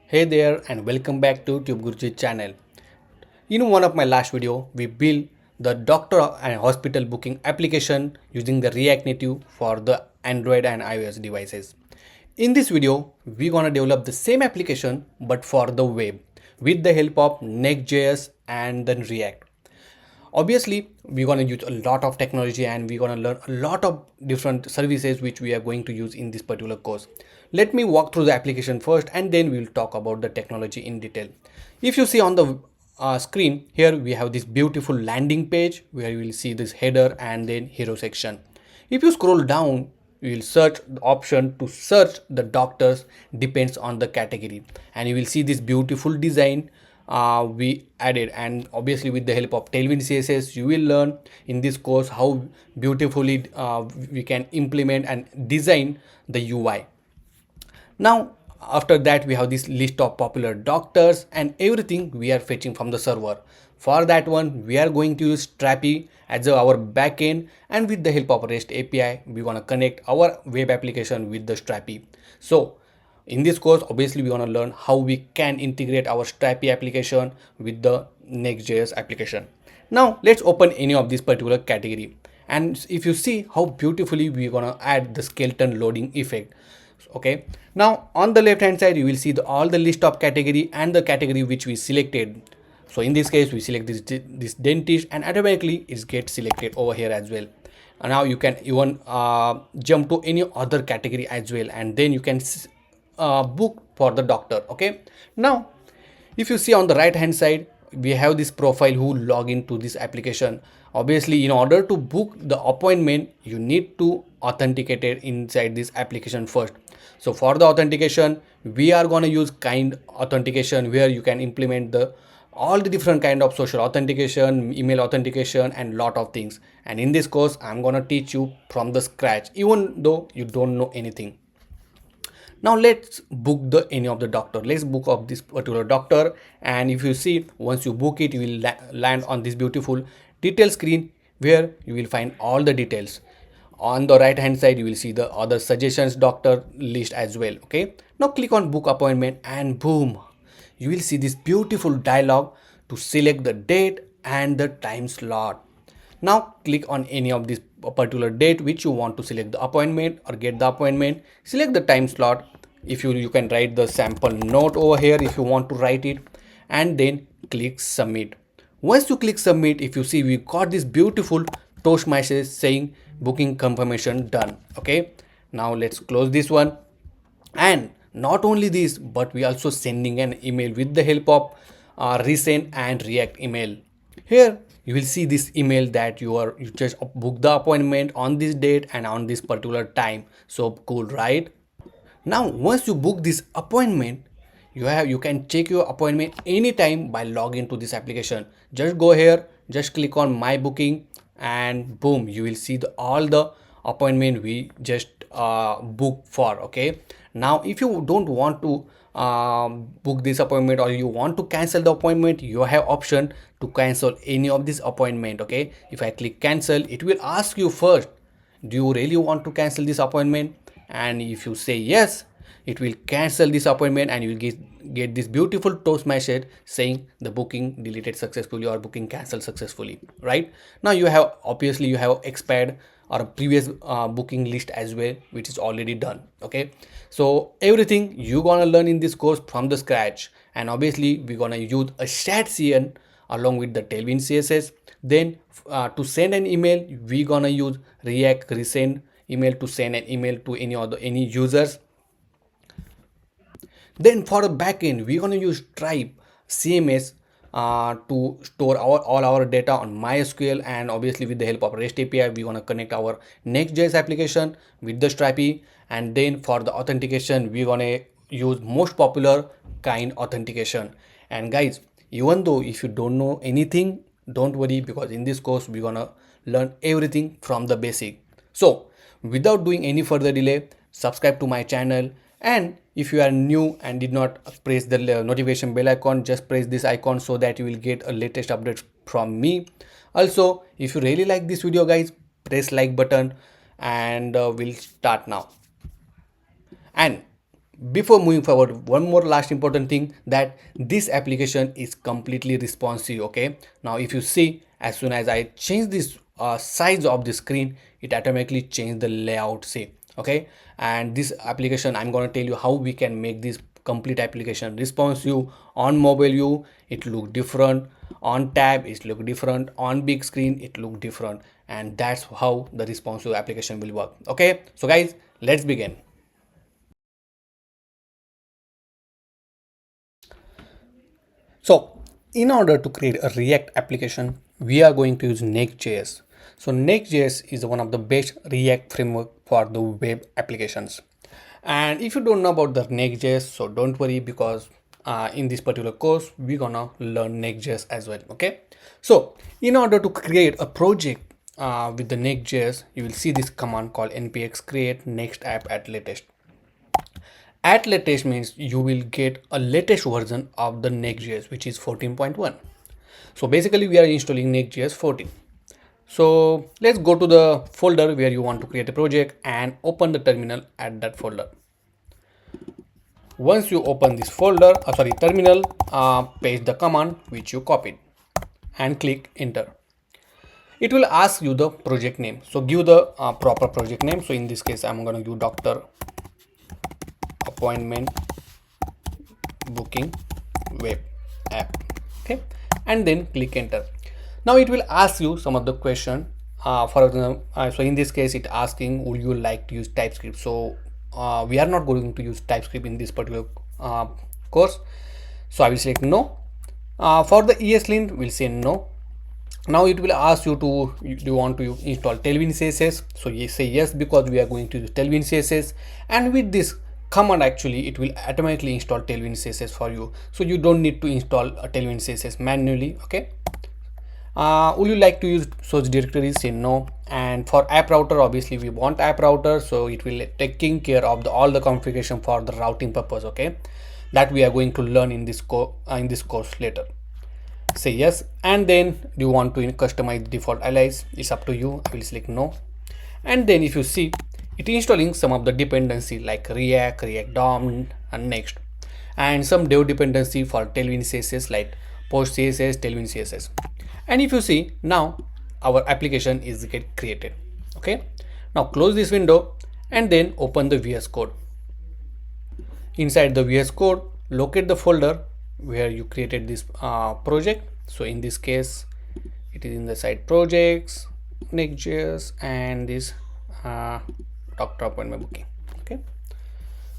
Hey there and welcome back to TubeGuruji channel. In one of my last video, we built the doctor and hospital booking application using the React Native for the Android and iOS devices. In this video, we're gonna develop the same application but for the web with the help of Next.js and then React. Obviously, we're going to use a lot of technology and we're going to learn a lot of different services which we are going to use in this particular course. Let me walk through the application first and then we'll talk about the technology in detail. If you see on the screen here, we have this beautiful landing page where you will see this header and then hero section. If you scroll down, you will search the option to search the doctors depends on the category, and you will see this beautiful design we added. And obviously with the help of Tailwind Css, you will learn in this course how beautifully we can implement and design the UI. Now after that, we have this list of popular doctors and everything we are fetching from the server. For that one, we are going to use Strapi as our backend, and with the help of REST API, we're gonna connect our web application with the Strapi. So in this course, obviously we're gonna learn how we can integrate our Strapi application with the Next.js application. Now let's open any of this particular category. And if you see how beautifully we're gonna add the Skelton loading effect. Okay, now on the left hand side you will see all the list of category and the category which we selected. So in this case we select this dentist and automatically it gets selected over here as well. And now you can even jump to any other category as well, and then you can book for the doctor. Okay, now if you see on the right hand side, we have this profile who log into this application. Obviously, in order to book the appointment, you need to authenticate it inside this application first. So for the authentication, we are going to use kind authentication, where you can implement the all the different kind of social authentication, email authentication, and lot of things. And in this course, I'm going to teach you from the scratch, even though you don't know anything. Now let's book any of the doctor. Let's book of this particular doctor, and if you see, once you book it, you will land on this beautiful detail screen where you will find all the details. On the right hand side you will see the other suggestions doctor list as well. Okay, now click on book appointment and boom, you will see this beautiful dialog to select the date and the time slot. Now click on any of this particular date which you want to select the appointment or get the appointment. Select the time slot. If you can write the sample note over here if you want to write it, and then click submit. Once you click submit, if you see, we got this beautiful toast message saying booking confirmation done. Okay, now let's close this one. And not only this, but we also sending an email with the help of resend and React email. Here you will see this email that you just booked the appointment on this date and on this particular time. So cool, right? Now once you book this appointment, you can check your appointment anytime by logging to this application. Just go here, just click on my booking, and boom, you will see all the appointment we just booked for. Okay, now if you don't want to book this appointment or you want to cancel the appointment, you have option to cancel any of this appointment. Okay, if I click cancel, it will ask you first, do you really want to cancel this appointment? And if you say yes, it will cancel this appointment and you will get this beautiful toast message saying the booking deleted successfully or booking cancelled successfully. Right now you have, obviously you have expired or a previous booking list as well, which is already done. Okay, so everything you gonna learn in this course from the scratch. And obviously we're gonna use a StatCN along with the Tailwind CSS. Then to send an email, we gonna use React resend email to send an email to any users. Then for the backend, we're gonna use Strapi CMS to store all our data on MySQL, and obviously with the help of REST API, we're gonna connect our Next.js application with the Strapi. And then for the authentication, we're gonna use most popular kind authentication. And guys, even though if you don't know anything, don't worry, because in this course we're gonna learn everything from the basic. So without doing any further delay, subscribe to my channel. And if you are new and did not press the notification bell icon, just press this icon so that you will get a latest update from me. Also, if you really like this video guys, press like button, and we'll start now. And before moving forward, one more last important thing, that this application is completely responsive. Okay, now if you see, as soon as I change this size of the screen, it automatically change the layout, say. Okay, and this application, I'm going to tell you how we can make this complete application responsive. On mobile view it look different, on tab it look different, on big screen it look different, and that's how the responsive application will work. Okay, so guys, let's begin. So in order to create a React application, we are going to use Next.js. So Next.js is one of the best React framework for the web applications. And if you don't know about the Next.js, so don't worry, because in this particular course, we're gonna learn Next.js as well. Okay. So in order to create a project with the Next.js, you will see this command called npx create next app at latest. At latest means you will get a latest version of the Next.js, which is 14.1. So basically we are installing Next.js 14. So let's go to the folder where you want to create a project and open the terminal at that folder. Once you open this folder, terminal, paste the command which you copied and click enter. It will ask you the project name. So give the proper project name. So in this case, I'm going to give Doctor Appointment Booking Web App. Okay, and then click enter. Now it will ask you some of the question. For example, so in this case, it asking, would you like to use TypeScript? So we are not going to use TypeScript in this particular course. So I will select no. For the ESLint, we'll say no. Now it will ask you to, do you want to install Tailwind Css? So you say yes, because we are going to use Tailwind Css, and with this command actually it will automatically install Tailwind Css for you. So you don't need to install a Tailwind Css manually. Okay. Would you like to use source directory? Say no. And for app router, obviously we want app router, so it will taking care of the all the configuration for the routing purpose. Okay, that we are going to learn in this course later. Say yes, and then do you want to customize the default alias? It's up to you. I will select no. And then if you see, it installing some of the dependency like React, React DOM, and Next, and some dev dependency for Tailwind CSS like Post CSS, Tailwind CSS. And if you see, now our application is get created. Okay, now close this window and then open the VS Code. Inside the VS Code, locate the folder where you created this project. So in this case, it is in the side projects, Next.js, and this Doctor Appointment Booking. Okay,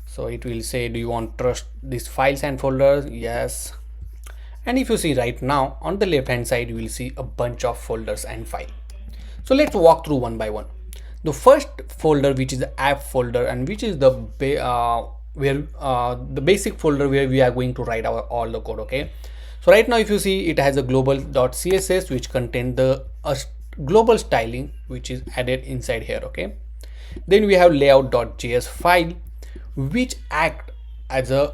so it will say, do you want to trust these files and folders? Yes. And if you see right now on the left hand side, you will see a bunch of folders and file. So let's walk through one by one. The first folder, which is the app folder, and which is the the basic folder where we are going to write our all the code. Okay, so right now if you see, it has a global.css which contains the global styling which is added inside here. Okay, then we have layout.js file which act as a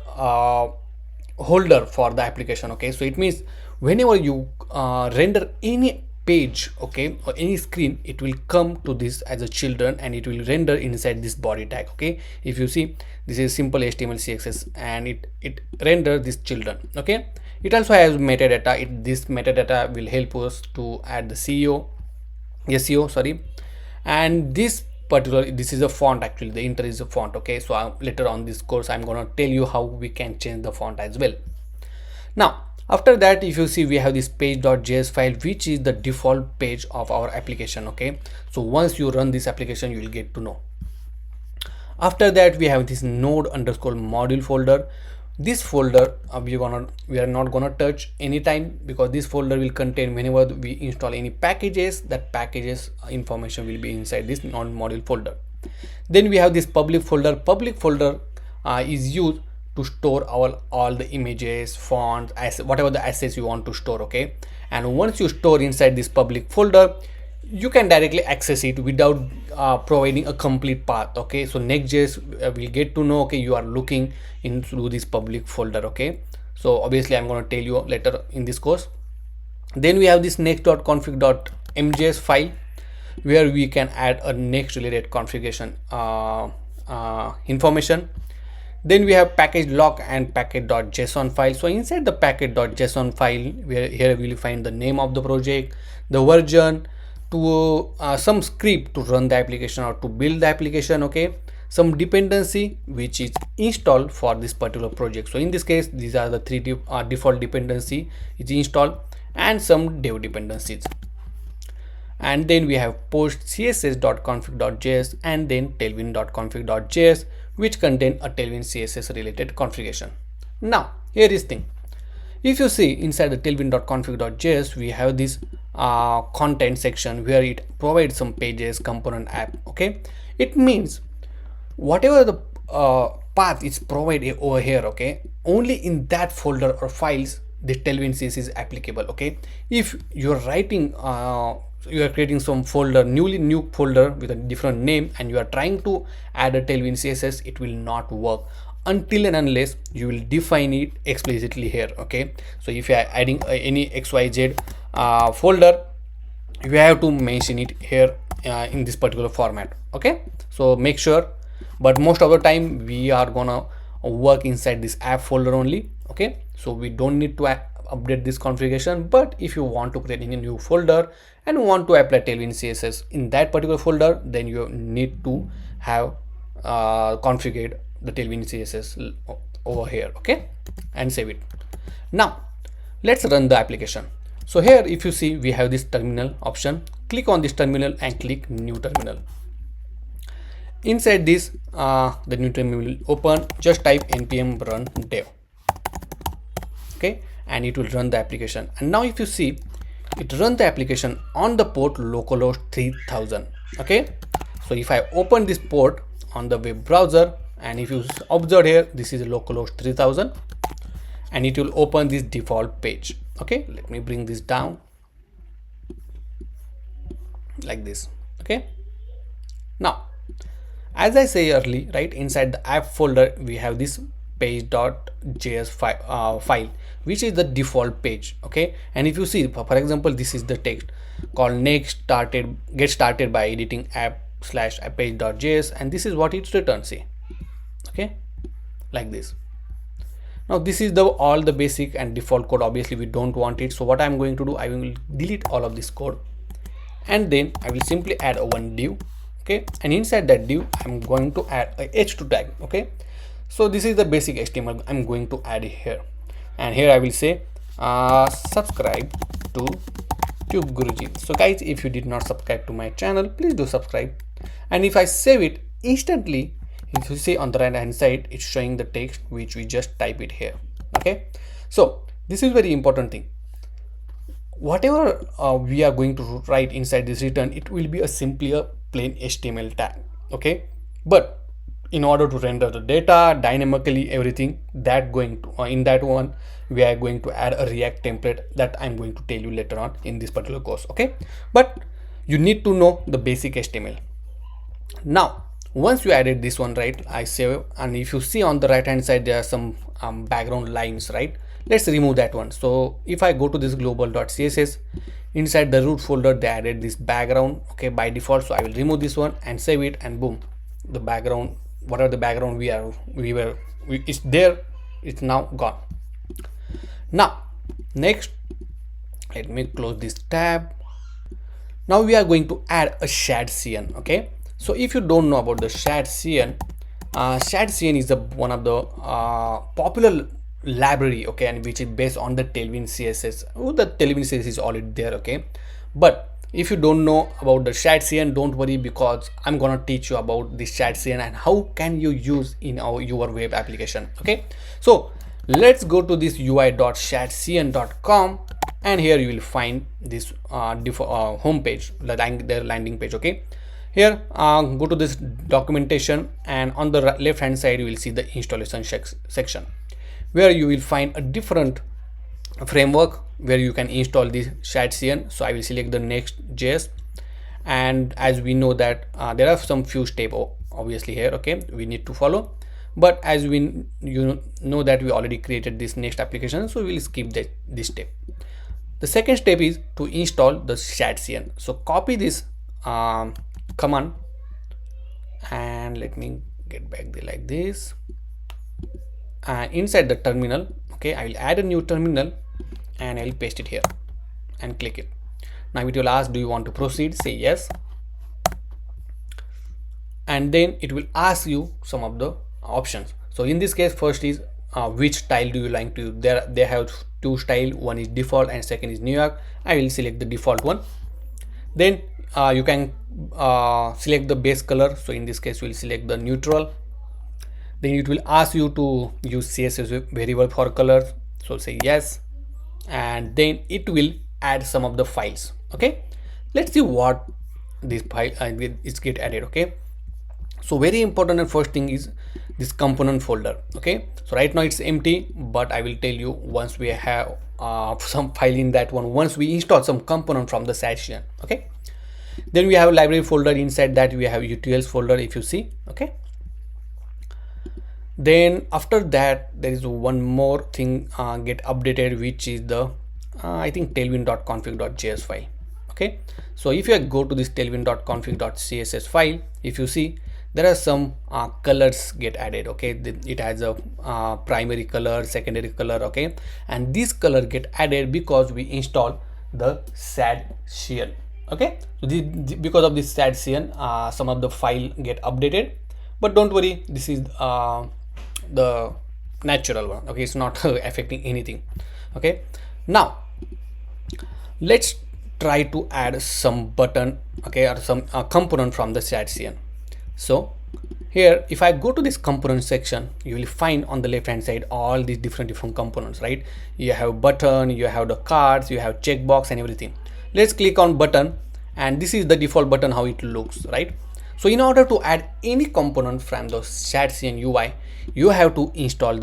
holder for the application. Okay, so it means whenever you render any page, okay, or any screen, it will come to this as a children, and it will render inside this body tag. Okay, if you see, this is simple HTML CSS, and it render this children. Okay, it also has metadata. This metadata will help us to add the SEO, sorry. And this is a font, actually the inter is a font. Okay, so later on this course I'm gonna tell you how we can change the font as well. Now after that, if you see, we have this page.js file which is the default page of our application. Okay, so once you run this application, you will get to know. After that, we have this node_module folder. This folder we are not gonna touch anytime, because this folder will contain, whenever we install any packages, that packages information will be inside this non-module folder. Then we have this public folder. Public folder is used to store all the images, fonts, whatever the assets you want to store. Okay, and once you store inside this public folder, you can directly access it without providing a complete path. Okay, so Next.js will get to know, okay, you are looking into this public folder. Okay, so obviously I'm going to tell you later in this course. Then we have this next.config.mjs file where we can add a next related configuration information. Then we have package lock and package.json file. So inside the package.json file, here we will find the name of the project, the version, to some script to run the application or to build the application, okay, some dependency which is installed for this particular project. So in this case, these are the three default dependency is installed, and some dev dependencies. And then we have post css.config.js and then tailwind.config.js, which contain a Tailwind CSS related configuration. Now here is thing, if you see inside the tailwind.config.js, we have this content section where it provides some pages, component, app, okay. It means whatever the path is provided over here, okay, only in that folder or files the Tailwind CSS is applicable, okay. If you're writing you are creating some folder, new folder with a different name, and you are trying to add a Tailwind CSS, it will not work until and unless you will define it explicitly here, okay. So if you are adding any XYZ folder, you have to mention it here in this particular format, okay. So make sure, but most of the time we are gonna work inside this app folder only, okay. So we don't need to update this configuration. But if you want to create a new folder and want to apply Tailwind CSS in that particular folder, then you need to have configured the Tailwind CSS over here, okay, and save it. Now let's run the application. So here, if you see, we have this terminal option. Click on this terminal and click new terminal. Inside this the new terminal will open. Just type npm run dev, okay, and it will run the application. And now if you see, it run the application on the port localhost 3000, okay. So if I open this port on the web browser, and if you observe here, this is localhost 3000, and it will open this default page, okay. Let me bring this down like this, okay. Now as I say earlier, right, inside the app folder we have this page.js file, which is the default page, okay. And if you see, for example, this is the text called get started by editing app/page.js, and this is what it's written, see, okay, like this. Now this is the all the basic and default code. Obviously we don't want it, so what I'm going to do, I will delete all of this code, and then I will simply add a one div, okay. And inside that div I'm going to add a h2 tag, okay. So this is the basic HTML I'm going to add here, and here I will say subscribe to TubeGuruji. So guys, if you did not subscribe to my channel, please do subscribe. And if I save it, instantly, if you see on the right hand side, it's showing the text which we just type it here, okay. So this is very important thing. Whatever we are going to write inside this return, it will be a simply a plain HTML tag, okay. But in order to render the data dynamically, everything that going to in that one, we are going to add a React template that I'm going to tell you later on in this particular course, okay. But you need to know the basic HTML. Now once you added this one, right, I save, and if you see on the right hand side, there are some background lines, right. Let's remove that one. So if I go to this global.css, inside the root folder they added this background, okay, by default. So I will remove this one and save it, and boom, the background, whatever the background it's there, it's now gone. Now next, let me close this tab. Now we are going to add a shared CN, okay. So if you don't know about the shared CN is one of the popular library, okay, and which is based on the Tailwind CSS. The Tailwind CSS is already there, okay. But if you don't know about the shared CN, don't worry, because I'm gonna teach you about the shared CN and how can you use in your web application, okay. So let's go to this ui.sharedcn.com, and here you will find this home page, their landing page, okay. Here go to this documentation, and on the left hand side you will see the installation section, where you will find a different framework where you can install this shared CN. So I will select the Next.js, and as we know that there are some few steps obviously here, okay, we need to follow. But as we know that we already created this next application, so we will skip this step. The second step is to install the shared CN. So copy this command, and let me get back there like this. inside the terminal, okay, I will add a new terminal and I'll paste it here and click it. Now it will ask, do you want to proceed? Say yes, and then it will ask you some of the options. So in this case, first is which style do you like to use. There they have two style, one is default and second is New York. I will select the default one. Then you can select the base color. So in this case we'll select the neutral. Then it will ask you to use CSS variable for colors, so say yes, and then it will add some of the files. Okay, let's see what this file is get added. Okay, so very important and first thing is this component folder. Okay, so right now it's empty, but I will tell you once we have some file in that one, once we install some component from the session. Okay, then we have a library folder. Inside that we have utils folder, if you see. Okay, then after that there is one more thing get updated, which is the I think tailwind.config.js file. Okay, so if you go to this tailwind.config.css file, if you see, there are some colors get added. Okay, it has a primary color, secondary color. Okay, and this color get added because we install the sad CN. Okay, so because of this sad CN, some of the file get updated, but don't worry, this is the natural one. Okay, it's not affecting anything. Okay, now let's try to add some button, okay, or some component from the CN. So here, if I go to this component section, you will find on the left hand side all these different components, right? You have button, you have the cards, you have checkbox and everything. Let's click on button, and this is the default button how it looks, right? So in order to add any component from the CN UI, you have to install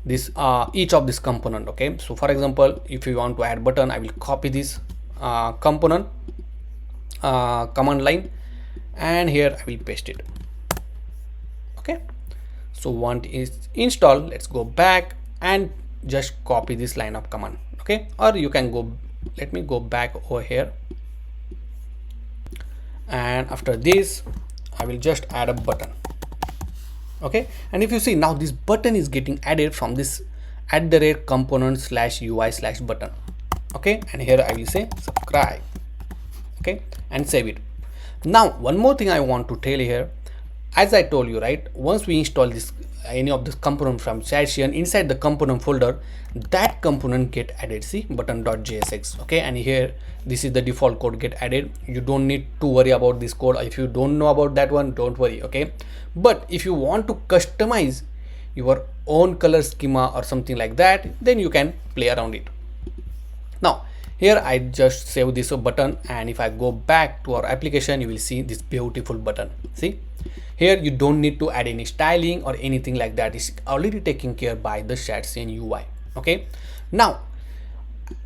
this each of this component. Okay, so for example, if you want to add button, I will copy this component command line, and here I will paste it. Okay, so once is installed, let's go back and just copy this line of command. Okay, or you can go, let me go back over here, and after this I will just add a button. Okay, and if you see now, this button is getting added from this @component/UI/button. Okay, and here I will say subscribe. Okay, and save it. Now one more thing I want to tell you here, as I told you, right, once we install this any of this component from session, inside the component folder, that component get added. See, button.jsx. Okay, and here this is the default code get added. You don't need to worry about this code. If you don't know about that one, don't worry. Okay, but if you want to customize your own color schema or something like that, then you can play around it. Now here I just save this button, and if I go back to our application, you will see this beautiful button. See, here you don't need to add any styling or anything like that. It's already taken care by the CN UI. Okay, now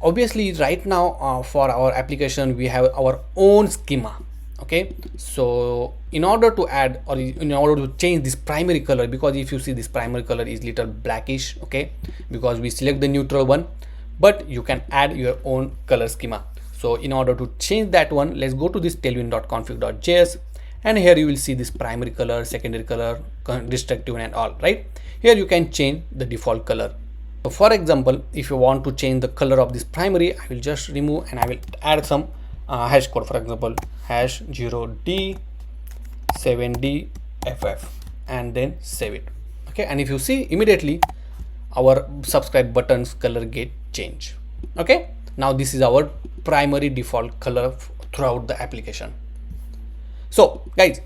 obviously right now for our application we have our own schema. Okay, so in order to add or in order to change this primary color, because if you see this primary color is little blackish, okay, because we select the neutral one, but you can add your own color schema. So in order to change that one, let's go to this tailwind.config.js, and here you will see this primary color, secondary color, destructive and all, right? Here you can change the default color. So for example, if you want to change the color of this primary, I will just remove and I will add some hash code, for example hash 0d7dff, and then save it. Okay, and if you see, immediately our subscribe button's color get changed. Okay, now this is our primary default color throughout the application. So guys,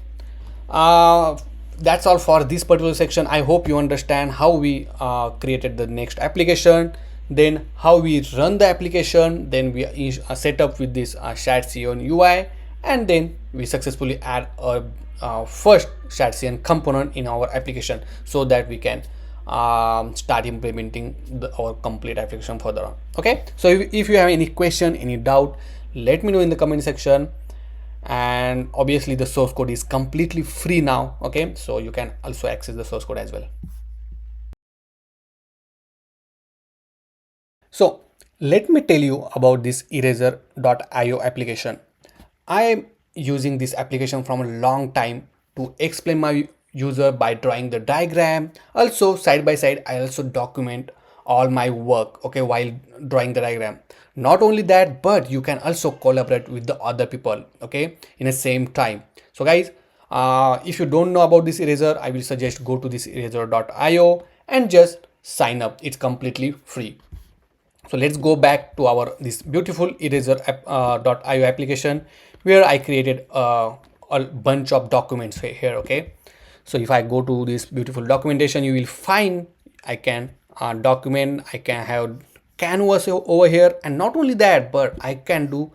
that's all for this particular section. I hope you understand how we created the next application, then how we run the application, then we set up with this CN UI, and then we successfully add a first CN component in our application, so that we can start implementing our complete application further on. Okay, so if you have any question, any doubt, let me know in the comment section. And obviously the source code is completely free now. Okay, so you can also access the source code as well. So let me tell you about this eraser.io application. I am using this application from a long time to explain my user by drawing the diagram. Also side by side, I also document all my work, okay, while drawing the diagram. Not only that, but you can also collaborate with the other people, okay, in the same time. So guys, if you don't know about this eraser, I will suggest go to this eraser.io and just sign up. It's completely free. So let's go back to our this beautiful eraser.io application where I created a bunch of documents here. Okay, so if I go to this beautiful documentation, you will find I can document, I can have canvas over here, and not only that, but I can do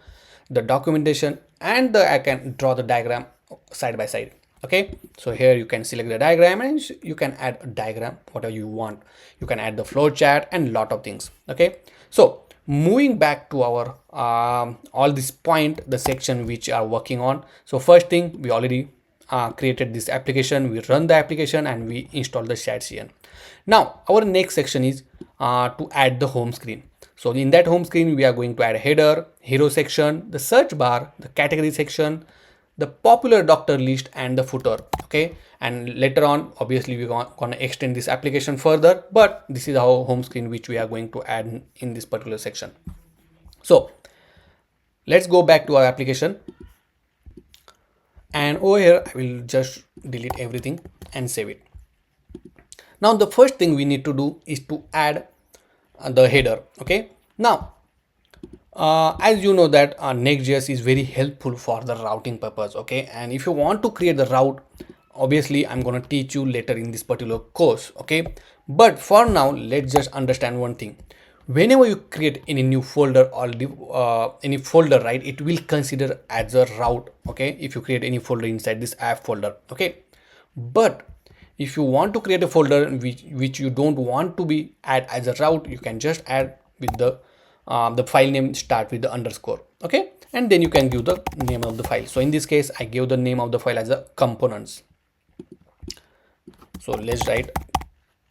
the documentation and I can draw the diagram side by side. Okay, so here you can select the diagram and you can add a diagram whatever you want. You can add the flow chart and lot of things. Okay, so moving back to our all this point, the section which are working on. So first thing, we already created this application, we run the application and we install the CRUD. Now our next section is to add the home screen. So in that home screen, we are going to add a header, hero section, the search bar, the category section, the popular doctor list and the footer. Okay, and later on obviously we're gonna extend this application further, but this is our home screen which we are going to add in this particular section. So let's go back to our application, and over here I will just delete everything and save it. Now the first thing we need to do is to add the header. Okay, now as you know that Next.js is very helpful for the routing purpose. Okay, and if you want to create the route, obviously I'm going to teach you later in this particular course. Okay, but for now let's just understand one thing. Whenever you create any new folder or any folder, right, it will consider as a route. Okay, if you create any folder inside this app folder. Okay, but if you want to create a folder which you don't want to be add as a route, you can just add with the file name start with the underscore. Okay, and then you can give the name of the file. So in this case I gave the name of the file as a components. So let's write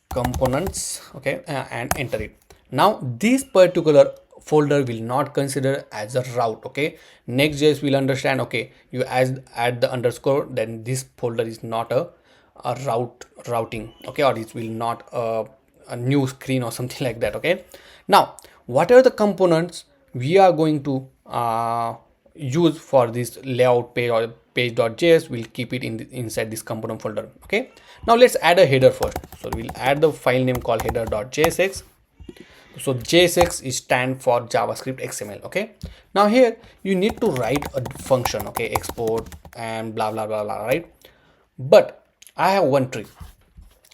components. Okay, and enter it. Now this particular folder will not consider as a route. Okay, Next.js will understand, okay, you add the underscore, then this folder is not a routing. Okay, or it will not a new screen or something like that. Okay, now whatever the components we are going to use for this layout page or page.js, we'll keep it inside this component folder. Okay, now let's add a header first. So we'll add the file name called header.jsx. So JSX is stand for JavaScript XML. Okay, now here you need to write a function, okay, export and blah blah blah blah, right? But I have one trick.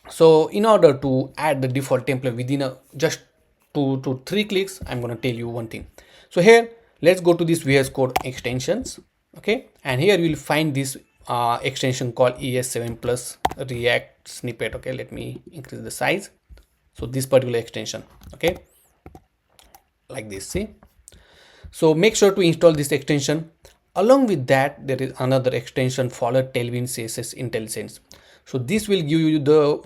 So in order to add the default template within a just 2 to 3 clicks, I'm going to tell you one thing. So here let's go to this VS Code extensions. Okay, and here you will find this extension called ES7 plus React snippet. Okay, let me increase the size. So this particular extension, okay, like this, see. So make sure to install this extension. Along with that, there is another extension called Tailwind Css Intelligence. So this will give you the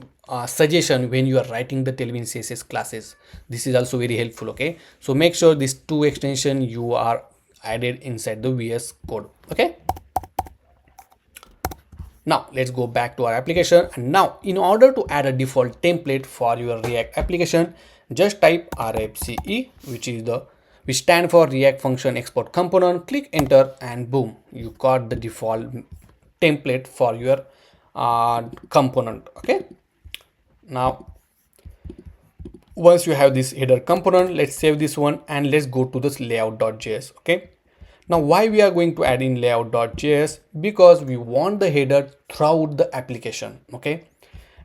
suggestion when you are writing the Tailwind Css classes. This is also very helpful. Okay, so make sure these two extension you are added inside the VS Code. Okay, now let's go back to our application, and now in order to add a default template for your React application, just type RFCE, which stand for React Function Export Component. Click enter and boom, you got the default template for your component. Okay, now once you have this header component, let's save this one and let's go to this layout.js. Okay, now why we are going to add in layout.js? Because we want the header throughout the application. Okay,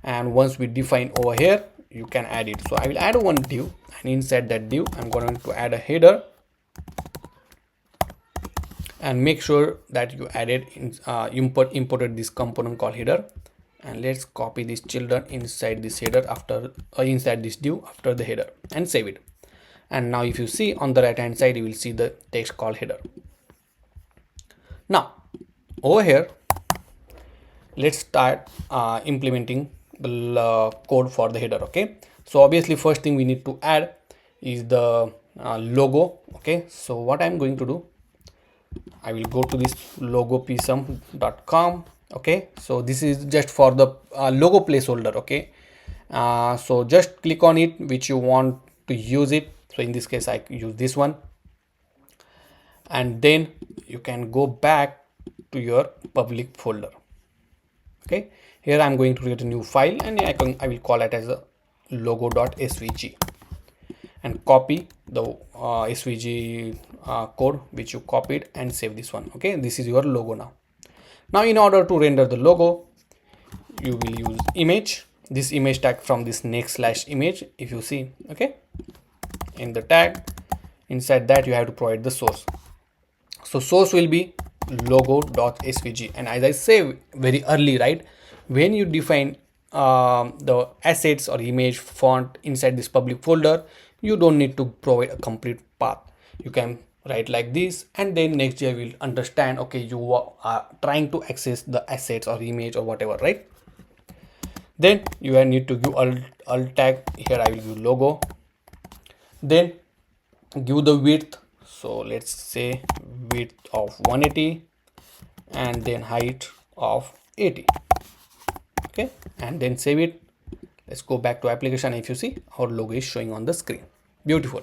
and once we define over here, you can add it. So I will add one div, and inside that div I'm going to add a header, and make sure that you added imported this component called header, and let's copy this children inside this header after inside this div after the header and save it. And now if you see on the right hand side, you will see the text called header. Now over here let's start implementing the code for the header. Okay, so obviously first thing we need to add is the logo. Okay, so what I'm going to do, I will go to this logopsum.com Okay, so this is just for the logo placeholder. Okay, so just click on it which you want to use it. So in this case I use this one, and then you can go back to your public folder. Okay, here I'm going to create a new file, and I will call it as a logo.svg, and copy the svg code which you copied and save this one. Okay, this is your logo now. Now in order to render the logo, you will use image, this image tag from this next/image, if you see. Okay, in the tag, inside that you have to provide the source. So source will be logo.svg, and as I say very early, right, when you define the assets or image font inside this public folder, you don't need to provide a complete path. You can write like this, and then Next.js will understand, okay, you are trying to access the assets or image or whatever, right? Then you need to give alt tag. Here I will give logo, then give the width. So let's say width of 180, and then height of 80. Okay, and then save it. Let's go back to application. If you see, our logo is showing on the screen. Beautiful.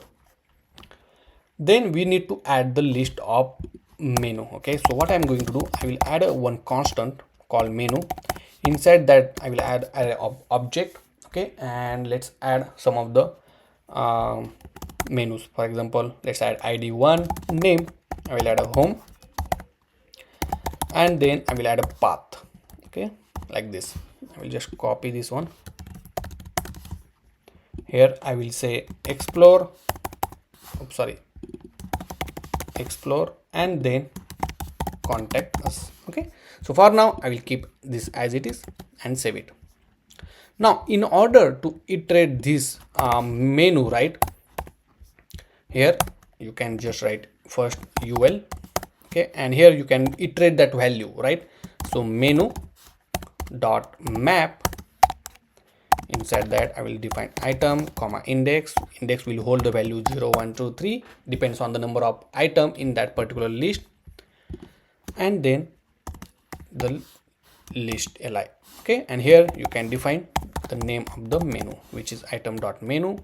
Then we need to add the list of menu. Okay, so what I'm going to do, I will add one constant called menu. Inside that I will add array of object. Okay, and let's add some of the menus. For example, let's add id1 name. I will add a home, and then I will add a path. Okay, like this. I will just copy this one. Here I will say explore, explore, and then contact us. Okay, so for now I will keep this as it is and save it. Now in order to iterate this menu, right, here you can just write first ul. Okay, and here you can iterate that value, right? So menu dot map, inside that I will define item comma index. Index will hold the value 0 1 2 3, depends on the number of item in that particular list, and then the list li. Okay, and here you can define the name of the menu, which is item.menu,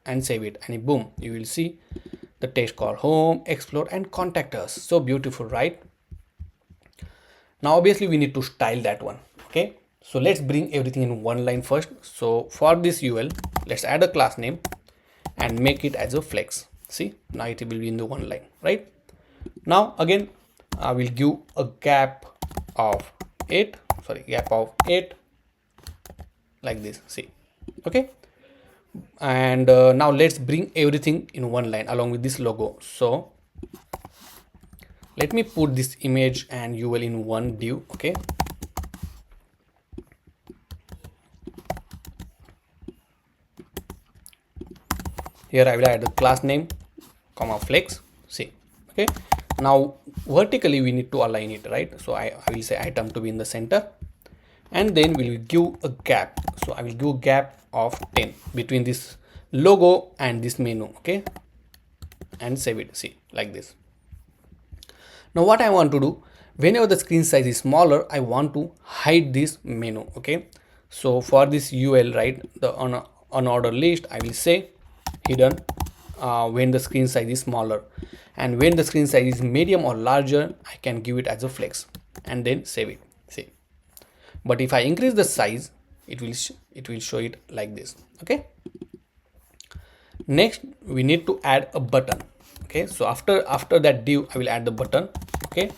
and save it, and boom, you will see the text called home, explore, and contact us. So beautiful, right? Now obviously we need to style that one. Okay, so let's bring everything in one line first. So for this ul, let's add a class name and make it as a flex. See, now it will be in the one line, right? Now again I will give a gap of 8 like this. See, okay, and now let's bring everything in one line along with this logo. So let me put this image and ul in one div. Okay, here I will add the class name comma flex. See, okay, now vertically we need to align it, right? So I will say item to be in the center, and then we will give a gap. So I will give a gap of 10 between this logo and this menu. Okay, and save it. See, like this. Now what I want to do, whenever the screen size is smaller, I want to hide this menu. Okay, so for this ul, right, the unordered list, I will say hidden when the screen size is smaller, and when the screen size is medium or larger, I can give it as a flex and then save it. See, but if I increase the size, it will show it like this. Okay, next we need to add a button. Okay, so after that div, I will add the button. Okay,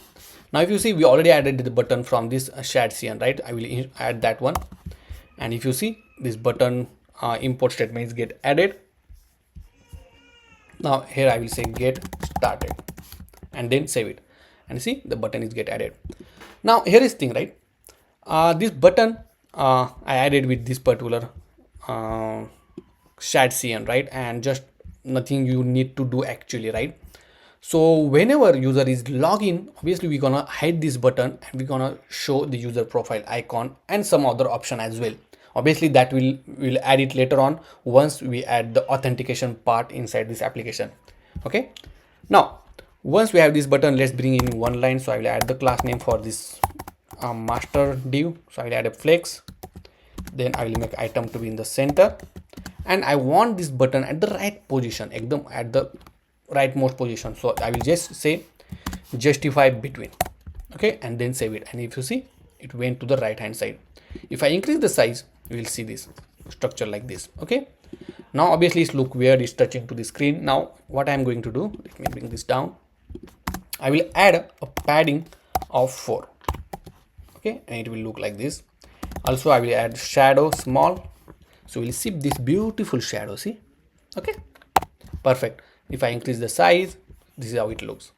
now if you see, we already added the button from this shared CN, right? I will add that one, and if you see, this button import statements get added. Now here I will say get started and then save it, and see the button is get added. Now here is thing, right? This button I added with this particular shared CN, right? And just nothing you need to do actually, right? So whenever user is login, obviously we're gonna hide this button, and we're gonna show the user profile icon and some other option as well. Obviously that we'll add it later on once we add the authentication part inside this application. Okay, now once we have this button, let's bring in one line. So I will add the class name for this a master div, so I'll add a flex, then I will make item to be in the center, and I want this button at the right position, ekdam at the rightmost position, so I will just say justify between, okay, and then save it. And if you see, it went to the right hand side. If I increase the size, you will see this structure like this. Okay, now obviously it's look weird, it's touching to the screen. Now what I'm going to do, let me bring this down. I will add a padding of 4, okay, and it will look like this. Also I will add shadow small, so we'll see this beautiful shadow, see. Okay, perfect. If I increase the size, this is how it looks.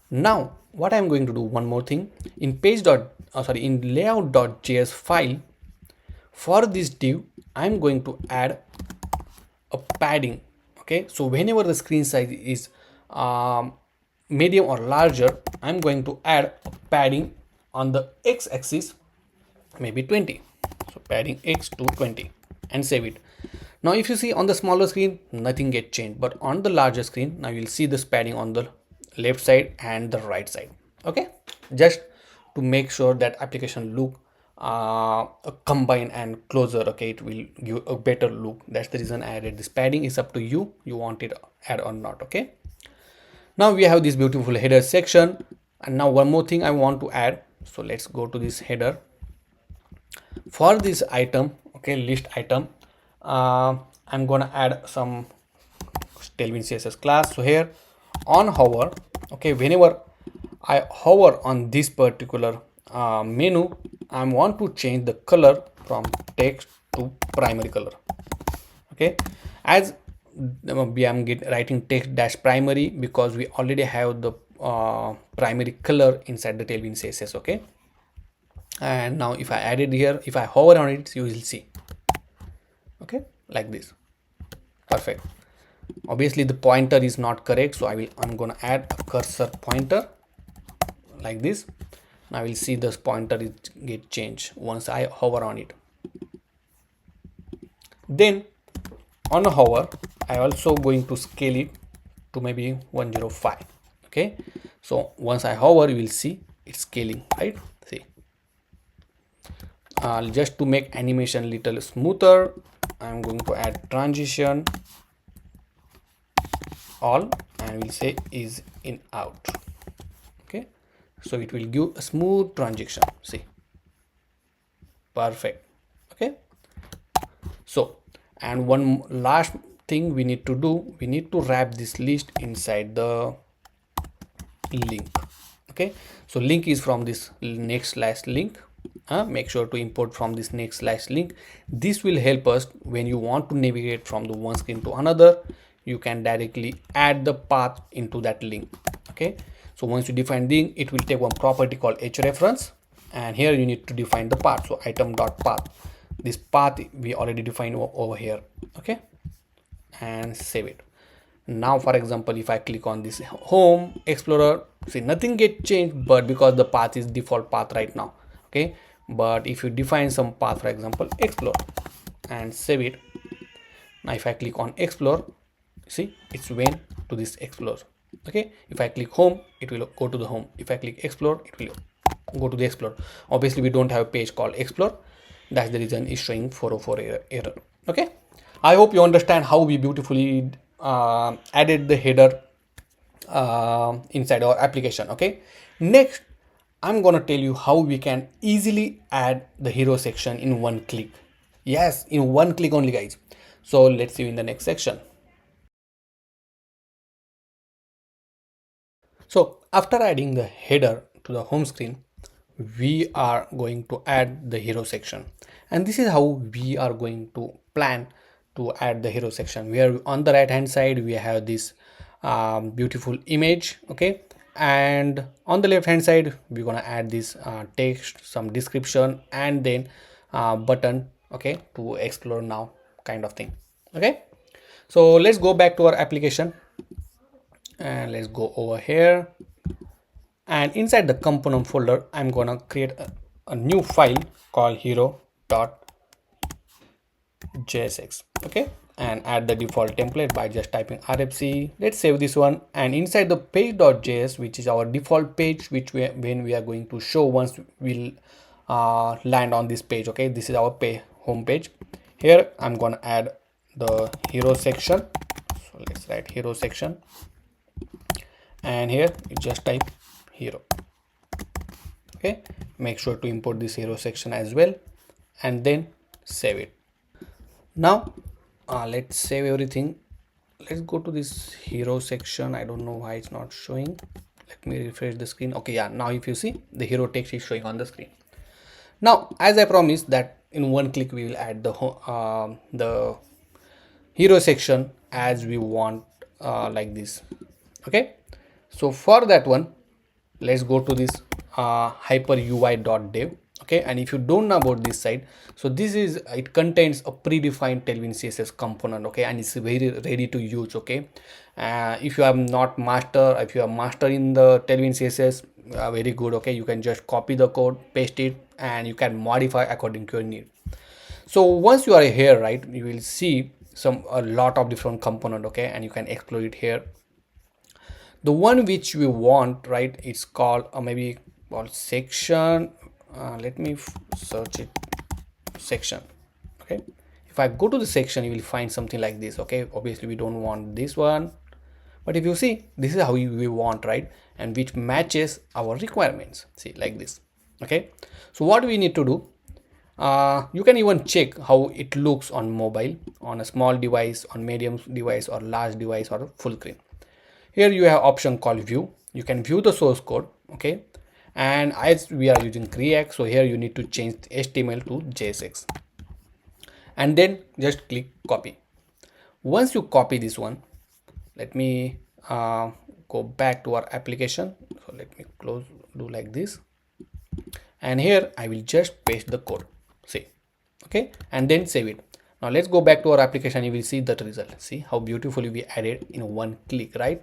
Now what I'm going to do, one more thing, in in layout.js file, for this div I'm going to add a padding. Okay, so whenever the screen size is medium or larger, I'm going to add a padding on the x-axis, maybe 20, so padding x to 20, and save it. Now if you see on the smaller screen, nothing get changed, but on the larger screen, now you'll see this padding on the left side and the right side. Okay, just to make sure that application look combine and closer. Okay, it will give a better look. That's the reason I added this padding. Is up to you, you want it add or not. Okay, now we have this beautiful header section, and now one more thing I want to add. So let's go to this header. For this item, okay, list item, I'm gonna add some Tailwind CSS class. So here on hover, okay, whenever I hover on this particular menu, I want to change the color from text to primary color. Okay, as I'm writing text dash primary because we already have the primary color inside the Tailwind CSS. Okay, and now if I add it here, if I hover on it, you will see, okay, like this. Perfect. Obviously the pointer is not correct, so I'm gonna add a cursor pointer like this. Now I will see this pointer is get changed once I hover on it. Then on a hover, I also going to scale it to maybe 105. Okay, so once I hover, you will see it's scaling, right? See, just to make animation little smoother, I'm going to add transition all, and we'll say is in out. Okay, so it will give a smooth transition. See, perfect. Okay, so, and one last thing we need to do, we need to wrap this list inside the link. Okay, so link is from this next/link. Make sure to import from this next/link. This will help us when you want to navigate from the one screen to another. You can directly add the path into that link. Okay, so once you define link, it will take one property called hrefs, and here you need to define the path. So item.path, this path we already defined over here. Okay, and save it. Now for example, if I click on this home explorer, see nothing get changed, but because the path is default path right now. Okay, but if you define some path, for example explore, and save it, now if I click on explore, see it's went to this explore. Okay, if I click home, it will go to the home. If I click explore, it will go to the explore. Obviously we don't have a page called explore, that's the reason it's showing 404 error. Okay, I hope you understand how we beautifully added the header inside our application. Okay, next I'm gonna tell you how we can easily add the hero section in one click. Yes, in one click only, guys. So let's see you in the next section. So after adding the header to the home screen, we are going to add the hero section, and this is how we are going to plan to add the hero section. Where on the right hand side we have this beautiful image. Okay, and on the left hand side we're gonna add this text, some description, and then button, okay, to explore now kind of thing. Okay, so let's go back to our application and let's go over here, and inside the component folder I'm gonna create a new file called hero.jsx. okay, and add the default template by just typing RFC. Let's save this one, and inside the page.js, which is our default page, which when we are going to show once we'll land on this page. Okay, this is our home page. Here I'm gonna add the hero section, so let's write hero section, and here you just type hero. Okay, make sure to import this hero section as well, and then save it. Now let's save everything. Let's go to this hero section. I don't know why it's not showing. Let me refresh the screen. Okay, yeah, now if you see, the hero text is showing on the screen. Now, as I promised that in one click we will add the hero section as we want, like this. Okay, so for that one, let's go to this hyperui.dev. Okay, and if you don't know about this site, so it contains a predefined Tailwind CSS component. Okay, and it's very ready to use. Okay, if you are not master, if you are master in the Tailwind CSS, very good. Okay, you can just copy the code, paste it, and you can modify according to your need. So once you are here, right, you will see a lot of different component. Okay, and you can explore it here. The one which we want, right, it's called maybe called section. Let me search it, section. Okay, if I go to the section, you will find something like this. Okay, obviously we don't want this one, but if you see, this is how we want, right, and which matches our requirements. See, like this. Okay, so what we need to do, you can even check how it looks on mobile, on a small device, on medium device, or large device, or full screen. Here you have option called view. You can view the source code. Okay, and as we are using React, so here you need to change HTML to JSX, and then just click copy. Once you copy this one, let me go back to our application. So let me do like this, and here I will just paste the code. See, okay, and then save it. Now let's go back to our application. You will see that result. See how beautifully we added in one click, right?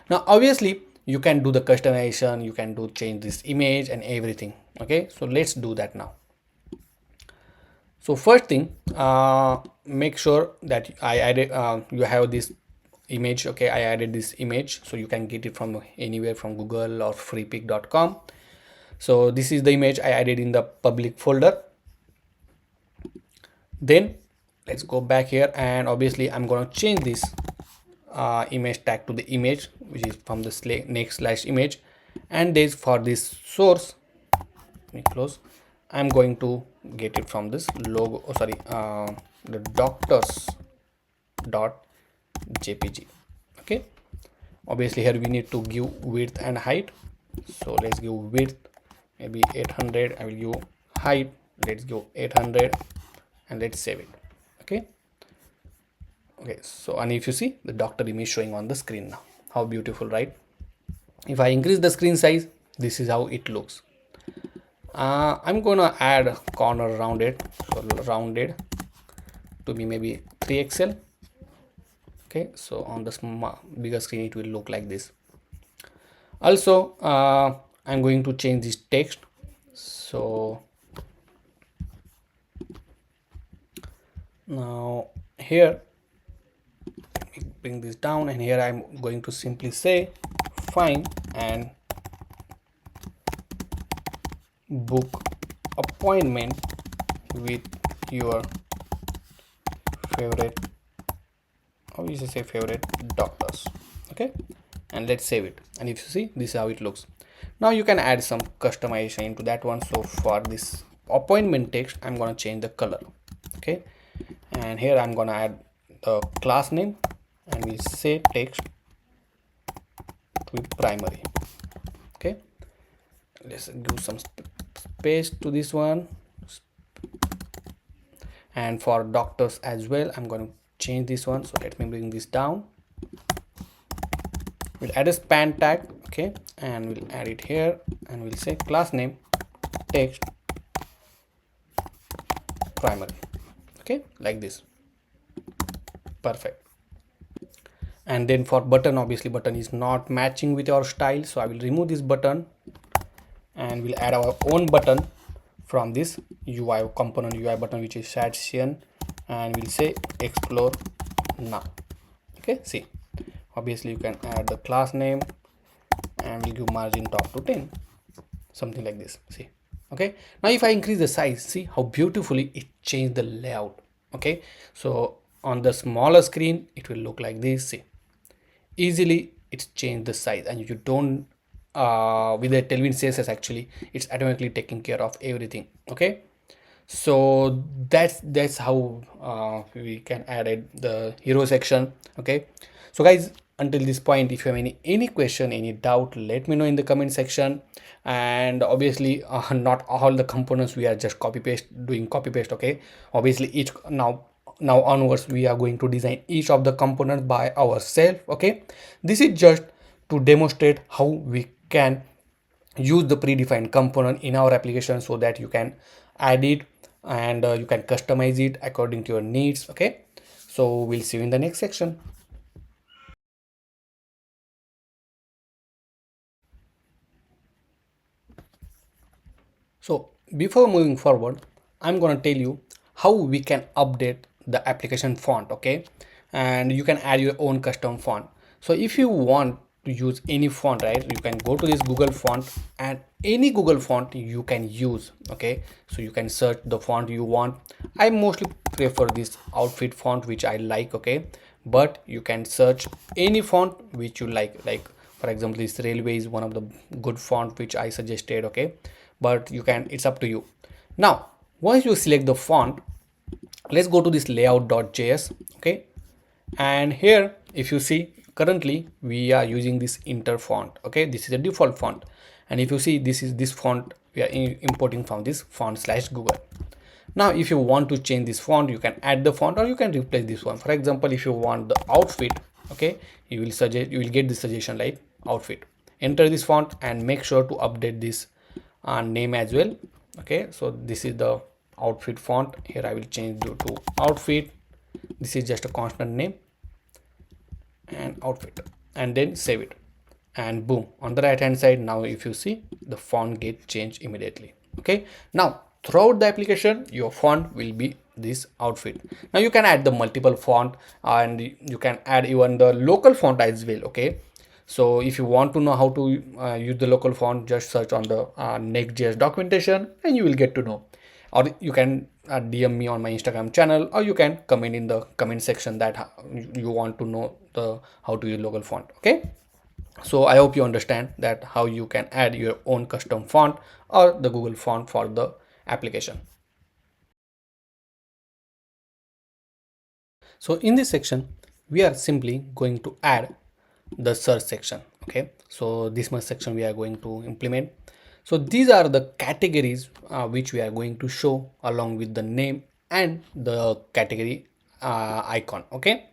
Now obviously you can do the customization, you can change this image and everything. Okay, so let's do that now. So first thing, make sure that I added you have this image. Okay, I added this image, so you can get it from anywhere, from Google or freepik.com. So this is the image I added in the public folder. Then let's go back here, and obviously I'm going to change this image tag to the image which is from the next/image, and this for this source, let me close, I'm going to get it from this logo, the doctors dot jpg. Okay, obviously here we need to give width and height, so let's give width maybe 800. I will give height, let's give 800, and let's save it. Okay, so and if you see, the doctor image showing on the screen now. How beautiful, right? If I increase the screen size, this is how it looks. I'm gonna add corner rounded, so rounded to be maybe 3XL. Okay, so on the bigger screen it will look like this. Also I'm going to change this text, so now here bring this down, and here I'm going to simply say find and book appointment with your favorite, how you say favorite doctors. Okay, and let's save it, and if you see, this is how it looks. Now you can add some customization into that one. So for this appointment text, I'm going to change the color. Okay, and here I'm going to add the class name, and we'll say text to be primary. Okay, let's give some space to this one, and for doctors as well, I'm going to change this one. So let me bring this down. We'll add a span tag. Okay, and we'll add it here, and we'll say class name text primary. Okay, like this. Perfect. And then for button, obviously button is not matching with our style, so I will remove this button, and we'll add our own button from this UI component, UI button, which is session, and we'll say explore now. Okay, see, obviously you can add the class name and we'll give margin top to 10, something like this. See, okay, now if I increase the size, see how beautifully it changed the layout. Okay, so on the smaller screen it will look like this. See, easily it's changed the size, and you don't with the Tailwind CSS actually it's automatically taking care of everything. Okay, so that's how we can add the hero section. Okay, so guys, until this point, if you have any question, any doubt, let me know in the comment section. And obviously not all the components we are just doing copy paste. Okay, obviously each now onwards we are going to design each of the components by ourselves. Okay, this is just to demonstrate how we can use the predefined component in our application so that you can add it and you can customize it according to your needs. Okay, so we'll see you in the next section. So before moving forward, I'm going to tell you how we can update the application font. Okay, and you can add your own custom font. So if you want to use any font, right, you can go to this Google font, and any Google font you can use. Okay, so you can search the font you want. I mostly prefer this outfit font, which I like. Okay, but you can search any font which you like for example, this railway is one of the good font which I suggested. Okay, but you can, it's up to you. Now once you select the font, let's go to this layout.js. Okay, and here if you see, currently we are using this inter font. Okay, this is a default font, and if you see, this is this font we are importing from this font/google. Now if you want to change this font, you can add the font or you can replace this one. For example, if you want the outfit, okay, you will get this suggestion like outfit. Enter this font and make sure to update this name as well. Okay, so this is the outfit font. Here I will change to outfit. This is just a constant name and outfit, and then save it, and boom, on the right hand side, now if you see, the font get changed immediately. Okay, now throughout the application your font will be this outfit. Now you can add the multiple font, and you can add even the local font as well. Okay, so if you want to know how to use the local font, just search on the Next.js documentation and you will get to know. Or you can DM me on my Instagram channel, or you can comment in the comment section that you want to know the how to use local font. Okay, so I hope you understand that how you can add your own custom font or the Google font for the application. So in this section, we are simply going to add the search section. Okay, so this much section we are going to implement. So these are the categories which we are going to show along with the name and the category icon. Okay,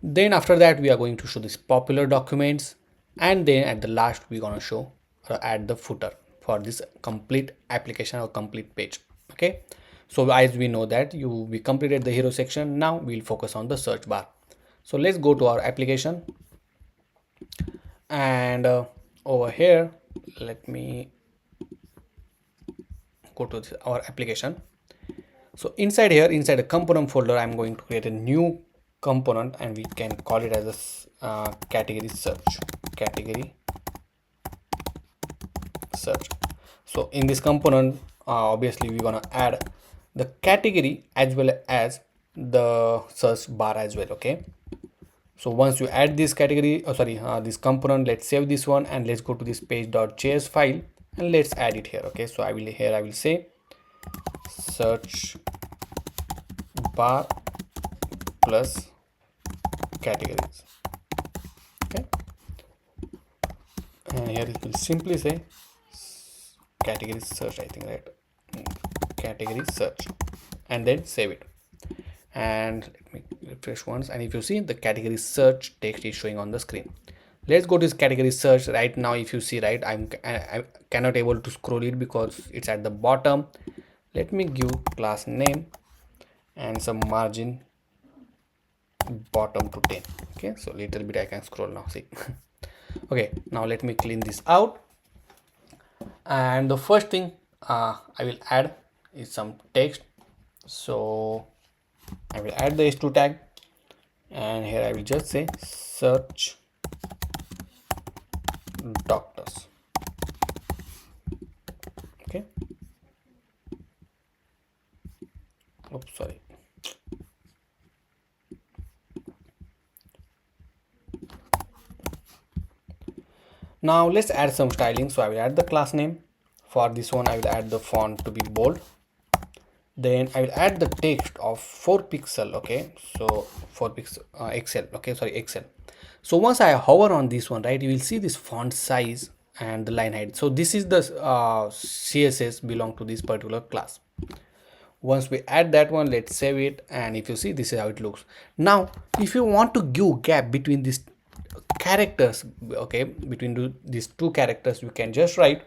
then after that we are going to show this popular documents, and then at the last we're going to show or add the footer for this complete application or complete page. Okay, so as we know that we completed the hero section, now we'll focus on the search bar. So let's go to our application, and over here let me go to our application. So inside here, inside the component folder, I'm going to create a new component, and we can call it as a category search. So in this component, obviously we want to add the category as well as the search bar as well. Okay, so once you add this category, this component, let's save this one and let's go to this page.js file and let's add it here. Okay, so I will say search bar plus categories. Okay, and here it will simply say category search, I think, right? Category search, and then save it. And let me refresh once, and if you see, the category search text is showing on the screen. Let's go to this category search right now. If you see, right, I cannot able to scroll it because it's at the bottom. Let me give class name and some margin bottom to 10. Okay, so little bit I can scroll now, see. Okay, now let me clean this out, and the first thing I will add is some text. So I will add the h2 tag, and here I will just say search doctors. Okay, oops, sorry. Now let's add some styling. So I will add the class name. For this one I will add the font to be bold. Then I will add the text of 4 pixel. Okay, so 4 pixel excel. Okay, sorry, excel. So once I hover on this one, right, you will see this font size and the line height. So this is the css belong to this particular class. Once we add that one, let's save it, and if you see, this is how it looks. Now if you want to give gap between these characters, okay, between these two characters, you can just write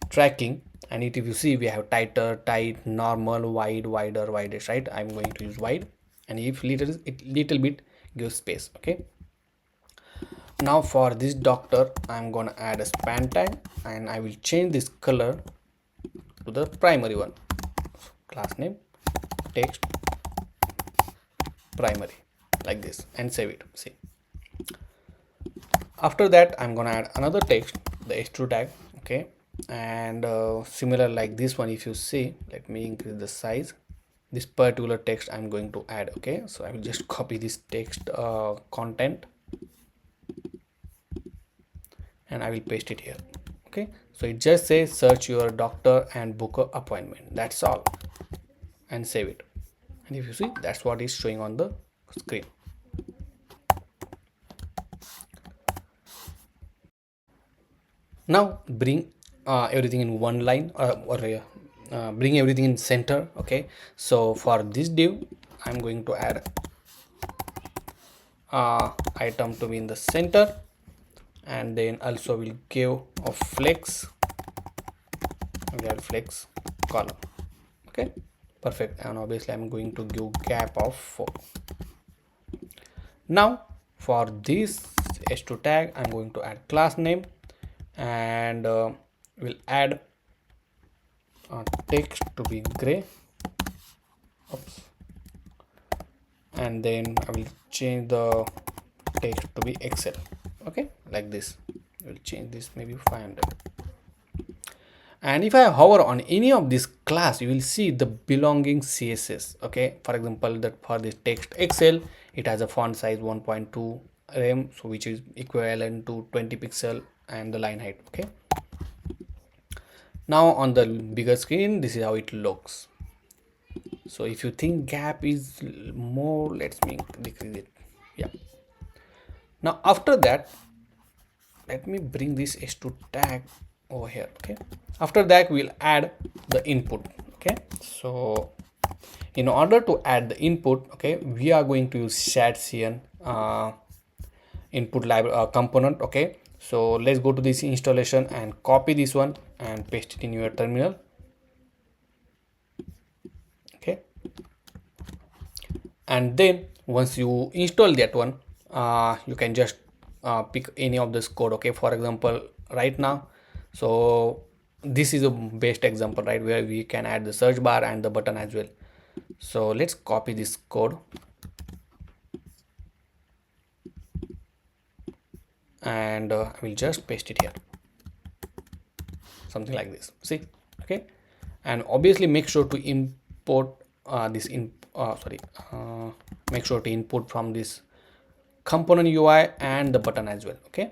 tracking, and if you see, we have tighter, tight, normal, wide, wider, widest, right? I'm going to use wide, and if little bit, give space. Okay, now for this doctor, I'm gonna add a span tag, and I will change this color to the primary one. Class name text primary, like this, and save it. See, after that I'm gonna add another text, the h2 tag. Okay, and similar like this one, if you see, let me increase the size. This particular text I'm going to add. Okay, so I will just copy this text content, and I will paste it here. Okay, so it just says search your doctor and book an appointment. That's all, and save it. And if you see, that's what is showing on the screen. Now bring everything in one line, or bring everything in center. Okay, so for this div, I'm going to add item to be in the center, and then also will give a flex. We have flex column. Okay, perfect. And obviously I'm going to give gap of 4. Now for this h2 tag, I'm going to add class name, and we'll add text to be gray. Oops. And then I will change the text to be excel. Okay, like this. We'll change this maybe 500. And if I hover on any of this class, you will see the belonging css. Okay, for example, that for this text excel, it has a font size 1.2 rem, so which is equivalent to 20 pixel, and the line height. Okay, now on the bigger screen, this is how it looks. So if you think gap is more, let's me decrease it. Yeah, now after that, let me bring this h2 tag over here. Okay, after that we'll add the input. Okay, so in order to add the input, okay, we are going to use ShadCN input library component. Okay, so let's go to this installation and copy this one and paste it in your terminal. Okay, and then once you install that one, you can just pick any of this code. Okay, for example, right now, so this is a best example, right, where we can add the search bar and the button as well. So let's copy this code, and I will just paste it here, something like this. See, okay, and obviously make sure to import this in make sure to input from this component UI and the button as well. Okay,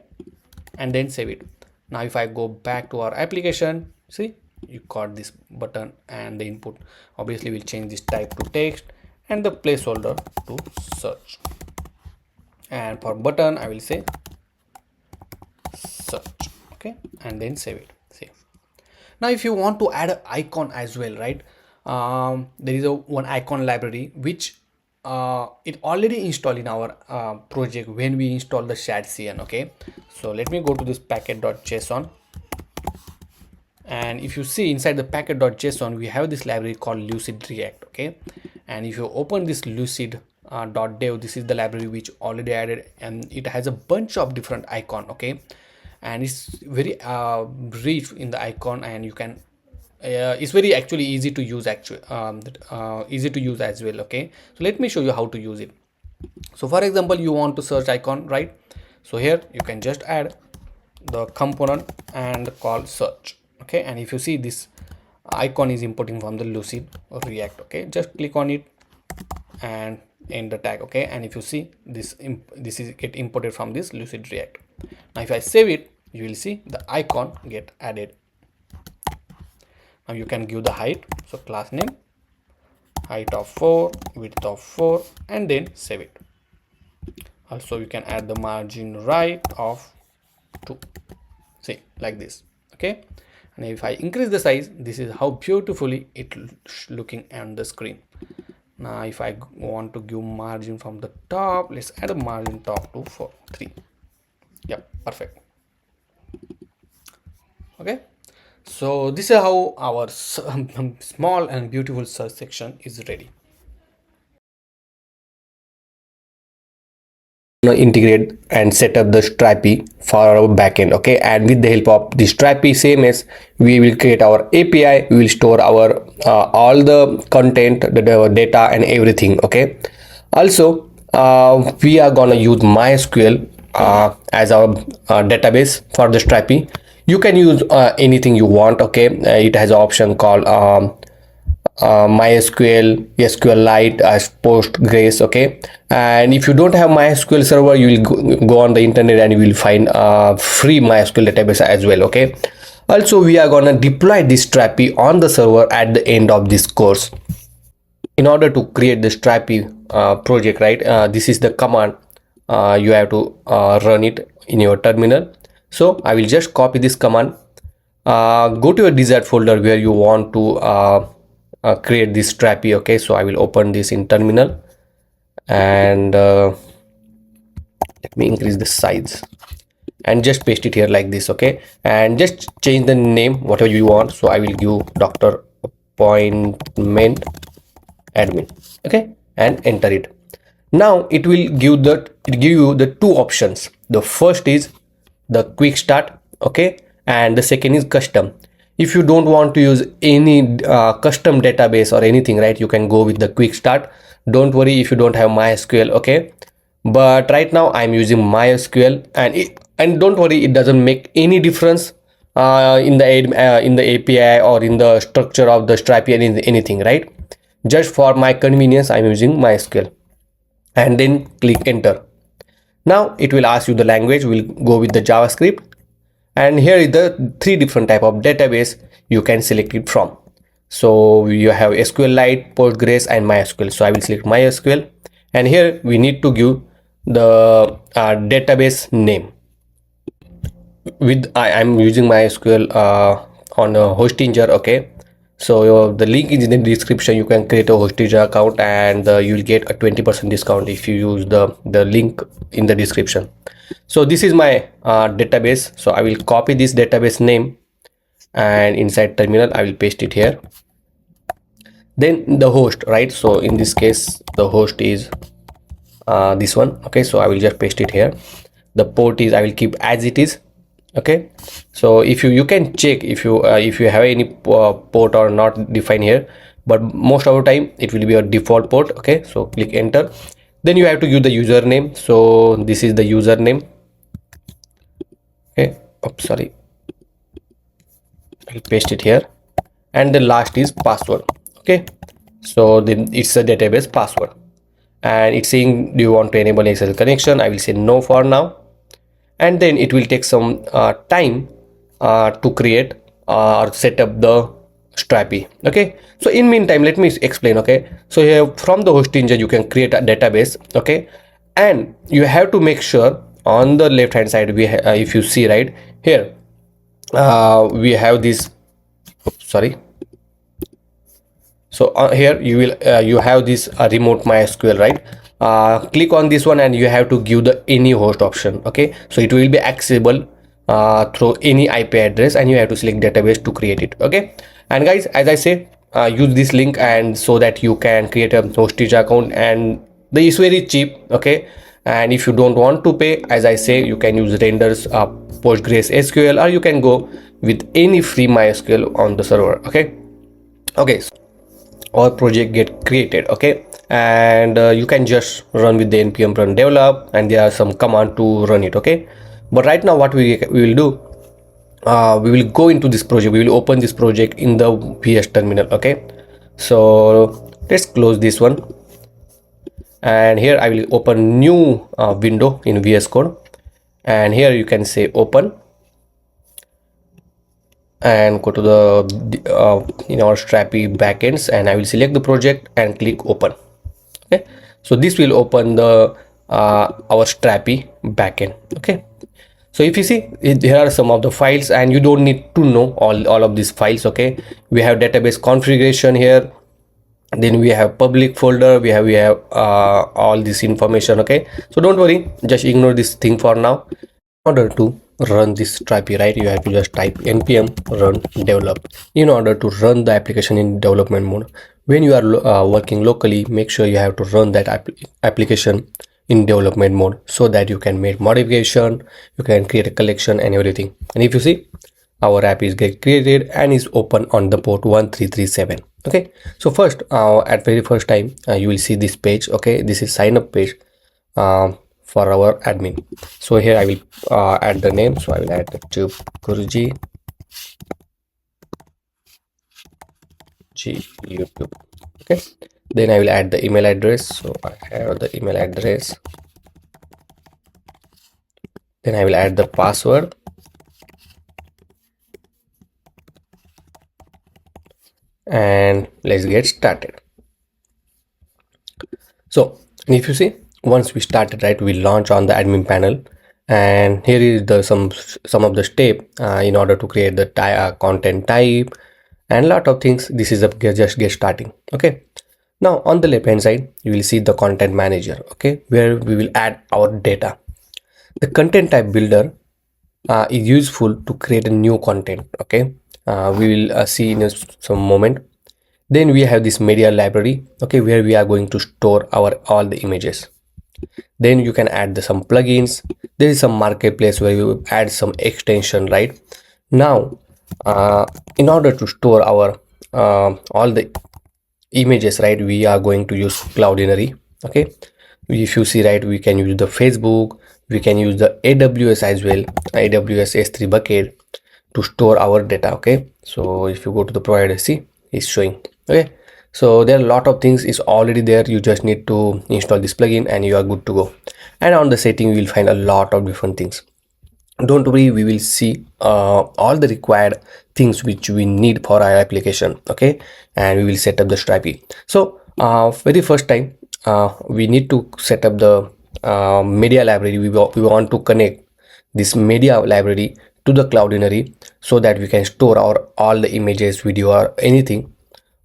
and then save it. Now if I go back to our application, see, you got this button and the input. Obviously we'll change this type to text and the placeholder to search, and for button I will say search. Okay, and then save it. See, now if you want to add an icon as well, right, there is a one icon library which it already installed in our project when we install the ShadCN. Okay, so let me go to this packet.json, and if you see inside the packet.json, we have this library called lucid react. Okay, and if you open this lucid .dev, this is the library which already added, and it has a bunch of different icon. Okay, and it's very rich in the icon, and you can it's very easy to use, easy to use as well. Okay, so let me show you how to use it. So for example, you want to search icon, right? So here you can just add the component and call search. Okay, and if you see this icon is importing from the Lucid or React. Okay, just click on it and enter tag. Okay, and if you see this this is get imported from this Lucid React. Now if I save it, you will see the icon get added. Now you can give the height, so class name, height of 4, width of 4, and then save it. Also you can add the margin right of 2, see, like this. Okay, and if I increase the size, this is how beautifully it looking on the screen. Now if I want to give margin from the top, let's add a margin top to 3. Yep, perfect. Okay, so this is how our small and beautiful search section is ready. Integrate and set up the Strapi for our backend. Okay, and with the help of the Strapi CMS, we will create our API. We will store our all the content, the data, and everything. Okay, also we are gonna use MySQL as our database for the Strapi. You can use anything you want. Okay, it has an option called MySQL, SQLite, as Postgres. Okay, and if you don't have MySQL server, you will go on the internet and you will find free MySQL database as well. Okay, also we are gonna deploy this Strapi on the server at the end of this course. In order to create the Strapi project, right, this is the command you have to run it in your terminal. So I will just copy this command, go to a desired folder where you want to create this Strapi. Okay, so I will open this in terminal, and let me increase the size and just paste it here like this. Okay, and just change the name whatever you want. So I will give Dr. Appointment Admin. Okay, and enter it. Now it will give you the two options. The first is the quick start. Okay, and the second is custom. If you don't want to use any custom database or anything, right, you can go with the quick start. Don't worry if you don't have MySQL. Okay, but right now I'm using MySQL, and don't worry, it doesn't make any difference in the API or in the structure of the Strapi and anything, right? Just for my convenience, I'm using MySQL, and then click enter. Now it will ask you the language. We'll go with the JavaScript, and here is the 3 different type of database you can select it from. So you have SQLite, Postgres, and MySQL. So I will select MySQL, and here we need to give the database name. With I'm using MySQL on a Hostinger. Okay, so the link is in the description. You can create a Hostinger account, and you will get a 20% discount if you use the link in the description. So this is my database. So I will copy this database name, and inside terminal I will paste it here. Then the host, right? So in this case the host is this one. Okay, so I will just paste it here. The port is, I will keep as it is. Okay, so if you can check if you have any port or not defined here, but most of the time it will be a default port. Okay, so click enter. Then you have to give the username. So this is the username. Okay, oops, sorry, I'll paste it here. And the last is password. Okay, so then it's a database password, and it's saying, do you want to enable SSL connection? I will say no for now, and then it will take some time to create or set up the Strapi. Okay, so in meantime let me explain. Okay, so here from the Hostinger you can create a database. Okay, and you have to make sure on the left hand side we if you see right here, we have this, oops, sorry. So here you will you have this remote MySQL, right? Click on this one, and you have to give the any host option. Okay, so it will be accessible through any IP address, and you have to select database to create it. Okay, and guys, as I say, use this link, and so that you can create a hostage account, and it's very cheap. Okay, and if you don't want to pay, as I say, you can use renders Postgres SQL, or you can go with any free MySQL on the server. Okay, so our project get created. Okay, and you can just run with the npm run develop, and there are some command to run it. Okay, but right now what we will do, we will go into this project, we will open this project in the vs terminal. Okay, so let's close this one, and here I will open new window in vs code, and here you can say open and go to the in our Strapi backends, and I will select the project and click open. Okay, so this will open the our Strapi backend. Okay, so if you see here are some of the files, and you don't need to know all of these files. Okay, we have database configuration here, then we have public folder, we have all this information. Okay, so don't worry, just ignore this thing for now. In order to run this Strapi, right, you have to just type npm run develop in order to run the application in development mode. When you are working locally, make sure you have to run that application in development mode, so that you can make modification, you can create a collection and everything. And if you see, our app is get created and is open on the port 1337. Okay, so first at very first time you will see this page. Okay, this is sign up page for our admin. So here I will add the name, so I will add the TubeGuruji YouTube. Okay, then I will add the email address, so I have the email address, then I will add the password, and let's get started. So if you see, once we started, right, we launch on the admin panel, and here is the some of the step in order to create the content type and lot of things. This is just get starting. Okay, now on the left hand side you will see the content manager. Okay, where we will add our data. The content type builder is useful to create a new content. Okay, we will see in some moment. Then we have this media library. Okay, where we are going to store our all the images. Then you can add some plugins. There is some marketplace where you add some extension. Right now, in order to store our all the images, right, we are going to use Cloudinary. Okay, if you see, right, we can use the Facebook, we can use the AWS as well, AWS S3 bucket to store our data. Okay, so if you go to the provider, see, it's showing. Okay, so there are a lot of things is already there. You just need to install this plugin and you are good to go. And on the setting you will find a lot of different things. Don't worry, we will see all the required things which we need for our application. Okay, and we will set up the Strapi. So very first time we need to set up the media library. We want to connect this media library to the Cloudinary, so that we can store our all the images, video, or anything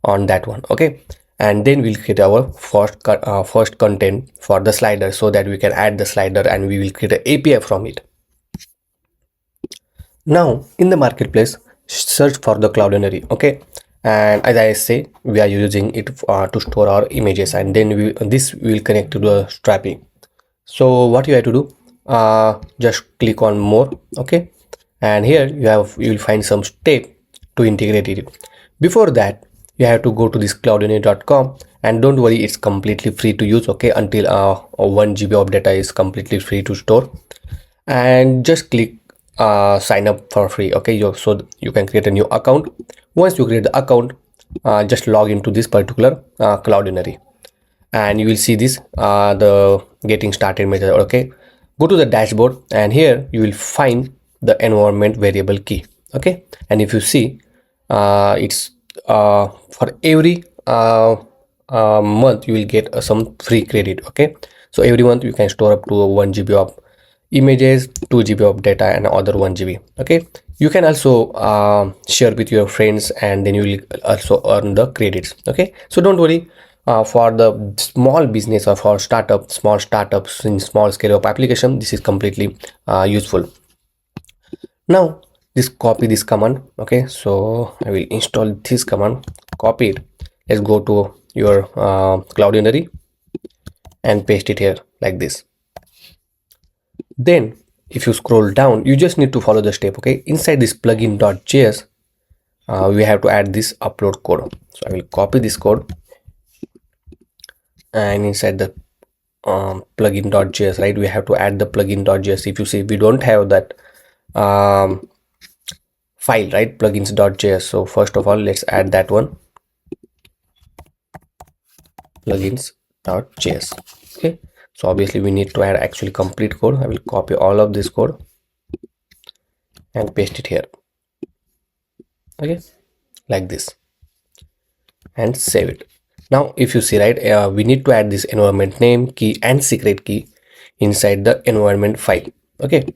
on that one. Okay, and then we'll create our first content for the slider, so that we can add the slider and we will create an API from it. Now in the marketplace, search for the Cloudinary. Okay, and as I say, we are using it to store our images, and then this will connect to the Strapi. So what you have to do, just click on more. Okay, and here you will find some step to integrate it. Before that, you have to go to this cloudinary.com, and don't worry, it's completely free to use. Okay, until 1 GB of data is completely free to store, and just click sign up for free. Okay, so you can create a new account. Once you create the account, just log into this particular Cloudinary, and you will see this the getting started method. Okay, go to the dashboard, and here you will find the environment variable key. Okay, and if you see, it's for every month you will get some free credit. Okay, so every month you can store up to 1 GB of images, 2 GB of data, and other 1 GB. Okay, you can also share with your friends, and then you will also earn the credits. Okay, so don't worry, for the small business or for small startups in small scale of application, this is completely useful. Now just copy this command. Okay, so I will install this command, copy it. Let's go to your Cloudinary and paste it here like this. Then if you scroll down, you just need to follow the step. Okay, inside this plugin.js, we have to add this upload code. So I will copy this code and inside the plugin.js, right, we have to add the plugin.js. If you see, we don't have that um, file, right, plugins.js. So first of all, let's add that one, plugins.js. Okay, so obviously we need to add actually complete code. I will copy all of this code and paste it here. Okay, like this, and save it. Now if you see, right, we need to add this environment name, key and secret key inside the environment file. Okay,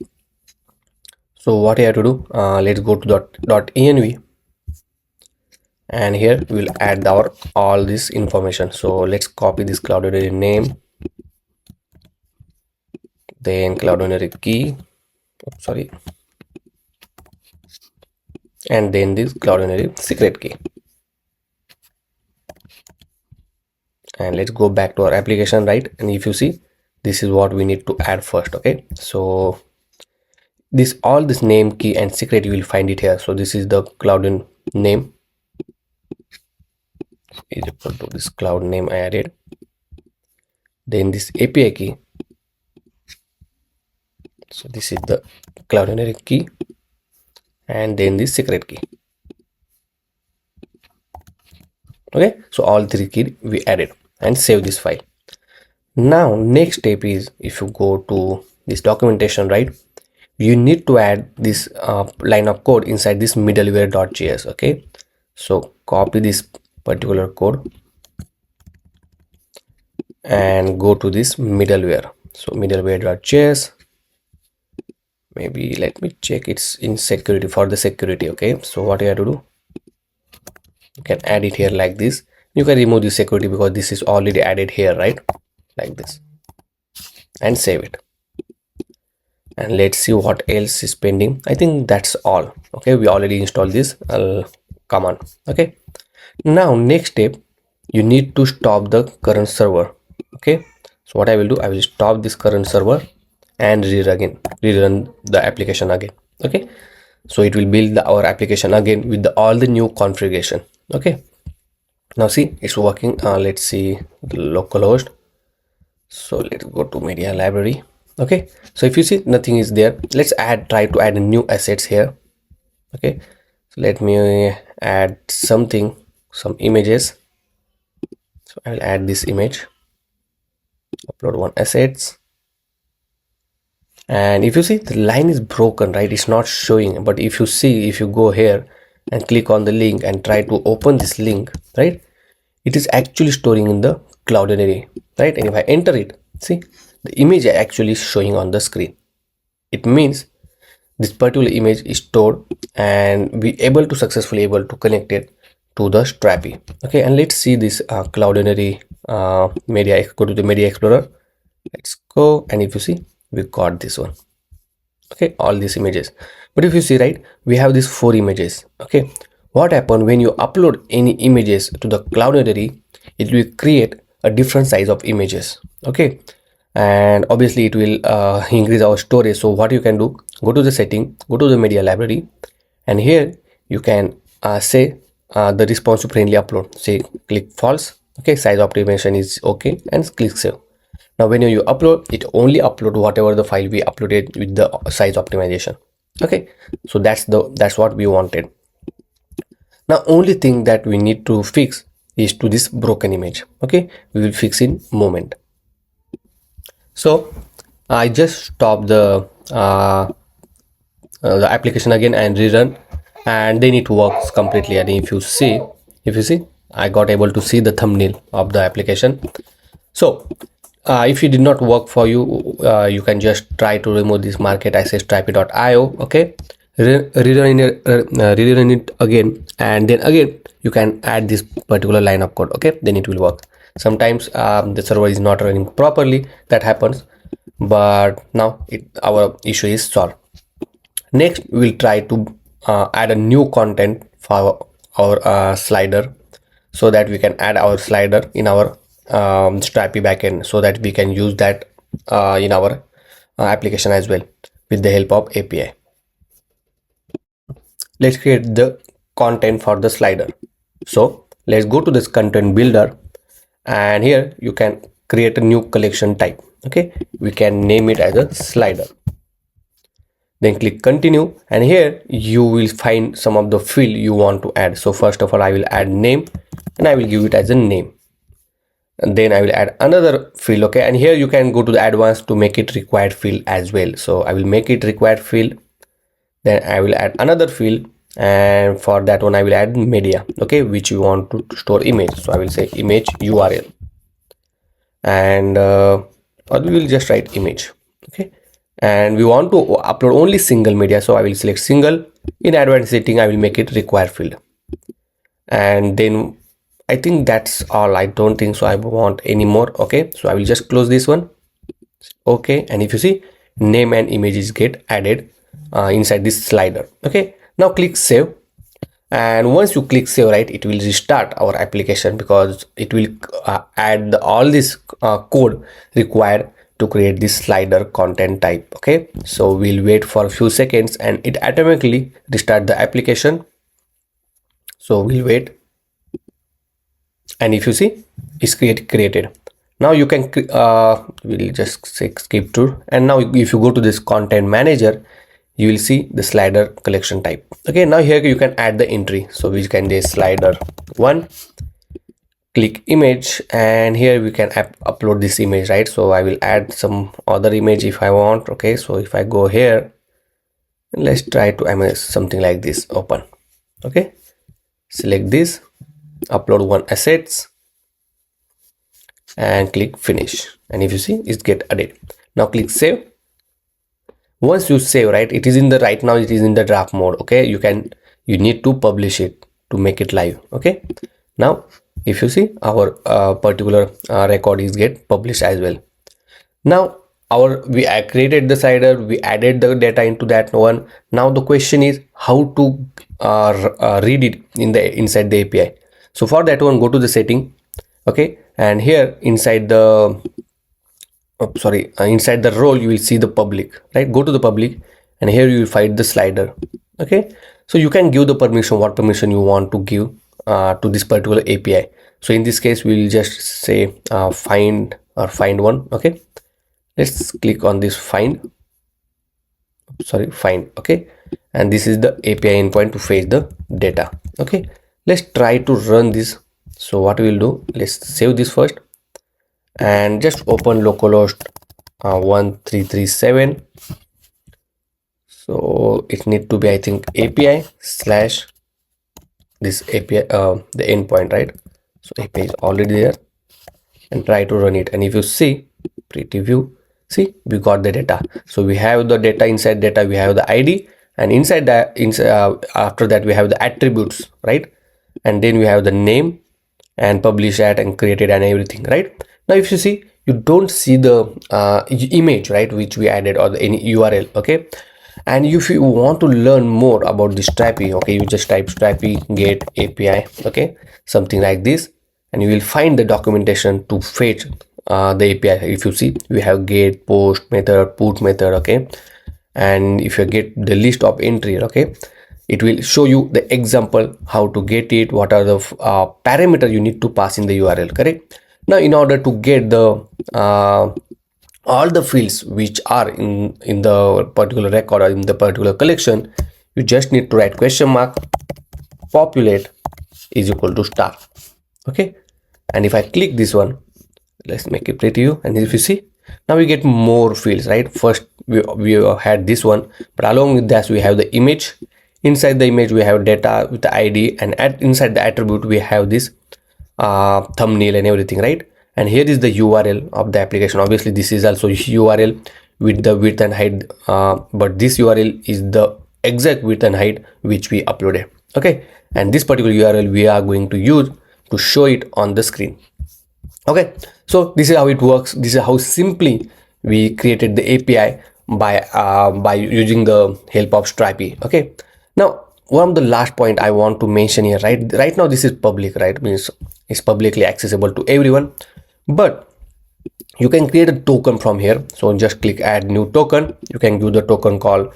so what I have to do, let's go to .env, and here we will add our all this information. So let's copy this cloudinary name, then cloudinary key, sorry, and then this cloudinary secret key. And let's go back to our application, right, and if you see, this is what we need to add first. Okay, so this all this name, key and secret, you will find it here. So this is the cloud name is equal to this cloud name I added, then this API key, so this is the cloudinary key, and then this secret key. Okay, so all three keys we added, and save this file. Now next step is, if you go to this documentation, right, you need to add this line of code inside this middleware.js. Okay, so copy this particular code and go to this middleware. So middleware.js, maybe let me check, it's in security, for the security. Okay, so what you have to do, you can add it here like this. You can remove the security because this is already added here, right, like this, and save it. And let's see what else is pending. I think that's all. Okay, we already installed this command. Okay, now next step, you need to stop the current server. Okay, so what I will do, I will stop this current server and rerun the application again. Okay, so it will build our application again with all the new configuration. Okay, now see, it's working. Let's see the localhost. So let's go to media library. Okay, so if you see, nothing is there. Let's try to add new assets here. Okay, so let me add some images. So I will add this image, upload one assets, and if you see, the line is broken, right, it's not showing. But if you see, if you go here and click on the link and try to open this link, right, it is actually storing in the cloudinary, right, and if I enter it, see, the image actually showing on the screen. It means this particular image is stored and we successfully able to connect it to the Strapi. Okay, and let's see this cloudinary media. Go to the media explorer, let's go, and if you see, we got this one. Okay, all these images. But if you see, right, we have these 4 images. Okay, what happens when you upload any images to the cloudinary, it will create a different size of images. Okay, and obviously it will increase our storage. So what you can do, go to the setting, go to the media library, and here you can say the responsive friendly upload, say click false. Okay, size optimization is okay, and click save. Now when you upload, it only upload whatever the file we uploaded with the size optimization. Okay, so that's what we wanted. Now only thing that we need to fix is to this broken image. Okay, we will fix in moment. So I just stop the application again and rerun, and then it works completely. And if you see, I got able to see the thumbnail of the application. So if it did not work for you, you can just try to remove this market access strapi.io. Okay, rerun it again, and then again you can add this particular line of code. Okay, then it will work. Sometimes the server is not running properly, that happens, but now our issue is solved. Next, we will try to add a new content for our slider, so that we can add our slider in our Strapi backend, so that we can use that in our application as well with the help of API. Let's create the content for the slider. So let's go to this content builder, and here you can create a new collection type. Okay, we can name it as a slider. Then click continue, and here you will find some of the field you want to add. So first of all, I will add name, and I will give it as a name. And then I will add another field. Okay, and here you can go to the advanced to make it required field as well. So I will make it required field. Then I will add another field, and for that one I will add media, okay, which you want to store image. So I will say image URL, and or we will just write image. Okay, and we want to upload only single media, so I will select single. In advanced setting I will make it required field, and then I think that's all. I don't think so I want any more. Okay, so I will just close this one. Okay, and if you see, name and images get added inside this slider. Okay, now click save, and once you click save, right, it will restart our application because it will add all this code required to create this slider content type. Okay, so we'll wait for a few seconds and it automatically restart the application. So we'll wait, and if you see, it's created. Now you can we'll just say skip to, and now if you go to this content manager, you will see the slider collection type. Okay, now here you can add the entry. So we can do slider 1, click image, and here we can upload this image, right? So I will add some other image if I want. Okay, so if I go here, let's try to image something like this, open. Okay, select this, upload one assets, and click finish, and if you see, it get added. Now click save. Once you save, right, it is in the right now it is in the draft mode. Okay, you need to publish it to make it live. Okay, now if you see, our particular record is get published as well. Now we created the slider, we added the data into that one. Now the question is how to read it inside the API. So for that one, go to the setting. Okay, and here inside the inside the role you will see the public, right? Go to the public, and here you will find the slider. Okay, so you can give the permission, what permission you want to give to this particular API. So in this case we will just say find one. Okay, let's click on this find. Okay, and this is the API endpoint to fetch the data. Okay, let's try to run this. So what we will do, let's save this first and just open localhost 1337. So it need to be, I think, API slash this API the endpoint, right? So API is already there, and try to run it, and if you see pretty view, see, we got the data. So we have the data, inside data we have the ID, and inside that after that we have the attributes, right? And then we have the name and publish at and created and everything, right? Now if you see, you don't see the image, right, which we added, or any URL. Okay, and if you want to learn more about the Strapi, okay, you just type Strapi get API, okay, something like this, and you will find the documentation to fetch the API. If you see, we have get, post method, put method. Okay, and if you get the list of entry, okay, it will show you the example how to get it, what are the parameter you need to pass in the URL, correct? Now in order to get the all the fields which are in the particular record or in the particular collection, you just need to write question mark populate is equal to star. Okay, and if I click this one, let's make it preview, and if you see, now we get more fields, right? First we had this one, but along with that we have the image. Inside the image we have data with the ID, and inside the attribute we have this thumbnail and everything, right? And here is the URL of the application. Obviously this is also URL with the width and height, but this URL is the exact width and height which we uploaded. Okay, and this particular URL we are going to use to show it on the screen. Okay, so this is how it works. This is how simply we created the API by using the help of Strapi. Okay, now one of the last point I want to mention here, right now this is public, right? Means it's publicly accessible to everyone, but you can create a token from here. So just click add new token. You can do the token called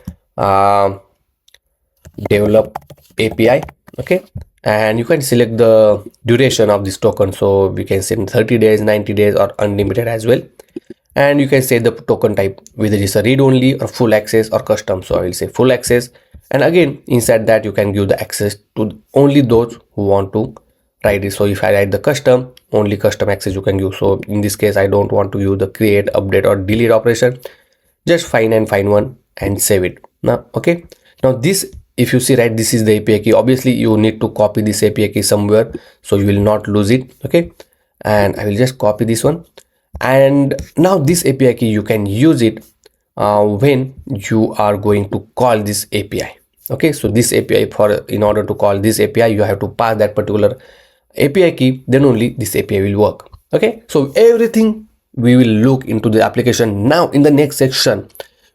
develop API. Okay, and you can select the duration of this token. So we can send 30 days, 90 days, or unlimited as well. And you can say the token type, whether it's a read only or full access or custom. So I will say full access, and again inside that you can give the access to only those who want to write it. So if I write the custom, only custom access you can give. So in this case I don't want to use the create, update, or delete operation. Just find one and save it now. Okay, now this, if you see, right, this is the API key. Obviously you need to copy this API key somewhere so you will not lose it. Okay, and I will just copy this one. And now this API key you can use it when you are going to call this API. Okay, so this API, in order to call this API you have to pass that particular API key, then only this API will work. Okay, so everything we will look into the application. Now in the next section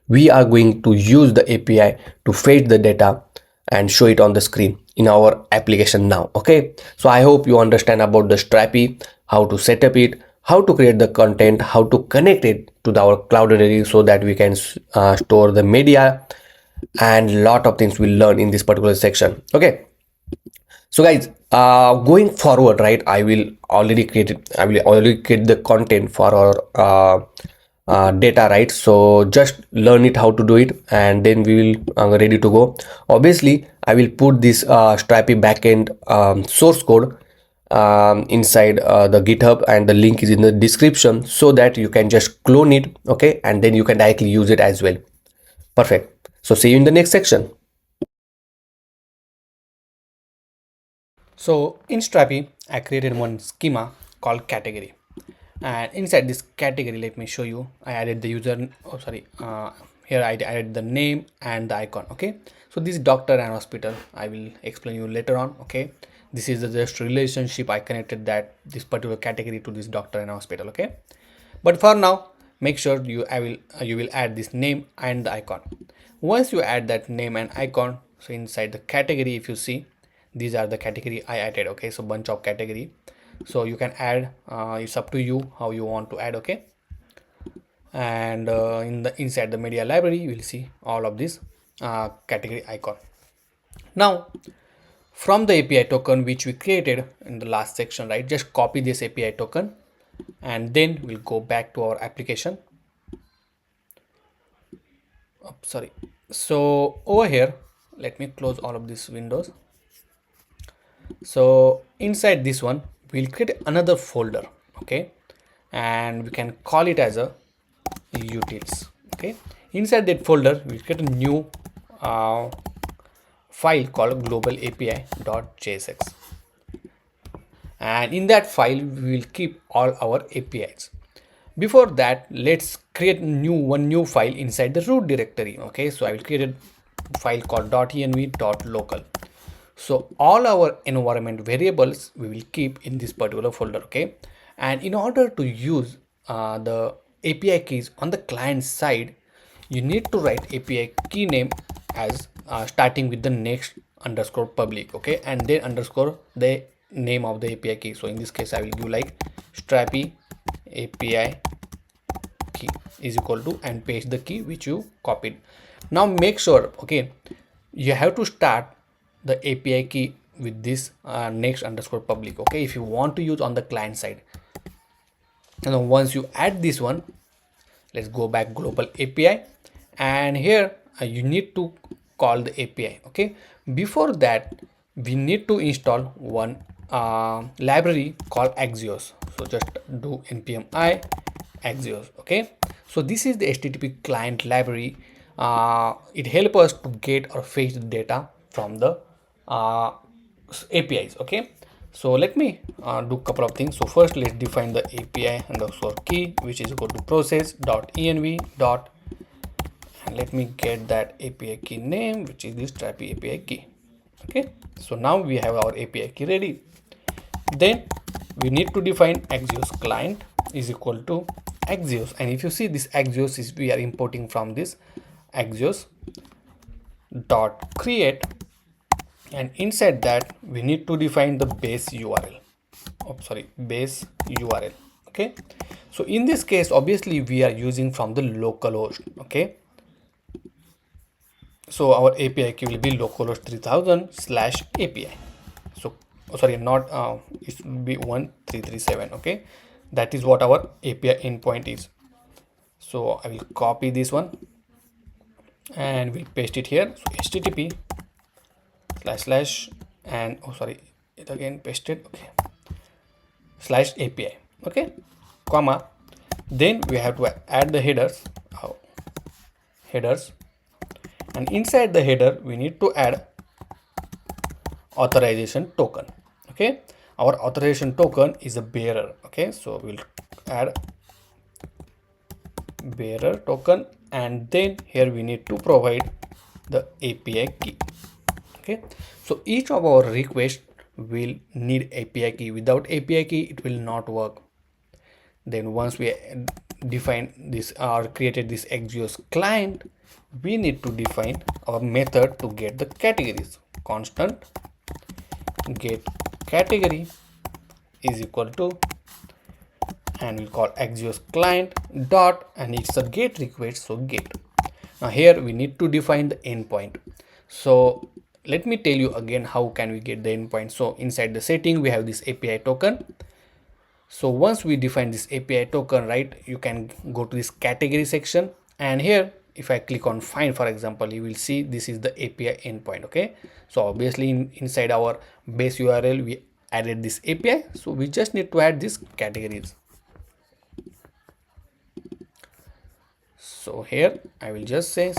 we are going to use the API to fetch the data and show it on the screen in our application now. Okay, so I hope you understand about the Strapi, how to set up it, how to create the content, how to connect it to our cloud already, so that we can store the media, and lot of things we'll learn in this particular section. Okay, so guys, going forward, right, I will already create the content for our data, right? So just learn it how to do it, and then we will ready to go. Obviously I will put this Strapi backend source code inside the GitHub, and the link is in the description, so that you can just clone it. Okay, and then you can directly use it as well. Perfect. So see you in the next section. So in Strapi, I created one schema called category, and inside this category, let me show you. I added the user. Oh, sorry. Here I added the name and the icon. Okay. So this doctor and hospital, I will explain you later on. Okay. This is the just relationship I connected that this particular category to this doctor and hospital. Okay. But for now, make sure you will add this name and the icon. Once you add that name and icon, so inside the category, if you see, these are the category I added. Okay, so bunch of category, so you can add, it's up to you how you want to add. Okay, and inside the media library you will see all of this category icon. Now from the API token which we created in the last section, right, just copy this API token, and then we'll go back to our application. Oh, sorry. So over here, let me close all of these windows. So inside this one we'll create another folder. Okay, and we can call it as a utils. Okay, inside that folder we'll create a new file called global api.jsx, and in that file we will keep all our APIs. Before that, let's create one new file inside the root directory. Okay, so I will create a file called .env.local. So all our environment variables we will keep in this particular folder. Okay, and in order to use the API keys on the client side, you need to write API key name as starting with the next_public. Okay, and then underscore the name of the API key. So in this case I will give like Strapi API key is equal to, and paste the key which you copied. Now make sure, okay, you have to start the API key with this next_public. Okay, if you want to use on the client side. And then once you add this one, let's go back global API, and here you need to call the API. Okay, before that we need to install one library called Axios. So just do npm I Axios. Okay, so this is the HTTP client library. It helps us to get or fetch the data from the APIs. Okay, so let me do a couple of things. So first let's define the API underscore key, which is equal to process.env dot, and let me get that API key name, which is this Strapi API key. Okay, so now we have our API key ready. Then we need to define Axios client is equal to Axios, and if you see this Axios is we are importing from this Axios dot create, and inside that we need to define the base URL. Base URL. Okay, so in this case obviously we are using from the localhost. Okay, so our API key will be localhost 3000/API. So oh, sorry, not it should be 1337. Okay, that is what our API endpoint is. So I will copy this one and we'll paste it here. So http / and oh sorry, it again pasted. Okay, /API. Okay, comma. Then we have to add the headers. Headers, and inside the header we need to add authorization token. Okay, our authorization token is a bearer. Okay, so we'll add bearer token, and then here we need to provide the API key. Okay, so each of our requests will need API key. Without API key it will not work. Then once we define this or created this XGS client, we need to define our method to get the categories. Constant get category is equal to, and we'll call XGS client dot, and it's a get request, so get. Now here we need to define the endpoint. So let me tell you again how can we get the endpoint. So inside the setting we have this API token. So once we define this API token, right, you can go to this category section, and here if I click on find, for example, you will see this is the API endpoint. Okay, so obviously inside our base URL we added this API, so we just need to add these categories. So here I will just say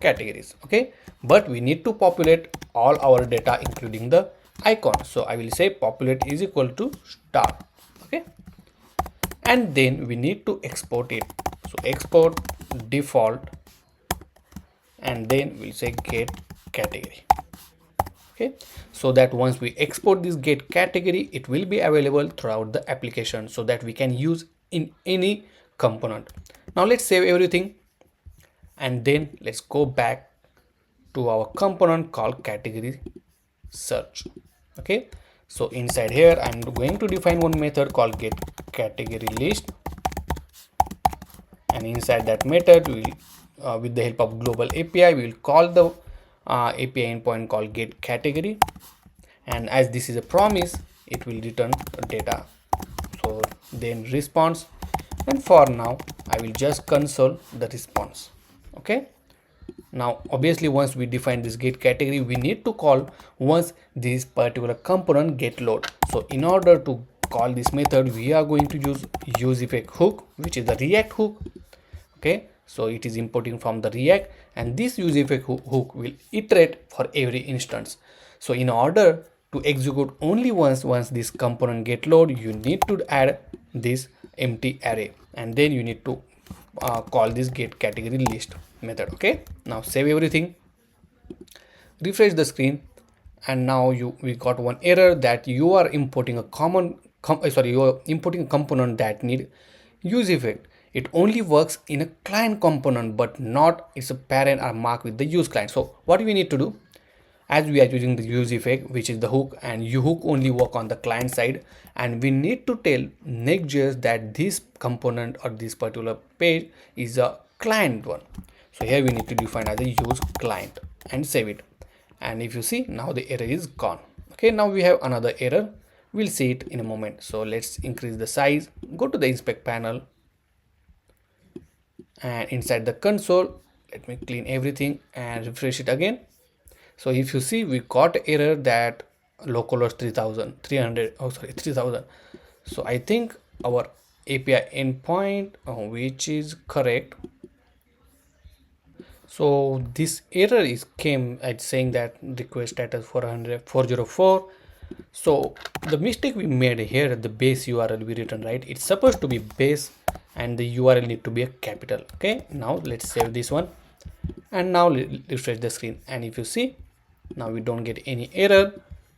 /categories. Okay, but we need to populate all our data including the icon. So I will say populate is equal to star. Okay, and then we need to export it. So export default, and then we'll say get category. Okay, so that once we export this get category, it will be available throughout the application so that we can use in any component. Now let's save everything, and then let's go back to our component called category search. Okay, so inside here I'm going to define one method called get category list, and inside that method we will, with the help of global API, we will call the API endpoint called get category, and as this is a promise it will return data. So then response, and for now I will just console the response. Okay, now obviously once we define this get category, we need to call once this particular component get load. So in order to call this method we are going to use effect hook, which is the React hook. Okay, so it is importing from the React, and this use effect hook will iterate for every instance. So in order to execute only once this component get load, you need to add this empty array, and then you need to call this get category list method. Okay, now save everything, refresh the screen, and now we got one error that you are importing a you are importing a component that need use effect. It only works in a client component, but not its a parent or mark with the use client. So what we need to do, as we are using the use effect, which is the hook, and hook only work on the client side, and we need to tell Next.js that this component or this particular page is a client one. So here we need to define as a use client and save it. And if you see, now the error is gone. Okay, now we have another error. We'll see it in a moment. So let's increase the size, go to the inspect panel, and inside the console, let me clean everything and refresh it again. So if you see, we got error that localhost 3000. So I think our API endpoint, which is correct. So this error is came at saying that request status 404. So the mistake we made here, the base URL we written, right, it's supposed to be base and the URL need to be a capital. Okay, now let's save this one, and now refresh the screen, and if you see, now we don't get any error.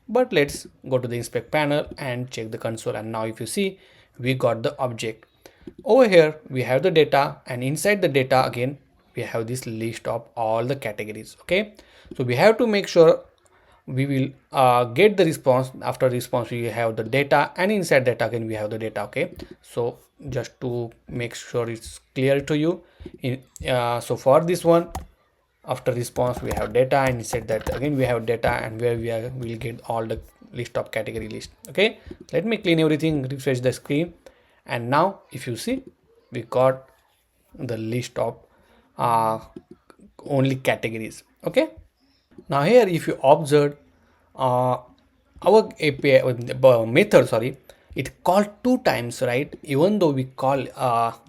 But let's go to the inspect panel and check the console, and now if you see, we got the object. Over here we have the data, and inside the data again we have this list of all the categories. Okay, so we have to make sure we will get the response. After response we have the data, and inside data again we have the data. Okay, so just to make sure it's clear to you, so for this one After response we have data, and inside that again we have data, and where we'll get all the list of category list. Okay, let me clean everything, refresh the screen, and now if you see we got the list of only categories. Okay, now here if you observe our API method, sorry, it called 2 times, right? Even though we call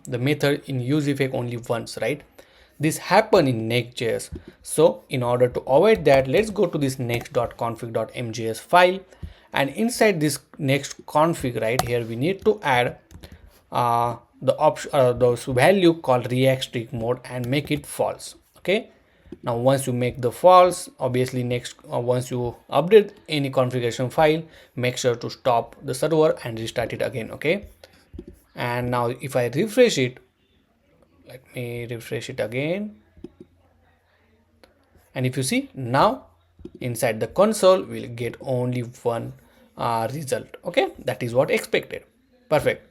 the method in use effect only once, right? This happen in Next.js. So in order to avoid that, let's go to this next.config.mjs file, and inside this next config right here we need to add the option those value called React strict mode and make it false. Okay, now once you make the false, obviously next once you update any configuration file, make sure to stop the server and restart it again. Okay, and now if I refresh it, let me refresh it again, and if you see now inside the console we'll get only one result. Okay, that is what expected. Perfect.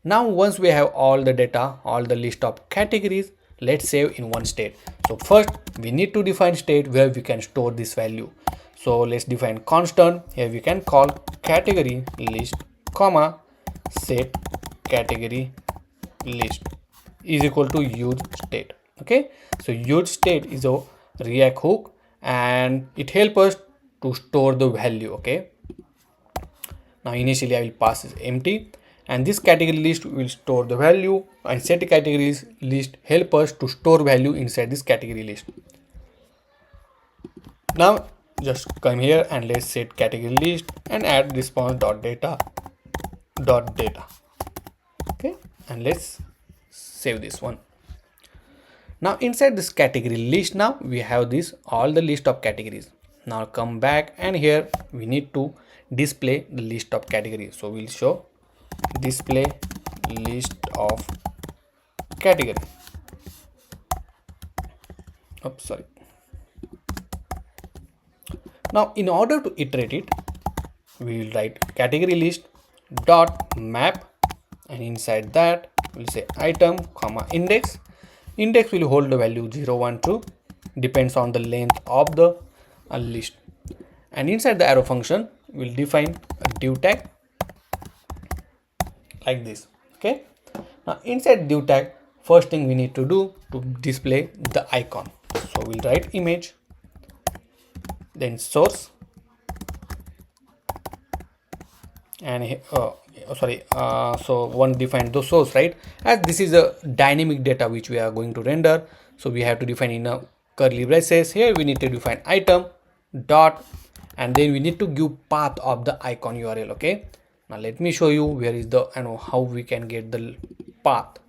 Now once we have all the data, all the list of categories, let's save in one state. So first we need to define state where we can store this value. So let's define constant. Here we can call category list comma set category list is equal to use state. Okay, so use state is a React hook and it helps us to store the value. Okay, now initially I will pass is empty, and this category list will store the value, and set categories list help us to store value inside this category list. Now just come here and let's set category list and add response.data. Okay, and let's save this one. Now inside this category list, now we have this all the list of categories. Now come back, and here we need to display the list of categories. So we'll show display list of category. Oops, sorry. Now in order to iterate it, we will write category list dot map, and inside that we'll say item comma index. Index will hold the value 0, 1, 2, depends on the length of the list. And inside the arrow function we'll define a div tag like this. Okay, now inside div tag, first thing we need to do to display the icon. So we'll write image, then source, and so one define the source, right? As this is a dynamic data which we are going to render, so we have to define in a curly braces. Here we need to define item dot, and then we need to give path of the icon URL. Okay, now let me show you where is the how we can get the path.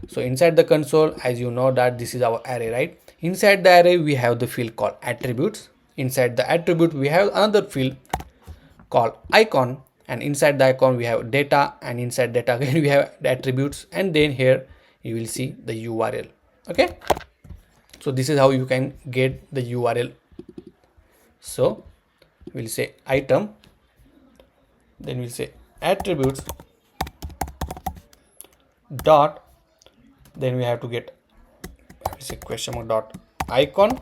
So inside the console, as you know that this is our array, right? Inside the array we have the field called attributes. Inside the attribute we have another field called icon, and inside the icon we have data, and inside data again we have the attributes, and then here you will see the URL. Okay, so this is how you can get the URL. So we'll say item, then we'll say attributes dot, then we have to get say question mark dot icon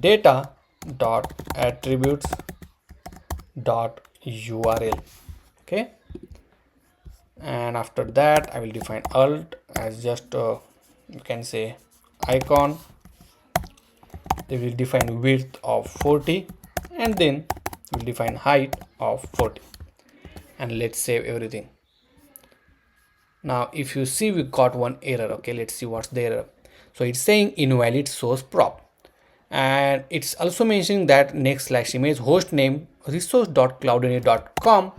data dot attributes dot URL. Okay, and after that I will define alt as just you can say icon. They will define width of 40, and then we'll define height of 40, and let's save everything. Now if you see we got one error. Okay, let's see what's the error. So it's saying invalid source prop, and it's also mentioning that next/image host name resource.cloudinit.com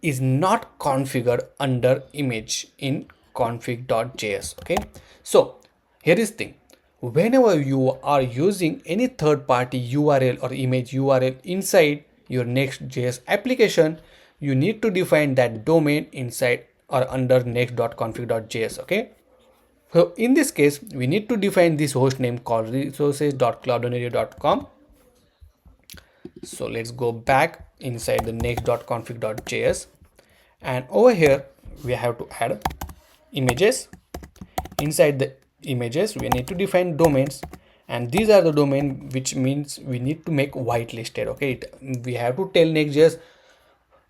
is not configured under image in config.js. Okay, so here is thing, whenever you are using any third-party URL or image URL inside your Next.js application, you need to define that domain inside or under next.config.js. Okay, so in this case we need to define this host name called resources.cloudinit.com. So let's go back inside the next.config.js, and over here we have to add images. Inside the images, we need to define domains, and these are the domain, which means we need to make whitelisted. Okay, we have to tell Next.js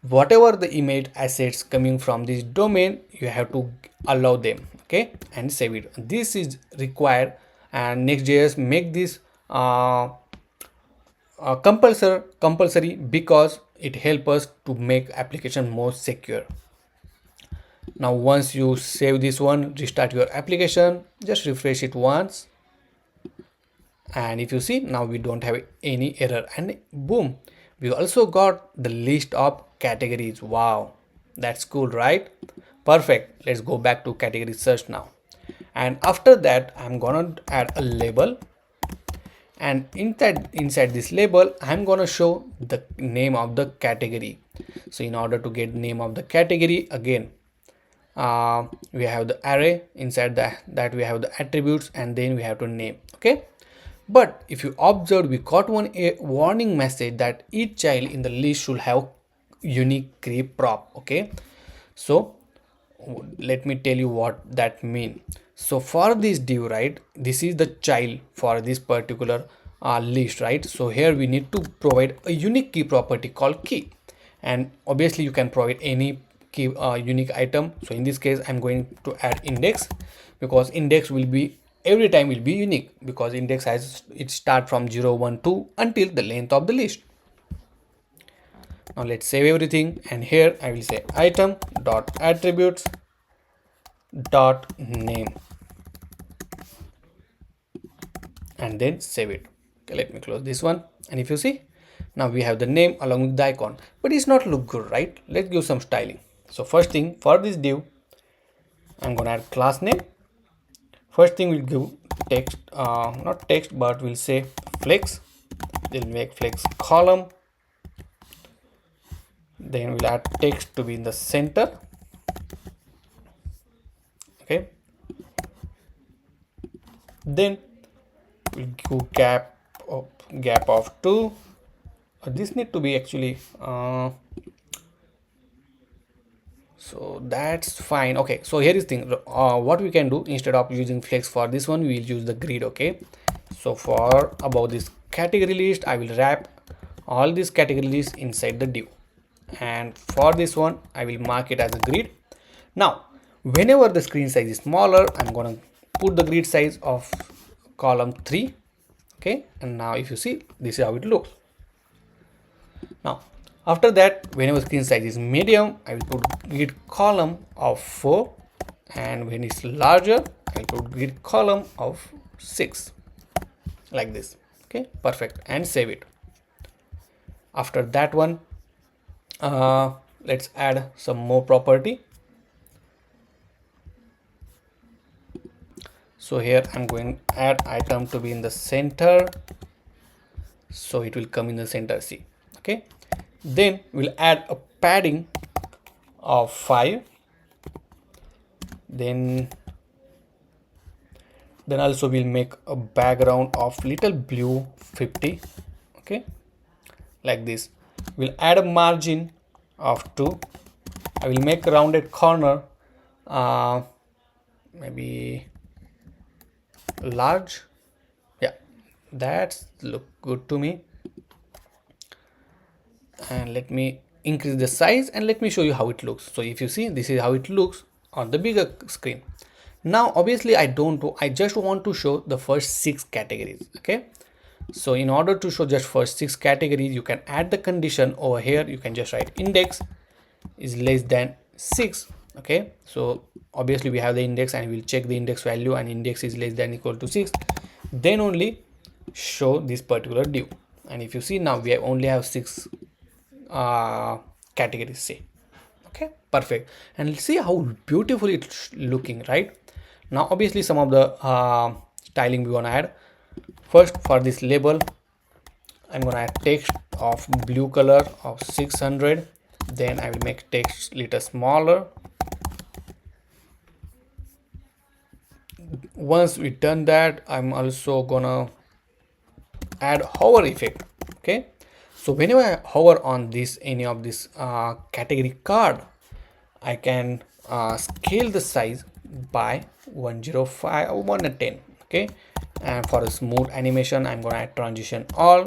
whatever the image assets coming from this domain, you have to allow them. Okay, and save it. This is required, and Next.js make this compulsory because it helps us to make application more secure. Now once you save this one, restart your application, just refresh it once, and if you see, now we don't have any error, and boom, we also got the list of categories. Wow, that's cool, right? Perfect. Let's go back to category search now, and after that I'm gonna add a label, and inside this label I'm gonna show the name of the category. So in order to get name of the category, again we have the array, inside that we have the attributes, and then we have to name. Okay, but if you observe, we got a warning message that each child in the list should have unique grep prop. Okay, so let me tell you what that means. So for this div, right, this is the child for this particular list, right? So here we need to provide a unique key property called key, and obviously you can provide any key unique item. So in this case I'm going to add index, because index will be every time will be unique, because index has it start from 0 1 2 until the length of the list. Now let's save everything, and here I will say item dot attributes dot name, and then save it. Okay, let me close this one, and if you see, now we have the name along with the icon, but it's not look good, right? Let's give some styling. So first thing, for this div I'm gonna add class name. First thing we'll give text, not text, but we'll say flex. We'll make flex column, then we'll add text to be in the center. Okay, then we'll give gap of 2. This need to be actually so that's fine. Okay, so here is thing, what we can do, instead of using flex for this one, we will use the grid. Okay, so for about this category list, I will wrap all these category lists inside the div, and for this one I will mark it as a grid. Now whenever the screen size is smaller, I'm gonna put the grid size of column 3. Okay, and now if you see, this is how it looks. Now after that, whenever screen size is medium, I will put grid column of 4, and when it's larger, I will put grid column of 6, like this. Okay, perfect, and save it. After that one, let's add some more property. So here I'm going to add item to be in the center, so it will come in the center. See, okay, then we'll add a padding of 5, then also we'll make a background of little blue 50. Okay, like this. We'll add a margin of 2. I will make a rounded corner, maybe large. Yeah, that's look good to me. And let me increase the size, and let me show you how it looks. So if you see, this is how it looks on the bigger screen. Now obviously I just want to show the first 6 categories. Okay, so in order to show just first 6 categories, you can add the condition over here. You can just write index is less than 6. Okay, so obviously we have the index, and we'll check the index value, and index is less than equal to 6, then only show this particular div. And if you see, now we only have 6 categories, say. Okay, perfect, and see how beautiful it's looking, right? Now obviously some of the styling we want to add. First, for this label, I'm gonna add text of blue color of 600. Then I will make text little smaller. Once we done that, I'm also gonna add hover effect. Okay, so whenever I hover on this any of this category card, I can scale the size by 105 or 110. Okay, and for a smooth animation I'm going to add transition all,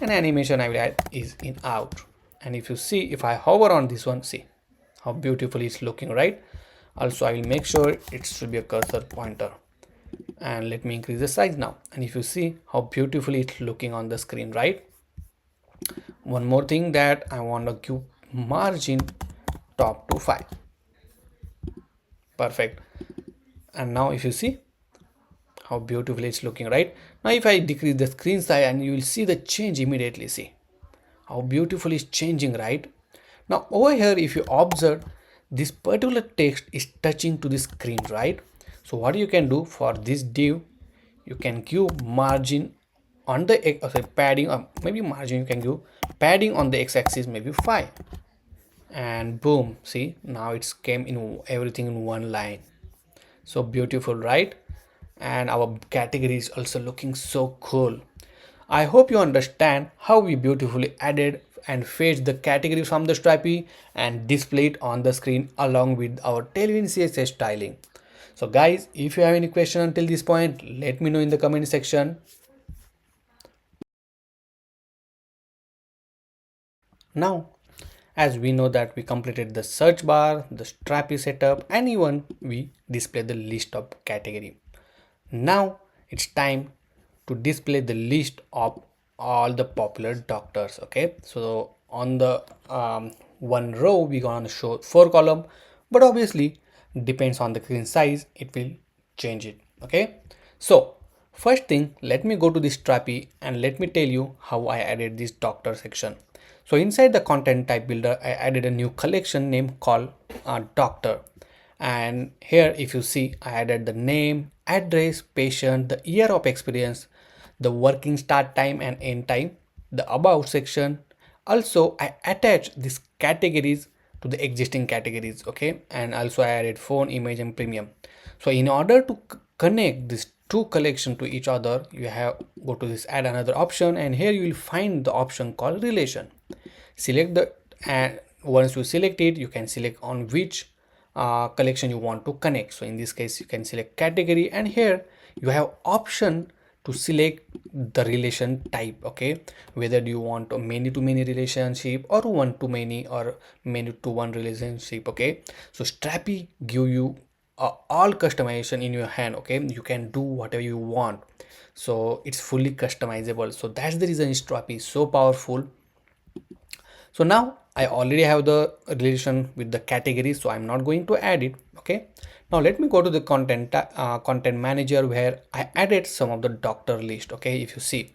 and animation I will add is in out. And if you see, if I hover on this one, see how beautifully it's looking, right? Also I will make sure it should be a cursor pointer, and let me increase the size now, and if you see how beautifully it's looking on the screen, right? One more thing that I want to give margin top to 5. Perfect. And now if you see how beautifully it's looking, right? Now if I decrease the screen size, and you will see the change immediately. See how beautifully it's changing, right? Now over here, if you observe, this particular text is touching to the screen, right? So what you can do for this div, you can give margin on the padding, maybe margin you can give padding on the x-axis, maybe 5, and boom, see now it's came in everything in one line. So beautiful, right? And our category is also looking so cool. I hope you understand how we beautifully added and fetched the category from the Strapi and display it on the screen along with our Tailwind CSS styling. So guys, if you have any question until this point, let me know in the comment section. Now, as we know that we completed the search bar, the Strapi setup, and even we display the list of category. Now it's time to display the list of all the popular doctors. Okay, so on the one row we're gonna show 4 column, but obviously depends on the screen size, it will change it. Okay, so first thing, let me go to this Strapi and let me tell you how I added this doctor section. So inside the content type builder, I added a new collection name called doctor. And here if you see, I added the name, address, patient, the year of experience, the working start time and end time, the about section. Also I attached these categories to the existing categories. Okay, and also I added phone, image and premium. So in order to connect these two collection to each other, you have go to this add another option, and here you will find the option called relation. Select the, and once you select it, you can select on which collection you want to connect. So in this case you can select category, and here you have option to select the relation type. Okay, whether do you want a many to many relationship or one to many or many to one relationship. Okay, so Strapi give you all customization in your hand. Okay, you can do whatever you want, so it's fully customizable. So that's the reason Strapi is so powerful. So now I already have the relation with the category, so I'm not going to add it. Okay, now let me go to the content manager, where I added some of the doctor list. Okay, if you see,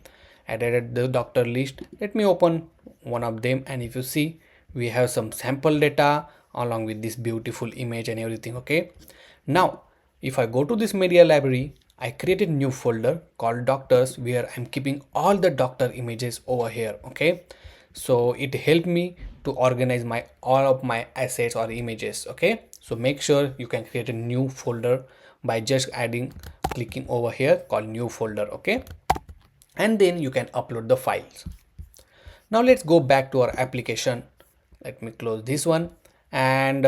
I added the doctor list. Let me open one of them, and if you see, we have some sample data along with this beautiful image and everything. Okay, now if I go to this media library, I created a new folder called doctors, where I'm keeping all the doctor images over here. Okay, so it helped me to organize my all of my assets or images. Okay, so make sure you can create a new folder by just clicking over here called new folder. Okay, and then you can upload the files. Now let's go back to our application. Let me close this one, and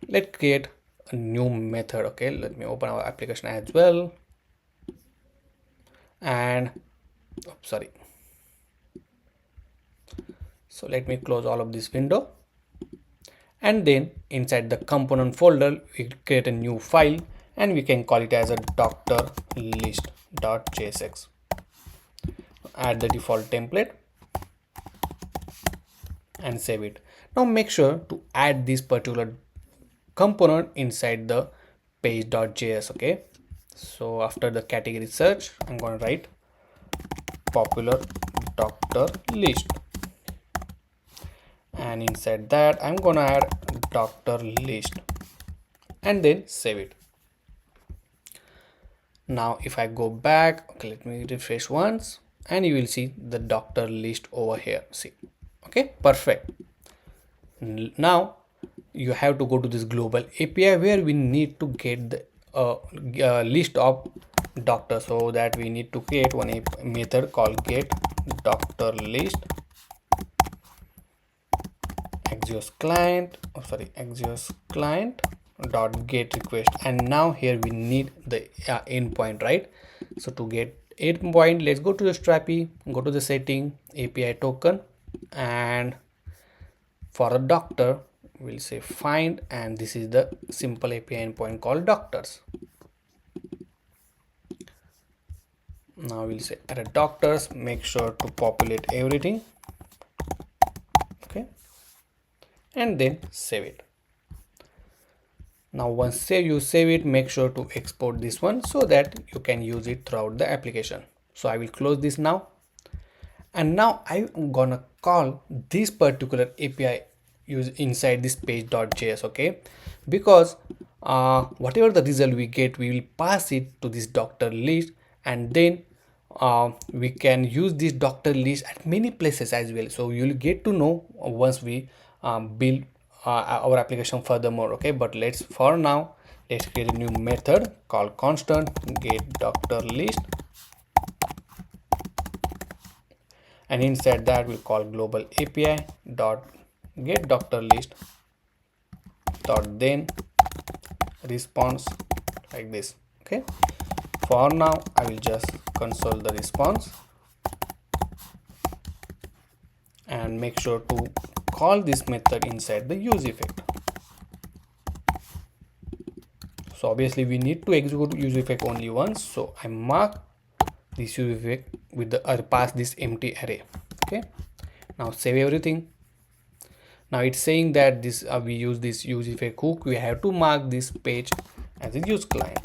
let's create a new method. Okay, let me open our application as well, and sorry, so let me close all of this window, and then inside the component folder we create a new file, and we can call it as a doctor list.jsx. Add the default template and save it. Now make sure to add this particular component inside the page.js. Okay, so after the category search, I'm going to write popular doctor list, and inside that I'm gonna add doctor list, and then save it. Now if I go back, okay, let me refresh once, and you will see the doctor list over here. See, okay, perfect. Now you have to go to this global API, where we need to get the list of doctors. So that we need to create one method called get doctor list Axios client, Axios client, dot get request, and now here we need the endpoint, right? So to get endpoint, let's go to the Strapi, go to the setting, API token, and for a doctor we'll say find, and this is the simple API endpoint called doctors. Now we'll say at a doctors, make sure to populate everything, okay, and then save it. Now once you save it, make sure to export this one so that you can use it throughout the application. So I will close this now, and now I'm gonna call this particular API use inside this page.js, okay, because whatever the result we get, we will pass it to this doctor list, and then we can use this doctor list at many places as well. So you'll get to know once we build our application furthermore, okay. But for now let's create a new method called constant get doctor list, and inside that we'll call global API dot get doctor list dot then response, like this, okay. For now I will just console the response and make sure to call this method inside the use effect. So obviously we need to execute use effect only once, so I mark this use effect with the pass this empty array, okay. Now save everything. Now it's saying that this we use this use effect hook, we have to mark this page as a use client.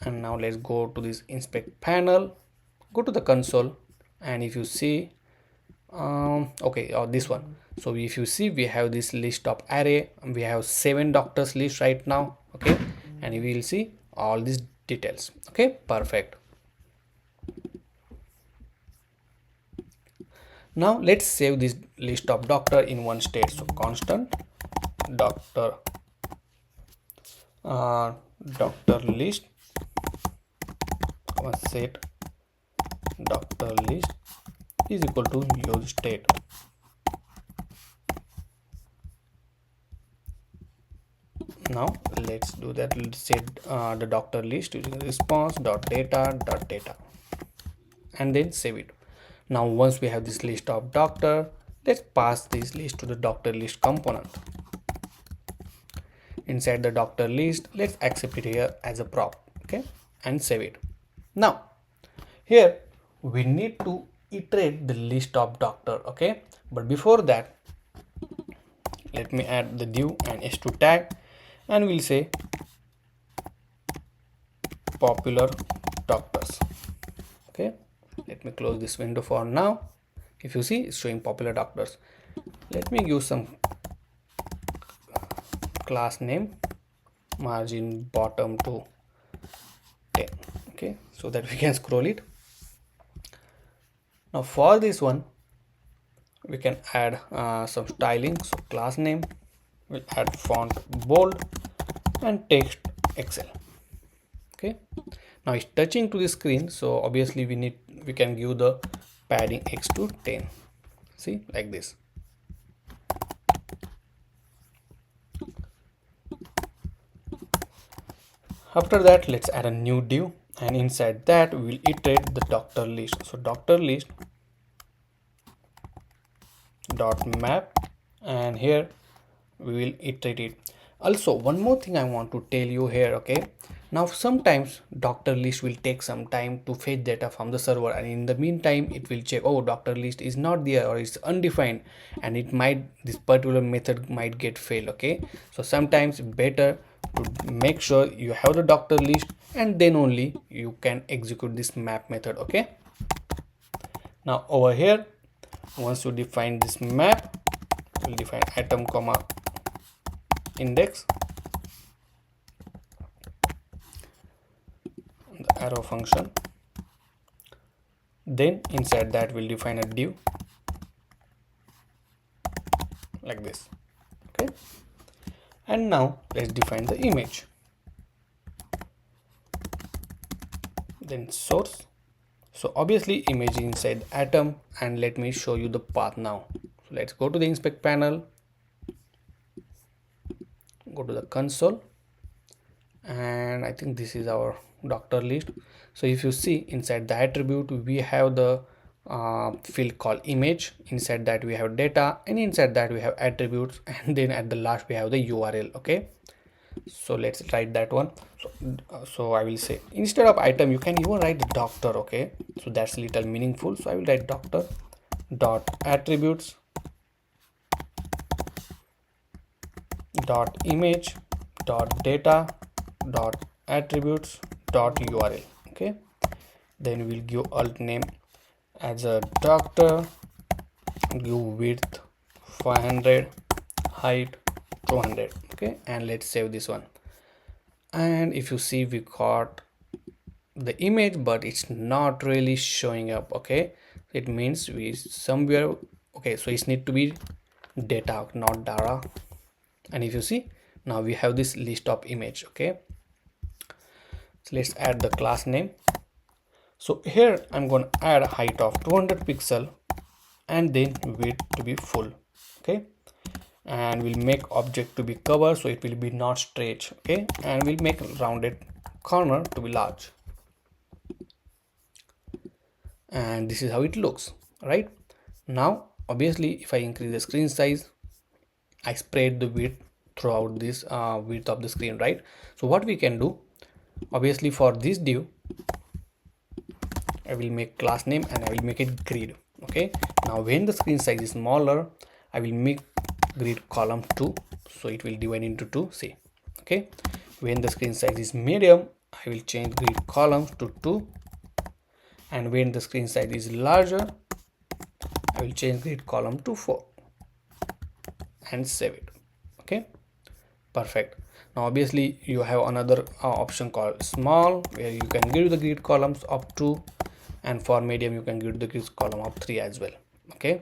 And now let's go to this inspect panel, go to the console, and if you see this one, so if you see we have this list of array, we have 7 doctors list right now, okay, and we will see all these details, okay, perfect. Now let's save this list of doctor in one state, so constant doctor doctor list set doctor list is equal to use state. Now let's do that. Let's set the doctor list using response dot data, and then save it. Now once we have this list of doctor, let's pass this list to the doctor list component. Inside the doctor list, let's accept it here as a prop, okay, and save it. Now here we need to iterate the list of doctor, okay, but before that let me add the div and h2 tag, and we'll say popular doctors, okay. Let me close this window for now. If you see, it's showing popular doctors. Let me give some class name, margin bottom to 10, okay, so that we can scroll it. Now for this one we can add some styling, so class name, we'll add font bold and text Excel, okay. Now it's touching to the screen, so obviously we can give the padding X to 10, see, like this. After that let's add a new div, and inside that we will iterate the doctor list, so doctor list dot map, and here we will iterate it. Also one more thing I want to tell you here, okay. Now sometimes doctor list will take some time to fetch data from the server, and in the meantime it will check, oh, doctor list is not there or it's undefined, and this particular method might get failed, okay. So sometimes better to make sure you have the doctor list, and then only you can execute this map method, okay. Now over here, once you define this map, we'll define item comma index, the arrow function, then inside that we'll define a div like this, okay. And now let's define the image, then source, so obviously image inside atom, and let me show you the path now. So let's go to the inspect panel, to the console, and I think this is our doctor list. So if you see inside the attribute, we have the field called image, inside that we have data, and inside that we have attributes, and then at the last we have the URL. Okay, so let's write that one. So I will say, instead of item you can even write doctor. Okay, so that's a little meaningful, so I will write doctor dot attributes dot image dot data dot attributes dot URL. Okay, then we'll give alt name as a doctor, give width 500, height 200. Okay, and let's save this one. And if you see, we got the image, but it's not really showing up. Okay, it means we somewhere, okay, so it need to be data, not data. And if you see, now we have this list of image. Okay, so let's add the class name. So here I'm going to add a height of 200 pixel and then width to be full. Okay, and we'll make object to be cover, so it will be not stretch. Okay, and we'll make rounded corner to be large, and this is how it looks. Right now, obviously, if I increase the screen size, I spread the width throughout this width of the screen. Right, so what we can do, obviously for this div, I will make class name and I will make it grid. Okay, now when the screen size is smaller, I will make grid column 2, so it will divide into 2. See, okay, when the screen size is medium, I will change grid columns to 2, and when the screen size is larger, I will change grid column to 4 and save it. Okay, perfect. Now obviously you have another option called small, where you can give the grid columns up to, and for medium you can give the grid column of 3 as well. Okay,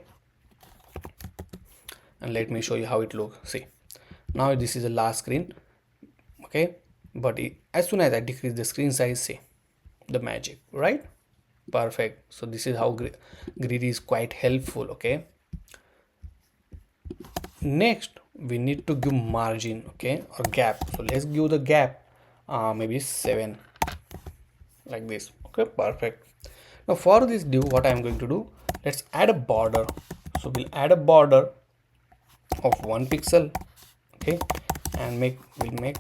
and let me show you how it looks. See, now this is the last screen. Okay, but as soon as I decrease the screen size, see the magic, right? Perfect. So this is how grid is quite helpful. Okay, next we need to give margin, okay, or gap. So let's give the gap maybe 7, like this. Okay, perfect. Now for this div, what I'm going to do, let's add a border. So we'll add a border of 1 pixel. Okay, and we'll make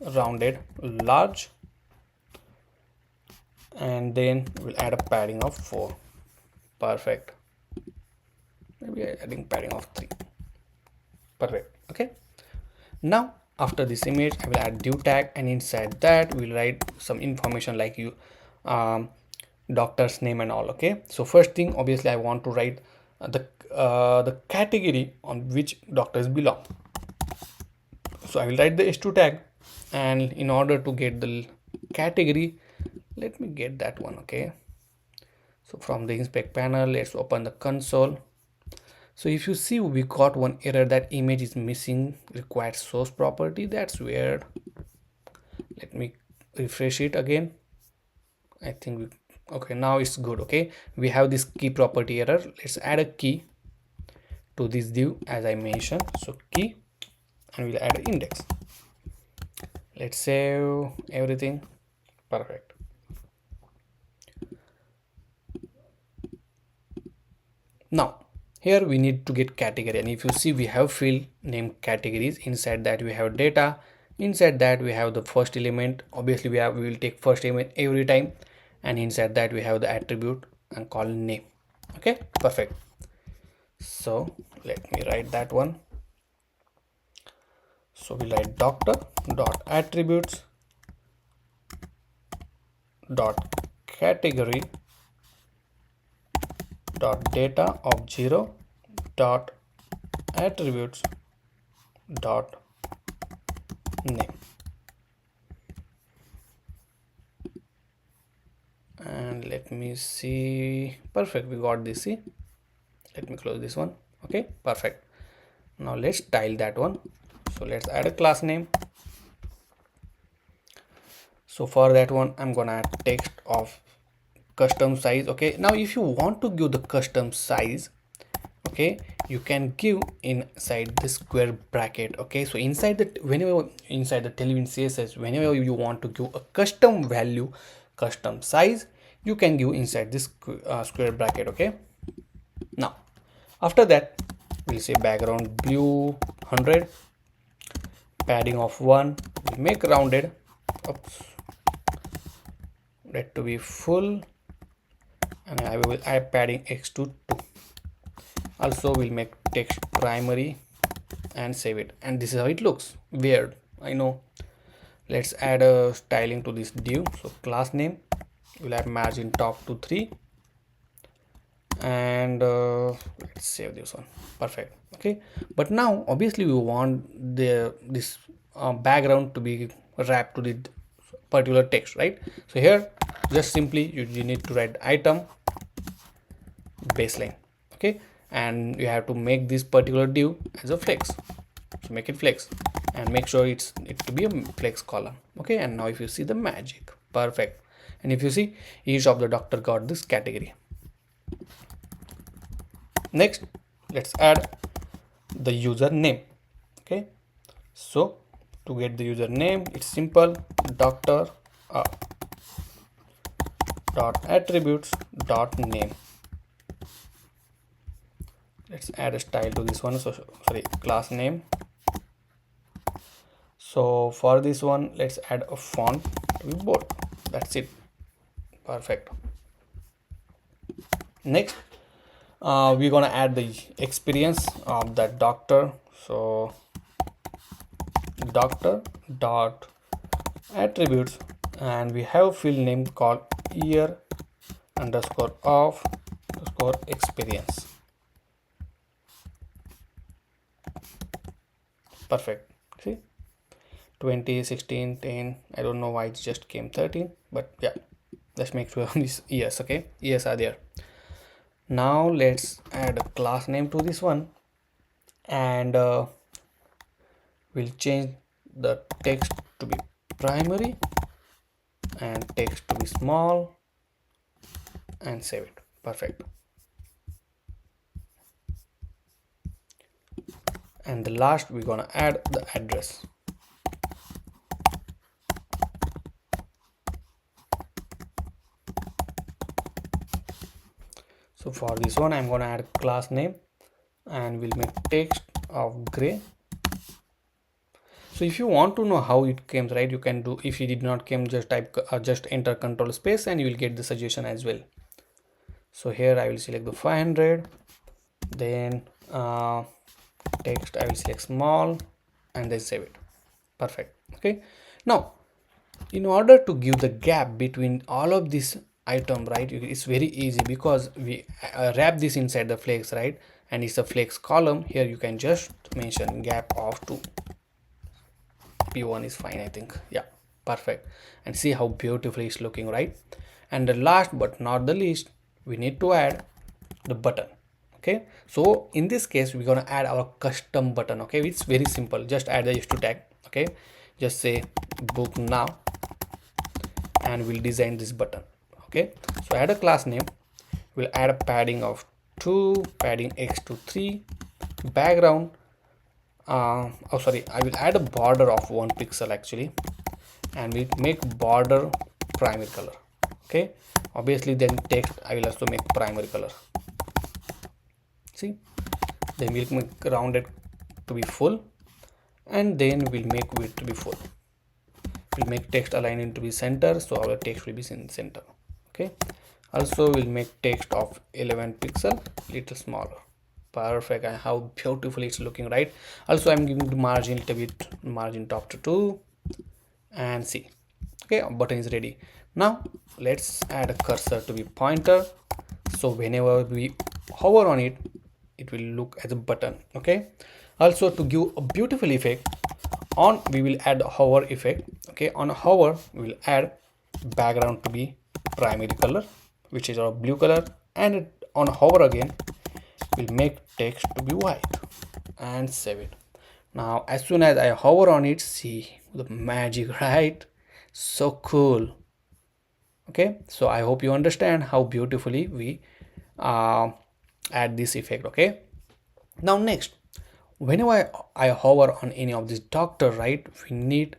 rounded large, and then we'll add a padding of 4. Perfect. Maybe adding padding of 3. Perfect. Okay, now after this image, I will add div tag, and inside that we'll write some information like you doctor's name and all. Okay, so first thing, obviously I want to write the category on which doctors belong. So I will write the h2 tag, and in order to get the category, let me get that one. Okay, so from the inspect panel, let's open the console. So if you see, we got one error that image is missing required source property. That's weird. Let me refresh it again. I think okay, now it's good. Okay, we have this key property error. Let's add a key to this div as I mentioned. So key, and we'll add an index. Let's save everything. Perfect. Now here we need to get category, and if you see, we have field name categories. Inside that we have data, inside that we have the first element. Obviously we will take first element every time, and inside that we have the attribute and call name. Okay, perfect. So let me write that one. So we write doctor dot attributes dot category dot data of 0 dot attributes dot name, and let me see. Perfect, we got this. See, let me close this one. Okay, perfect. Now let's style that one. So let's add a class name. So for that one, I'm gonna add text of custom size. Okay, now if you want to give the custom size, okay, you can give inside the square bracket. Okay, so inside the inside the Tailwind CSS, whenever you want to give a custom value, custom size, you can give inside this square bracket. Okay, now after that we'll say background blue 100, padding of 1, we'll make rounded, oops, that to be full, and I will add padding x to 2. Also we'll make text primary and save it, and this is how it looks. Weird, I know. Let's add a styling to this div. So class name, we'll add margin top to 3, and let's save this one. Perfect. Okay, but now obviously we want this background to be wrapped to the particular text, right? So here just simply you need to write item baseline. Okay, and you have to make this particular div as a flex, so make it flex and make sure it to be a flex column. Okay, and now if you see the magic, perfect. And if you see, each of the doctor got this category. Next, let's add the user name. Okay, so to get the user name, it's simple, doctor dot attributes dot name. Let's add a style to this one. So sorry, class name. So for this one, let's add a font to be bold. That's it. Perfect. Next, we're gonna add the experience of that doctor. So doctor dot attributes, and we have field name called year underscore of underscore experience. Perfect. See, 20, 16, 10, I don't know why it just came 13, but yeah, let's make sure these years. Okay, years are there. Now let's add a class name to this one, and we'll change the text to be primary and text to be small and save it. Perfect. And the last, we're gonna add the address. So for this one, I'm gonna add class name, and we'll make text of gray. So if you want to know how it came, right, you can do, if you did not came, just type just enter control space and you will get the suggestion as well. So here I will select the 500, then text I will select small, and then save it. Perfect. Okay, now in order to give the gap between all of this item, right, it's very easy because we wrap this inside the flex, right, and it's a flex column. Here you can just mention gap of 2, p1 is fine, I think. Yeah, perfect. And see how beautifully it's looking, right? And the last but not the least, we need to add the button. Okay, so in this case we're gonna add our custom button. Okay, it's very simple, just add the h2 tag. Okay, just say book now, and we'll design this button. Okay, so add a class name, we'll add a padding of 2, padding x to 3, background I will add a border of 1 pixel actually, and we make border primary color. Okay, obviously then text I will also make primary color. See, then we'll make rounded to be full, and then we'll make width to be full. We'll make text alignment to be center, so our text will be in center. Okay, also we'll make text of 11 pixel, little smaller. Perfect. And how beautifully it's looking, right? Also I'm giving the margin to bit, margin top to 2, and see. Okay, button is ready. Now let's add a cursor to be pointer, so whenever we hover on it, it will look as a button. Okay, also to give a beautiful effect on, we will add a hover effect. Okay, on a hover we will add background to be primary color, which is our blue color, and on a hover again we'll make text to be white and save it. Now as soon as I hover on it, see the magic, right? So cool. Okay, so I hope you understand how beautifully we add this effect. Okay, Now next, whenever I hover on any of this doctor, right, we need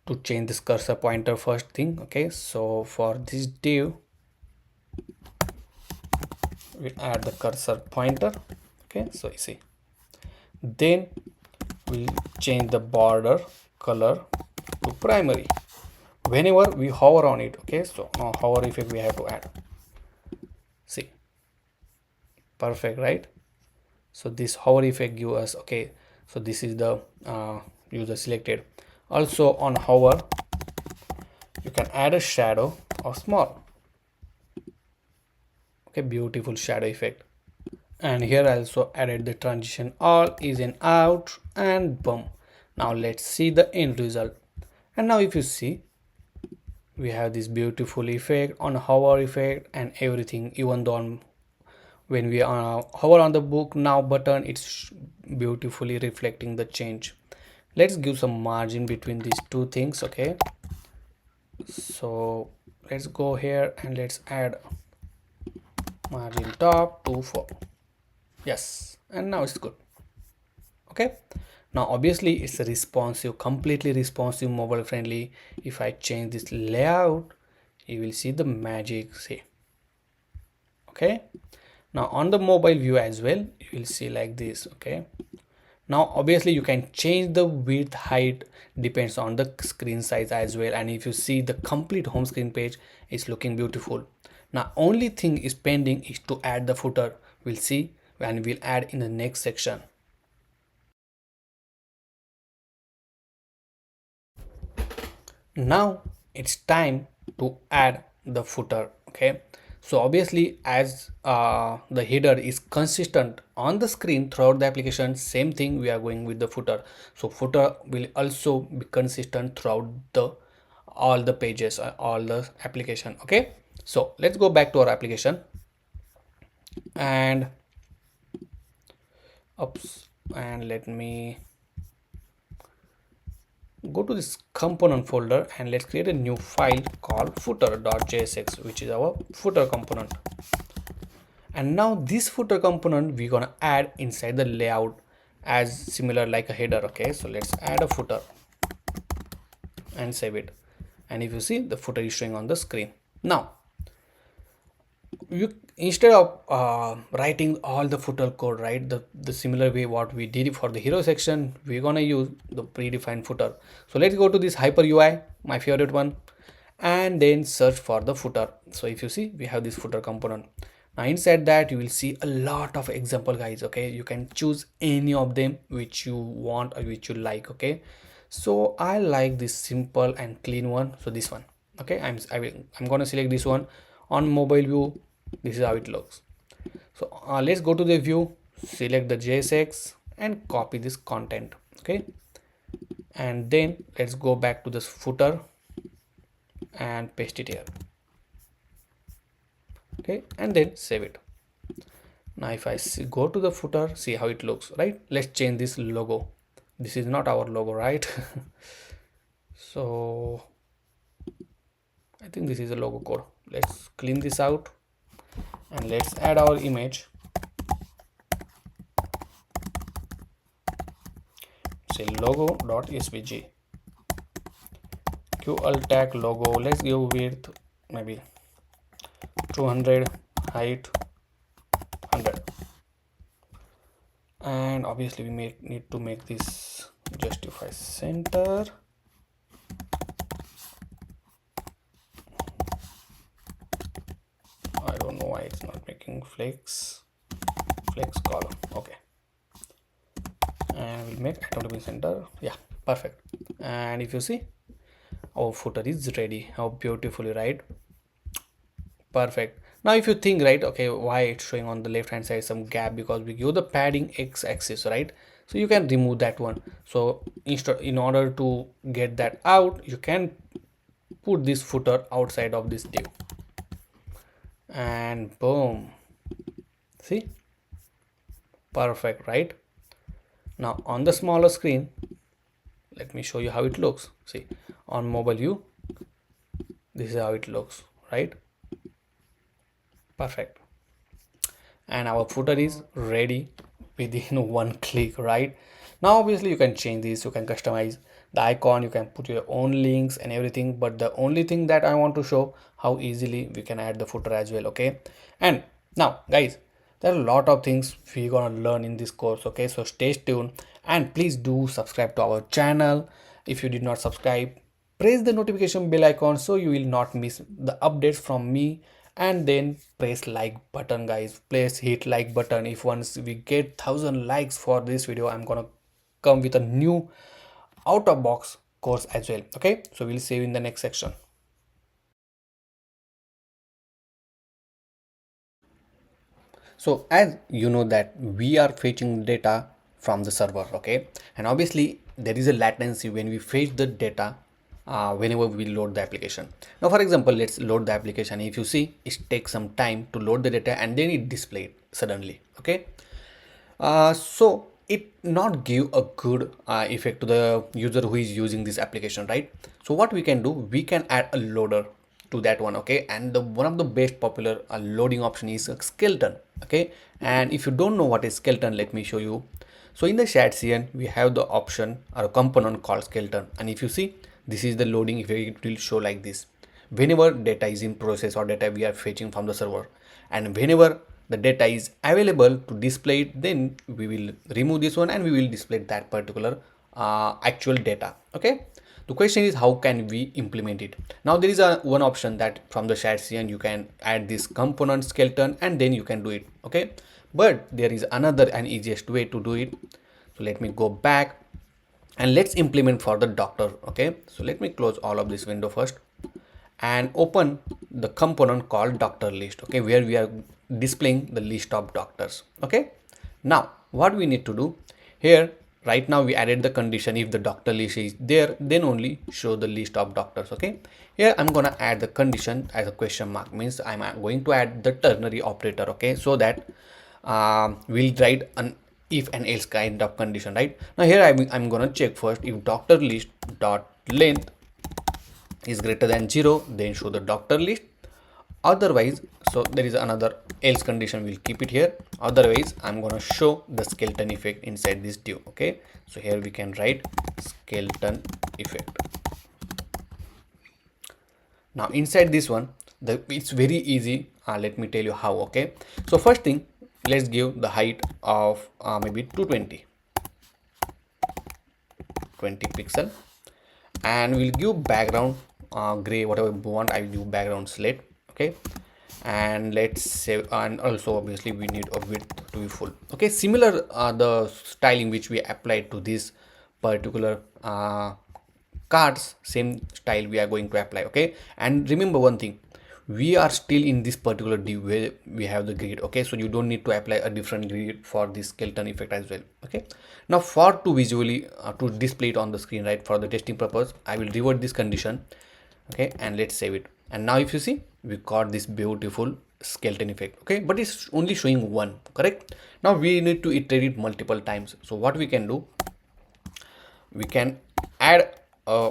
to change this cursor pointer first thing. Okay, so for this div we add the cursor pointer. Okay, so you see, then we change the border color to primary whenever we hover on it. Okay, so now hover effect we have to add. See, perfect, right? So this hover effect give us, okay, so this is the user selected. Also on hover you can add a shadow or small. Okay, beautiful shadow effect. And here I also added the transition all is in out, and boom. Now let's see the end result. And now if you see, we have this beautiful effect on hover effect and everything. Even though when we hover on the book now button, it's beautifully reflecting the change. Let's give some margin between these two things. Okay, so let's go here and let's add margin top to 4. Yes, and now it's good. Okay, now obviously it's a responsive, completely responsive, mobile friendly. If I change this layout, you will see the magic. See, okay, now on the mobile view as well you will see like this. Okay, now obviously you can change the width, height, depends on the screen size as well. And if you see, the complete home screen page is looking beautiful. Now only thing is pending is to add the footer. We'll see, and we'll add in the next section. Now it's time to add the footer. Okay, so obviously as the header is consistent on the screen throughout the application, same thing we are going with the footer. So footer will also be consistent throughout the all the pages, all the application. Okay, so let's go back to our application and oops, and let me go to this component folder and let's create a new file called footer.jsx, which is our footer component. And now this footer component we're gonna add inside the layout as similar like a header. Okay, so let's add a footer and save it. And if you see, the footer is showing on the screen. Now you, instead of writing all the footer code, right, the similar way what we did for the hero section, we're gonna use the predefined footer. So let's go to this hyper UI, my favorite one, and then search for the footer. So if you see, we have this footer component. Now inside that you will see a lot of example, guys. Okay, you can choose any of them which you want or which you like. Okay, so I like this simple and clean one, so this one. Okay, I'm gonna select this one. On mobile view, this is how it looks. So let's go to the view, select the JSX and copy this content. Okay, and then let's go back to this footer and paste it here. Okay, and then save it. Now if I go to the footer, see how it looks, right? Let's change this logo. This is not our logo, right? So I think this is a logo code. Let's clean this out and let's add our image. Say logo.svg, ql tag logo. Let's give width maybe 200, height 100, and obviously we need to make this justify center. I don't know why it's not making flex column. Okay, and we'll make automatic center. Yeah, perfect. And if you see, our footer is ready. How beautifully, right? Perfect. Now if you think, right, okay, why it's showing on the left hand side some gap, because we give the padding x-axis, right? So you can remove that one. So in order to get that out, you can put this footer outside of this div, and boom, see, perfect, right? Now on the smaller screen, let me show you how it looks. See, on mobile view, this is how it looks, right? Perfect. And our footer is ready within one click, right? Now obviously you can change this, you can customize the icon, you can put your own links and everything, but the only thing that I want to show how easily we can add the footer as well. Okay, and now guys, there are a lot of things we're gonna learn in this course. Okay, so stay tuned and please do subscribe to our channel. If you did not subscribe, press the notification bell icon so you will not miss the updates from me, and then press like button guys. Please hit like button. If once we get 1,000 likes for this video, I'm gonna come with a new out of box course as well. Okay, so we'll see you in the next section. So as you know that we are fetching data from the server, okay, and obviously there is a latency when we fetch the data whenever we load the application. Now for example, let's load the application. If you see, it takes some time to load the data and then it displayed suddenly. Okay, so it not give a good effect to the user who is using this application, right? So what we can do, we can add a loader to that one. Okay, and the one of the best popular loading option is Skelton. Okay, and if you don't know what is Skelton, let me show you. So in the chat CN we have the option or a component called Skelton, and if you see, this is the loading effect. It will show like this whenever data is in process or data we are fetching from the server, and whenever the data is available to display it, then we will remove this one and we will display that particular actual data. Okay, the question is how can we implement it? Now there is a one option that from the chat CN you can add this component Skelton and then you can do it. Okay, but there is another and easiest way to do it. So let me go back and let's implement for the doctor. Okay, so let me close all of this window first and open the component called doctor list. Okay, where we are displaying the list of doctors. Okay, now what we need to do here, right now we added the condition, if the doctor list is there then only show the list of doctors. Okay, here I'm gonna add the condition as a question mark, means I'm going to add the ternary operator. Okay, so that we'll write an if and else kind of condition. Right now here I'm gonna check first, if doctor list dot length is greater than 0, then show the doctor list. Otherwise, so there is another else condition, we'll keep it here. Otherwise I'm gonna show the skeleton effect inside this div. Okay, so here we can write skeleton effect. Now inside this one, it's very easy. Let me tell you how. Okay, so first thing, let's give the height of maybe 220 pixel, and we'll give background gray, whatever we want. I will give background slate. Okay, and let's save, and also obviously we need a width to be full. Okay, similar the styling which we applied to this particular cards, same style we are going to apply. Okay, and remember one thing, we are still in this particular div where we have the grid. Okay, so you don't need to apply a different grid for this skeleton effect as well. Okay, now for to visually to display it on the screen, right, for the testing purpose, I will revert this condition. Okay, and let's save it. And now if you see, we got this beautiful skeleton effect. Okay, but it's only showing one, correct? Now we need to iterate it multiple times. So what we can do, we can add a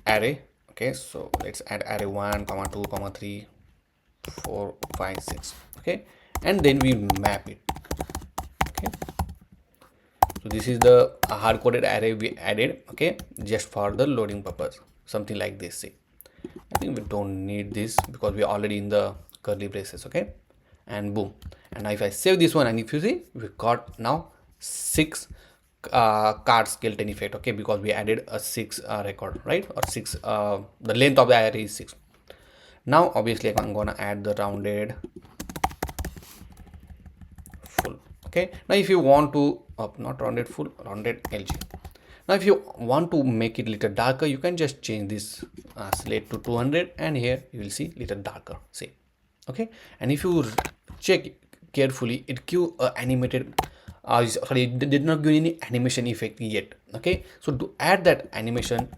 array. Okay, so let's add array 1, 2, 3, 4, 5, 6. Okay, and then we map it. Okay, so this is the hard-coded array we added. Okay, just for the loading purpose, something like this. See, I think we don't need this because we are already in the curly braces. Okay, and boom. And now if I save this one, and if you see, we got now 6 card skeleton effect. Okay, because we added a 6 record, right, or 6 the length of the array is 6. Now obviously I'm gonna add the rounded full. Okay, now if you want to not rounded full, rounded LG. Now if you want to make it little darker, you can just change this slate to 200, and here you will see little darker. See, okay, and if you check carefully, it give animated sorry, it did not give any animation effect yet. Okay, so to add that animation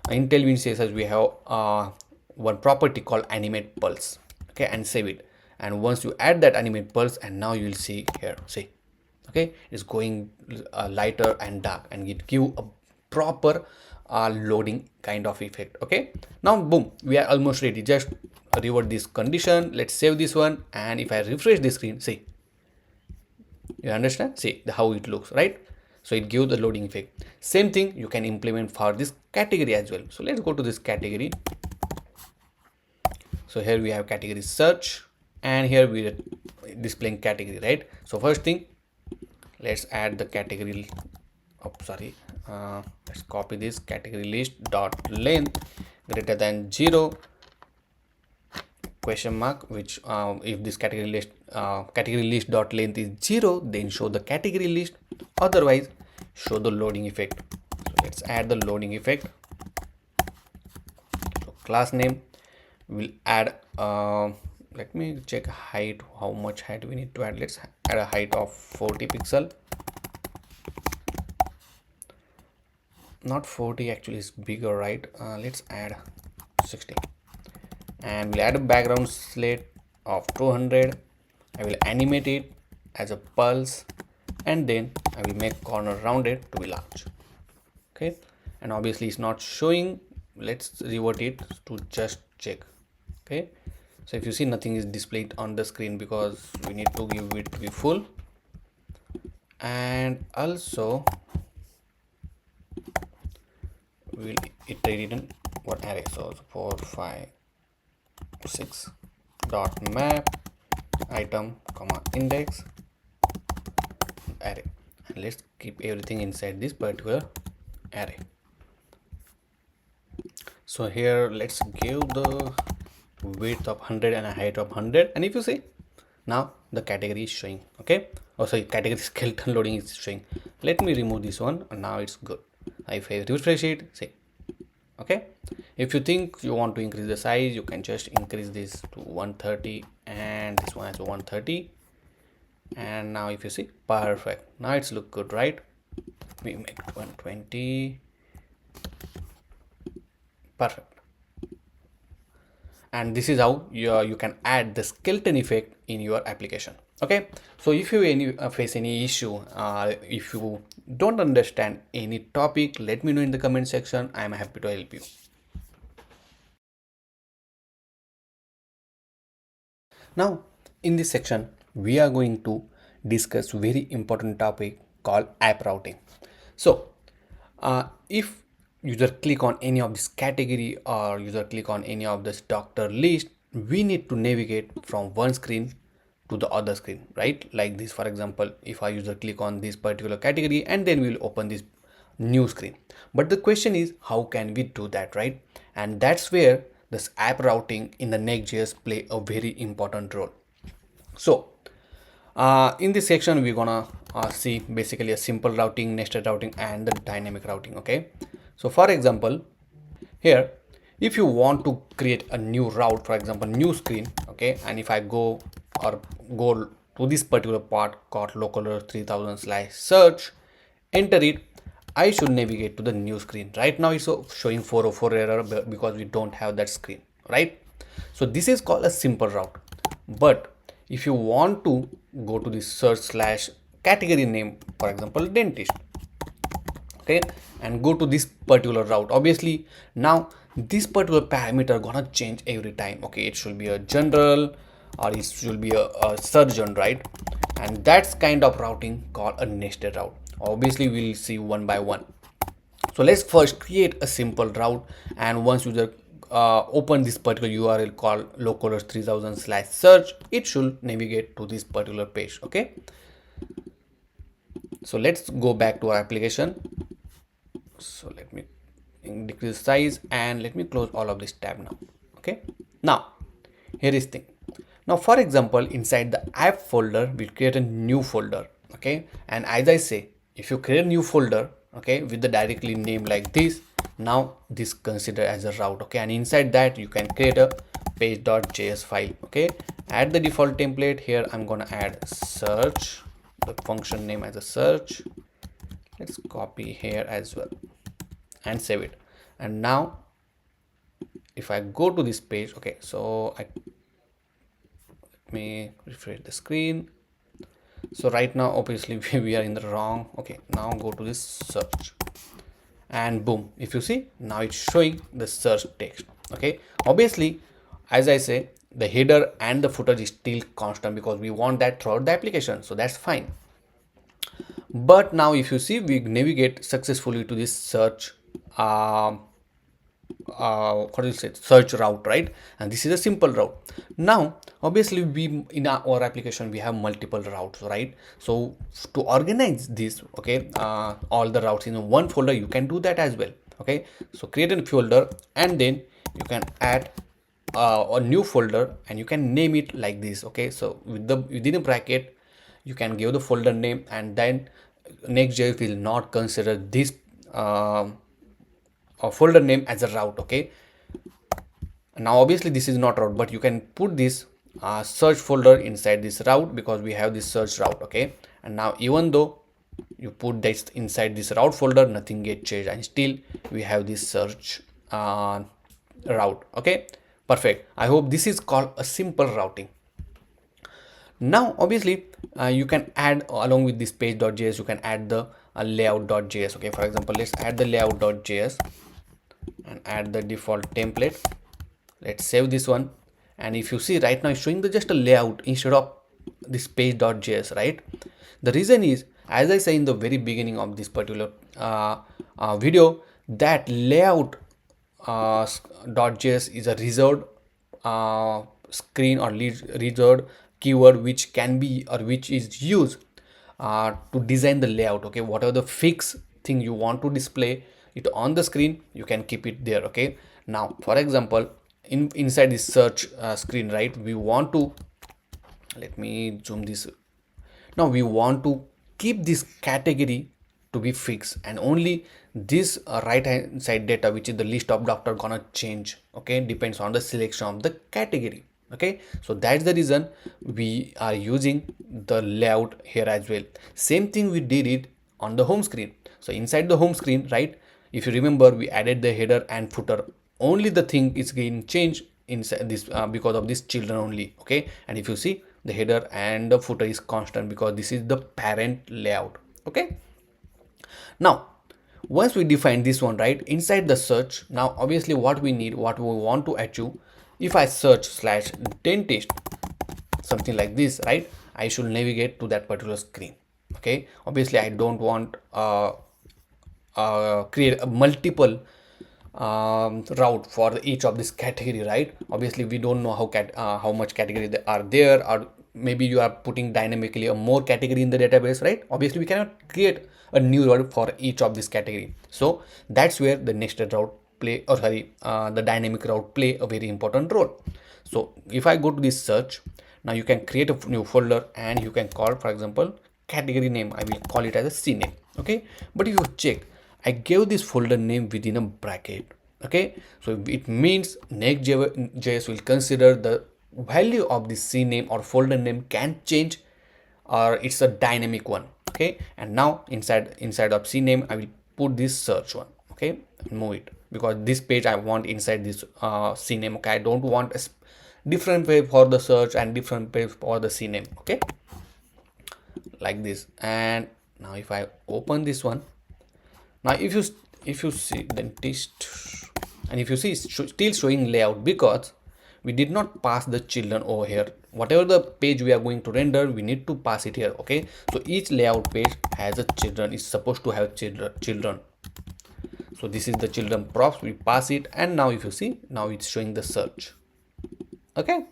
in Tailwind CSS, we have one property called animate pulse. Okay, and save it. And once you add that animate pulse, and now you will see here, see, okay, it's going lighter and dark, and it give a proper loading kind of effect. Okay, now boom, we are almost ready. Just revert this condition. Let's save this one, and if I refresh the screen, see, You understand? See how it looks, right? So it gives the loading effect. Same thing you can implement for this category as well. So let's go to this category. So here we have category search, and here we are displaying category, right? So first thing, let's add the category. Oh, sorry. Let's copy this category list dot length greater than 0 question mark, which if this category list dot length is 0, then show the category list, otherwise show the loading effect. So let's add the loading effect. So class name will add let me check height, how much height we need to add. Let's add a height of 40 pixel, not 40, actually it's bigger, right? Let's add 60, and we'll add a background slate of 200. I will animate it as a pulse, and then I will make corner rounded to be large. Okay, and obviously it's not showing. Let's revert it to just check. Okay, so if you see, nothing is displayed on the screen because we need to give it to be full. And also we'll iterate it in one array. So 4 5 6 dot map item comma index array, and let's keep everything inside this particular array. So here let's give the width of 100 and a height of 100, and if you see, now the category is showing. Okay, oh sorry, category skeleton loading is showing. Let me remove this one, and now it's good. If I refresh it, see. Okay, if you think you want to increase the size, you can just increase this to 130, and this one has 130, and now if you see, perfect, now it's look good, right? We make 120, perfect. And this is how you can add the skeleton effect in your application. Okay, so if you face any issue, if you don't understand any topic, let me know in the comment section. I am happy to help you. Now in this section we are going to discuss very important topic called app routing. So if user click on any of this category, or user click on any of this doctor list, we need to navigate from one screen to the other screen, right? Like this, for example, if I user click on this particular category, and then we'll open this new screen. But the question is, how can we do that, right? And that's where this app routing in the Next.js play a very important role. So in this section we're gonna see basically a simple routing, nested routing, and the dynamic routing. Okay, so for example, here if you want to create a new route, for example new screen, okay, and if I go to this particular part called localhost 3000/search, enter it, I should navigate to the new screen. Right now it's showing 404 error because we don't have that screen, right? So this is called a simple route. But if you want to go to the search / category name, for example dentist, okay, and go to this particular route, obviously now this particular parameter gonna change every time. Okay, it should be a general, or it should be a surgeon, right? And that's kind of routing called a nested route. Obviously we'll see one by one. So let's first create a simple route, and once user open this particular URL called localhost 3000/search, it should navigate to this particular page. Okay, so let's go back to our application. So let me decrease size, and let me close all of this tab now. Okay, now here is thing. Now for example, inside the app folder we'll create a new folder. Okay, and as I say, if you create a new folder, okay, with the directly name like this, now this considered as a route. Okay, and inside that you can create a page.js file. Okay, add the default template. Here I'm gonna add search, the function name as a search. Let's copy here as well and save it. And now if I go to this page, okay, so let me refresh the screen. So right now obviously we are in the wrong. Okay, now go to this search, and boom, if you see, now it's showing the search text. Okay, obviously as I say, the header and the footer is still constant because we want that throughout the application, so that's fine. But now if you see, we navigate successfully to this search what do you say, search route, right? And this is a simple route. Now obviously we in our application we have multiple routes, right? So to organize this, okay, all the routes in one folder, you can do that as well. Okay, so create a folder and then you can add a new folder and you can name it like this. Okay, so with the within a bracket you can give the folder name, and then Next.js will not consider this folder name as a route. Okay, now obviously this is not route, but you can put this search folder inside this route because we have this search route. Okay, and now even though you put this inside this route folder, nothing get changed and still we have this search route. Okay, perfect. I hope this is called a simple routing. Now obviously you can add along with this page.js, you can add the layout.js. Okay, for example, let's add the layout.js and add the default template. Let's save this one, and if you see right now it's showing the just a layout instead of this page.js, right? The reason is, as I say in the very beginning of this particular video, that layout .js is a reserved screen or reserved keyword which can be or which is used to design the layout. Okay, whatever the fixed thing you want to display it on the screen, you can keep it there. Okay, now for example, inside this search screen, right, we want to, let me zoom this. Now we want to keep this category to be fixed, and only this right hand side data, which is the list of doctor, gonna change. Okay, depends on the selection of the category. Okay, so that's the reason we are using the layout here as well. Same thing we did it on the home screen. So inside the home screen, right, if you remember, we added the header and footer. Only the thing is getting changed inside this because of this children only. Okay, and if you see, the header and the footer is constant because this is the parent layout. Okay, now once we define this one, right, inside the search, now obviously what we need, what we want to achieve, if I search slash dentist, something like this, right, I should navigate to that particular screen. Okay, obviously I don't want create a multiple route for each of this category, right? Obviously we don't know how much category they are there, or maybe you are putting dynamically a more category in the database, right? Obviously we cannot create a new route for each of this category. So that's where the nested route play, or sorry, the dynamic route play a very important role. So if I go to this search, now you can create a new folder and you can call, for example, category name, I will call it as a C name. Okay, but if you check, I gave this folder name within a bracket. Okay, so it means Next.js will consider the value of the C name or folder name can change, or it's a dynamic one. Okay, and now inside of C name, I will put this search one. Okay, move it because this page I want inside this C name. Okay, I don't want a different way for the search and different way for the C name. Okay, like this. And now if I open this one, now if you see dentist, and if you see it's still showing layout because we did not pass the children over here. Whatever the page we are going to render, we need to pass it here. Okay, so each layout page has a children, is supposed to have children. So this is the children props, we pass it, and now if you see, now it's showing the search. Okay,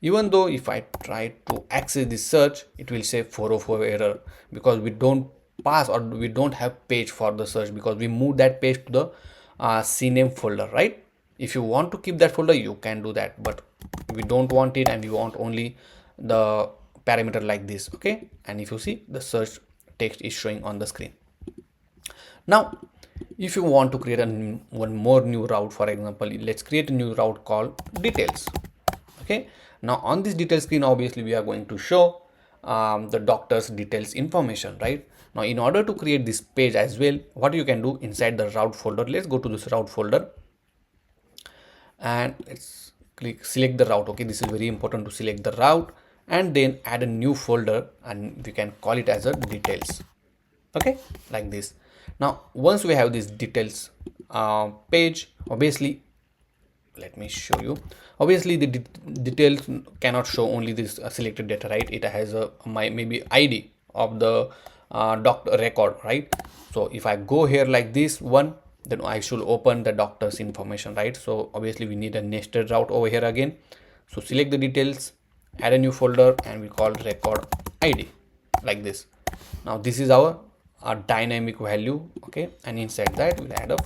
even though if I try to access this search, it will say 404 error because we don't pass or we don't have page for the search because we move that page to the CNAME folder, right? If you want to keep that folder, you can do that, but we don't want it and we want only the parameter like this. Okay, and if you see, the search text is showing on the screen. Now if you want to create one more new route, for example, let's create a new route called details. Okay, now on this detail screen, obviously we are going to show the doctor's details information, right? Now in order to create this page as well, what you can do inside the route folder, let's go to this route folder and let's select the route. Okay, this is very important to select the route and then add a new folder and we can call it as a details. Okay, like this. Now once we have this details page, obviously let me show you. Obviously the details cannot show only this selected data, right? It has a maybe ID of the doctor record, right? So if I go here like this one, then I should open the doctor's information, right? So obviously we need a nested route over here again. So select the details, add a new folder, and we call record ID like this. Now this is our dynamic value, okay? And inside that we'll add a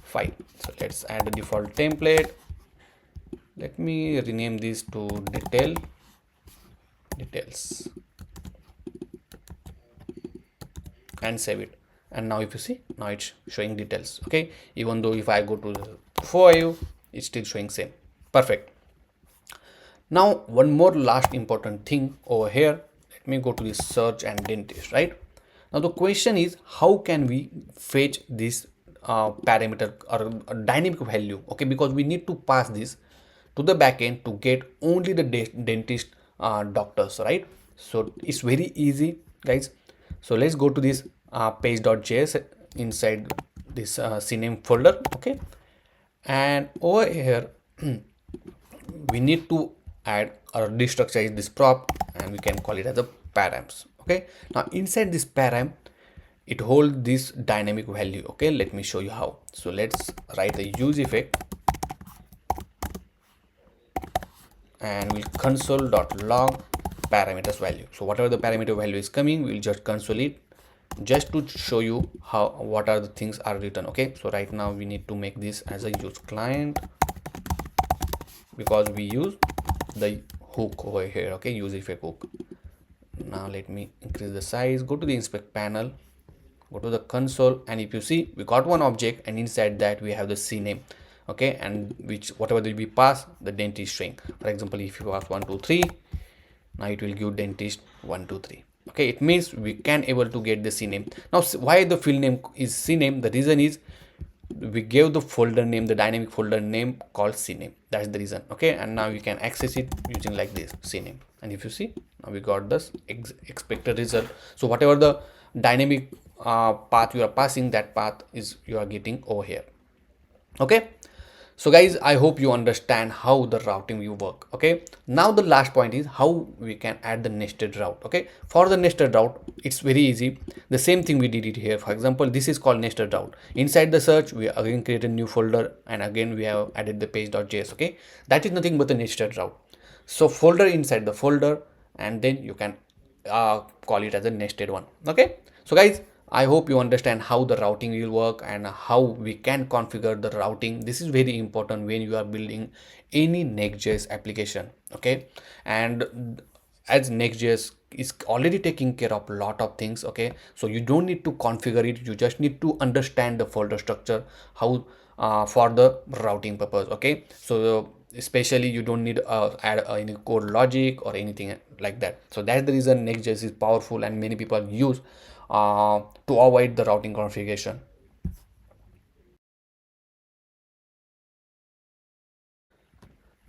file. So let's add a default template. Let me rename this to details and save it. And now if you see, now it's showing details, okay? Even though if I go to the for you, it's still showing same. Perfect. Now one more last important thing over here. Let me go to the search and dentist, right? Now the question is, how can we fetch this parameter or a dynamic value, okay? Because we need to pass this to the backend to get only the dentist doctors, right? So it's very easy, guys. So let's go to this page.js inside this CNAME folder, okay? And over here we need to add or destructure this prop, and we can call it as a params, okay? Now inside this param, it holds this dynamic value, okay? Let me show you how. So let's write a use effect, and we'll console.log parameters value. So whatever the parameter value is coming, we'll just console it just to show you how what are the things are written, okay? So right now we need to make this as a use client, because we use the hook over here, okay? Use effect hook. Now let me increase the size, go to the inspect panel, go to the console, and if you see, we got one object, and inside that we have the CNAME, okay? And which whatever that we pass, the dentist string. For example, if you pass 1 2 3, now it will give dentist 1 2 3, okay? It means we can able to get the CNAME. Now why the field name is CNAME? The reason is we gave the folder name, the dynamic folder name called CNAME. That's the reason, okay? And now we can access it using like this CNAME, and if you see, now we got this expected result. So whatever the dynamic path you are passing, that path is you are getting over here, okay? So guys, I hope you understand how the routing will work, okay? Now the last point is how we can add the nested route, okay? For the nested route, it's very easy. The same thing we did it here. For example, this is called nested route. Inside the search, we again create a new folder, and again we have added the page.js, okay? That is nothing but the nested route. So folder inside the folder, and then you can call it as a nested one, okay? So guys, I hope you understand how the routing will work and how we can configure the routing. This is very important when you are building any Next.js application, okay? And as Next.js is already taking care of a lot of things, okay? So you don't need to configure it. You just need to understand the folder structure, how for the routing purpose, okay? So especially you don't need add any code logic or anything like that. So that's the reason Next.js is powerful, and many people use to avoid the routing configuration.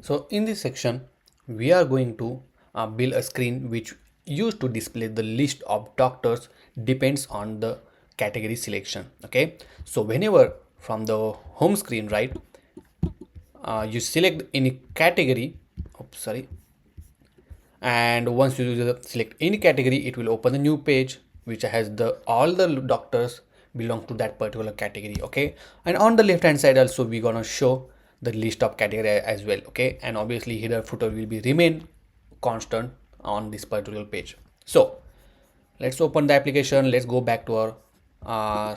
So in this section, we are going to build a screen which used to display the list of doctors depends on the category selection, okay? So whenever from the home screen, right, you select any category, and once you select any category, it will open a new page which has the all the doctors belong to that particular category, okay? And on the left hand side also we're gonna show the list of category as well, okay? And obviously header footer will be remain constant on this particular page. So let's open the application. Let's go back to our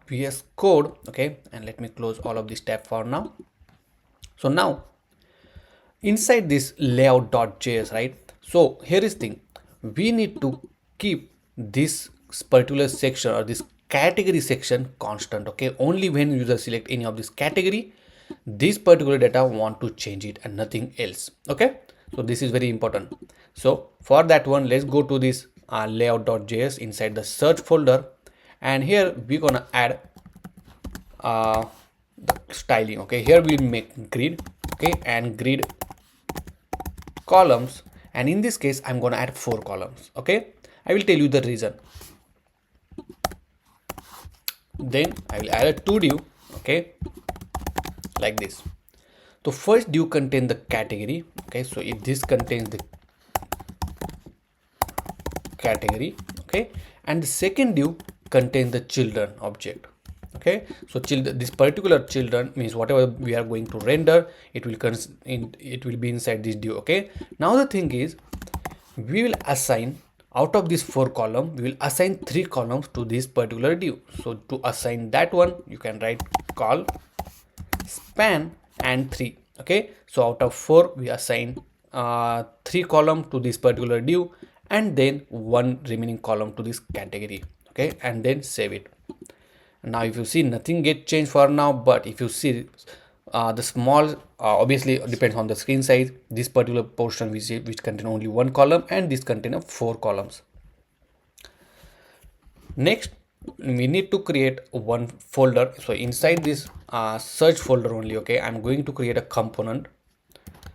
VS Code, okay? And let me close all of this tab for now. So now inside this layout.js, right? So here is thing, we need to keep this particular section or this category section constant, okay? Only when user select any of this category, this particular data want to change it and nothing else, okay? So this is very important. So for that one, let's go to this layout.js inside the search folder, and here we're gonna add the styling, okay? Here we'll make grid, okay, and grid columns, and in this case I'm gonna add 4 columns, okay? I will tell you the reason. Then I will add a 2 div, okay, like this. So first div contain the category, okay? So if this contains the category. Okay, and the second div contains the children object. Okay, so this particular children means whatever we are going to render, it will be inside this div. Okay, now the thing is, we will assign out of this 4 column, we will assign 3 columns to this particular div. So to assign that one, you can write call span and 3. Okay, so out of 4 we assign 3 column to this particular div, and then 1 remaining column to this category. Okay, and then save it. Now if you see, nothing get changed for now, but if you see the small, obviously depends on the screen size, this particular portion which contain only 1 column, and this contain 4 columns. Next, we need to create one folder. So inside this search folder only, okay, I'm going to create a component,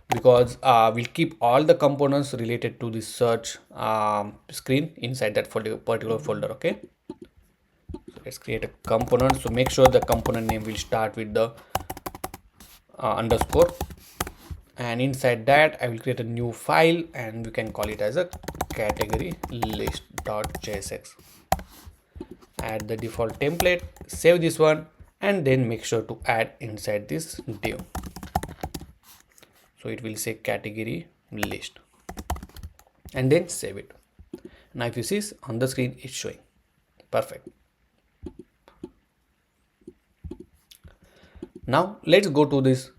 because we'll keep all the components related to the search screen inside that particular folder. Okay, so let's create a component. So make sure the component name will start with the underscore, and inside that I will create a new file, and we can call it as a category list.jsx. Add the default template, save this one, and then make sure to add inside this div. So it will say category list, and then save it. Now if you see on the screen, it's showing perfect. Now let's go to this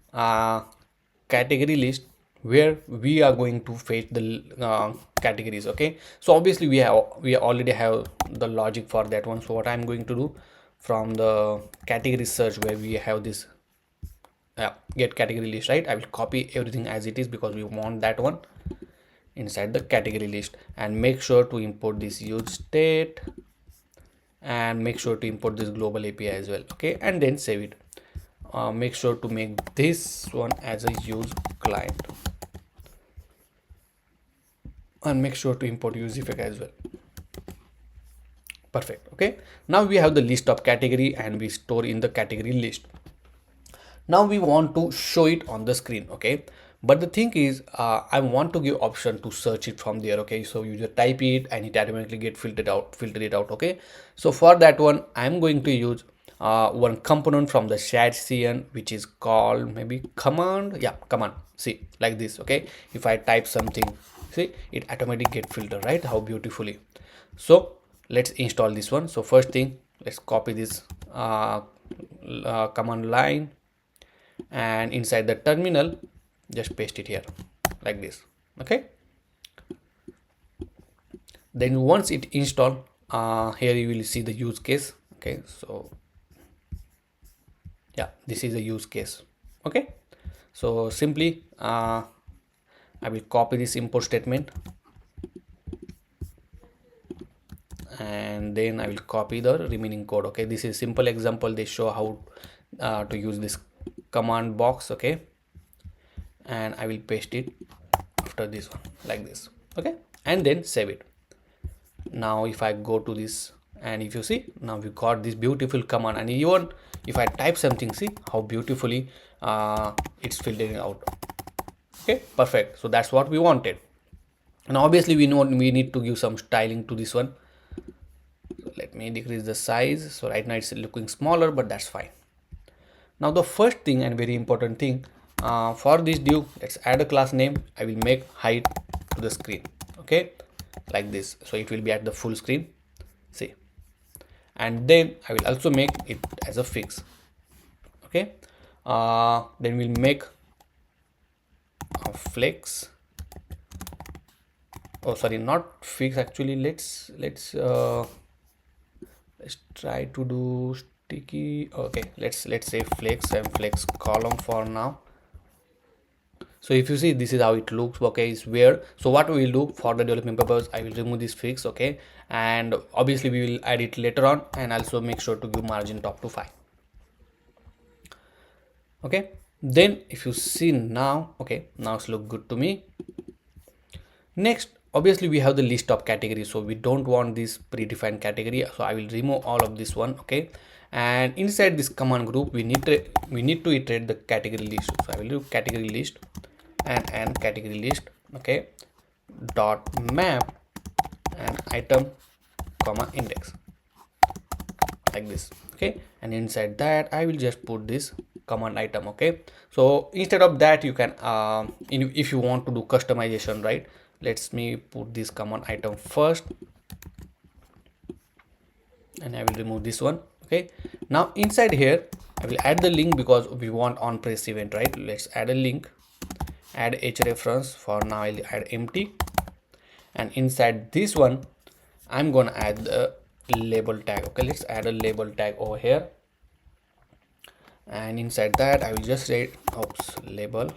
category list, where we are going to fetch the categories. Okay, so obviously we already have the logic for that one. So what I'm going to do, from the category search where we have this get category list, right, I will copy everything as it is, because we want that one inside the category list. And make sure to import this use state, and make sure to import this global API as well. Okay, and then save it. Make sure to make this one as a use client, and make sure to import use effect as well. Perfect. Okay, now we have the list of category, and we store in the category list. Now we want to show it on the screen. Okay, but the thing is, I want to give option to search it from there. Okay, so you just type it and it automatically get filtered out. Okay, so for that one, I'm going to use one component from the shared CN, which is called maybe command. Command. See, like this. Okay, if I type something, see, it automatically get filtered, right? How beautifully. So let's install this one. So first thing, let's copy this command line, and inside the terminal just paste it here like this. Okay, then once it install, here you will see the use case. Okay, so this is a use case. Okay, so simply I will copy this import statement, and then I will copy the remaining code. Okay, this is simple example. They show how to use this command box. Okay, and I will paste it after this one like this. Okay, and then save it. Now if I go to this, and if you see, now we got this beautiful command, and even if I type something, see how beautifully it's filtering out. Okay, perfect. So that's what we wanted. Now obviously we know we need to give some styling to this one. So let me decrease the size. So right now it's looking smaller, but that's fine. Now the first thing, and very important thing, for this div, let's add a class name. I will make height to the screen. Okay, like this, so it will be at the full screen. See, and then I will also make it as a fix. Okay, then we'll make a flex. Oh, sorry, not fix. Actually, let's try to do sticky. Okay, let's say flex and flex column for now. So if you see, this is how it looks. Okay, it's weird. So what we will do for the development purpose, I will remove this fix. Okay, and obviously we will add it later on, and also make sure to give margin top to 5. Okay, then if you see now, okay, now it's look good to me. Next, obviously we have the list of categories, so we don't want this predefined category, so I will remove all of this one. Okay, and inside this command group, we need to iterate the category list. So I will do category list and category list. Okay, dot map, and item comma index, like this. Okay, and inside that I will just put this command item. Okay, so instead of that you can if you want to do customization, right, let's me put this command item first, and I will remove this one. Okay, now inside here I will add the link because we want on press event, right? Let's add a link, add h reference. For now I'll add empty, and inside this one I'm gonna add the label tag. Okay, let's add a label tag over here, and inside that I will just say label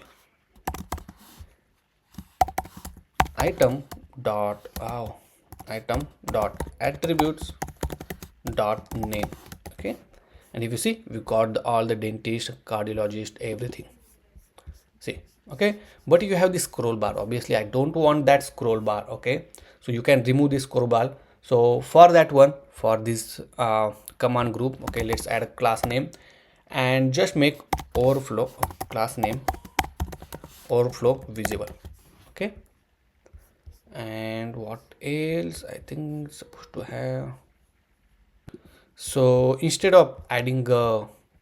item dot item dot attributes dot name. Okay, and if you see, we got all the dentist, cardiologist, everything. See, okay, but you have this scroll bar. Obviously I don't want that scroll bar. Okay, so you can remove this scroll bar. So for that one, for this command group, okay, let's add a class name and just make overflow class name overflow visible. Okay, and what else I think it's supposed to have. So instead of adding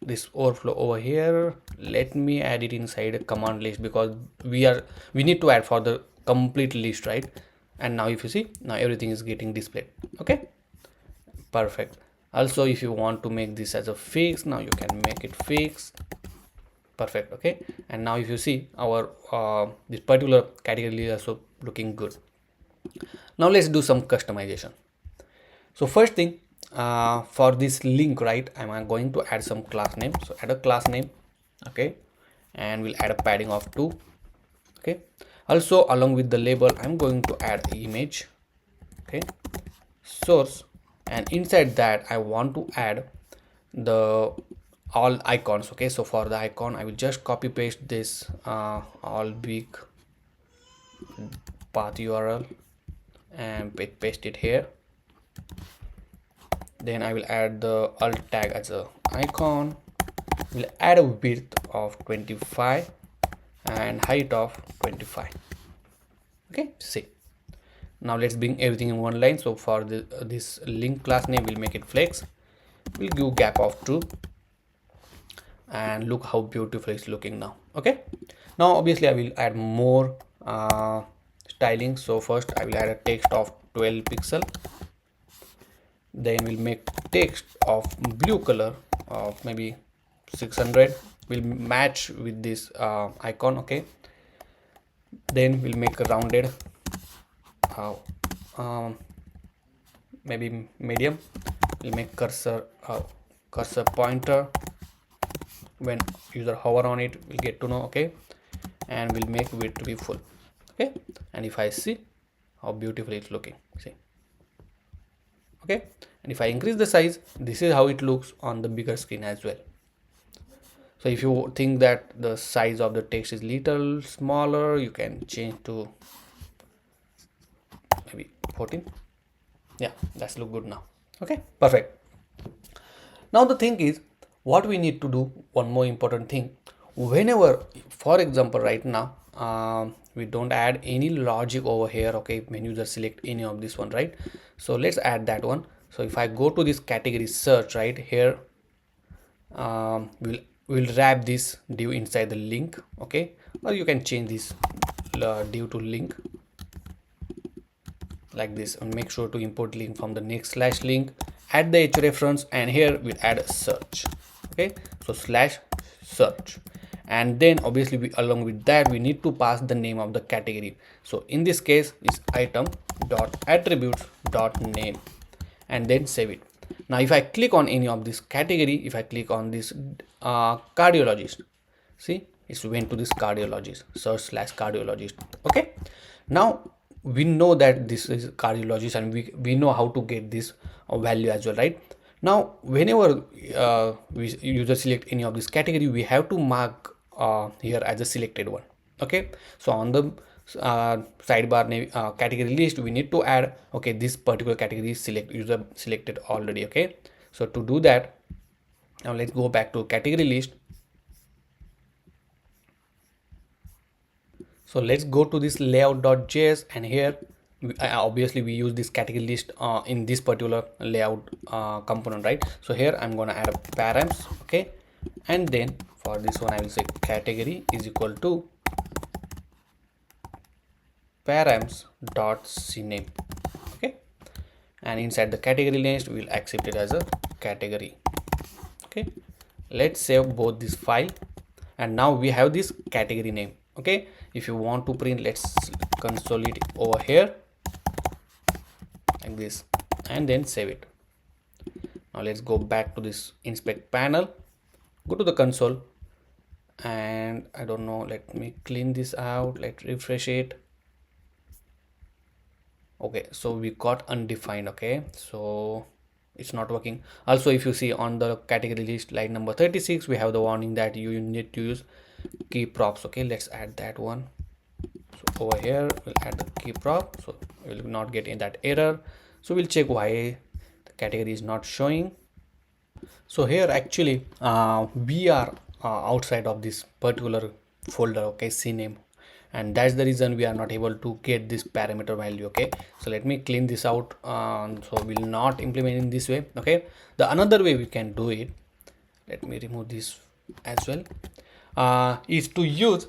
this overflow over here, let me add it inside a command list, because we need to add for the complete list, right? And now if you see, now everything is getting displayed. Okay, perfect. Also, if you want to make this as a fix, now you can make it fix. Perfect. Okay, and now if you see, our this particular category is also looking good. Now let's do some customization. So first thing, for this link, right, I'm going to add some class name. So add a class name. Okay, and we'll add a padding of 2. Okay, also along with the label I'm going to add image. Okay, source, and inside that I want to add the all icons. Okay, so for the icon I will just copy paste this all big path URL and paste it here. Then I will add the alt tag as a icon. We'll add a width of 25 and height of 25. Okay, see, now let's bring everything in one line. So for this link class name, we'll make it flex. We'll give gap of 2, and look how beautiful it's looking now. Okay, now obviously I will add more styling. So first I will add a text of 12 pixel. Then we'll make text of blue color of maybe 600. Will match with this icon. Okay, then we'll make a rounded maybe medium. We'll make cursor pointer. When user hover on it, we'll get to know. Okay, and we'll make width to be full. Okay, and if I see how beautiful it's looking, see. Okay, and if I increase the size, this is how it looks on the bigger screen as well. So if you think that the size of the text is little smaller, you can change to maybe 14. Yeah, that's look good now. Okay, perfect. Now the thing is, what we need to do, one more important thing, whenever, for example, right now we don't add any logic over here. Okay, when user select any of this one, right? So let's add that one. So if I go to this category search right here, we'll wrap this div inside the link. Okay, or you can change this div to link like this, and make sure to import link from the next/link, add the h reference, and here we'll add a search. Okay, so /search, and then obviously along with that we need to pass the name of the category. So in this case is item dot attributes dot name, and then save it. Now if I click on any of this category, if I click on this cardiologist, see, it went to this cardiologist, search/cardiologist. Okay, now we know that this is cardiologist, and we know how to get this value as well, right? Now whenever we user select any of this category, we have to mark here as a selected one. Okay, so on the sidebar name category list, we need to add, okay, this particular category is user selected already. Okay, so to do that, now let's go back to category list. So let's go to this layout.js, and here obviously we use this category list in this particular layout component, right? So here I'm gonna add a params, okay, and then for this one I will say category is equal to params dot cname, okay, and inside the category list we'll accept it as a category. Okay, let's save both this file, and now we have this category name. Okay, if you want to print, let's console it over here like this and then save it. Now let's go back to this inspect panel, go to the console, and I don't know, let me clean this out, let's refresh it. Okay, so we got undefined. Okay, so it's not working. Also, if you see on the category list line number 36, we have the warning that you need to use key props. Okay, let's add that one. So over here we'll add the key prop, so we'll not get in that error. So we'll check why the category is not showing. So here actually we are outside of this particular folder, okay, cname, and that's the reason we are not able to get this parameter value. Okay, so let me clean this out. So we'll not implement in this way. Okay, the another way we can do it, let me remove this as well, is to use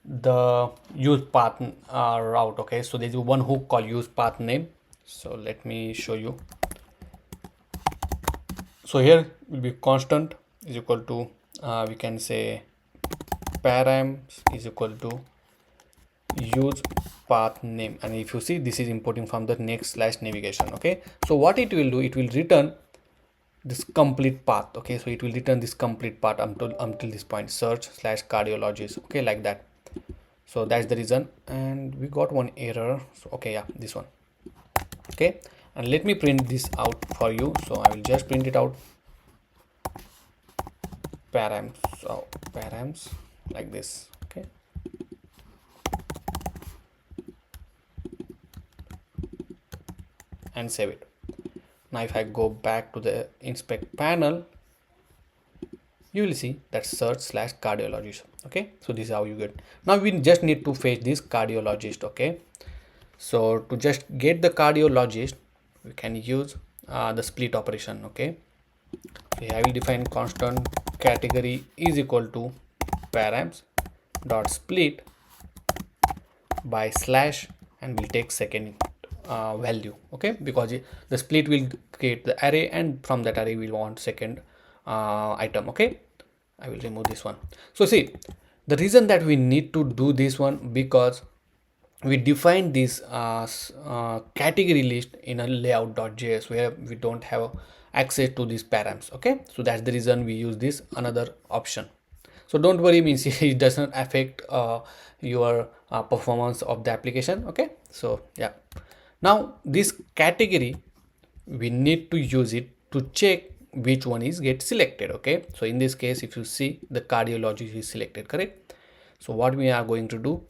the use path route. Okay, so there's one hook called use path name. So let me show you. So here will be constant is equal to we can say params is equal to use path name, and if you see, this is importing from the next/navigation. Okay, so what it will do, it will return this complete path. Okay, so it will return this complete path until this point, search/cardiologist. Okay, like that. So that's the reason, and we got one error. So okay, yeah, this one. Okay, and let me print this out for you. So I will just print it out, params. So params like this. Okay, and save it. Now if I go back to the inspect panel, you will see that search/cardiologist. Okay, so this is how you get. Now we just need to fetch this cardiologist. Okay, so to just get the cardiologist, we can use the split operation. Okay, I will define constant category is equal to params dot split by slash, and we'll take second value. Okay, because the split will create the array, and from that array we want second item. Okay, I will remove this one. So see, the reason that we need to do this one, because we define this category list in a layout.js where we don't have access to these params. Okay, so that's the reason we use this another option. So don't worry, means it doesn't affect your performance of the application. Okay, so yeah, now this category we need to use it to check which one is get selected. Okay, so in this case, if you see, the cardiology is selected, correct? So what we are going to do,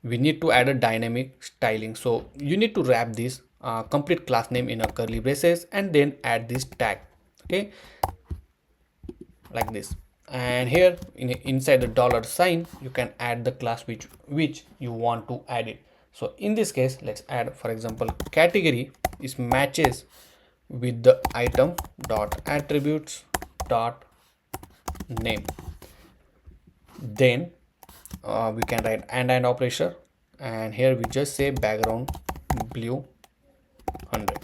we need to add a dynamic styling. So you need to wrap this complete class name in a curly braces and then add this tag. Okay, like this, and here inside the dollar sign you can add the class which you want to add it. So in this case, let's add, for example, category is matches with the item dot attributes dot name. Then we can write and operation, and here we just say background blue 100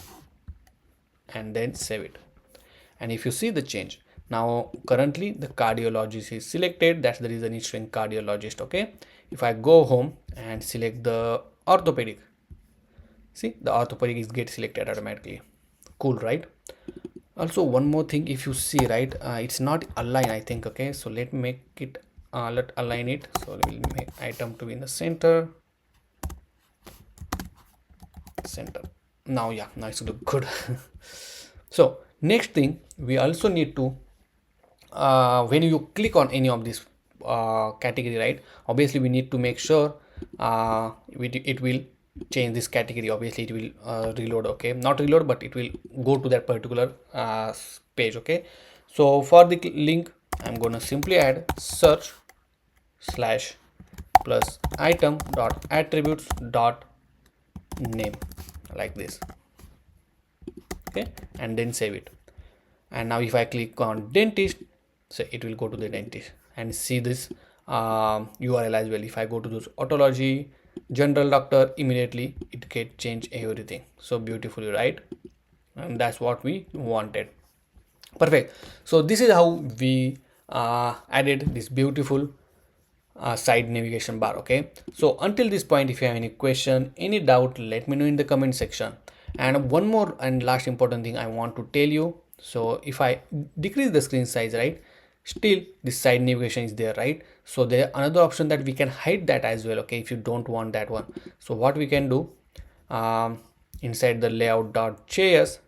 and then save it. And if you see the change, now currently the cardiologist is selected. That's the reason it's showing cardiologist. Okay, if I go home and select the orthopedic, see, the orthopedic is get selected automatically. Cool, right? Also one more thing, if you see, right, it's not align, I think. Okay, so let me make it let align it. So we'll make item to be in the center. Now yeah, now it's look good. So next thing, we also need to when you click on any of this category, right, obviously we need to make sure it will change this category. Obviously it will reload. Okay, not reload, but it will go to that particular page. Okay, so for the link, I'm gonna simply add search slash plus item dot attributes dot name like this. Okay, and then save it. And now if I click on dentist, so it will go to the dentist and see this URL as well. If I go to this otology general doctor, immediately it get change everything so beautifully, right? And that's what we wanted. Perfect. So this is how we added this beautiful side navigation bar. Okay, so until this point, if you have any question, any doubt, let me know in the comment section. And one more and last important thing I want to tell you, so if I decrease the screen size, right, still this side navigation is there, right? So there another option that we can hide that as well. Okay, if you don't want that one, so what we can do, inside the layout.js,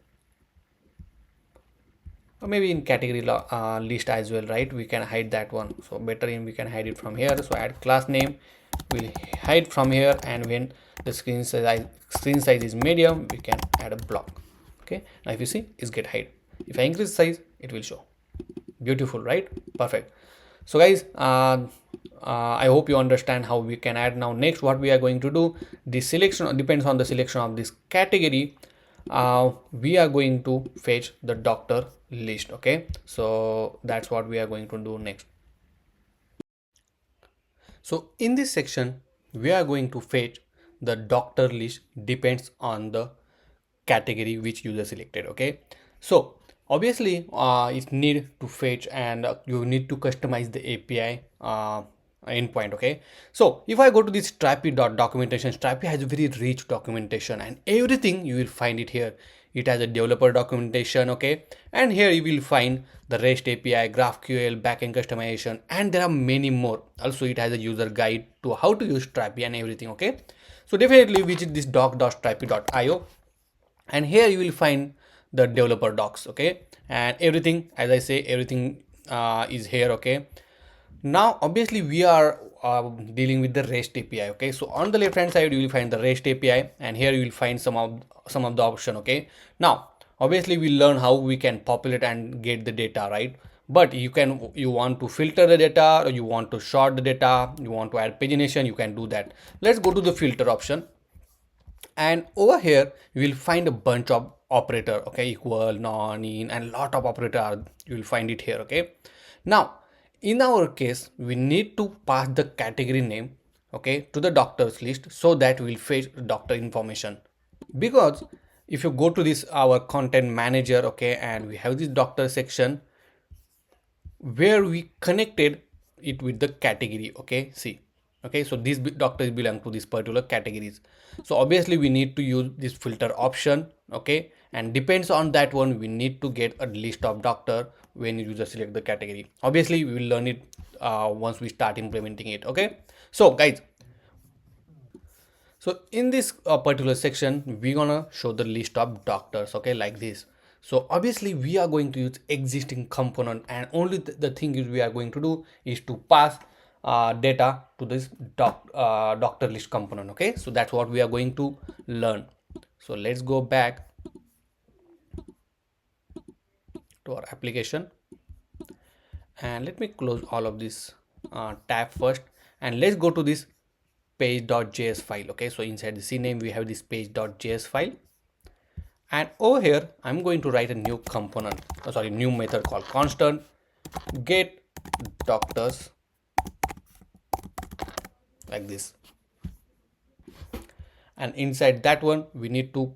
or maybe in category list as well, right, we can hide that one. So better we can hide it from here. So add class name, we'll hide from here, and when the screen size is medium, we can add a block. Okay, now if you see, it's get hide. If I increase size, it will show. Beautiful, right? Perfect. So guys, I hope you understand how we can add. Now next, what we are going to do, the selection depends on the selection of this category. We are going to fetch the doctor list. Okay, so that's what we are going to do next. So in this section, we are going to fetch the doctor list depends on the category which user selected. Okay, so obviously it need to fetch, and you need to customize the API endpoint. Okay, so if I go to this Strapi documentation, Strapi has a very rich documentation, and everything you will find it here. It has a developer documentation. Okay, and here you will find the REST API, GraphQL, backend customization, and there are many more. Also it has a user guide to how to use Strapi and everything. Okay, so definitely visit this doc.strapi.io, and here you will find the developer docs. Okay, and everything, as I say, everything is here. Okay, now obviously we are dealing with the REST API. Okay, so on the left hand side you will find the REST API, and here you will find some of the option. Okay, now obviously we learn how we can populate and get the data, right? But you want to filter the data, or you want to sort the data, you want to add pagination, you can do that. Let's go to the filter option, and over here you will find a bunch of operator. Okay, equal, non, in, and lot of operator you will find it here. Okay, now in our case we need to pass the category name, okay, to the doctors list, so that we'll fetch doctor information. Because if you go to this our content manager, okay, and we have this doctor section where we connected it with the category. Okay, see, okay, so these doctors belong to this particular categories. So obviously we need to use this filter option. Okay, and depends on that one, we need to get a list of doctor when you just select the category. Obviously we will learn it once we start implementing it. Okay, so guys, so in this particular section we're gonna show the list of doctors. Okay, like this. So obviously we are going to use existing component, and only the thing is we are going to do is to pass data to this doctor list component. Okay, so that's what we are going to learn. So let's go back to our application, and let me close all of this tab first, and let's go to this page.js file. Okay, so inside the cname we have this page.js file, and over here I'm going to write a new component, new method called constant get doctors, like this. And inside that one we need to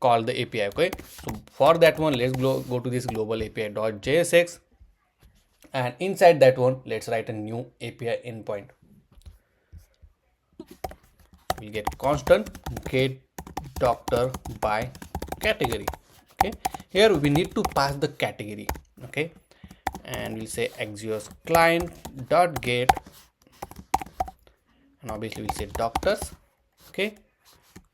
call the API. Okay, so for that one let's go to this global API.jsx, and inside that one let's write a new API endpoint. We'll get constant get doctor by category. Okay, here we need to pass the category. Okay, and we'll say Axios client dot get, and obviously we'll say doctors. Okay,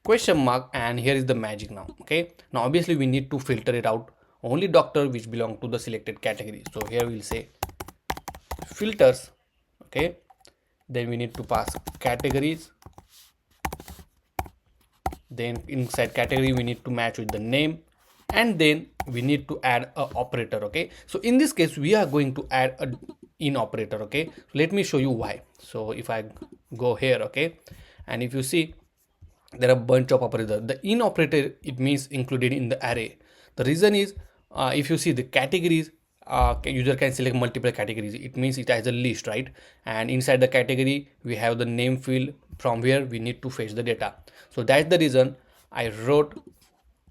question mark, and here is the magic now. Okay, now obviously we need to filter it out only doctor which belong to the selected category. So here we'll say filters. Okay, then we need to pass categories, then inside category we need to match with the name, and then we need to add a operator. Okay, so in this case we are going to add a in operator. Okay, so let me show you why. So if I go here, okay, and if you see there are a bunch of operators. The in operator, it means included in the array. The reason is, if you see the categories, user can select multiple categories. It means it has a list, right? And inside the category we have the name field from where we need to fetch the data. So that's the reason I wrote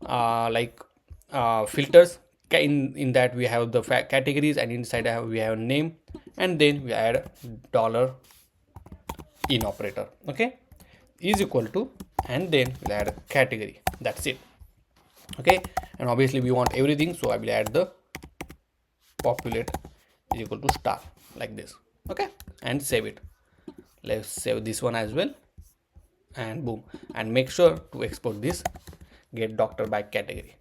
like filters. In that we have the categories, and inside we have name, and then we add dollar in operator. Okay, is equal to, and then we'll add a category. That's it. Okay, and obviously we want everything, so I will add the populate is equal to star, like this. Okay, and save it. Let's save this one as well, and boom. And make sure to export this get doctor by category.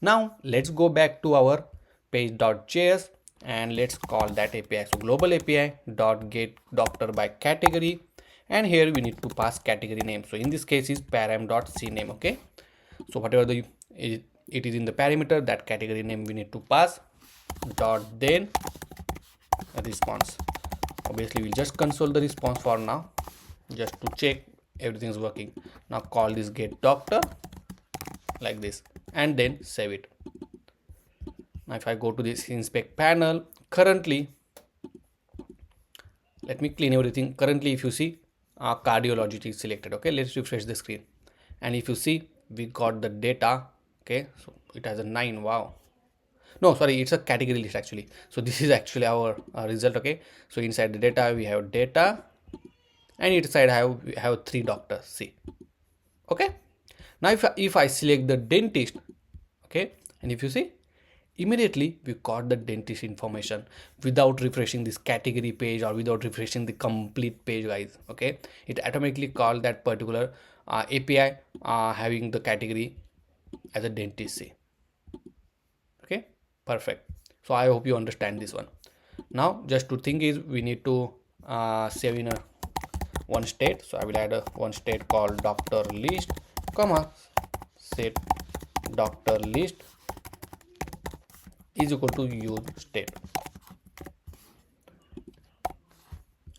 Now let's go back to our page.js and let's call that API. So global API dot get doctor by category, and here we need to pass category name. So in this case is param.cname. Okay, so whatever it is in the parameter, that category name we need to pass. Dot then response. Obviously we'll just console the response for now, just to check everything is working. Now call this get doctor like this, and then save it. Now if I go to this inspect panel, currently let me clean everything. Currently if you see, cardiology is selected. Okay, let's refresh the screen, and if you see, we got the data. Okay, so it has a 9. Wow, no, sorry, it's a category list actually. So this is actually our result. Okay, so inside the data we have data, and inside we have 3 doctors. See. Okay, now if I select the dentist, okay, and if you see, immediately we got the dentist information without refreshing this category page or without refreshing the complete page, guys. Okay, it automatically called that particular API having the category as a dentist. See. Okay, perfect. So I hope you understand this one. Now just to think is, we need to save in a one state. So I will add a one state called doctor list, comma set doctor list is equal to use state,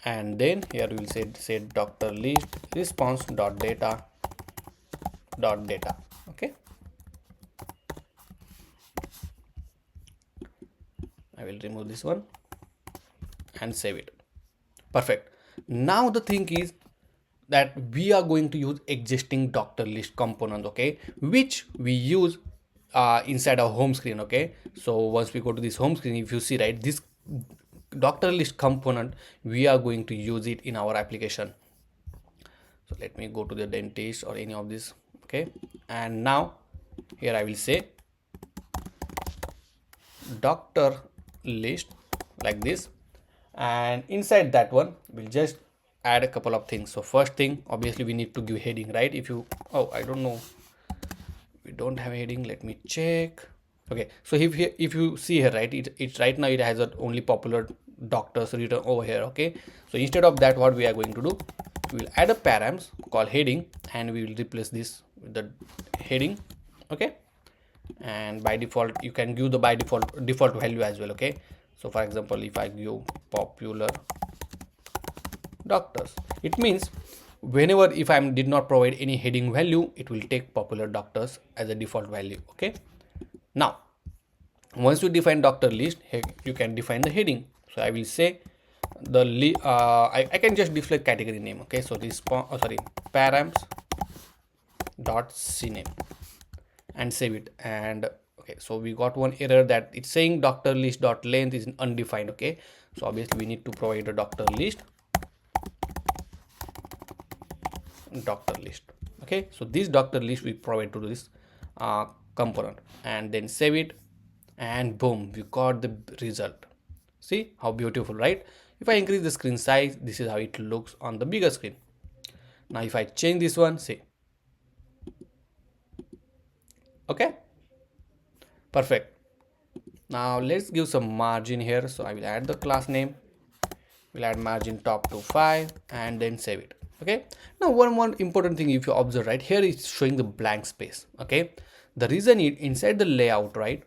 and then here we will set doctor list response dot data. Okay, I will remove this one and save it. Perfect. Now the thing is that we are going to use existing doctor list component, okay, which we use inside our home screen. Okay, so once we go to this home screen, if you see, right, this doctor list component, we are going to use it in our application. So let me go to the dentist or any of this. Okay, and now here I will say doctor list like this, and inside that one we'll just add a couple of things. So first thing, obviously we need to give heading, right? If you, oh, I don't know, we don't have a heading. Let me check. Okay, so if you see here, right, it's right now it has a only popular doctors written over here. Okay, so instead of that, what we are going to do, we will add a params called heading, and we will replace this with the heading. Okay, and by default you can give the by default value as well. Okay, so for example, if I give popular doctors, it means whenever if I did not provide any heading value, it will take popular doctors as a default value. Okay, now once you define doctor list, you can define the heading. So I will say the I can just display category name. Okay, so params dot cname and save it. And okay, so we got one error that it's saying doctor list dot length is undefined. Okay, so obviously we need to provide a doctor list. Okay, so this doctor list we provide to this component, and then save it, and boom, we got the result. See how beautiful, right? If I increase the screen size, this is how it looks on the bigger screen. Now if I change this one, see. Okay, perfect. Now let's give some margin here. So I will add the class name, we'll add margin top to 5, and then save it. Okay, now one important thing, if you observe, right here, it's showing the blank space. Okay, the reason is inside the layout, right?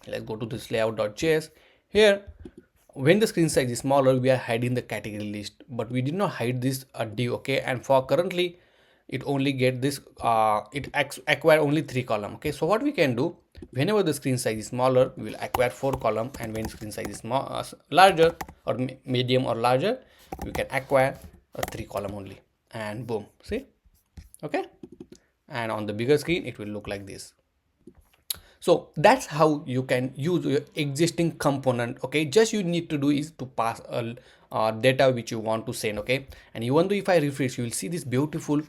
Let's go to this layout.js. Here, when the screen size is smaller, we are hiding the category list, but we did not hide this div. Okay, and for currently it only get this acquire only 3 column. Okay, so what we can do, whenever the screen size is smaller, we will acquire 4 column, and when screen size is larger or medium or larger, we can acquire a 3 column only, and boom, see. Okay, and on the bigger screen it will look like this. So that's how you can use your existing component. Okay, just you need to do is to pass a data which you want to send. Okay, and even though if I refresh, you will see this beautiful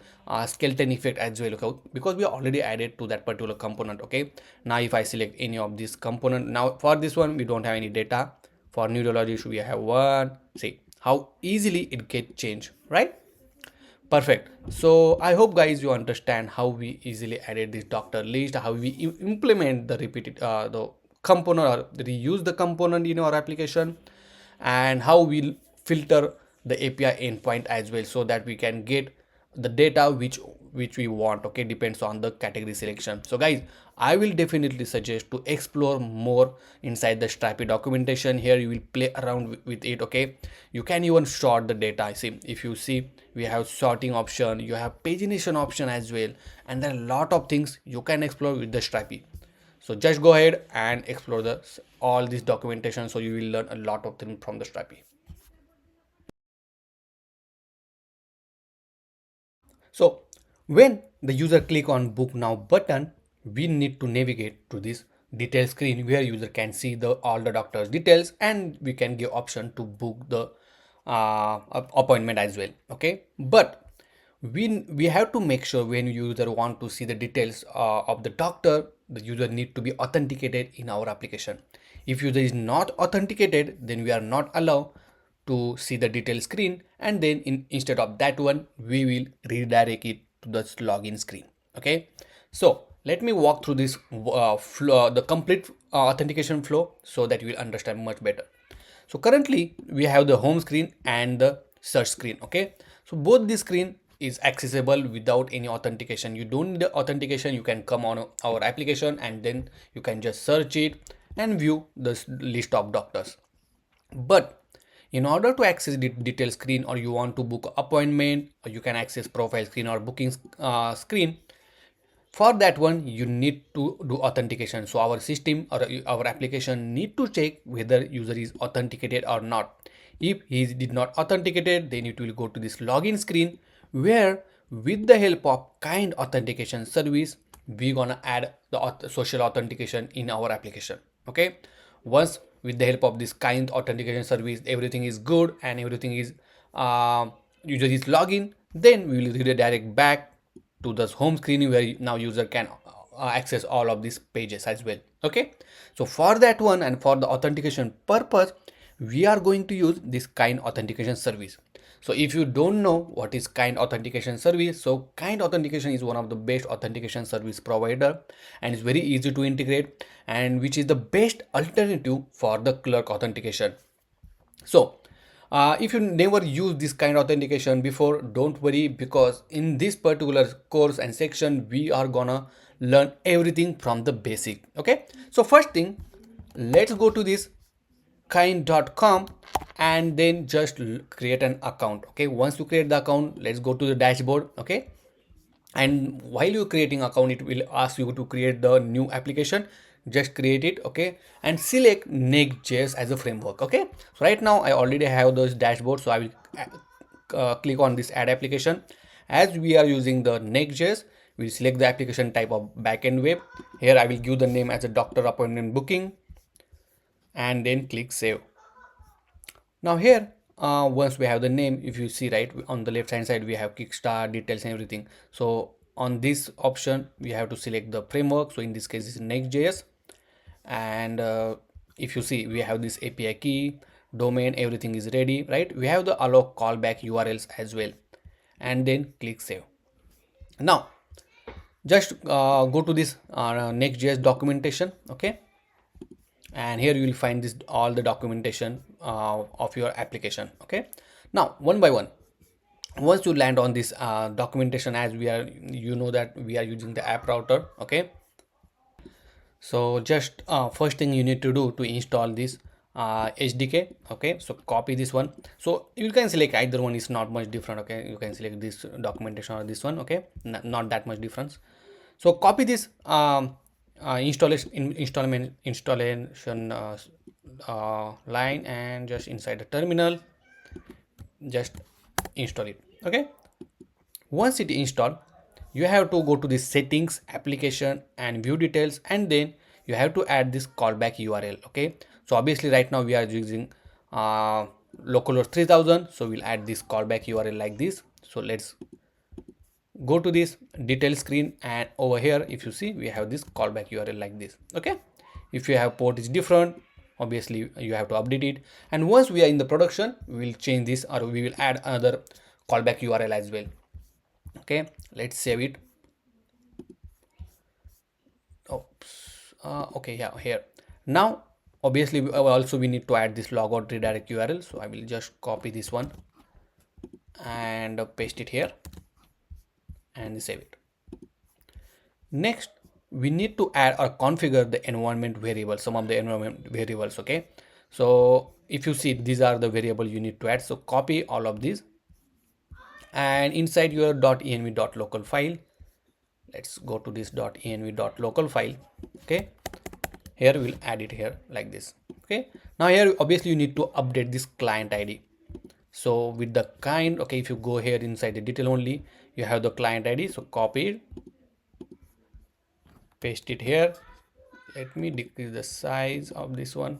skeleton effect as well. Okay, because we are already added to that particular component. Okay, now if I select any of this component, now for this one we don't have any data. For neurology we have one. See how easily it get changed, right? Perfect. So I hope guys you understand how we easily added this doctor list, how we implement the repeated the component or reuse the component in our application, and how we'll filter the API endpoint as well, so that we can get the data which we want. Okay, depends on the category selection. So guys, I will definitely suggest to explore more inside the Strapi documentation. Here you will play around with it. Okay, you can even sort the data. See, if you see, we have sorting option, you have pagination option as well, and there are a lot of things you can explore with the Strapi. So just go ahead and explore all this documentation, so you will learn a lot of things from the Strapi. So when the user click on book now button, we need to navigate to this detail screen where user can see all the doctor's details, and we can give option to book the appointment as well. Okay, but we have to make sure when user want to see the details of the doctor, the user need to be authenticated in our application. If user is not authenticated, then we are not allowed to see the detail screen, and then instead of that one we will redirect it to the login screen. Okay, so let me walk through this flow, the complete authentication flow, so that you will understand much better. So currently we have the home screen and the search screen. Okay, so both the screen is accessible without any authentication. You don't need the authentication. You can come on our application and then you can just search it and view the list of doctors. But in order to access the detail screen, or you want to book appointment, or you can access profile screen or booking screen, for that one you need to do authentication. So our system or our application need to check whether user is authenticated or not. If he did not authenticated, then it will go to this login screen, where with the help of kind authentication service, we gonna add the social authentication in our application. Okay, once with the help of this kind authentication service everything is good and everything is user is login, then we will redirect back to the home screen, where now user can access all of these pages as well. Okay, so for that one and for the authentication purpose, we are going to use this kind authentication service. So if you don't know what is kind authentication service, so kind authentication is one of the best authentication service provider, and it's very easy to integrate, and which is the best alternative for the clerk authentication. So if you never use this kind of authentication before, don't worry, because in this particular course and section we are gonna learn everything from the basic. Okay, so first thing, let's go to this kind.com and then just create an account. Okay, once you create the account, let's go to the dashboard. Okay, and while you're creating account, it will ask you to create the new application. Just create it. Okay, and select Next.js as a framework. Okay, so right now I already have those dashboards, so I will click on this add application. As we are using the Next.js, we select the application type of backend web. Here I will give the name as a doctor appointment booking, and then click save. Now here once we have the name, if you see right on the left hand side, we have kickstart details and everything. So on this option we have to select the framework. So in this case is Next.js, and if you see, we have this API key, domain, everything is ready, right? We have the allow callback URLs as well, and then click save. Now just go to this Next.js documentation. Okay, and here you will find this all the documentation of your application. Okay, now one by one, once you land on this documentation, as we are, you know that we are using the app router. Okay, so just first thing you need to do to install this SDK. Okay, so copy this one. So you can select either one, is not much different. Okay, you can select this documentation or this one. Okay, not that much difference. So copy this installation line, and just inside the terminal just install it. Okay, once it installed, you have to go to the settings, application, and view details, and then you have to add this callback URL. Okay, so obviously right now we are using localhost 3000, so we'll add this callback URL like this. So let's go to this detail screen, and over here if you see we have this callback URL like this. Okay, if you have port is different, obviously you have to update it, and once we are in the production we will change this, or we will add another callback URL as well. Okay, let's save it. Oops. Okay, yeah, here now obviously also we need to add this logout redirect URL, so I will just copy this one and paste it here and save it. Next, we need to add or configure the environment variables, some of the environment variables. Okay, so if you see, these are the variable you need to add, so copy all of these, and inside your .env.local file, let's go to this .env.local file. Okay, here we'll add it here like this. Okay, now here obviously you need to update this client ID. So with the kind, okay, if you go here inside the detail only, you have the client ID, so copy it, paste it here. Let me decrease the size of this one.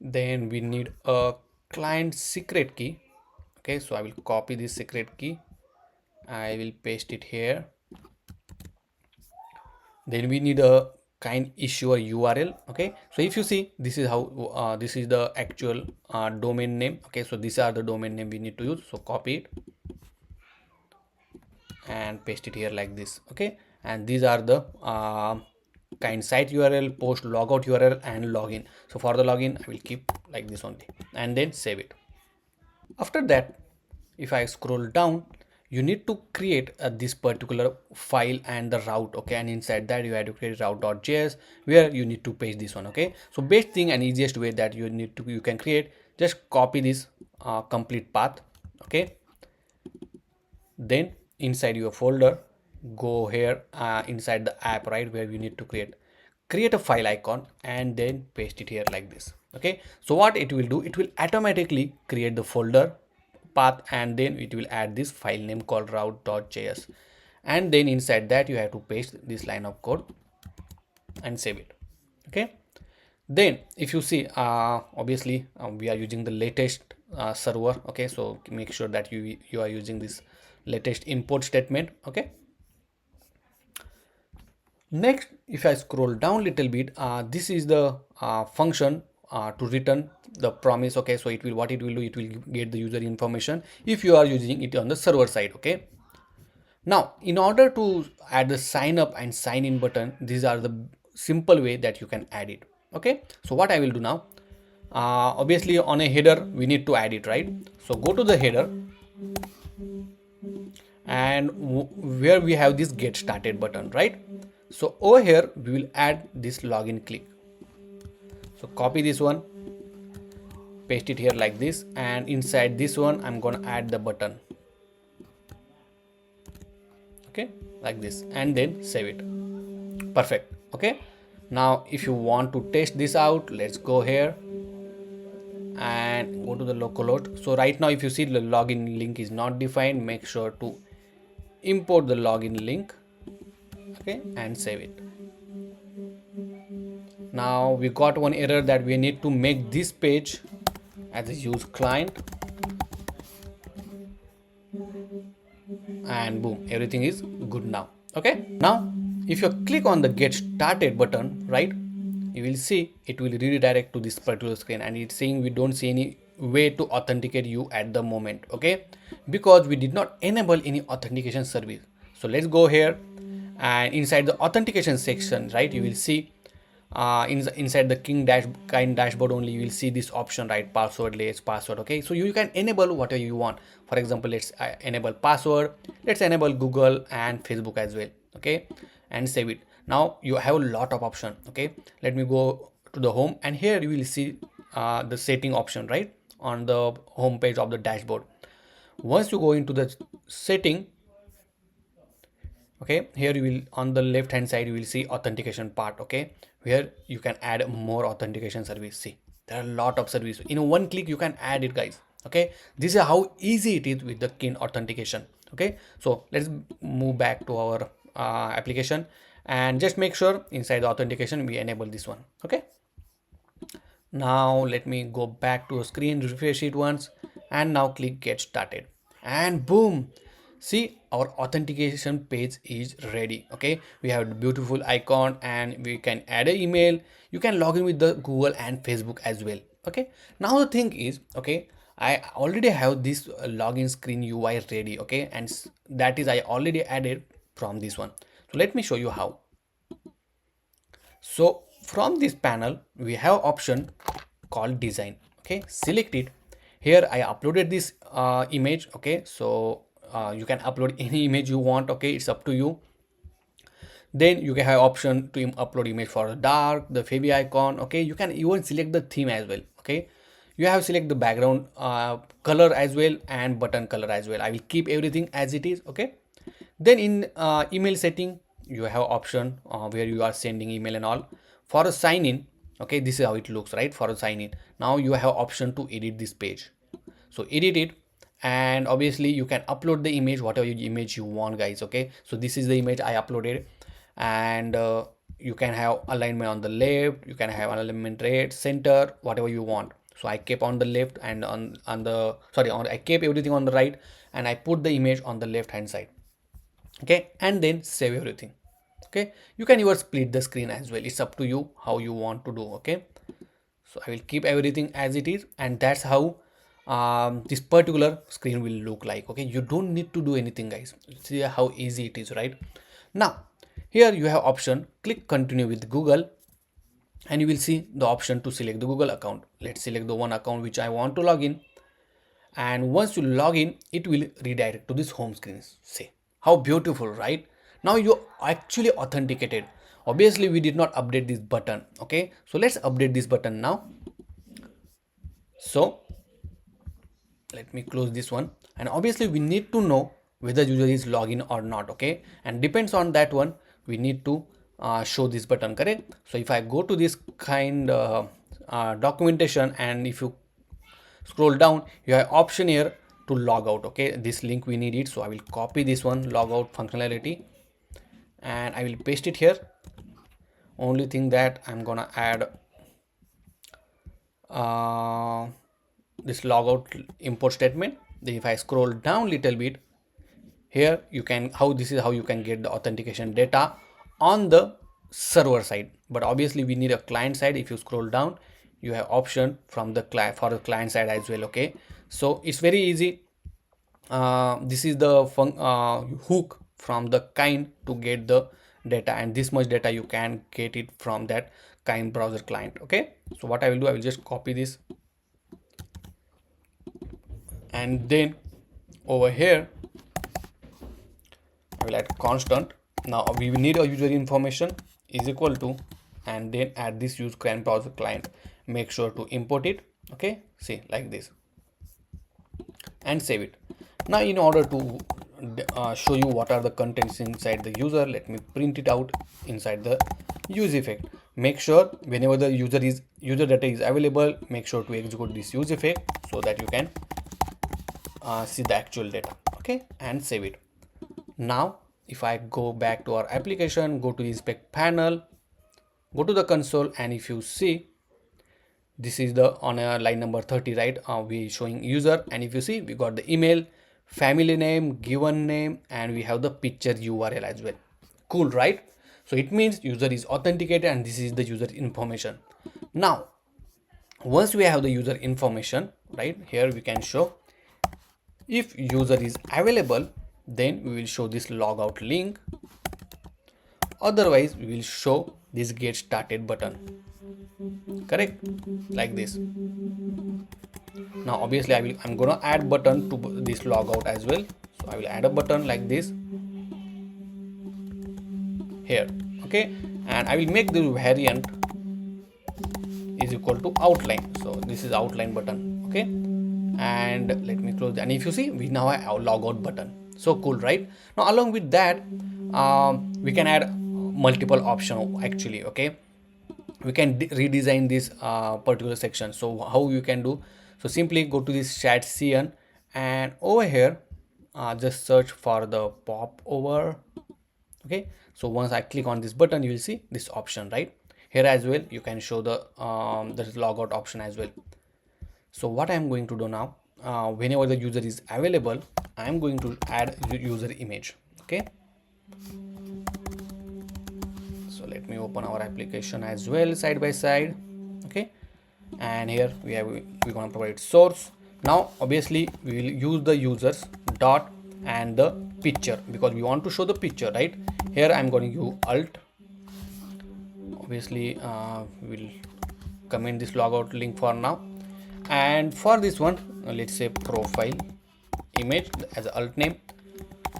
Then we need a client secret key. Okay, so I will copy this secret key, I will paste it here. Then we need a kind issuer URL. Okay, so if you see, this is how this is the actual domain name. Okay, so these are the domain name we need to use, so copy it and paste it here like this. Okay, and these are the kind site URL, post logout URL, and login. So for the login I will keep like this only, and then save it. After that, if I scroll down, you need to create this particular file and the route. Okay, and inside that you have to create route.js, where you need to paste this one. Okay, so best thing and easiest way that you can create, just copy this complete path. Okay, then inside your folder, go here inside the app, right, where you need to create a file icon, and then paste it here like this. Okay, so what it will do, it will automatically create the folder path, and then it will add this file name called route.js, and then inside that you have to paste this line of code and save it. Okay, then if you see, obviously we are using the latest server. Okay, so make sure that you are using this latest import statement. Okay, next, if I scroll down little bit, this is the function to return the promise. Okay, so it will, what it will do, it will get the user information if you are using it on the server side. Okay, now in order to add the sign up and sign in button, these are the simple way that you can add it. Okay, so what I will do now, obviously on a header we need to add it, right? So go to the header, and where we have this get started button, right? So over here we will add this login click. So copy this one, paste it here like this, and inside this one I'm gonna add the button. Okay, like this, and then save it. Perfect. Okay, now if you want to test this out, let's go here and go to the localhost. So right now if you see the login link is not defined, make sure to import the login link. Okay, and save it. Now we got one error that we need to make this page as a use client, and boom, everything is good now. Okay, now if you click on the get started button, right, you will see it will redirect to this particular screen, and it's saying we don't see any way to authenticate you at the moment. Okay, because we did not enable any authentication service. So let's go here, and inside the authentication section, right, you will see inside the kind dashboard only, you will see this option, right, passwordless password. Okay, so you can enable whatever you want. For example, let's enable password, let's enable Google and Facebook as well. Okay, and save it. Now you have a lot of option. Okay, let me go to the home, and here you will see the setting option right on the home page of the dashboard. Once you go into the setting, okay, here you will, on the left hand side you will see authentication part. Okay, where you can add more authentication service. See, there are a lot of service in one click you can add it, guys. Okay, this is how easy it is with the Kinde authentication. Okay, so let's move back to our application, and just make sure inside the authentication we enable this one. Okay, now let me go back to a screen, refresh it once, and now click get started, and boom, see, our authentication page is ready. Okay, we have a beautiful icon, and we can add an email. You can log in with the Google and Facebook as well. Okay, now the thing is, okay, I already have this login screen UI ready. Okay, and that is I already added from this one. So let me show you how. So from this panel we have option called design. Okay, select it. Here I uploaded this image. Okay, so you can upload any image you want. Okay, it's up to you. Then you can have option to upload image for the dark, the favy icon. Okay, you can even select the theme as well. Okay, you have select the background color as well and button color as well. I will keep everything as it is. Okay, then in email setting you have option where you are sending email and all. For a sign in, okay, this is how it looks, right? For a sign in, now you have option to edit this page. So edit it, and obviously you can upload the image, whatever image you want, guys. Okay, so this is the image I uploaded, and you can have alignment on the left, you can have alignment right, center, whatever you want. So I kept on the left, and on the sorry on I kept everything on the right, and I put the image on the left hand side. Okay, and then save everything. Okay, you can even split the screen as well. It's up to you how you want to do. Okay, so I will keep everything as it is, and that's how this particular screen will look like. Okay, you don't need to do anything, guys. See how easy it is, right? Now here you have option, click continue with Google, and you will see the option to select the Google account. Let's select the one account which I want to log in, and once you log in it will redirect to this home screen. See how beautiful, right? Now you actually authenticated. Obviously we did not update this button. Okay, so let's update this button now. So let me close this one, and obviously we need to know whether user is login or not. Okay, and depends on that one we need to show this button, correct? So if I go to this kind documentation, and if you scroll down you have option here to log out. Okay, this link we need it, so I will copy this one, logout functionality, and I will paste it here. Only thing that I'm gonna add this logout import statement. Then if I scroll down little bit, here you can this is how you can get the authentication data on the server side, but obviously we need a client side. If you scroll down you have option from the client for the client side as well. Okay, so it's very easy. This is the hook from the Kinde to get the data, and this much data you can get it from that Kinde browser client. Okay, so what I will do, I will just copy this, and then over here I will add constant. Now we will need a user information is equal to, and then add this use Kinde browser client. Make sure to import it. Okay, see like this, and save it. Now in order to show you what are the contents inside the user, let me print it out inside the use effect. Make sure whenever the user data is available, make sure to execute this use effect so that you can see the actual data. Okay, and save it. Now if I go back to our application, go to inspect panel, go to the console, and if you see, this is the on a line number 30, right? We showing user, and if you see we got the email, family name, given name, and we have the picture URL as well. Cool, right? So it means user is authenticated, and this is the user information. Now once we have the user information, right, here we can show if user is available, then we will show this logout link. Otherwise we will show this get started button, correct, like this. Now obviously I'm gonna add button to this logout as well, so I will add a button like this here. okay, and I will make the variant is equal to outline. So this is outline button, okay, and let me close. And if you see, we now have our logout button. So cool, right? Now along with that, we can add multiple option actually, okay. We can redesign this particular section. So how you can do? So simply go to this chat cn, and over here just search for the pop over, okay. So once I click on this button, you will see this option, right? Here as well you can show the logout option as well. So what I am going to do now, whenever the user is available, I am going to add user image, okay. So let me open our application as well side by side, okay. And here we're going to provide source. Now obviously we will use the users dot and the picture, because we want to show the picture, right? Here I'm going to use alt. Obviously we'll comment this logout link for now, and for this one let's say profile image as alt name.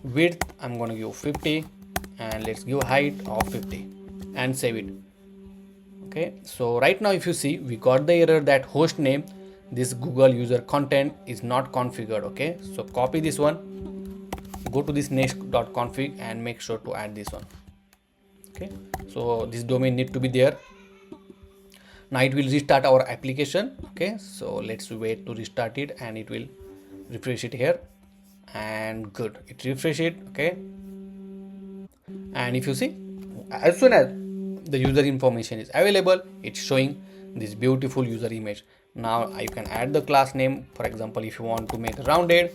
Width I'm going to give 50, and let's give height of 50 and save it. Okay, so right now if you see, we got the error that host name, this Google user content is not configured, okay. So copy this one, go to this next.config and make sure to add this one, okay. So this domain need to be there. Now it will restart our application, okay. So let's wait to restart it, and it will refresh it here, and good, it refresh it, okay. And if you see, as soon as the user information is available, it's showing this beautiful user image. Now you can add the class name. For example, if you want to make rounded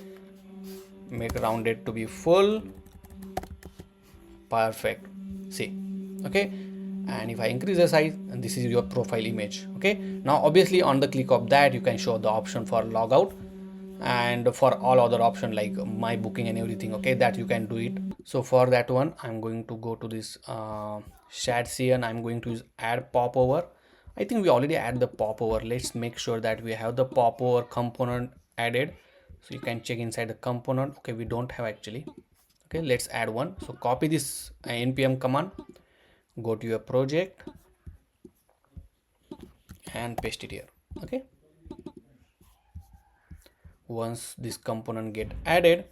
to be full, perfect, see, okay. And if I increase the size, and this is your profile image, okay. Now obviously on the click of that, you can show the option for logout, and for all other option like my booking and everything, okay, that you can do it. So for that one, I'm going to go to this chat cn. I'm going to use add popover. I think we already add the popover. Let's make sure that we have the popover component added. So you can check inside the component. Okay, we don't have actually. Okay, let's add one. So copy this npm command, go to your project and paste it here, okay. Once this component get added,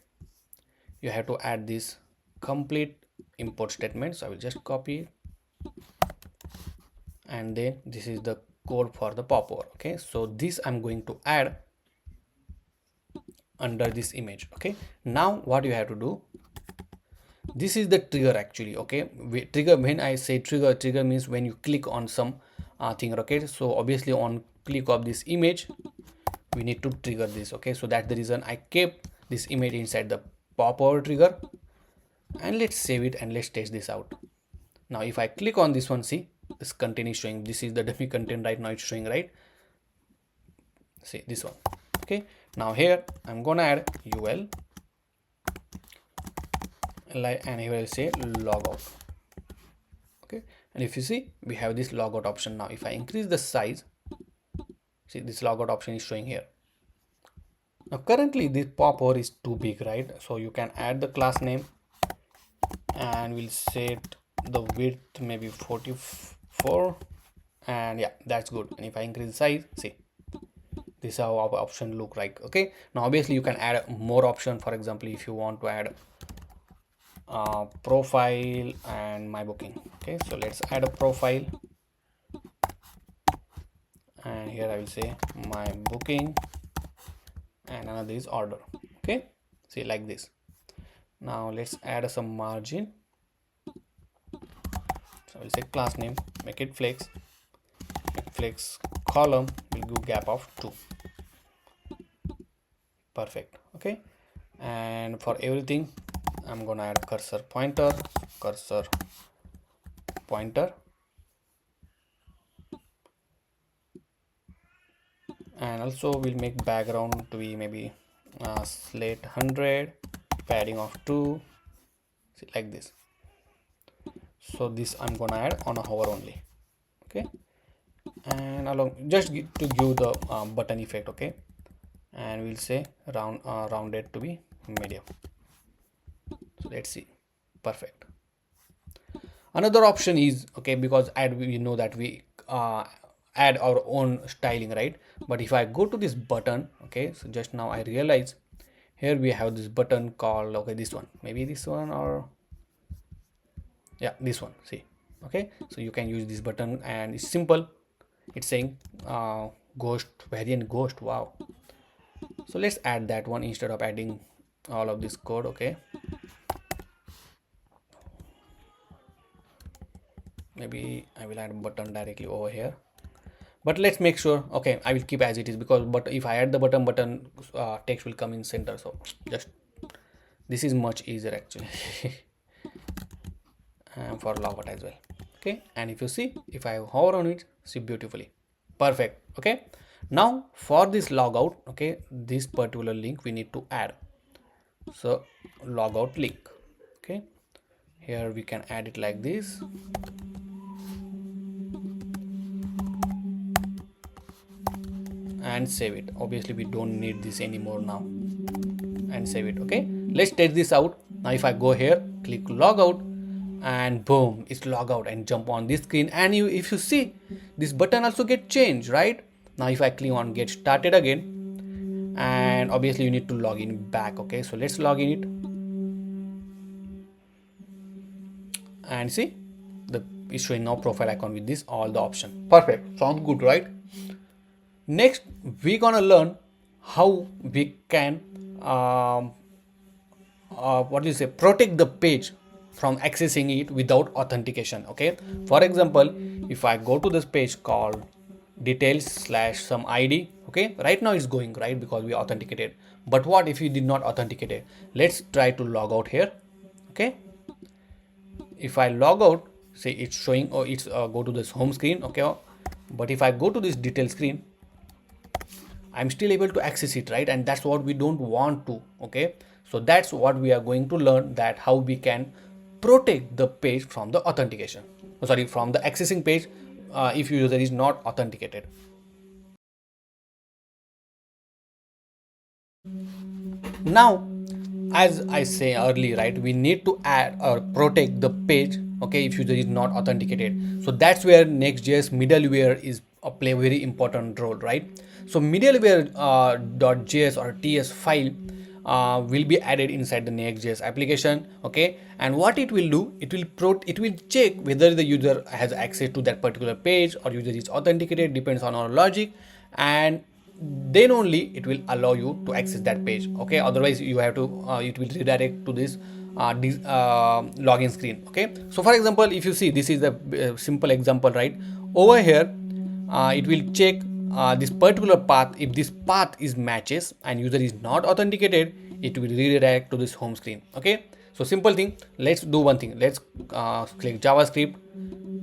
you have to add this complete import statement. So I will just copy it, and then this is the code for the popover, okay. So this I'm going to add under this image, okay. Now what you have to do, this is the trigger actually, okay. Trigger, when I say trigger means when you click on some thing, okay. So obviously on click of this image, we need to trigger this, okay. So that's the reason I kept this image inside the popover trigger, and let's save it and let's test this out. Now if I click on this one, see, this content is showing. This is the dummy content right now, it's showing, right? See this one, okay. Now here I'm gonna add ul, and here I'll say logout, okay. And if you see, we have this logout option. Now if I increase the size, see, this logout option is showing here. Now currently this popover is too big, right? So you can add the class name, and we'll set the width maybe 44, and yeah, that's good. And if I increase the size, see, this is how our option look like, okay. Now obviously you can add more option. For example, if you want to add profile and my booking, okay. So let's add a profile, and here I will say my booking, and another is order, okay. See, like this. Now let's add some margin. So I will say class name, make it flex column, will give gap of 2, perfect, okay. And for everything I'm gonna add cursor pointer, and also we'll make background to be maybe slate 100, padding of 2, see, like this. So this I'm gonna add on a hover only, okay. And along just to give the button effect, okay. And we'll say rounded to be medium. So let's see, perfect. Another option is, okay, because add, we know that we add our own styling, right? But if I go to this button, okay, so just now I realize here we have this button called, okay, this one, maybe this one, or yeah, this one, see. Okay, so you can use this button and it's simple. It's saying ghost variant ghost. Wow. So let's add that one instead of adding all of this code. Okay, maybe I will add a button directly over here, but let's make sure, okay, I will keep as it is, because but if I add the button text will come in center. So just this is much easier actually. And for logout as well. Okay, and if you see, if I hover on it, see, beautifully perfect. Okay, now for this logout, okay, this particular link we need to add. So logout link, okay, here we can add it like this, and save it. Obviously we don't need this anymore now, and save it. Okay, let's test this out. Now if I go here, click logout, and boom, it's logout and jump on this screen. And you, if you see, this button also get changed, right? Now if I click on get started again, and obviously you need to log in back. Okay, so let's log in it, and see, the it's showing now profile icon with this all the option. Perfect, sounds good, right? Next we gonna learn how we can what do you say, protect the page from accessing it without authentication. Okay, for example, if I go to this page called details slash some id, okay, right now it's going right because we authenticated. But what if you did not authenticate it? Let's try to log out here. Okay, if I log out, say it's showing, or it's go to this home screen. Okay, but if I go to this detail screen, I'm still able to access it, right? And that's what we don't want to. Okay, so that's what we are going to learn, that how we can protect the page from the authentication, sorry, from the accessing page if user is not authenticated. Now as I say earlier, right, we need to add or protect the page, okay, if user is not authenticated. So that's where Next.js middleware is play a very important role, right? So middleware .js or ts file will be added inside the Next.js application. Okay, and what it will do, it will check whether the user has access to that particular page or user is authenticated, depends on our logic, and then only it will allow you to access that page. Okay, otherwise you have to it will redirect to this login screen. Okay, so for example, if you see, this is the simple example, right? Over here it will check this particular path. If this path is matches and user is not authenticated, it will redirect to this home screen. Okay, so simple thing. Let's do one thing. Let's click JavaScript,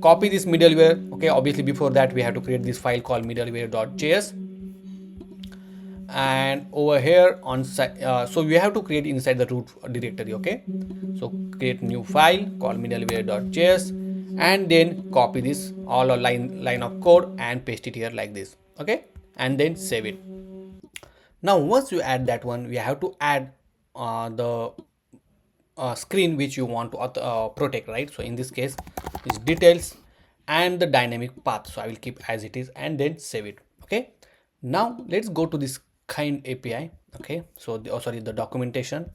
copy this middleware. Okay, obviously before that we have to create this file called middleware.js, and over here on site, so we have to create inside the root directory. Okay, so create new file called middleware.js, and then copy this all a line of code and paste it here like this. Okay, and then save it. Now once you add that one, we have to add the screen which you want to protect, right? So in this case is details and the dynamic path, so I will keep as it is and then save it. Okay, now let's go to this kind API. Okay, so the documentation.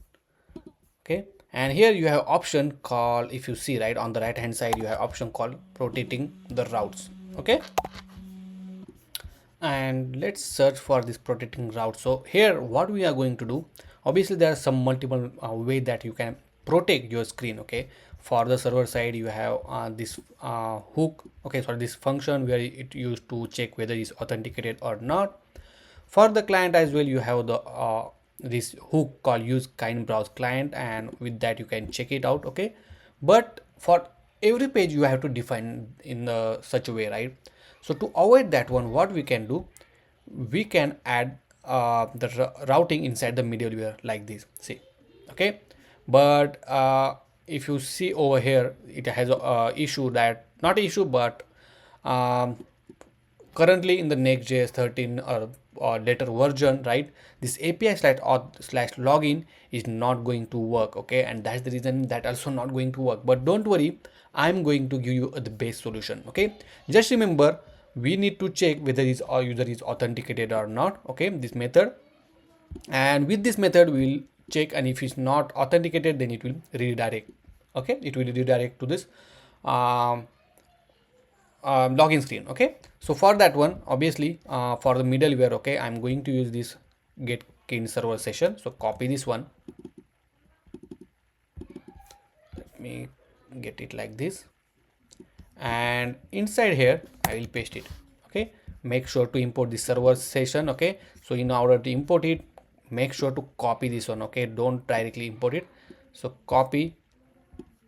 Okay, and here you have option called, if you see right on the right hand side, you have option called protecting the routes. Okay, and let's search for this protecting route. So here what we are going to do, obviously there are some multiple way that you can protect your screen. Okay, for the server side you have this hook, okay, sorry, this function where it used to check whether it's authenticated or not. For the client as well, you have the this hook called use kind browse client, and with that you can check it out. Okay, but for every page you have to define in such a way, right? So to avoid that one, what we can do, we can add the routing inside the middleware like this. See, okay, but if you see over here, it has a issue, that not issue, but currently in the Next.js 13 or later version, right, this API slash auth slash login is not going to work. Okay, and that's the reason that also not going to work. But don't worry, I'm going to give you the best solution. Okay, just remember, we need to check whether his user is authenticated or not. Okay, this method, and with this method we will check, and if it's not authenticated, then it will redirect. Okay, it will redirect to this um, login screen. Okay, so for that one, obviously for the middleware, okay, I'm going to use this get Kinde server session. So copy this one, let me get it like this, and inside here I will paste it. Okay, make sure to import the server session. Okay, so in order to import it, make sure to copy this one. Okay, don't directly import it. So copy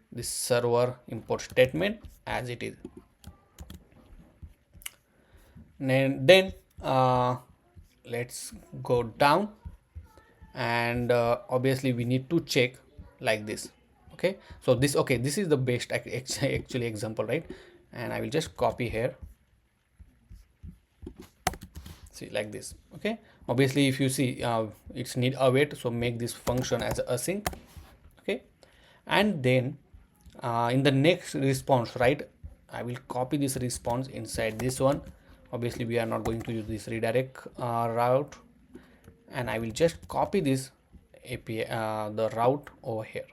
this server import statement as it is, and then let's go down, and obviously we need to check like this. Okay, so this, okay, this is the best actually example, right? And I will just copy here, see, like this. Okay, obviously if you see it's need await, so make this function as async. Okay, and then in the next response, right, I will copy this response inside this one. Obviously we are not going to use this redirect route, and I will just copy this API the route over here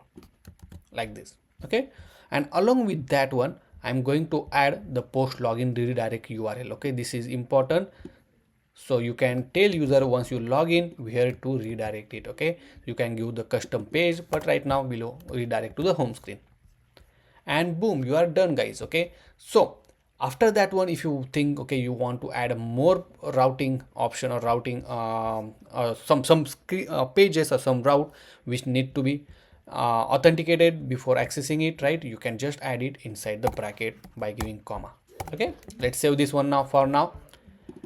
like this. Okay, and along with that one, I'm going to add the post login redirect URL. Okay, this is important, so you can tell user once you log in where to redirect it. Okay, you can give the custom page, but right now below redirect to the home screen, and boom, you are done, guys. Okay, so after that one, if you think, okay, you want to add a more routing option or routing some pages or some route which need to be authenticated before accessing it, right, you can just add it inside the bracket by giving comma. Okay, let's save this one now for now,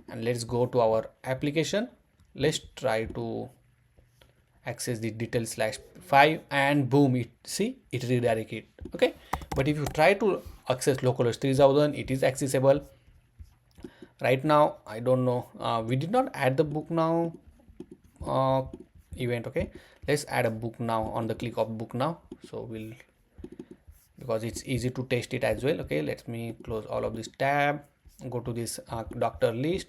and let's go to our application. Let's try to access the details slash 5, and boom, it, see, it redirect it. Okay, but if you try to access localhost 3000, it is accessible right now. I don't know, we did not add the book now event. Okay, let's add a book now on the click of book now, so we'll, because it's easy to test it as well. Okay, let me close all of this tab, go to this doctor list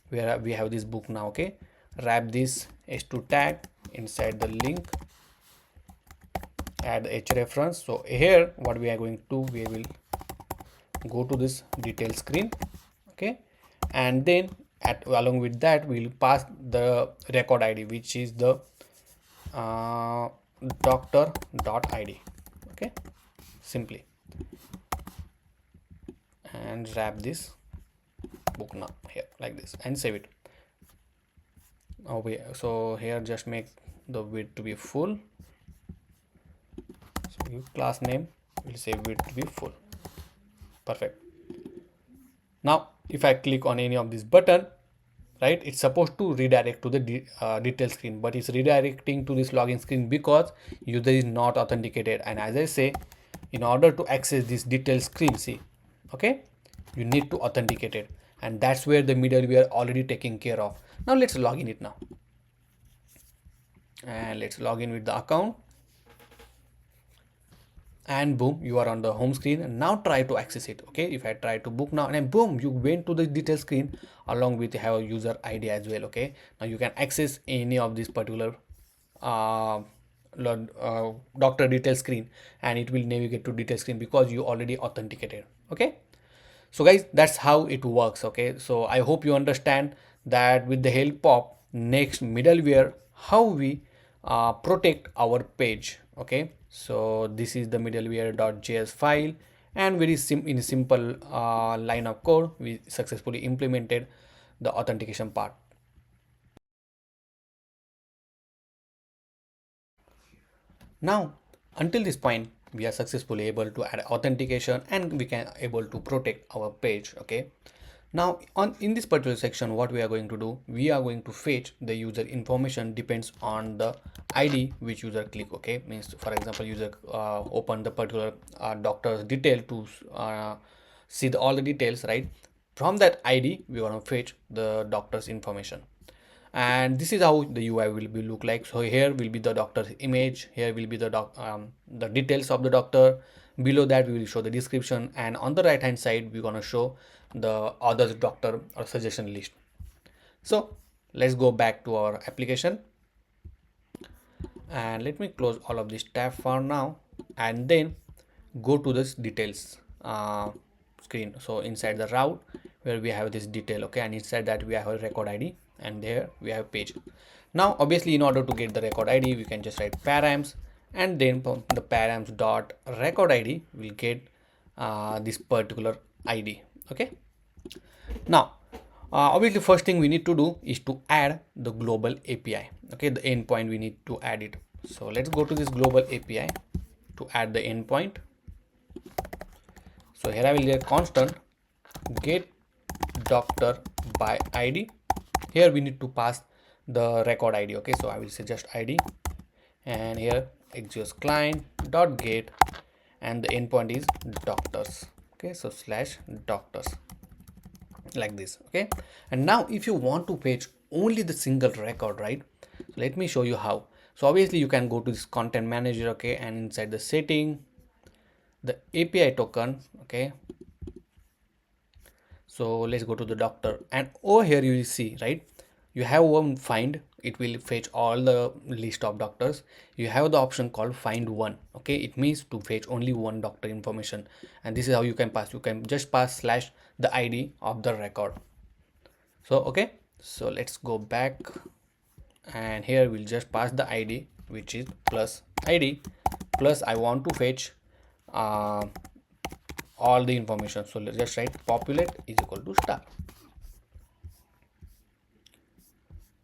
where we have this book now. Okay, wrap this h2 tag inside the link, add the h reference. So here what we are going to do, we will go to this detail screen. Okay, and then along with that we'll pass the record ID, which is the doctor.id. okay, simply, and wrap this book now here like this and save it. Okay, so here just make the width to be full, so give class name, we'll say width to be full. Perfect. Now if I click on any of this button, right, it's supposed to redirect to the detail screen, but it's redirecting to this login screen because user is not authenticated. And as I say, in order to access this detail screen, see, okay, you need to authenticate it, and that's where the middleware already taking care of. Now let's log in it now, and let's log in with the account, and boom, you are on the home screen. And now try to access it. Okay, if I try to book now, and then boom, you went to the detail screen along with have a user ID as well. Okay, now you can access any of this particular doctor detail screen, and it will navigate to detail screen because you already authenticated. Okay, so guys, that's how it works. Okay, so I hope you understand that with the help of Next middleware, how we protect our page. Okay, so this is the middleware.js file, and very in a simple line of code, we successfully implemented the authentication part. Now until this point, we are successfully able to add authentication, and we can able to protect our page. Okay, now in this particular section, what we are going to do, we are going to fetch the user information depends on the ID which user click. Okay, means for example, user open the particular doctor's detail to see all the details, right? From that ID we want to fetch the doctor's information. And this is how the UI will be look like. So here will be the doctor's image, here will be the the details of the doctor, below that we will show the description, and on the right hand side we're gonna show the other doctor or suggestion list. So let's go back to our application, and let me close all of this tab for now, and then go to this details screen. So inside the route where we have this detail, okay, and inside that we have a record ID, and there we have page. Now obviously in order to get the record ID we can just write params, and then from the params dot record ID will get this particular ID. Okay, now obviously first thing we need to do is to add the global API. Okay, the endpoint we need to add it. So let's go to this global API to add the endpoint. So here I will get constant get doctor by ID. Here we need to pass the record ID. Okay, so I will say just ID, and here XJS client dot get, and the endpoint is doctors. Okay, so slash doctors, like this. Okay, and now if you want to fetch only the single record, right, so let me show you how. So obviously you can go to this content manager, okay, and inside the setting, the API token, okay, so let's go to the doctor, and over here you will see, right, you have one find, it will fetch all the list of doctors. You have the option called find one. Okay, it means to fetch only one doctor information, and this is how you can pass. You can just pass slash the ID of the record. So okay, so let's go back, and here we'll just pass the ID, which is plus ID, plus I want to fetch all the information. So let's just write populate is equal to star,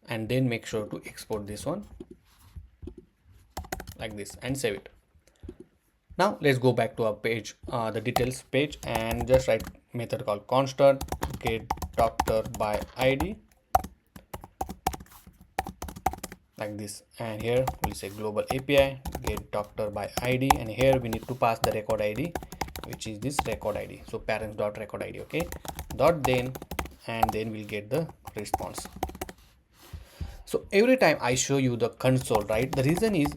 and then make sure to export this one like this and save it. Now let's go back to our page, the details page, and just write method called constant get doctor by ID, like this, and here we'll say global API get doctor by ID, and here we need to pass the record ID, which is this record ID. So parents dot record ID, okay, dot then, and then we'll get the response. So every time I show you the console, right, the reason is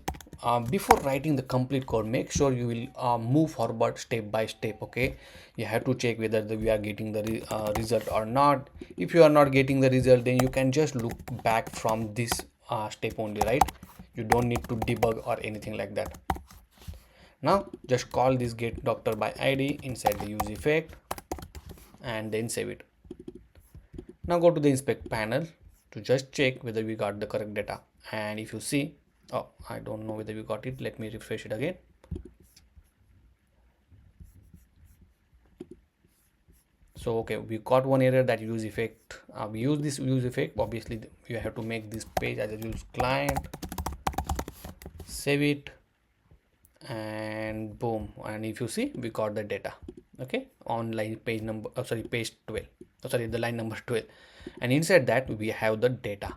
before writing the complete code, make sure you will move forward step by step. Okay, you have to check whether we are getting the result or not. If you are not getting the result, then you can just look back from this step only, right? You don't need to debug or anything like that. Now just call this get doctor by ID inside the use effect, and then save it. Now go to the inspect panel to just check whether we got the correct data, and if you see, oh, I don't know whether we got it, let me refresh it again. So okay, we got one error, that use effect, we use this use effect. Obviously you have to make this page as a use client, save it, and boom, and if you see, we got the data, okay, on line page number, page 12, the line number 12, and inside that we have the data.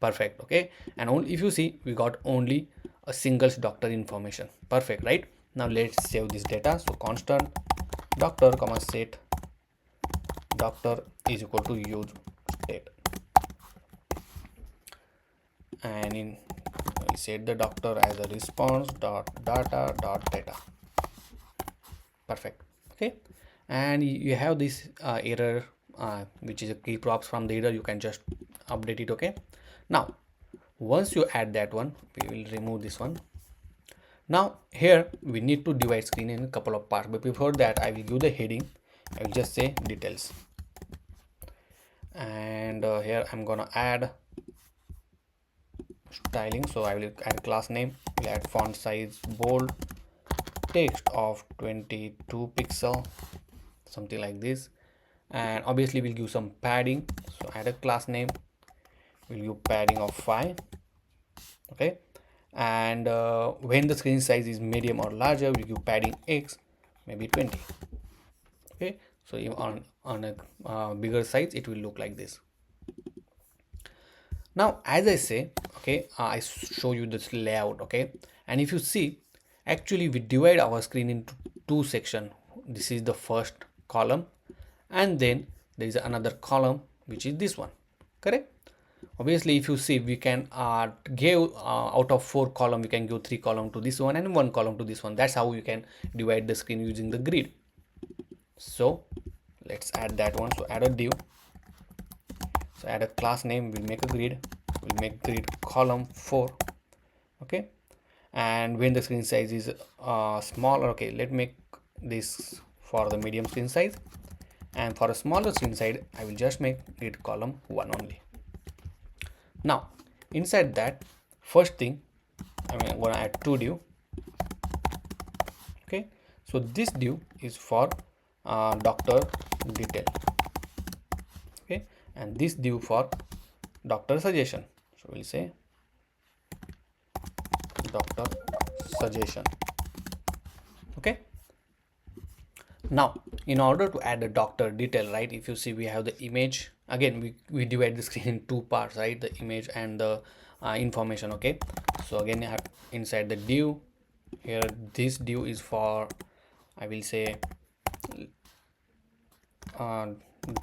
Perfect. Okay, and only if you see, we got only a single doctor information. Perfect, right? Now let's save this data. So constant doctor comma set doctor is equal to use state, and in we set the doctor as a response dot data dot data. Perfect. Okay, and you have this error, which is a key props from the error. You can just update it. Okay, now once you add that one, we will remove this one. Now here we need to divide screen in a couple of parts, but before that I will give the heading. I will just say details, and here I'm gonna add styling. So I will add class name, will add font size bold, text of 22 pixel, something like this, and obviously we'll give some padding. So add a class name, we'll give padding of 5. Okay, and when the screen size is medium or larger, we'll give padding X, maybe 20. Okay, so on a bigger size it will look like this. Now as I say, okay, I show you this layout. Okay, and if you see, actually we divide our screen into two sections. This is the first column, and then there is another column, which is this one, correct? Obviously, if you see, we can give out of 4 column, we can give 3 column to this one and 1 column to this one. That's how you can divide the screen using the grid. So let's add that one. So add a div. So add a class name. We'll make a grid. We'll make grid column 4. Okay. And when the screen size is smaller, okay, let me make this for the medium screen size, and for a smaller screen size I will just make grid column 1 only. Now inside that, first thing I'm gonna add 2 div. Okay, so this div is for doctor detail. Okay, and this div for doctor suggestion. So we'll say doctor suggestion. Okay, now in order to add a doctor detail, right, if you see, we have the image. Again, we divide the screen in 2 parts, right, the image and the information. Okay, so again, I have inside the div here, this div is for, I will say,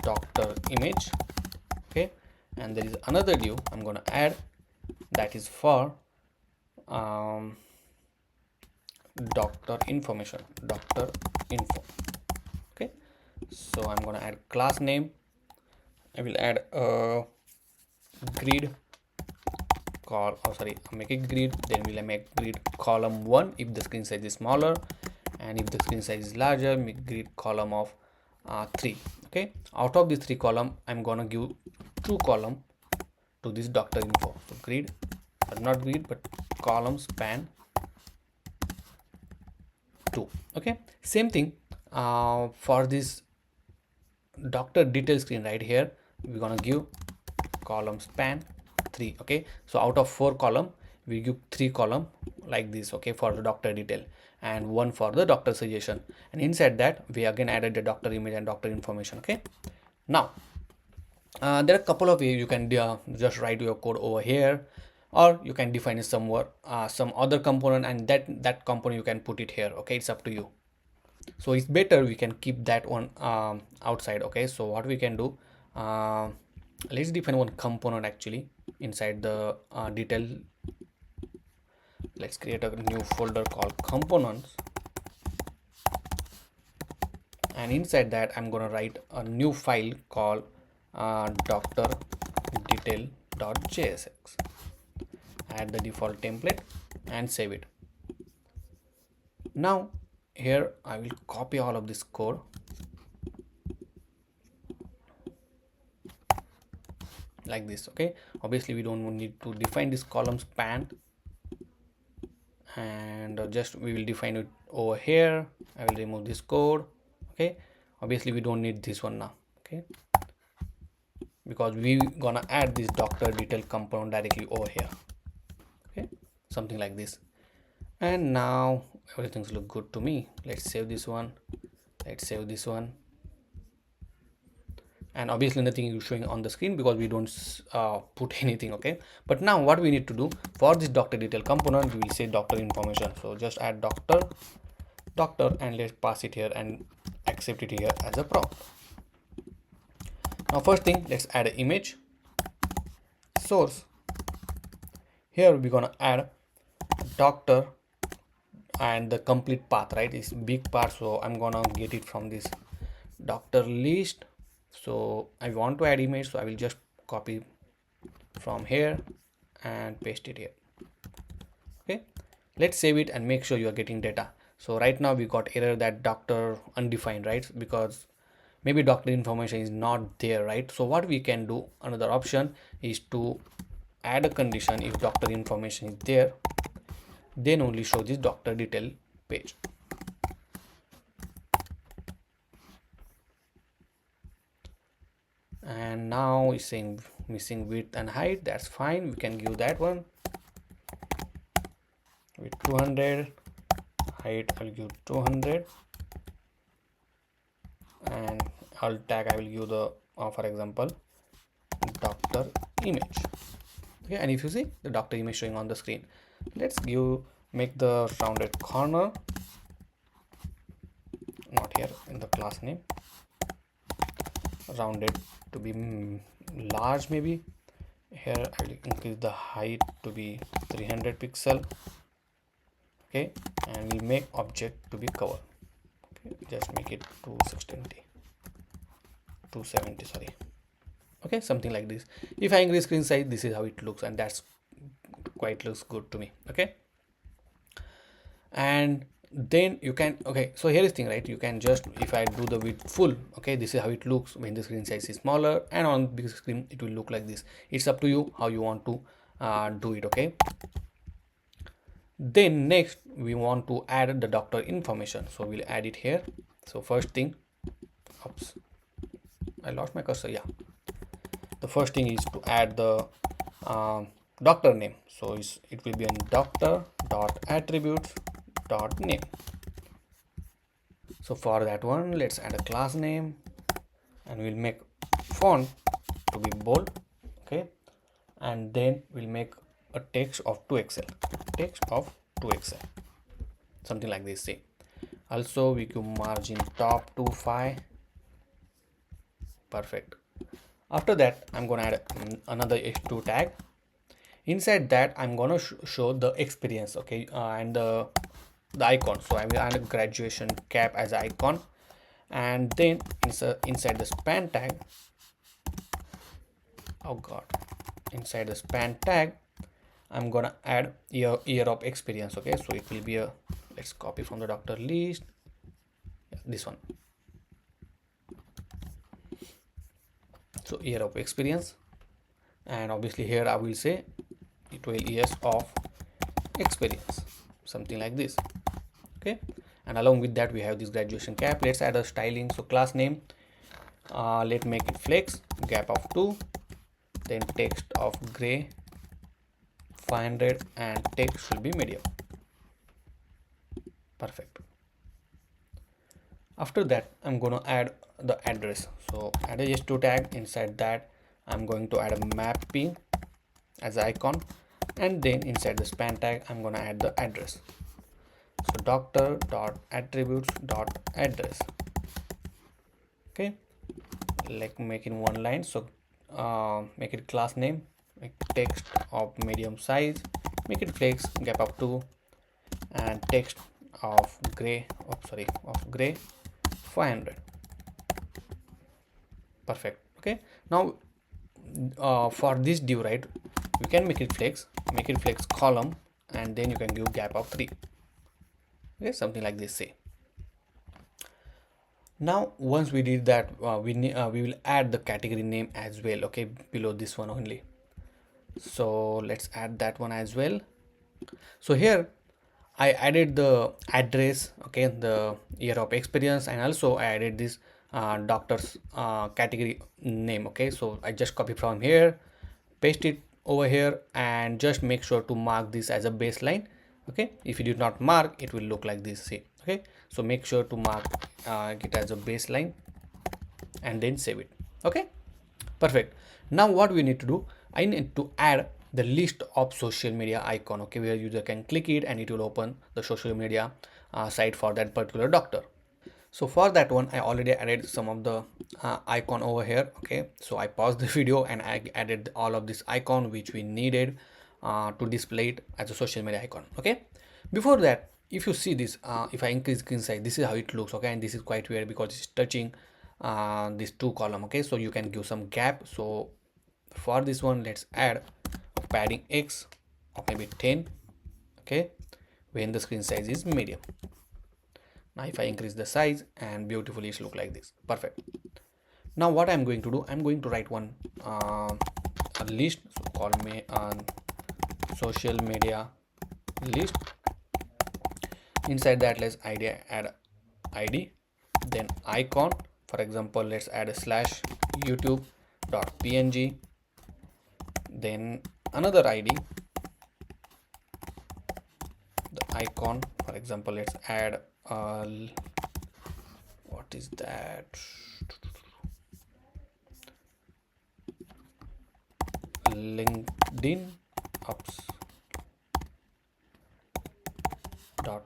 doctor image. Okay, and there is another div I'm gonna add that is for doctor information, doctor info. Okay, so I'm gonna add class name. I will add a grid call, oh sorry, make a grid, then we'll make grid column 1 if the screen size is smaller, and if the screen size is larger, make grid column of 3. Okay, out of these 3 column I'm gonna give 2 column to this doctor info. So grid, not grid but column span 2. Okay, same thing for this doctor detail screen right here, we're gonna give column span 3. Okay, so out of 4 column we give 3 column like this. Okay, for the doctor detail and 1 for the doctor suggestion, and inside that we again added the doctor image and doctor information. Okay, now there are a couple of ways you can just write your code over here, or you can define it somewhere, some other component, and that component you can put it here. Okay, it's up to you. So it's better we can keep that one outside. Okay, so what we can do, let's define one component actually inside the detail. Let's create a new folder called components, and inside that I'm gonna write a new file called doctor detail.jsx. Add the default template and save it. Now here I will copy all of this code like this. Okay, obviously we don't need to define this column span, and just we will define it over here. I will remove this code. Okay, obviously we don't need this one now. Okay, because we gonna add this doctor detail component directly over here. Okay, something like this. And now everything's look good to me. Let's save this one. Let's save this one. And obviously nothing is showing on the screen because we don't put anything. Okay, but now what we need to do for this doctor detail component, we will say doctor information. So just add doctor and let's pass it here and accept it here as a prompt. Now first thing, let's add an image source. Here we're gonna add doctor and the complete path, right? It's big part, so I'm gonna get it from this doctor list. So I want to add image, so I will just copy from here and paste it here. Okay, let's save it and make sure you are getting data. So right now we got error that doctor undefined, right? Because maybe doctor information is not there, right? So what we can do, another option is to add a condition. If doctor information is there, then only show this doctor detail page. And now it's saying missing width and height. That's fine, we can give that one with 200. Height I'll give 200, and alt tag I will give the for example doctor image. Okay, and if you see the doctor image showing on the screen, let's make the rounded corner, not here in the class name, rounded to be large maybe, Here I will increase the height to be 300 pixel. Okay, and we'll make object to be cover. Okay, just make it 270, sorry. Okay, something like this. If I increase screen size, this is how it looks, and that's quite looks good to me. Okay, and then you can, okay, so here is thing, right? You can just, if I do the width full, okay, this is how it looks when the screen size is smaller, and on big screen it will look like this. It's up to you how you want to do it. Okay, then next we want to add the doctor information, so we'll add it here. So first thing, oops, I lost my cursor. Yeah, the first thing is to add the doctor name. So it will be in doctor dot attributes dot name. So for that one, let's add a class name, and we'll make font to be bold. Okay, and then we'll make a text of 2xl, something like this. See, also we can margin top to 5. Perfect. After that, I'm gonna add another h2 tag. Inside that, I'm gonna show the experience, okay, and the icon. So I will add a graduation cap as an icon, and then inside the span tag, oh god, inside the span tag, I'm gonna add year of experience. Okay, so it will be a, let's copy from the doctor list. Yeah, this one. So year of experience, and obviously here I will say 12 years of experience, something like this. Okay, and along with that we have this graduation cap. Let's add a styling. So class name, let's make it flex, gap of 2, then text of gray 500, and text should be medium. Perfect. After that, I'm going to add the address. So add a h2 tag. Inside that, I'm going to add a mapping as an icon, and then inside the span tag, I'm going to add the address. So doctor dot attributes dot address. Okay, like make in one line. So make it class name, make text of medium size, make it flex, gap of 2, and text of gray, of gray 500. Perfect. Okay, now for this div, right, you can make it flex column, and then you can give gap of 3. Okay, something like this. Say, now once we did that, we will add the category name as well. Okay, below this one only. So let's add that one as well. So here I added the address, okay, the year of experience, and also I added this doctor's category name. Okay, so I just copy from here, paste it over here, and just make sure to mark this as a baseline. Okay, if you did not mark, it will look like this. See, okay, so make sure to mark it as a baseline and then save it. Okay, perfect. Now what we need to do, I need to add the list of social media icon, okay, where user can click it and it will open the social media site for that particular doctor. So for that one, I already added some of the icon over here. Okay, so I paused the video and I added all of this icon which we needed to display it as a social media icon. Okay, before that, if you see this, if I increase screen size, this is how it looks. Okay, and this is quite weird because it's touching these two column. Okay, so you can give some gap. So for this one, let's add a padding X of maybe 10. Okay, when the screen size is medium. Now if I increase the size, and beautifully it look like this. Perfect. Now what I'm going to do, I'm going to write one a list. So call me social media list. Inside that, let's add id, then icon. For example, let's add a slash youtube.png, then another id, the icon. For example, let's add what is that, LinkedIn apps dot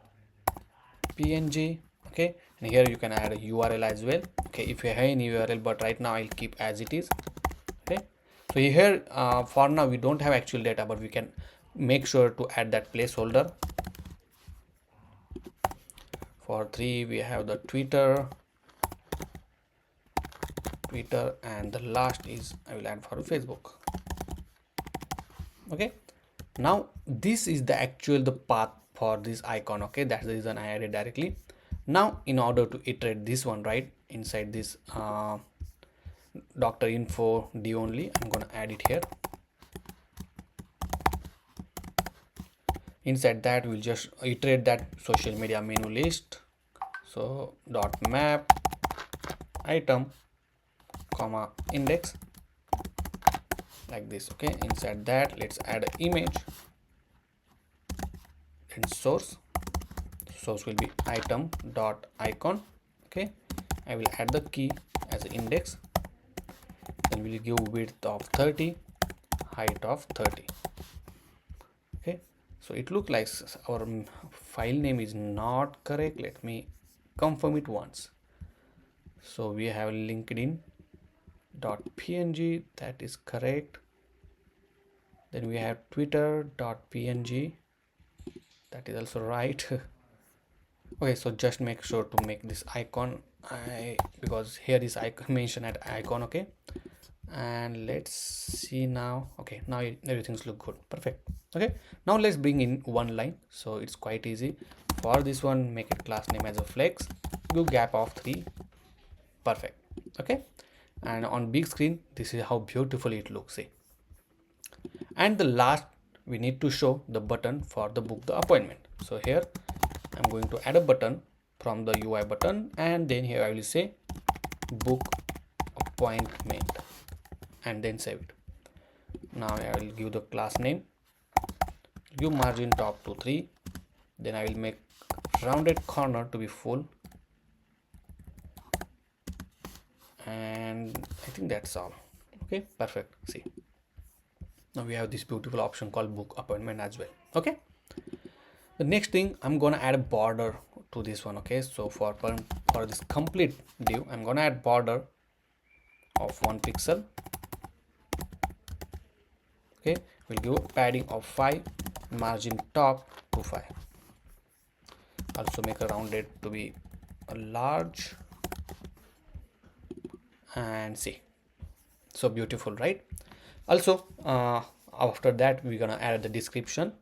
png. Okay, and here you can add a url as well. Okay, if you have any url, but right now I'll keep as it is. Okay, So here for now we don't have actual data, but we can make sure to add that placeholder. For 3 we have the Twitter, and the last is I will add for Facebook. Okay, now this is the actual the path for this icon. Okay, that's the reason I added directly. Now in order to iterate this one, right, inside this doctor info d only, I'm gonna add it here. Inside that we'll just iterate that social media menu list. So dot map item comma index like this. Okay, inside that let's add an image and source will be item dot icon. Okay, I will add the key as an index, then we'll give width of 30, height of 30. Okay, so it looks like our file name is not correct. Let me confirm it once. So we have linkedin dot png, that is correct. Then we have twitter dot png, that is also right. Okay, so just make sure to make this icon because here is icon mentioned at icon. Okay, and let's see now. Okay, now everything's look good, perfect. Okay, now let's bring in one line. So it's quite easy. For this one, make it class name as a flex, give gap of 3, perfect. Okay, and on big screen this is how beautifully it looks. See, and the last we need to show the button for the book the appointment. So here I'm going to add a button from the UI button, and then here I will say book appointment and then save it. Now I will give the class name, give margin top to 3, then I will make rounded corner to be full, and I think that's all. Okay, perfect. See, now we have this beautiful option called book appointment as well. Okay, the next thing I'm gonna add a border to this one. Okay, so for this complete div I'm gonna add border of 1 pixel. Okay, we'll give padding of 5, margin top to 5, also make a rounded to be a large, and see, so beautiful, right? Also after that we're gonna add the description.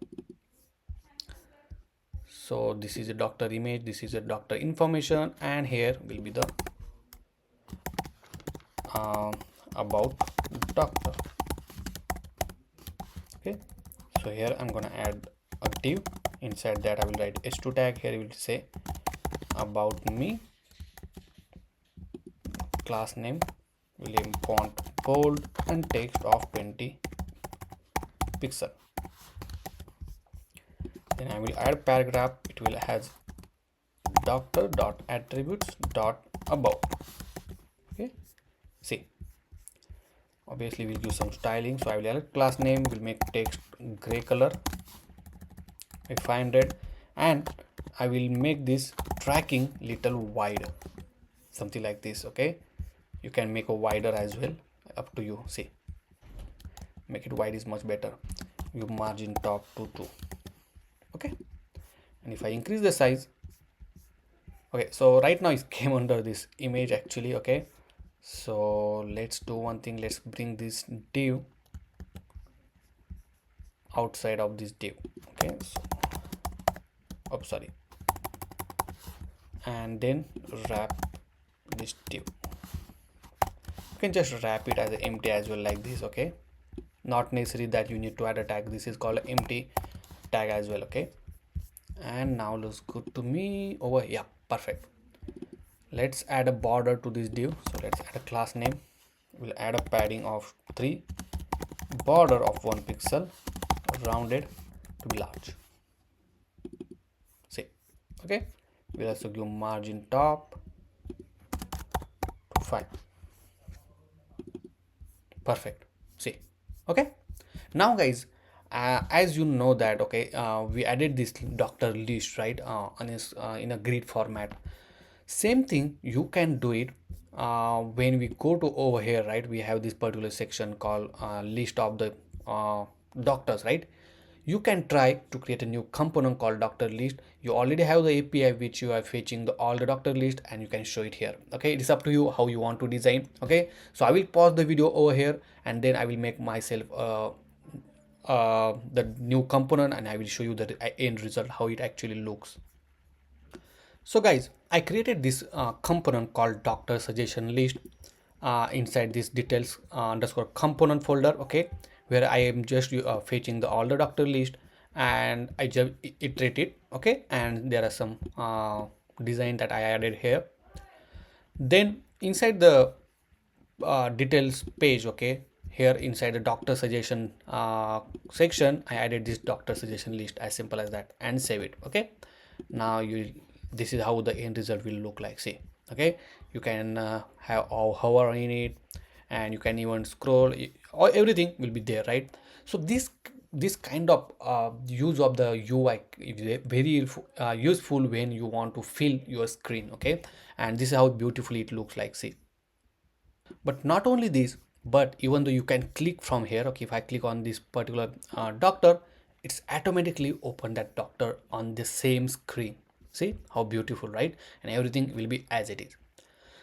So this is a doctor image, this is a doctor information, and here will be the about doctor. Okay, so here I'm gonna add a div. Inside that I will write h2 tag. Here I will say about me, class name will font bold and text of 20 pixel. Then I will add paragraph. It will has doctor dot attributes dot about. Okay, see, obviously we'll use some styling. So I will add class name, will make text gray color, 500, and I will make this tracking little wide, something like this. Okay, you can make a wider as well, up to you. See, make it wide is much better. You margin top to 2. Okay, and if I increase the size, okay, so right now it came under this image actually. Okay, so let's do one thing. Let's bring this div outside of this div. Okay, so sorry, and then wrap this div. You can just wrap it as an empty as well, like this. Okay, not necessary that you need to add a tag. This is called empty tag as well. Okay, and now looks good to me over here. Perfect. Let's add a border to this div. So let's add a class name. We'll add a padding of 3, border of 1 pixel, rounded to be large. See, okay, we'll also give margin top to 5. Perfect. See, okay, now guys, as you know that, okay, we added this doctor list, right, in a grid format. Same thing you can do it when we go to over here, right, we have this particular section called list of the doctors, right? You can try to create a new component called doctor list. You already have the API which you are fetching all the doctor list, and you can show it here. Okay, it is up to you how you want to design. Okay, so I will pause the video over here, and then I will make myself the new component, and I will show you the end result, how it actually looks. So guys, I created this component called doctor suggestion list inside this details underscore component folder, okay, where I am just fetching all the doctor list, and I just iterate it, okay, and there are some design that I added here. Then inside the details page, okay, here inside the doctor suggestion section, I added this doctor suggestion list, as simple as that, and save it. Okay, now this is how the end result will look like. See, okay, you can have hover in it, and you can even scroll, or everything will be there, right? So this kind of use of the UI is very useful when you want to fill your screen, okay, and this is how beautifully it looks like. See, but not only this, but even though you can click from here, okay, if I click on this particular doctor, it's automatically open that doctor on the same screen. See how beautiful, right? And everything will be as it is.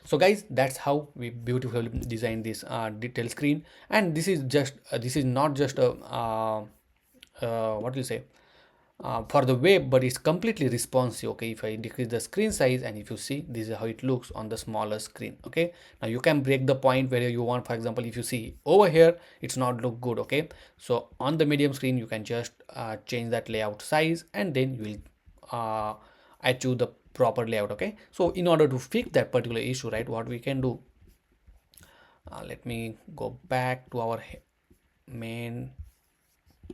So guys, that's how we beautifully design this detail screen. And this is just this is not just a what do you say, for the web, but it's completely responsive. Okay, if I decrease the screen size, and if you see, this is how it looks on the smaller screen. Okay, now you can break the point where you want. For example, if you see over here, it's not look good. Okay, so on the medium screen, you can just change that layout size, and then you will achieve the proper layout. Okay, so in order to fix that particular issue, right, what we can do, let me go back to our main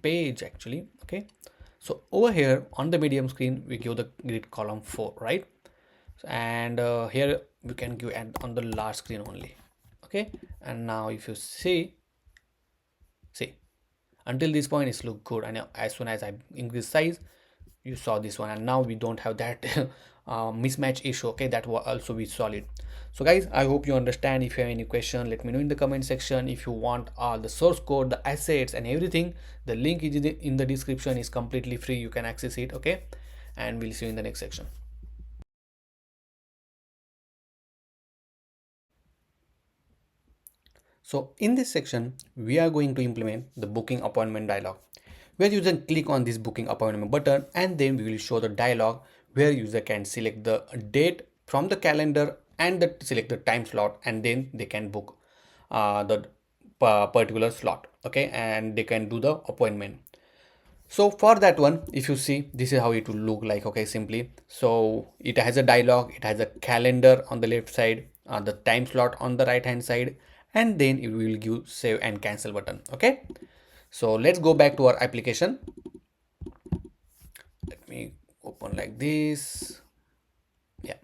page actually. Okay, so over here on the medium screen, we give the grid column 4, right? And here we can give and on the large screen only. Okay, and now if you see until this point it's look good, and as soon as I increase size, you saw this one, and now we don't have that mismatch issue. Okay, that will also be solid. So guys, I hope you understand. If you have any question, let me know in the comment section. If you want all the source code, the assets and everything, the link is in the description, is completely free, you can access it. Okay, and we'll see you in the next section. So in this section, we are going to implement the booking appointment dialog, where you can click on this booking appointment button, and then we will show the dialog where user can select the date from the calendar and select the time slot, and then they can book the particular slot. Okay, and they can do the appointment. So for that one, if you see, this is how it will look like. Okay, simply, so it has a dialog, it has a calendar on the left side, the time slot on the right hand side, and then it will give save and cancel button. Okay, so let's go back to our application. Let me open like this. Yeah,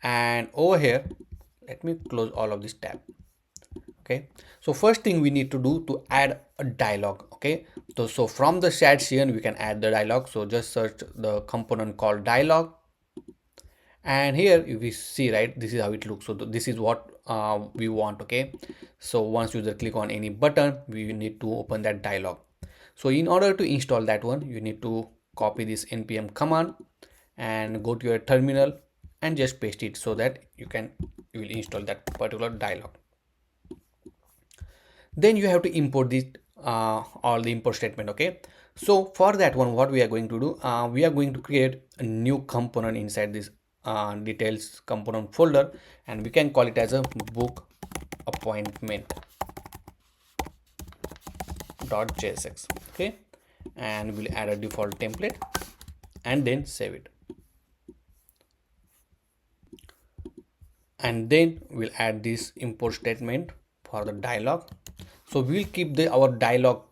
and over here, let me close all of this tab. Okay, so first thing we need to do to add a dialog. Okay, so from the chat CN we can add the dialog. So just search the component called dialog, and here if we see, right, this is how it looks. So this is what we want. Okay, so once user click on any button, we need to open that dialog. So in order to install that one, you need to copy this npm command and go to your terminal and just paste it, so that you will install that particular dialog. Then you have to import this all the import statement. Okay, so for that one, what we are going to do, we are going to create a new component inside this details component folder, and we can call it as a book appointment .jsx. Okay, and we'll add a default template and then save it, and then we'll add this import statement for the dialog. So we'll keep our dialog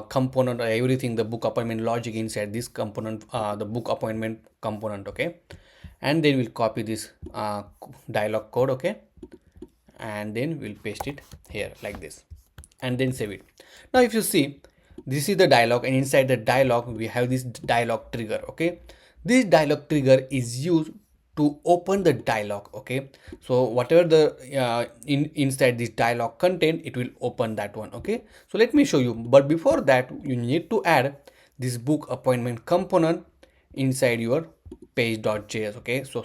component or everything, the book appointment logic inside this component, the book appointment component. Okay, and then we'll copy this dialog code. Okay, and then we'll paste it here like this, and then save it. Now if you see, this is the dialog, and inside the dialog we have this dialog trigger. Okay, this dialog trigger is used to open the dialog. Okay, so whatever the inside this dialog content, it will open that one. Okay, so let me show you, but before that you need to add this book appointment component inside your page.js. Okay, so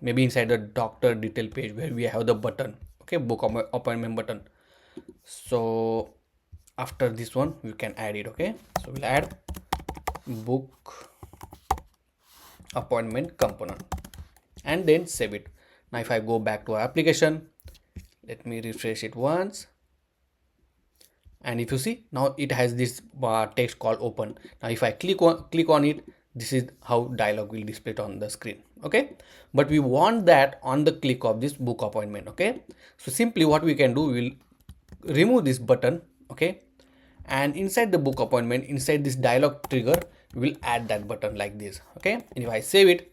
maybe inside the doctor detail page where we have the button, okay, book appointment button. So after this one we can add it. Okay, so we'll add book appointment component and then save it. Now if I go back to our application, let me refresh it once, and if you see, now it has this text called open. Now if I click on it, this is how dialog will display on the screen. Okay, but we want that on the click of this book appointment. Okay, so simply what we can do, we'll remove this button. Okay, and inside the book appointment, inside this dialog trigger, we will add that button like this. Okay, and if I save it,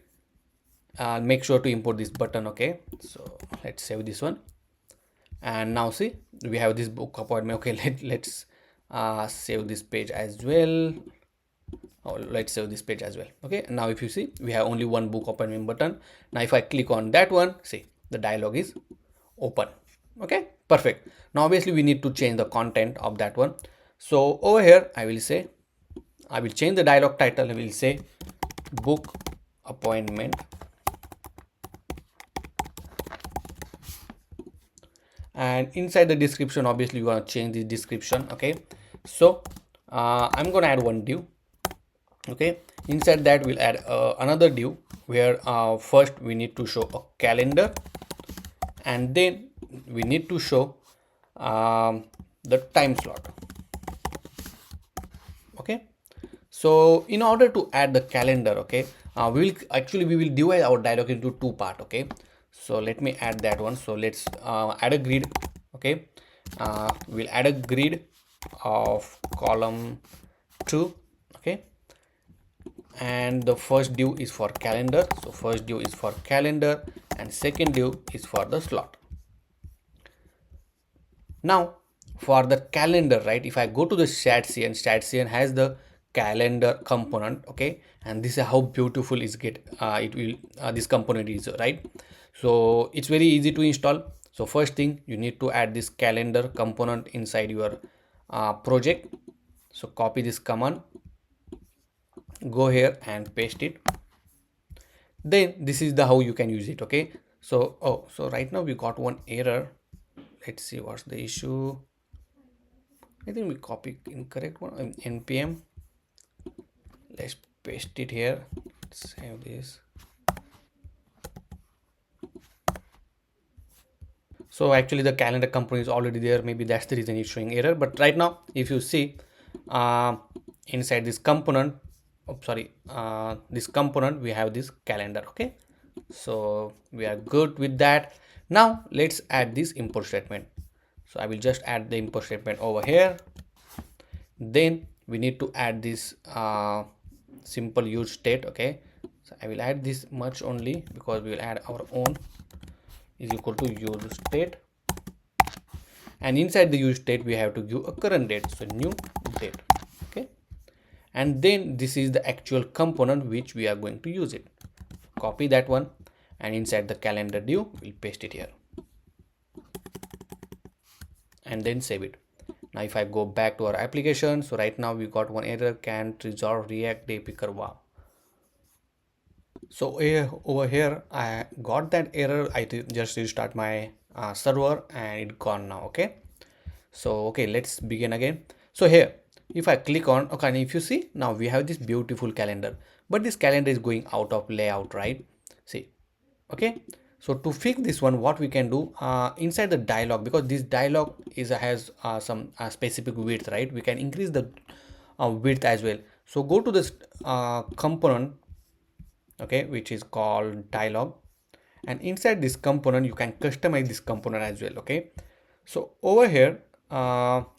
make sure to import this button. Okay, so let's save this one, and now see, we have this book appointment. Okay, let's save this page as well. Let's save this page as well. Okay, now if you see, we have only one book appointment button. Now if I click on that one, see, the dialog is open. Okay, perfect. Now obviously we need to change the content of that one. So over here I will say, I will change the dialog title. I will say book appointment, and inside the description, obviously you want to change the description. Okay, so I'm gonna add one div. Okay, inside that we'll add another div where first we need to show a calendar, and then we need to show the time slot. Okay, so in order to add the calendar, okay, we will divide our dialog into two parts. Okay, so let me add that one. So let's add a grid. Okay, we'll add a grid of column 2. Okay, and the first div is for calendar. So first div is for calendar and second div is for the slot. Now for the calendar, right, if I go to the StatCN has the calendar component. Okay, and this is how beautiful is this component is, right? So it's very easy to install. So first thing, you need to add this calendar component inside your project. So copy this command, go here and paste it. Then this is the how you can use it. Okay, so so right now we got one error. Let's see what's the issue. I think we copied incorrect one. npm, let's paste it here, save this. So actually the calendar component is already there, maybe that's the reason it's showing error. But right now if you see inside this component, this component, we have this calendar. Okay, so we are good with that. Now let's add this import statement. So I will just add the import statement over here. Then we need to add this simple use state. Okay, so I will add this much only because we will add our own is equal to use state, and inside the use state we have to give a current date, so new date. Okay, and then this is the actual component which we are going to use it. Copy that one, and inside the calendar div we'll paste it here and then save it. Now if I go back to our application, so right now we got one error, can't resolve React API curve. Wow. So over here I got that error. I just restart my server and it gone now. Okay, so okay, let's begin again. So here if I click on, okay, and if you see, now we have this beautiful calendar, but this calendar is going out of layout, right? See, okay, so to fix this one, what we can do inside the dialog, because this dialog has some specific width, right? We can increase the width as well. So go to this component, okay, which is called dialog, and inside this component you can customize this component as well. Okay, so over here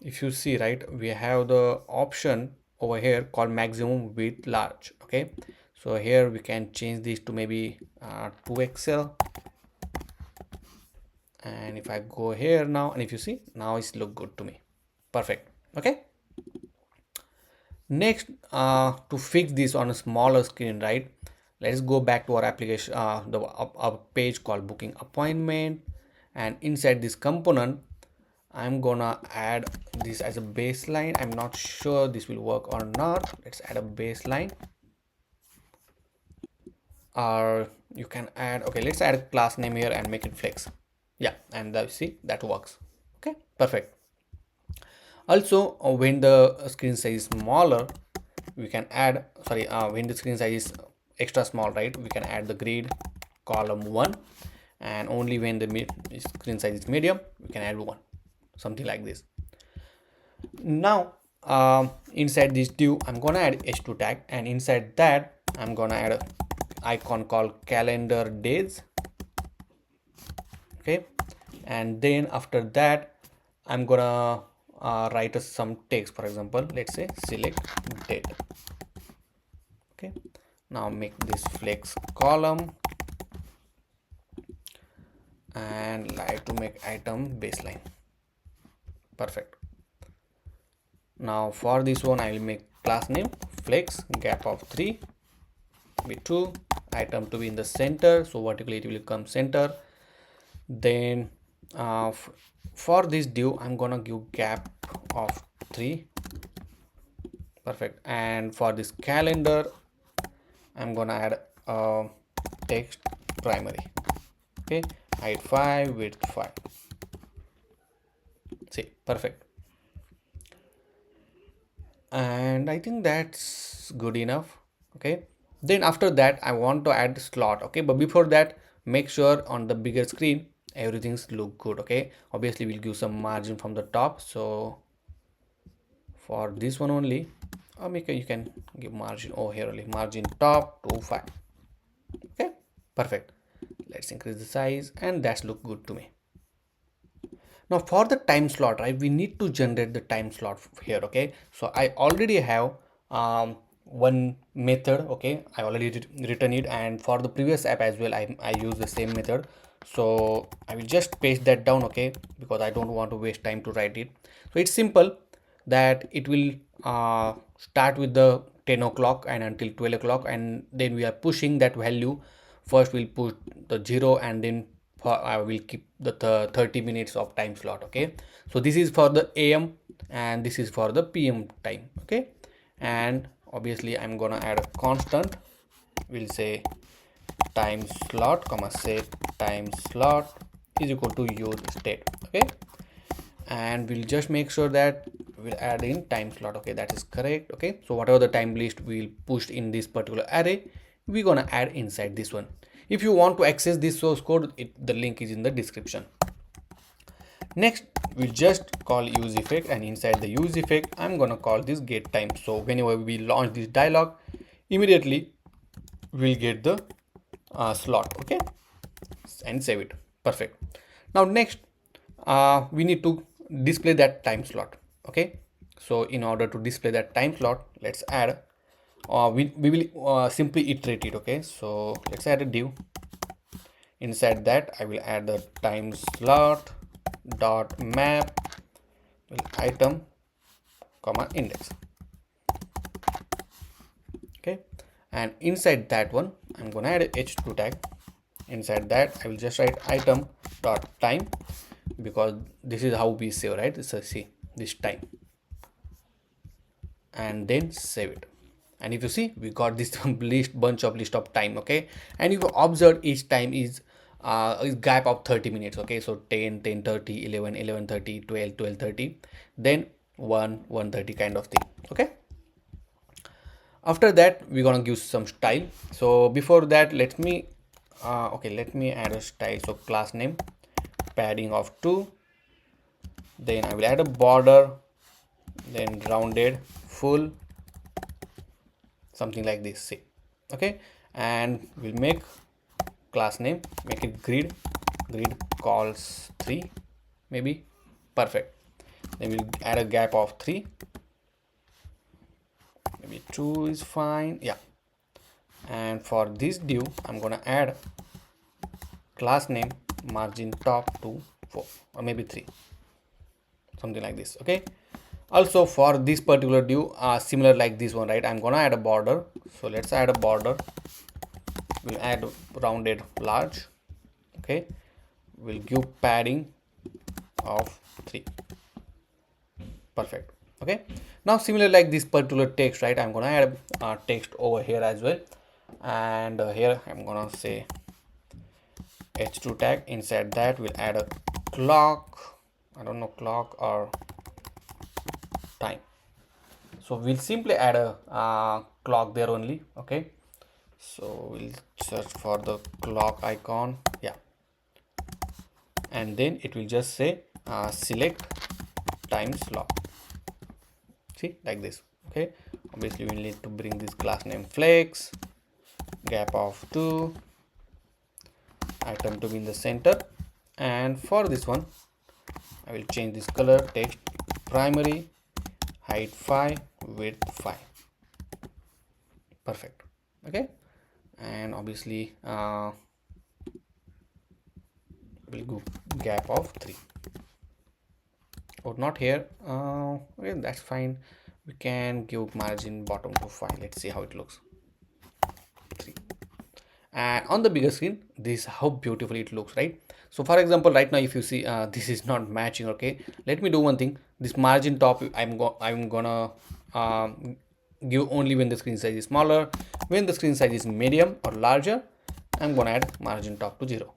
if you see, right, we have the option over here called maximum width large. Okay, so here we can change this to maybe 2xl, and if I go here now, and if you see, now it's look good to me. Perfect. Okay, next to fix this on a smaller screen, right, Let's go back to our application, our page called booking appointment, and inside this component I'm gonna add this as a baseline. I'm not sure this will work or not. Let's add a baseline, or you can add, okay, let's add a class name here and make it flex. Yeah, and see, that works. Okay, perfect. Also, when the screen size is smaller, we can add, sorry, when the screen size is extra small, right, we can add the grid column 1, and only when the screen size is medium, we can add 1, something like this. Now inside this div I'm gonna add h2 tag, and inside that I'm gonna add a icon called calendar days. Okay, and then after that I'm gonna write some text. For example, let's say select date. Okay, now make this flex column and like to make item baseline. Perfect. Now for this one I will make class name flex gap of 3 be 2, item to be in the center, so vertically it will come center. Then for this div I'm gonna give gap of 3. Perfect. And for this calendar I'm gonna add text primary. Okay, height 5, width 5. See, perfect. And I think that's good enough. Okay, then after that I want to add slot. Okay, but before that, make sure on the bigger screen everything's look good. Okay, obviously we'll give some margin from the top, so for this one only, or make you can give margin over here only, margin top to 5. Okay, perfect. Let's increase the size, and that's look good to me. Now for the time slot, right, we need to generate the time slot here. Okay, so I already have one method. Okay, I already written it, and for the previous app as well I use the same method, so I will just paste that down. Okay, because I don't want to waste time to write it. So it's simple that it will start with the 10 o'clock and until 12 o'clock, and then we are pushing that value. First we'll push the 0, and then I will keep the 30 minutes of time slot. Okay, so this is for the AM and this is for the PM time. Okay, and obviously I'm gonna add a constant. We'll say time slot comma set time slot is equal to use state. Okay, and we'll just make sure that we'll add in time slot. Okay, that is correct. Okay, so whatever the time list we'll push in this particular array, we're gonna add inside this one. If you want to access this source code, the link is in the description. Next, we'll just call use effect, and inside the use effect I'm gonna call this get time. So whenever we launch this dialog, immediately we'll get the slot. Okay, and save it. Perfect. Now next we need to display that time slot. Okay, so in order to display that time slot, let's add we will simply iterate it. Okay, so let's add a div. Inside that I will add the time slot dot map item comma index. Okay, and inside that one I'm gonna add a h2 tag. Inside that I will just write item dot time, because this is how we save, right? So see this time, and then save it. And if you see, we got this bunch of list of time. Okay, and if you observe, each time is gap of 30 minutes. Okay, so 10 10:30 11 11:30 12 12:30, then 1 1:30 kind of thing. Okay, after that we're gonna give some style. So before that, let me add a style. So class name padding of 2, then I will add a border, then rounded full, something like this. See, okay, and we'll make class name, make it grid calls 3 maybe. Perfect. Then we'll add a gap of 3, maybe 2 is fine. Yeah, and for this div I'm gonna add class name margin top to 4 or maybe 3, something like this. Okay, also for this particular div, similar like this one, right, I'm gonna add a border. So let's add a border we'll add rounded large. Okay, we'll give padding of 3. Perfect. Okay, now similar like this particular text, right, I'm gonna add text over here as well, and here I'm gonna say h2 tag. Inside that we'll add a clock, I don't know, clock or time. So we'll simply add a clock there only. Okay, so we'll search for the clock icon, yeah, and then it will just say select time slot. See, like this. Okay, obviously we'll need to bring this class name flex, gap of 2, item to be in the center, and for this one I will change this color, text primary, height 5, width 5. Perfect. Okay, and obviously we'll go gap of 3, or not here. Okay, that's fine. We can give margin bottom to 5. Let's see how it looks. 3. And on the bigger screen, this is how beautifully it looks, right? So for example, right now if you see this is not matching. Okay, let me do one thing. This margin top I'm gonna give only when the screen size is smaller. When the screen size is medium or larger, I'm gonna add margin top to 0.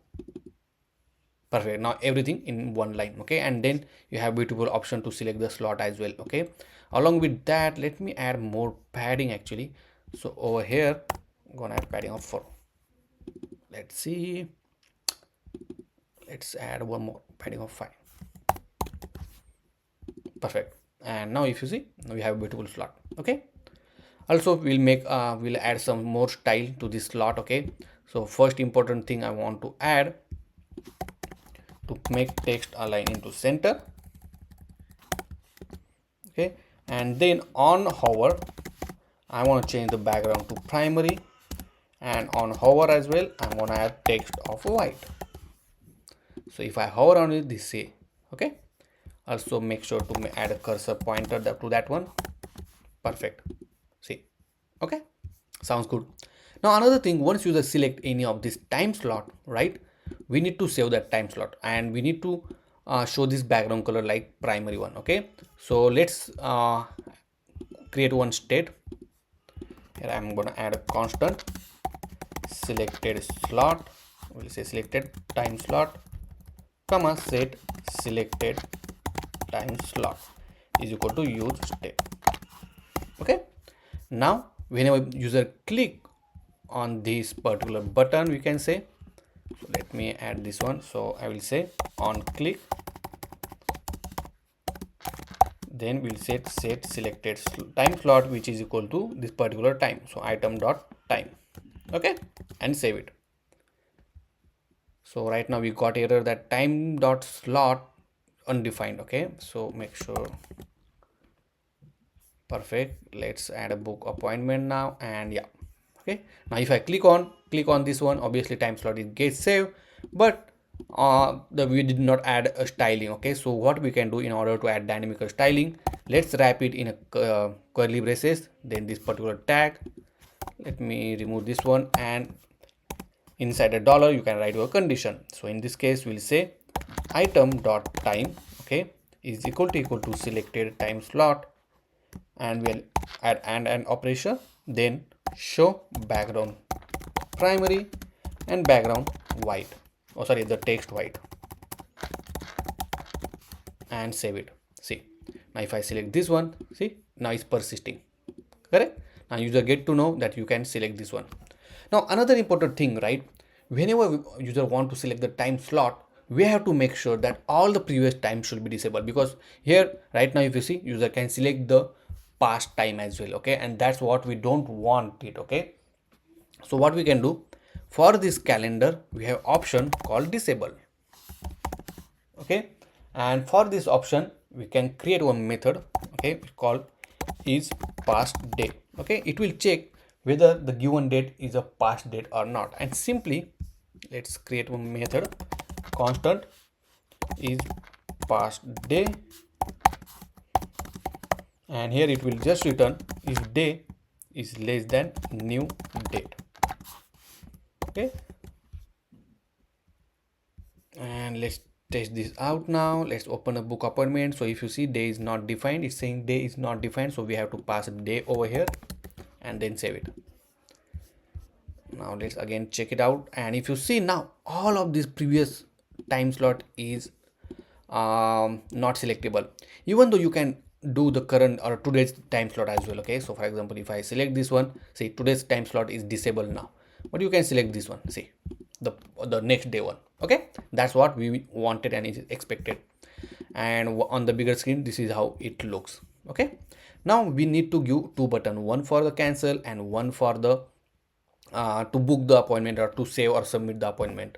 Perfect. Now everything in one line. Okay, and then you have beautiful option to select the slot as well. Okay, along with that, let me add more padding actually. So over here I'm gonna add padding of 4. Let's see, let's add one more, padding of 5. Perfect. And now if you see, now we have a beautiful slot. Okay, also we'll make we'll add some more style to this slot. Okay, so first important thing I want to add, to make text align into center. Okay, and then on hover I want to change the background to primary, and on hover as well I'm gonna add text of white. So if I hover on it, this say. Okay, also make sure to add a cursor pointer to that one. Perfect. See, okay, sounds good. Now another thing, once user select any of this time slot, right, we need to save that time slot, and we need to show this background color like primary one. Okay, so let's create one state. Here I'm gonna add a constant selected slot, we'll say selected time slot, comma set selected time slot is equal to use state. Okay, now whenever user click on this particular button, we can say, so let me add this one. So I will say on click, then we'll set selected time slot, which is equal to this particular time, so item dot time. Okay, and save it. So right now we got error that time dot slot undefined. Okay, so make sure. Perfect. Let's add a book appointment now, and yeah. Okay, now if I click on this one, obviously time slot is get saved, but we did not add a styling. Okay, so what we can do in order to add dynamic styling, let's wrap it in a curly braces, then this particular tag, let me remove this one, and inside a dollar you can write your condition. So in this case we'll say item dot time, okay, is equal to selected time slot, and we'll add and operation, then show background primary and background white, oh sorry, the text white, and save it. See, now if I select this one, see, now it's persisting. Correct. Now user get to know that you can select this one. Now another important thing, right, whenever user want to select the time slot, we have to make sure that all the previous time should be disabled, because here right now if you see, user can select the past time as well. Okay, and that's what we don't want it. Okay, so what we can do, for this calendar we have option called disable. Okay, and for this option we can create one method, okay, called is past date. Okay, it will check whether the given date is a past date or not, and simply let's create one method, constant is past day, and here it will just return if day is less than new date. Okay, and let's test this out now. Let's open a book appointment. So if you see day is not defined, it's saying day is not defined, so we have to pass a day over here and then save it. Now let's again check it out, and if you see now all of this previous time slot is not selectable, even though you can do the current or today's time slot as well. Okay, so for example, if I select this one, see today's time slot is disabled now, but you can select this one, see the next day one. Okay, that's what we wanted and is expected, and on the bigger screen this is how it looks. Okay, now we need to give two buttons, one for the cancel and one for the to book the appointment or to save or submit the appointment.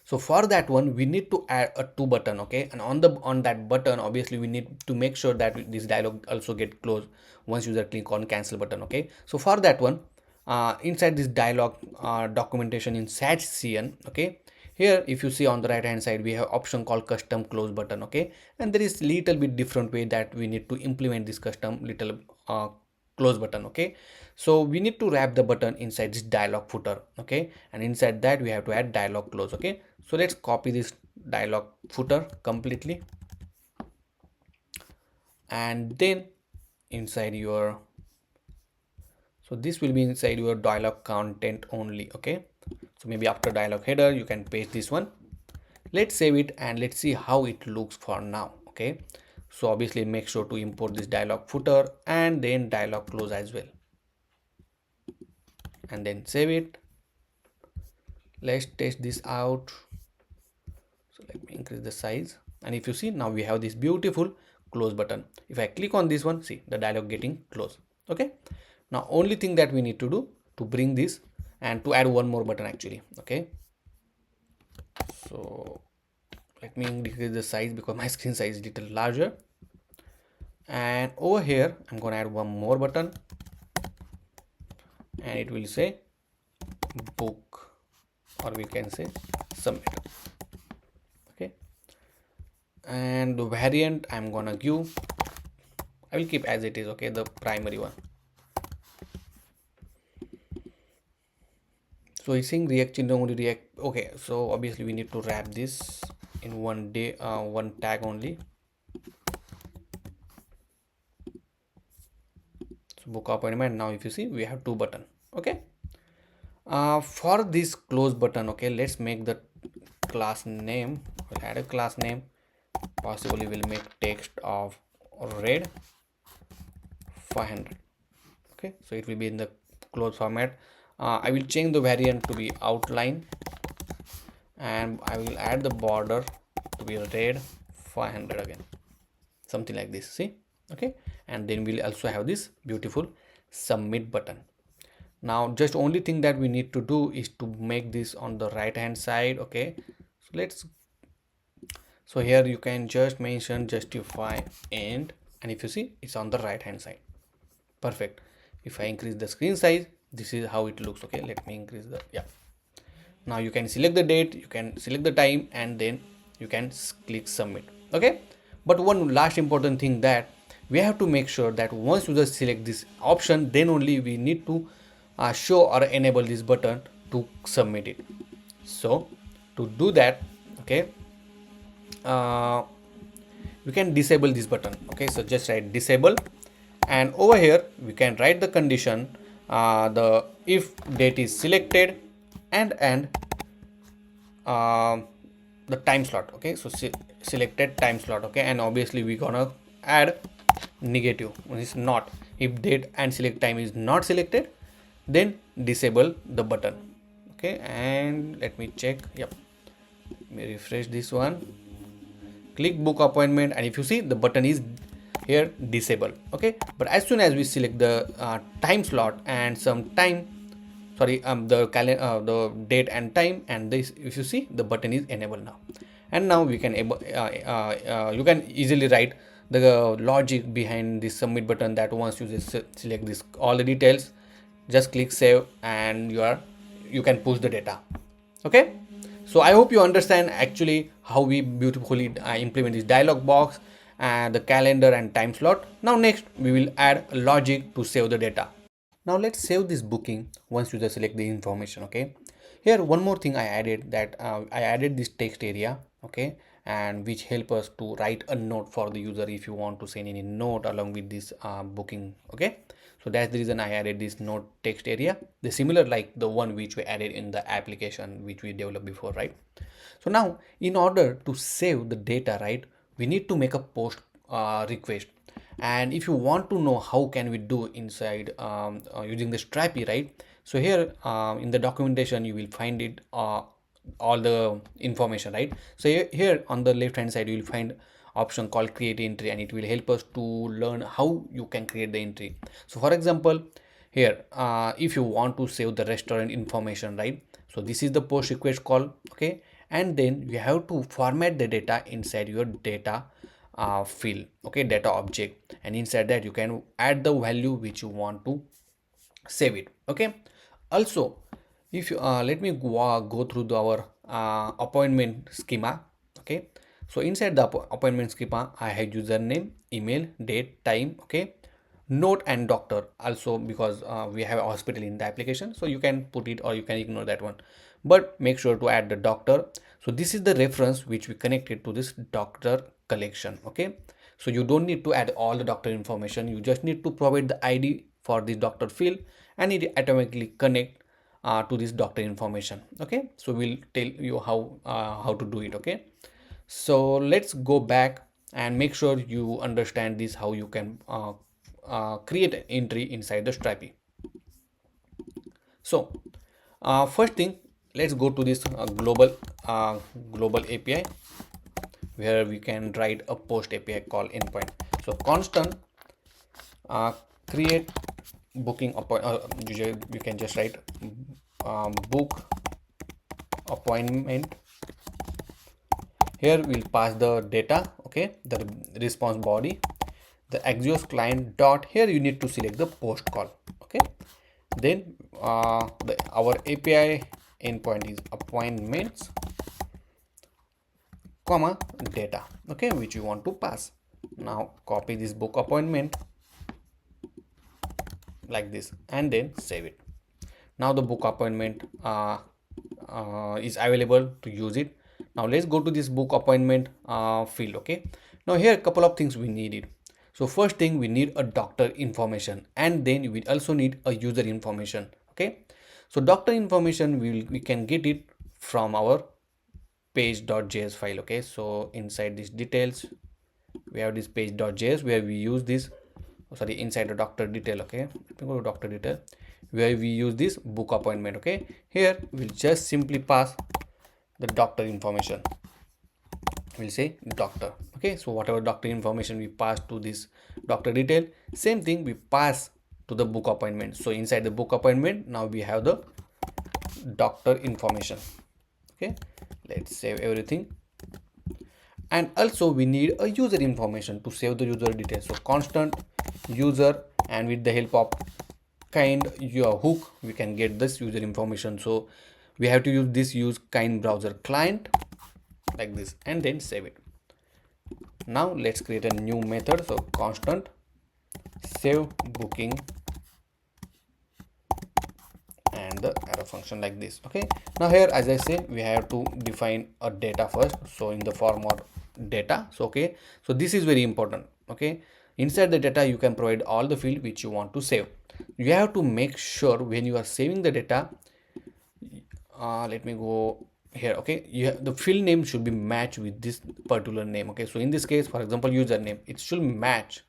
So for that one we need to add a two button. Okay, and on that button obviously we need to make sure that this dialog also get closed once user click on cancel button. Okay, so for that one inside this dialog documentation in CN, okay, here if you see on the right hand side we have option called custom close button. Okay, and there is little bit different way that we need to implement this custom little close button. Okay, so we need to wrap the button inside this dialog footer. Okay, and inside that we have to add dialog close. Okay, so let's copy this dialog footer completely, and then inside your, so this will be inside your dialog content only. Okay, so maybe after dialog header you can paste this one. Let's save it and let's see how it looks for now. Okay, so obviously make sure to import this dialog footer and then dialog close as well, and then save it. Let's test this out. So let me increase the size, and if you see now we have this beautiful close button. If I click on this one, see the dialog getting closed. Okay, now only thing that we need to do to bring this and to add one more button actually. Okay, so let me decrease the size because my screen size is little larger, and over here I'm going to add one more button and it will say book, or we can say submit. Okay, and the variant I'm gonna give, I will keep as it is. Okay, the primary one. So it's saying React only React. Okay, so obviously we need to wrap this in one day, one tag only. So book appointment. Now if you see we have two button. Okay, for this close button, okay, let's make the class name. We'll add a class name. Possibly we'll make text of red 500. Okay, so it will be in the close format. I will change the variant to be outline, and I will add the border to be red 500 again, something like this. See, okay, and then we'll also have this beautiful submit button. Now just only thing that we need to do is to make this on the right hand side. Okay, so let's, so here you can just mention justify end, and if you see it's on the right hand side. Perfect. If I increase the screen size, this is how it looks. Okay, let me increase the, yeah, now you can select the date, you can select the time, and then you can click submit. Okay, but one last important thing that we have to make sure that once users select this option, then only we need to show or enable this button to submit it. So to do that, okay, we can disable this button. Okay, so just write disable, and over here we can write the condition, the if date is selected and the time slot. Okay, so selected time slot. Okay, and obviously we gonna add negative when it's not, if date and select time is not selected, then disable the button. Okay, and let me check. Yep, let me refresh this one, click book appointment, and if you see the button is here disabled. Okay, but as soon as we select the time slot and some time, sorry, the calendar, the date and time, and this, if you see the button is enabled now, and now we can you can easily write the logic behind this submit button, that once you just select this all the details, just click save and you can push the data. Okay, so I hope you understand actually how we beautifully implement this dialog box and the calendar and time slot. Now next we will add a logic to save the data. Now let's save this booking once you just select the information. Okay, Here one more thing I added, that I added this text area, okay, and which help us to write a note for the user if you want to send any note along with this booking. Okay, so that's the reason I added this note text area, the similar like the one which we added in the application which we developed before, right? So now in order to save the data, right, we need to make a post request. And if you want to know how can we do inside using the Strapi, right, so here in the documentation you will find it all the information, right? So here on the left hand side you will find option called create entry, and it will help us to learn how you can create the entry. So for example, here if you want to save the restaurant information, right, so this is the post request call, okay, and then you have to format the data inside your data field, okay, data object, and inside that you can add the value which you want to save it. Okay, also if you let me go through our appointment schema. Okay, so inside the appointment schema I have username, email, date, time, okay, note and doctor also, because we have a hospital in the application, so you can put it or you can ignore that one, but make sure to add the doctor. So this is the reference which we connected to this doctor collection. Okay, so you don't need to add all the doctor information, you just need to provide the ID for the doctor field and it automatically connect to this doctor information. Okay, so we'll tell you how to do it. Okay, so let's go back and make sure you understand this, how you can create an entry inside the Strapi. So first thing, let's go to this global API, where we can write a post API call endpoint. So constant create booking appointment, we can just write book appointment. Here we'll pass the data, okay, the response body, the Axios client dot, here you need to select the post call. Okay, then our API endpoint is appointments comma data, okay, which you want to pass. Now copy this book appointment like this and then save it. Now the book appointment is available to use it. Now let's go to this book appointment field. Okay, now here a couple of things we needed. So first thing, we need a doctor information, and then we also need a user information. Okay, so doctor information we can get it from our page.js file. Okay, so inside these details we have this page.js where we use this, sorry, inside the doctor detail. Okay, let me go to doctor detail where we use this book appointment. Okay, here we'll just simply pass the doctor information, we'll say doctor. Okay, so whatever doctor information we pass to this doctor detail, same thing we pass to the book appointment. So inside the book appointment now we have the doctor information. Okay, let's save everything. And also we need a user information to save the user details. So constant user, and with the help of kind your hook we can get this user information. So we have to use this use kind browser client like this and then save it. Now let's create a new method. So constant save booking and the arrow function like this. Okay, now here as I say we have to define a data first, so in the form of data. So okay, so this is very important. Okay, inside the data you can provide all the field which you want to save. You have to make sure when you are saving the data, let me go here. Okay, you have, the field name should be matched with this particular name. Okay, so in this case, for example, username, it should match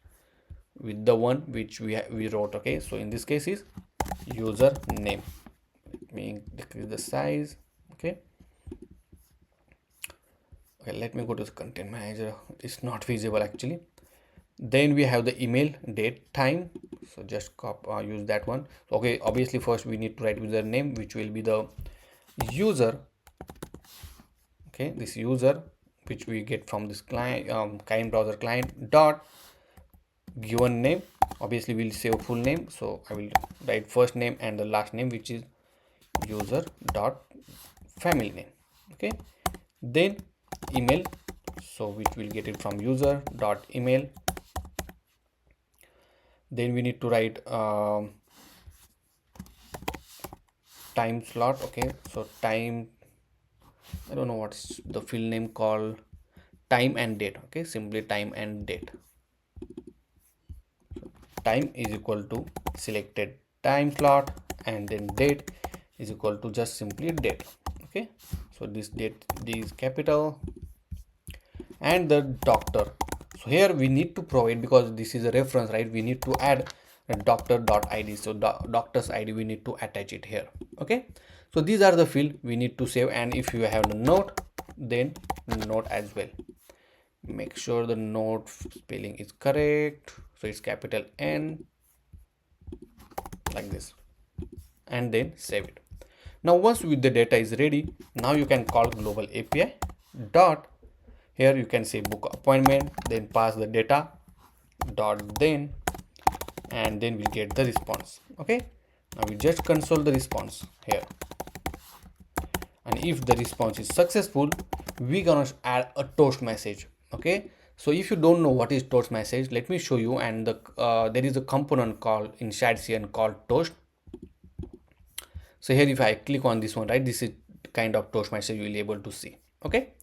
with the one which we wrote. Okay, so in this case is username. Let me decrease the size. Okay, let me go to the content manager. It's not visible actually. Then we have the email, date, time, so just use that one. Okay, obviously first we need to write username, which will be the user. Okay, this user which we get from this client kind browser client dot given name. Obviously we'll save full name, so I will write first name and the last name, which is user dot family name. Okay, then email, so which will get it from user dot email. Then we need to write time slot. Okay, so time, I don't know what's the field name called, time and date. Okay, simply time and date. Time is equal to selected time slot, and then date is equal to just simply date. Okay, so this date, this capital, and the doctor. So here we need to provide, because this is a reference, right? We need to add a doctor.id. So doctor's id, we need to attach it here. Okay, so these are the field we need to save. And if you have the note, then note as well. Make sure the note spelling is correct. So it's capital N, like this, and then save it. Now once with the data is ready, now you can call global API dot, here you can say book appointment, then pass the data dot then, and then we'll get the response. Okay, now we just console the response here, and if the response is successful, we're gonna add a toast message. Okay, so if you don't know what is toast message, let me show you. And there is a component called inside CN called toast. So here if I click on this one, right, this is kind of toast message you will be able to see. Okay,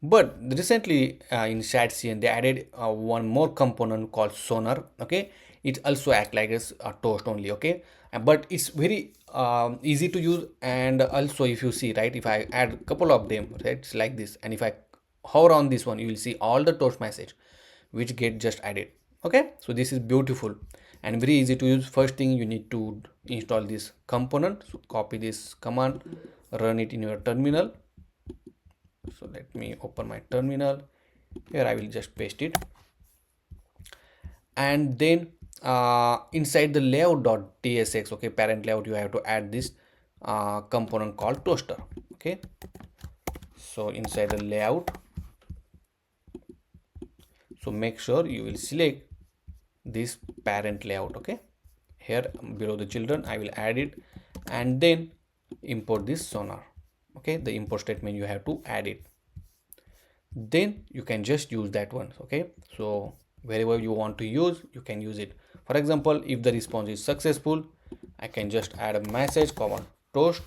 but recently in CN they added one more component called sonar. Okay, it also act like a toast only. Okay, but it's very easy to use. And also if you see, right, if I add a couple of them, right, it's like this, and if I hover on this one, you will see all the toast message which get just added. Okay, so this is beautiful and very easy to use. First thing, you need to install this component. So copy this command, run it in your terminal. So let me open my terminal. Here I will just paste it, and then inside the layout.tsx, okay, parent layout, you have to add this component called toaster. Okay, so inside the layout, so make sure you will select this parent layout. Okay, here below the children I will add it, and then import this sonar. Okay, the import statement you have to add it, then you can just use that one. Okay, so wherever you want to use, you can use it. For example, if the response is successful, I can just add a message common toast,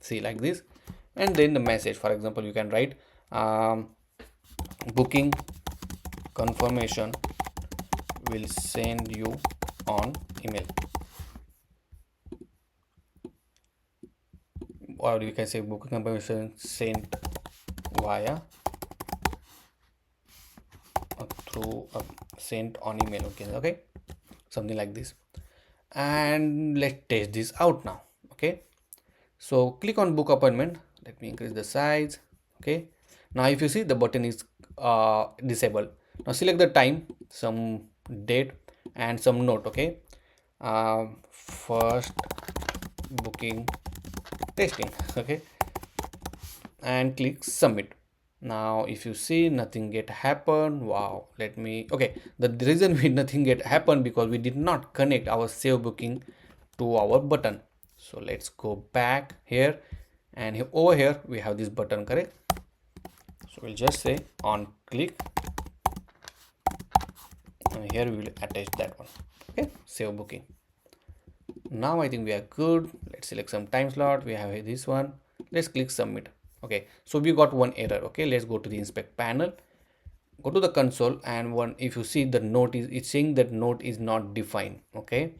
see, like this, and then the message, for example, you can write booking confirmation will send you on email, or you can say booking confirmation sent via through sent on email. Okay, something like this. And let's test this out now. Okay, so click on book appointment. Let me increase the size. Okay, now if you see, the button is disabled. Now select the time, some date, and some note. Okay, first booking testing. Okay, and click submit. Now if you see, nothing get happen. Wow, let me, okay, the reason we nothing get happen because we did not connect our save booking to our button. So let's go back here, and here, over here we have this button, correct? So we'll just say on click, and here we will attach that one. Okay, save booking. Now I think we are good. Let's select some time slot. We have this one. Let's click submit. Okay, so we got one error. Okay, let's go to the inspect panel, go to the console, and one, if you see, the note is, it's saying that note is not defined. Okay,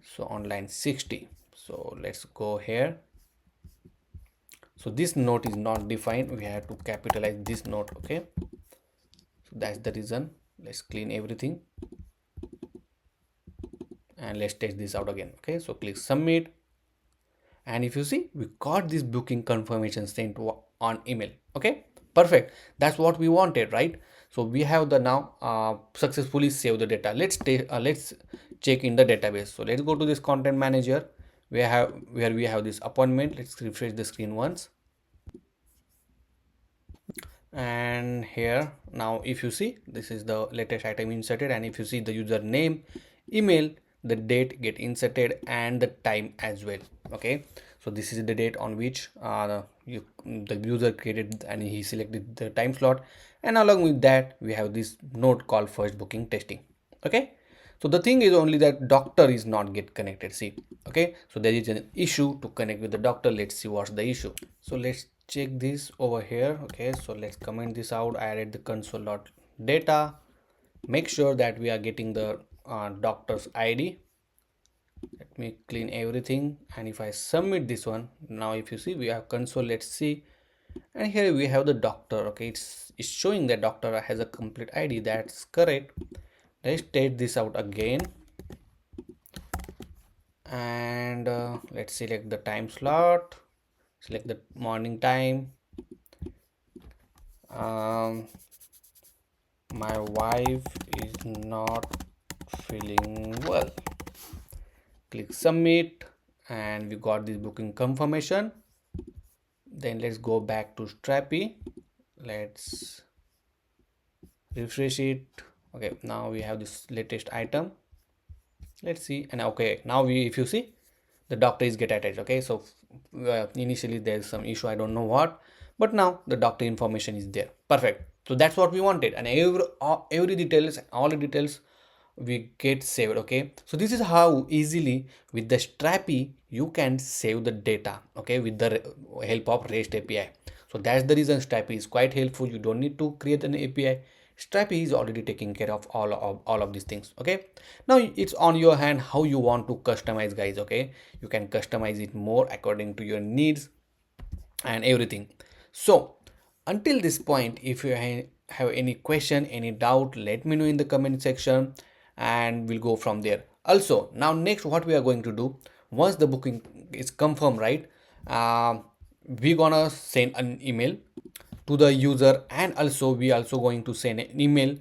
so on line 60, so let's go here. So this note is not defined, we have to capitalize this note. Okay, so that's the reason. Let's clean everything, and let's test this out again. Okay, so click submit, and if you see, we got this booking confirmation sent on email. Okay, perfect, that's what we wanted, right? So we have the now successfully saved the data. Let's check in the database. So let's go to this content manager, where we have this appointment. Let's refresh the screen once, and here now if you see, this is the latest item inserted, and if you see, the user name, email, the date get inserted, and the time as well. Okay, so this is the date on which the user created and he selected the time slot, and along with that we have this node called first booking testing. Okay, So the thing is only that doctor is not get connected. See, okay, so there is an issue to connect with the doctor. Let's see what's the issue. So let's check this over here. Okay, so let's comment this out. I added the console.data. Make sure that we are getting the doctor's ID. Let me clean everything, and if I submit this one, now if you see we have console, let's see, and here we have the doctor. Okay, it's showing that doctor has a complete ID. That's correct. Let's test this out again, and let's select the time slot, select the morning time. My wife is not feeling well. Click submit, and we got this booking confirmation. Then let's go back to Strapi. Let's refresh it. Okay, now we have this latest item. Let's see, and okay, now if you see, the doctor is get attached. Okay, so initially there's some issue, I don't know what, but now the doctor information is there. Perfect. So that's what we wanted, and every details, all the details we get saved. Okay, so this is how easily with the Strapi you can save the data, okay, with the help of REST API. So that's the reason Strapi is quite helpful. You don't need to create an API. Strapi is already taking care of all of these things. Okay, now it's on your hand how you want to customize, guys. Okay, you can customize it more according to your needs and everything. So until this point, if you have any question, any doubt, let me know in the comment section, and we'll go from there. Also, now next what we are going to do, once the booking is confirmed, right, we're gonna send an email to the user, and also we also going to send an email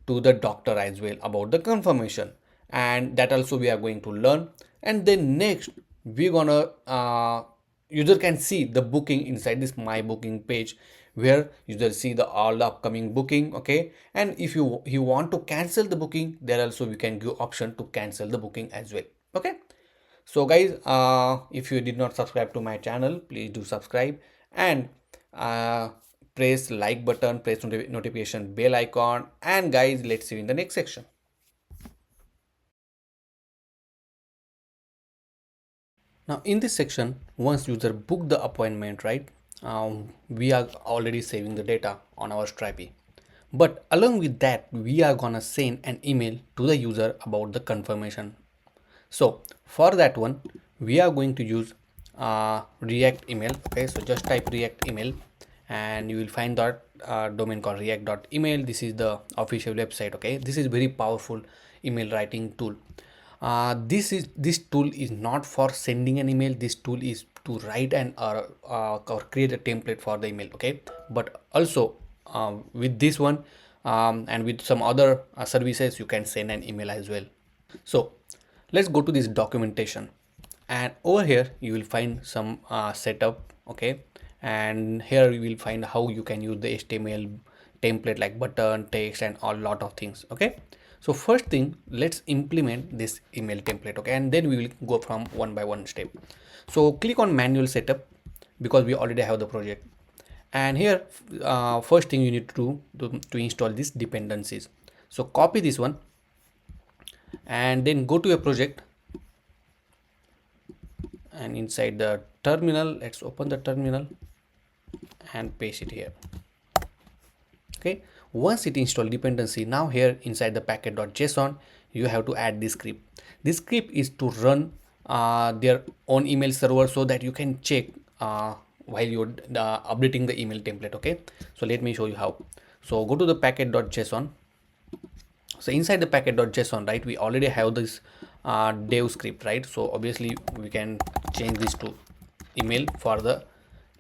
to the doctor as well about the confirmation, and that also we are going to learn. And then next we're gonna user can see the booking inside this my booking page, where user see the all the upcoming booking. Okay, and if you want to cancel the booking, there also we can give option to cancel the booking as well. Okay, so guys, if you did not subscribe to my channel, please do subscribe, and uh, press like button, press notification bell icon, and guys, let's see you in the next section. Now in this section, once user book the appointment, right, we are already saving the data on our Strapi. But along with that, we are gonna send an email to the user about the confirmation. So for that one, we are going to use React email. Okay, so just type React email, and you will find that domain called react.email. This is the official website. Okay, this is very powerful email writing tool. This tool is not for sending an email. This tool is to write or create a template for the email. Okay, but also with this one and with some other services, you can send an email as well. So let's go to this documentation, and over here you will find some setup. Okay, and here you will find how you can use the HTML template like button, text, and a lot of things. Okay, so first thing, let's implement this email template. Okay, and then we will go from one by one step. So click on manual setup, because we already have the project, and here first thing you need to do to install these dependencies. So copy this one, and then go to your project, and inside the terminal, let's open the terminal and paste it here. Okay, once it install dependency, now here inside the package.json you have to add this script. This script is to run their own email server, so that you can check while you're updating the email template. Okay, so let me show you how. So go to the package.json. So inside the package.json, right, we already have this dev script, right? So obviously we can change this to email for the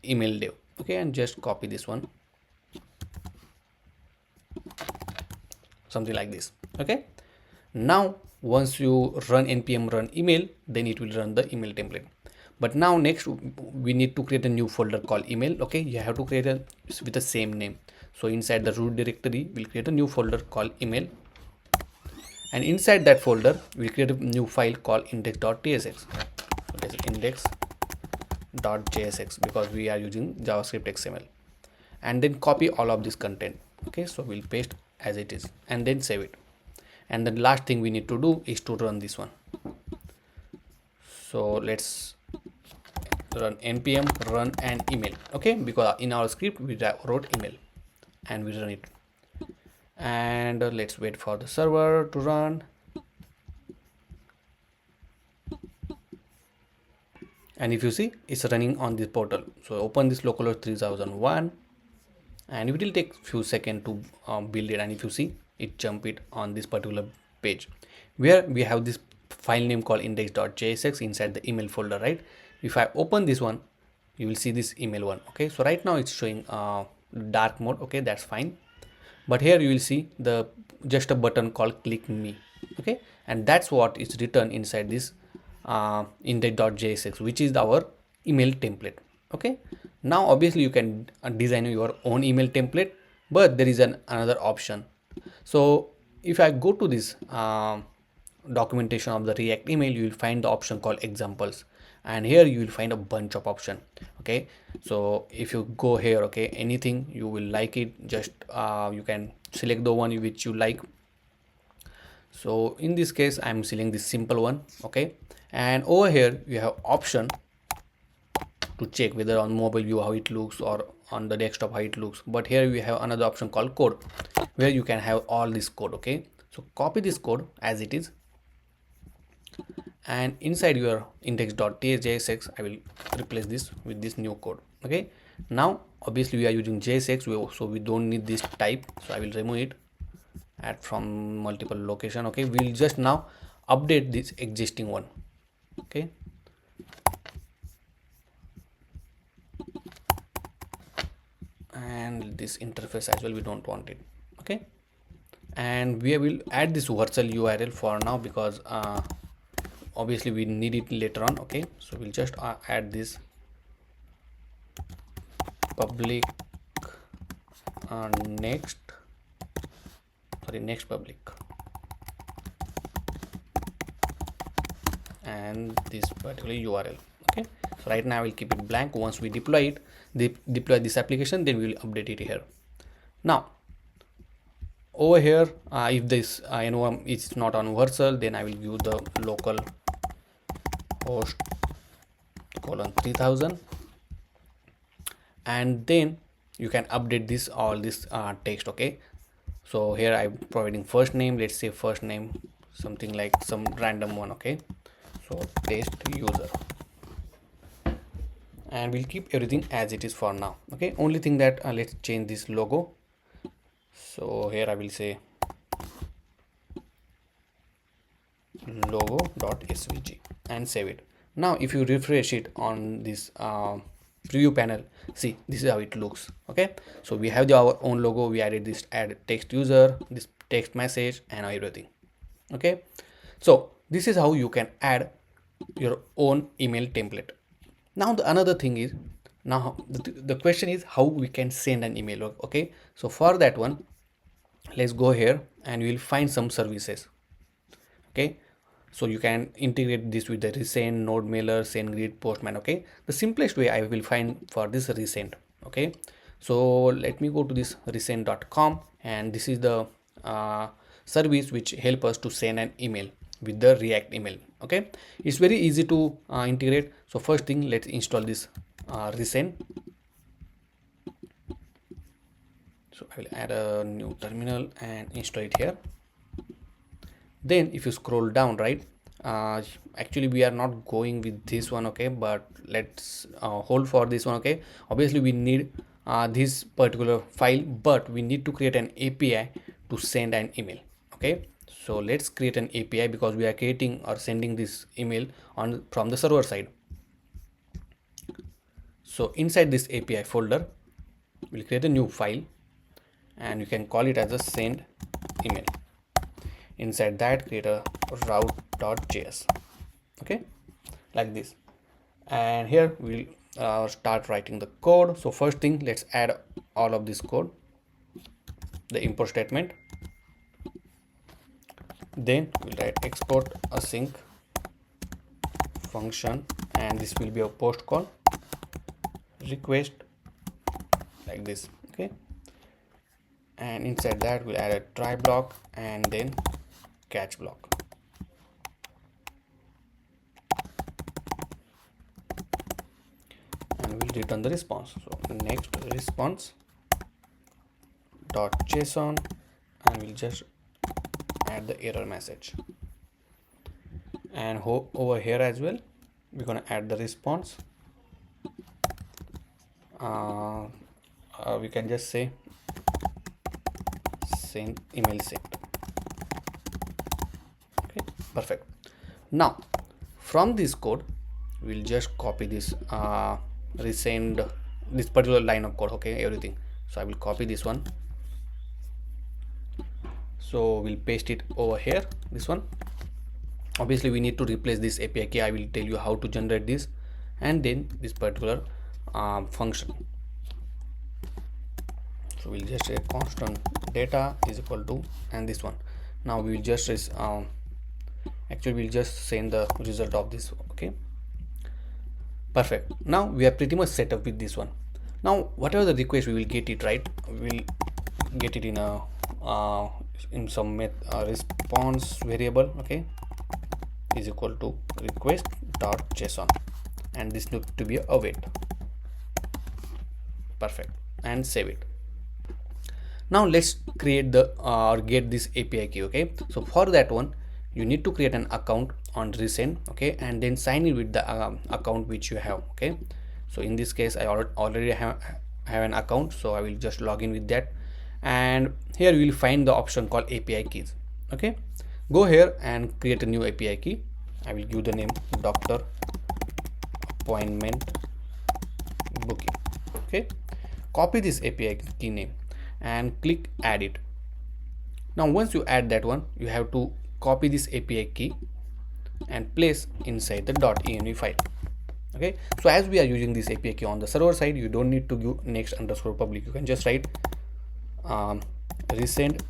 email dev. Okay, and just copy this one, something like this. Okay, now once you run npm run email, then it will run the email template. But now next we need to create a new folder called email. Okay, you have to create a with the same name. So inside the root directory, we'll create a new folder called email, and inside that folder we create a new file called index.tsx. So this is index.jsx, because we are using JavaScript XML, and then copy all of this content. Okay, so we'll paste as it is, and then save it. And the last thing we need to do is to run this one. So let's run npm run an email, okay, because in our script we wrote email and we run it. And let's wait for the server to run. And if you see, it's running on this portal. So open this localhost 3001 and it will take few seconds to build it. And if you see, it jump it on this particular page where we have this file name called index.jsx inside the email folder, right? If I open this one, you will see this email one. Okay, so right now it's showing dark mode. Okay, that's fine. But here you will see the just a button called click me. Okay, and that's what is written inside this index.jsx, which is our email template. Okay, now obviously you can design your own email template, but there is another option. So if I go to this documentation of the React email, you will find the option called examples, and here you will find a bunch of option. Okay, so if you go here, okay, anything you will like it, just you can select the one which you like. So in this case I'm selecting this simple one. Okay, and over here you have option to check whether on mobile view how it looks or on the desktop how it looks. But here we have another option called code where you can have all this code. Okay, so copy this code as it is, and inside your index.jsx I will replace this with this new code. Okay, now obviously we are using JSX, so we don't need this type, so I will remove it, add from multiple location. Okay, we'll just now update this existing one. Okay, and this interface as well, we don't want it. Okay, and we will add this vercel URL for now because obviously we need it later on. Okay, so we'll just add this public next public, and this particular URL. Okay, so right now I will keep it blank. Once we deploy it, deploy this application, then we will update it here. Now over here, if this env is not on vercel, then I will use the local host colon 3000, and then you can update this all this text. Okay, so here I'm providing first name, let's say first name something like some random one. Okay, so test user, and we'll keep everything as it is for now. Okay, only thing that let's change this logo. So here I will say logo.svg and save it. Now if you refresh it on this preview panel, see, this is how it looks. Okay, so we have our own logo, we added this add text user, this text message and everything. Okay, so this is how you can add your own email template. Now the another thing is, now the question is how we can send an email. Okay, so for that one, let's go here and we will find some services. Okay, so you can integrate this with the resend, node mailer, send grid, postman. Okay, the simplest way I will find for this resend. Okay, so let me go to this resend.com, and this is the service which help us to send an email with the React email. Okay, it's very easy to integrate. So first thing, let's install this resend. So I will add a new terminal and install it here. Then if you scroll down, right, actually we are not going with this one. Okay, but let's hold for this one. Okay, obviously we need this particular file, but we need to create an API to send an email. Okay, so let's create an API because we are creating or sending this email on from the server side. So inside this API folder, we'll create a new file and you can call it as a send email. Inside that, create a route.js. Okay, like this, and here we'll start writing the code. So first thing, let's add all of this code, the import statement. Then we'll write export async function, and this will be a post call request like this. Okay, and inside that we'll add a try block and then catch block. And we'll return the response. So next response dot JSON, and we'll just add the error message. And over here as well, we're gonna add the response. We can just say send email sent. Okay, perfect. Now from this code, we'll just copy this resend this particular line of code. Okay, everything. So I will copy this one. So we'll paste it over here, this one. Obviously we need to replace this API key. I will tell you how to generate this, and then this particular function. So we'll just say constant data is equal to, and this one. Now we will just actually we'll just send the result of this. Okay, perfect. Now we are pretty much set up with this one. Now whatever the request, we will get it, right? We'll get it in a in some response variable. Okay, is equal to request dot JSON, and this needs to be await. Perfect, and save it. Now let's create the or get this API key. Okay, so for that one, you need to create an account on resend. Okay, and then sign in with the account which you have. Okay, so in this case I already have an account, so I will just log in with that. And here you will find the option called API keys. Okay, go here and create a new API key. I will give the name doctor appointment booking. Okay, copy this API key name and click add it. Now once you add that one, you have to copy this API key and place inside the .env file. Okay, so as we are using this API key on the server side, you don't need to give next_public. You can just write resend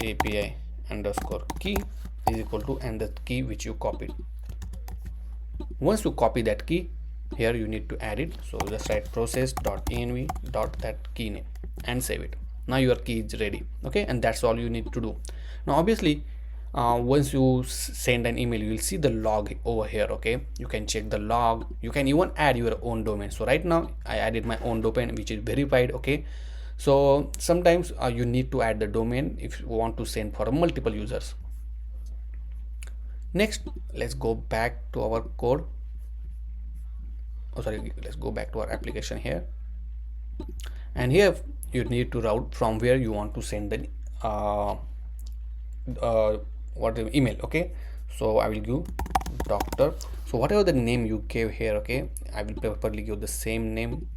API underscore key is equal to, and the key which you copied. Once you copy that key, here you need to add it. So just write process.env that key name and save it. Now your key is ready. Okay, and that's all you need to do. Now obviously once you send an email, you will see the log over here. Okay, you can check the log. You can even add your own domain. So right now I added my own domain which is verified. Okay, so sometimes you need to add the domain if you want to send for multiple users. Next, let's go back to our code. Let's go back to our application here, and here you need to route from where you want to send the email. Okay, so I will give doctor. So whatever the name you gave here, okay, I will preferably give the same name.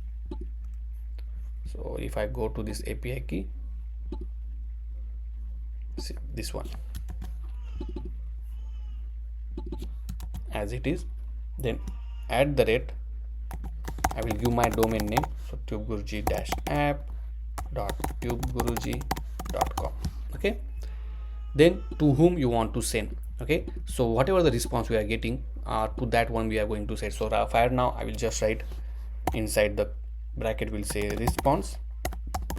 So if I go to this API key, see this one as it is, then at the rate, I will give my domain name. So tubeguruji-app.tubeguruji.com. okay, then to whom you want to send. Okay, so whatever the response we are getting to that one, we are going to say. So for now I will just write inside the bracket, will say response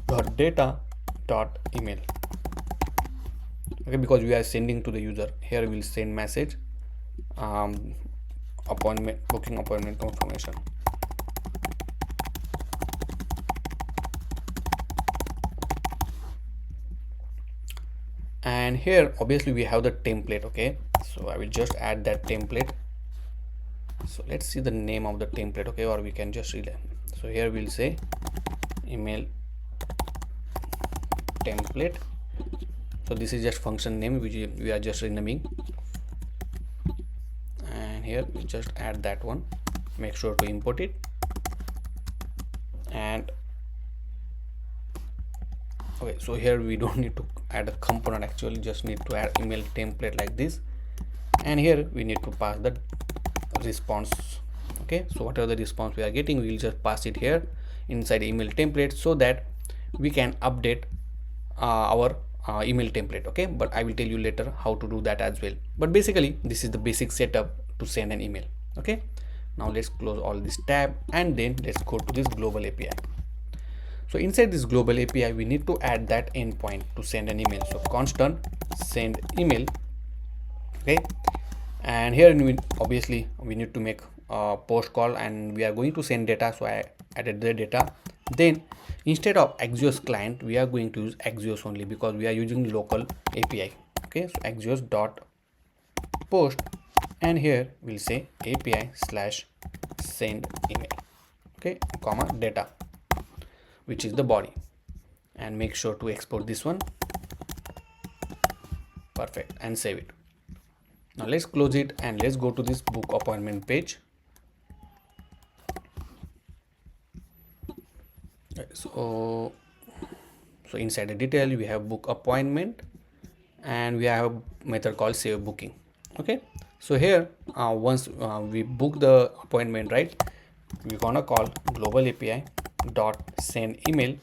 dot data dot email. Okay, because we are sending to the user. Here we will send message booking appointment confirmation. And here obviously we have the template. Okay, so I will just add that template. So let's see the name of the template. Okay, or we can just relay. So here we'll say email template. So this is just function name which we are just renaming, and here we just add that one. Make sure to import it, and okay, so here we don't need to add a component, actually just need to add email template like this, and here we need to pass the response. Okay, so whatever the response we are getting, we will just pass it here inside email template, so that we can update our email template. Okay, but I will tell you later how to do that as well. But basically this is the basic setup to send an email. Okay, now let's close all this tab, and then let's go to this global API. So inside this global API, we need to add that endpoint to send an email. So constant send email Okay, and here obviously we need to make a post call and we are going to send data, so I added the data. Then instead of Axios client, we are going to use Axios only because we are using local API. Okay, so Axios dot post, and here we'll say API slash send email, okay, comma data, which is the body, and make sure to export this one. Perfect, and save it. Now let's close it and let's go to this book appointment page. So inside the detail we have book appointment and we have a method called save booking. Okay, so here once we book the appointment, right, we're gonna call global API dot send email,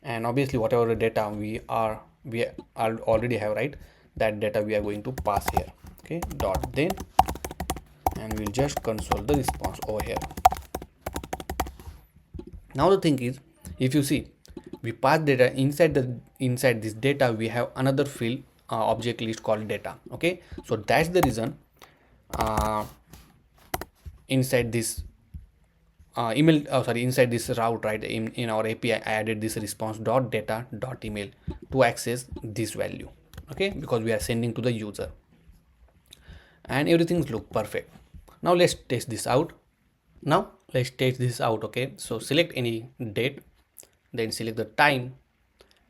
and obviously whatever the data we already have, right, that data we are going to pass here. Okay, dot then, and we'll just console the response over here. Now the thing is, if you see, we pass data inside this data we have another field object list called data. Okay, so that's the reason inside this inside this route, right, in our API I added this response dot data dot email to access this value. Okay, because we are sending to the user and everything look perfect. Now let's test this out. Okay, so select any date, then select the time,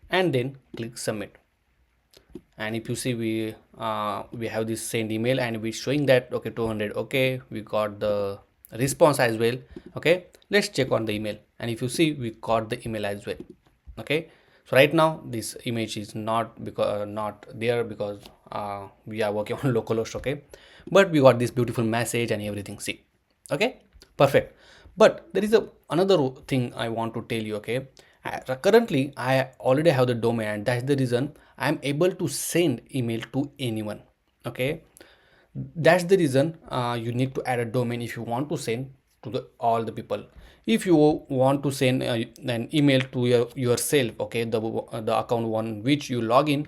and then click submit. And if you see, we have this send email and we're showing that okay 200. Okay, we got the response as well. Okay, let's check on the email, and if you see, we got the email as well. Okay, so right now this image is not there because we are working on localhost. Okay, but we got this beautiful message and everything. See, okay, perfect. But there is another thing I want to tell you. Okay, currently I already have the domain, and that's the reason I am able to send email to anyone. Okay, that's the reason you need to add a domain if you want to send to all the people. If you want to send an email to yourself, okay, the account one which you log in,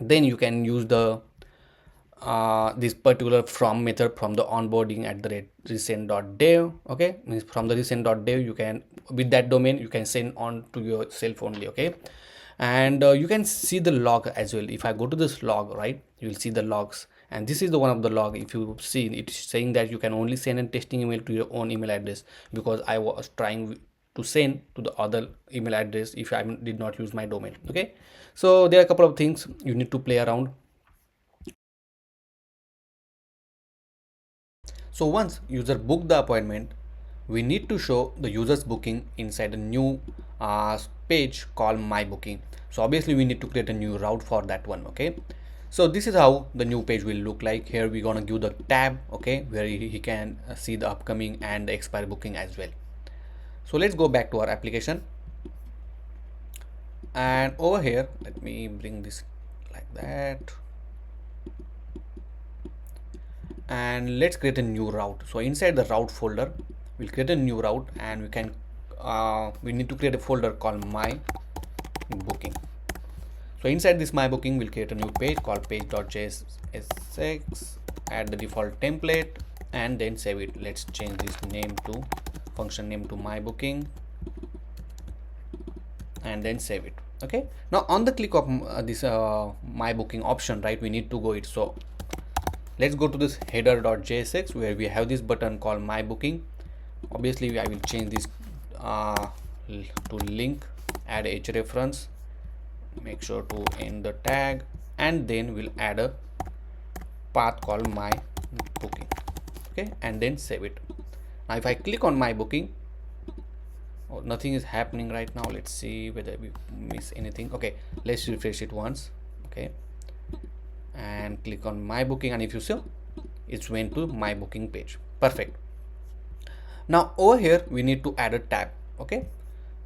then you can use the this particular from method from the onboarding at the recent.dev. Okay, means from the recent.dev you can, with that domain you can send on to yourself only. Okay, and you can see the log as well. If I go to this log, right, you will see the logs, and this is the one of the log. If you see, it's saying that you can only send a testing email to your own email address, because I was trying to send to the other email address if I did not use my domain. Okay, so there are a couple of things you need to play around. So once user book the appointment, we need to show the user's booking inside a new page called my booking. So obviously we need to create a new route for that one. Okay, so this is how the new page will look like. Here we're gonna give the tab, okay, where he can see the upcoming and the expired booking as well. So let's go back to our application, and over here let me bring this like that, and let's create a new route. So inside the route folder we'll create a new route, and we need to create a folder called my booking. So inside this my booking we'll create a new page called page.js, add the default template, and then save it. Let's change this name to function name to my booking, and then save it. Okay, now on the click of this my booking option, right, we need to go it. So let's go to this header.jsx where we have this button called my booking. Obviously I will change this to link, add hrefs, make sure to end the tag, and then we'll add a path called my booking. Okay, and then save it. Now if I click on my booking, nothing is happening right now. Let's see whether we miss anything. Okay, let's refresh it once. Okay, and click on my booking, and if you see, it's went to my booking page. Perfect. Now over here we need to add a tab. Okay,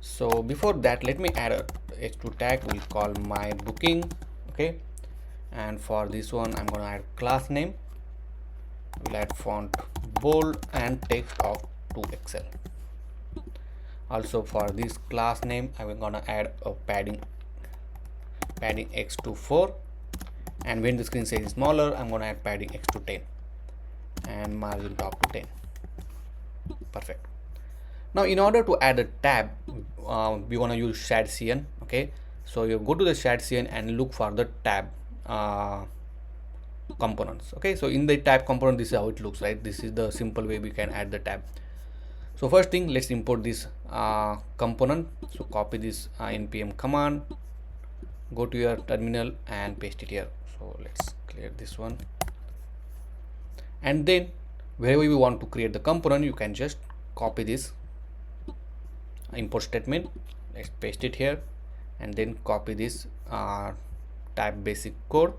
so before that let me add a h2 tag. We'll call my booking. Okay, and for this one I'm gonna add class name. We'll add font bold and text of 2XL. Also for this class name I'm gonna add a padding x to 4, and when the screen size is smaller, I'm going to add padding x to 10 and margin top to 10. Perfect. Now in order to add a tab, we want to use shared CN. Okay, so you go to the shared CN and look for the tab components. Okay, so in the tab component, this is how it looks, right? This is the simple way we can add the tab. So first thing, let's import this component. So copy this npm command, go to your terminal and paste it here. So let's clear this one, and then wherever you want to create the component, you can just copy this import statement. Let's paste it here, and then copy this tab basic code.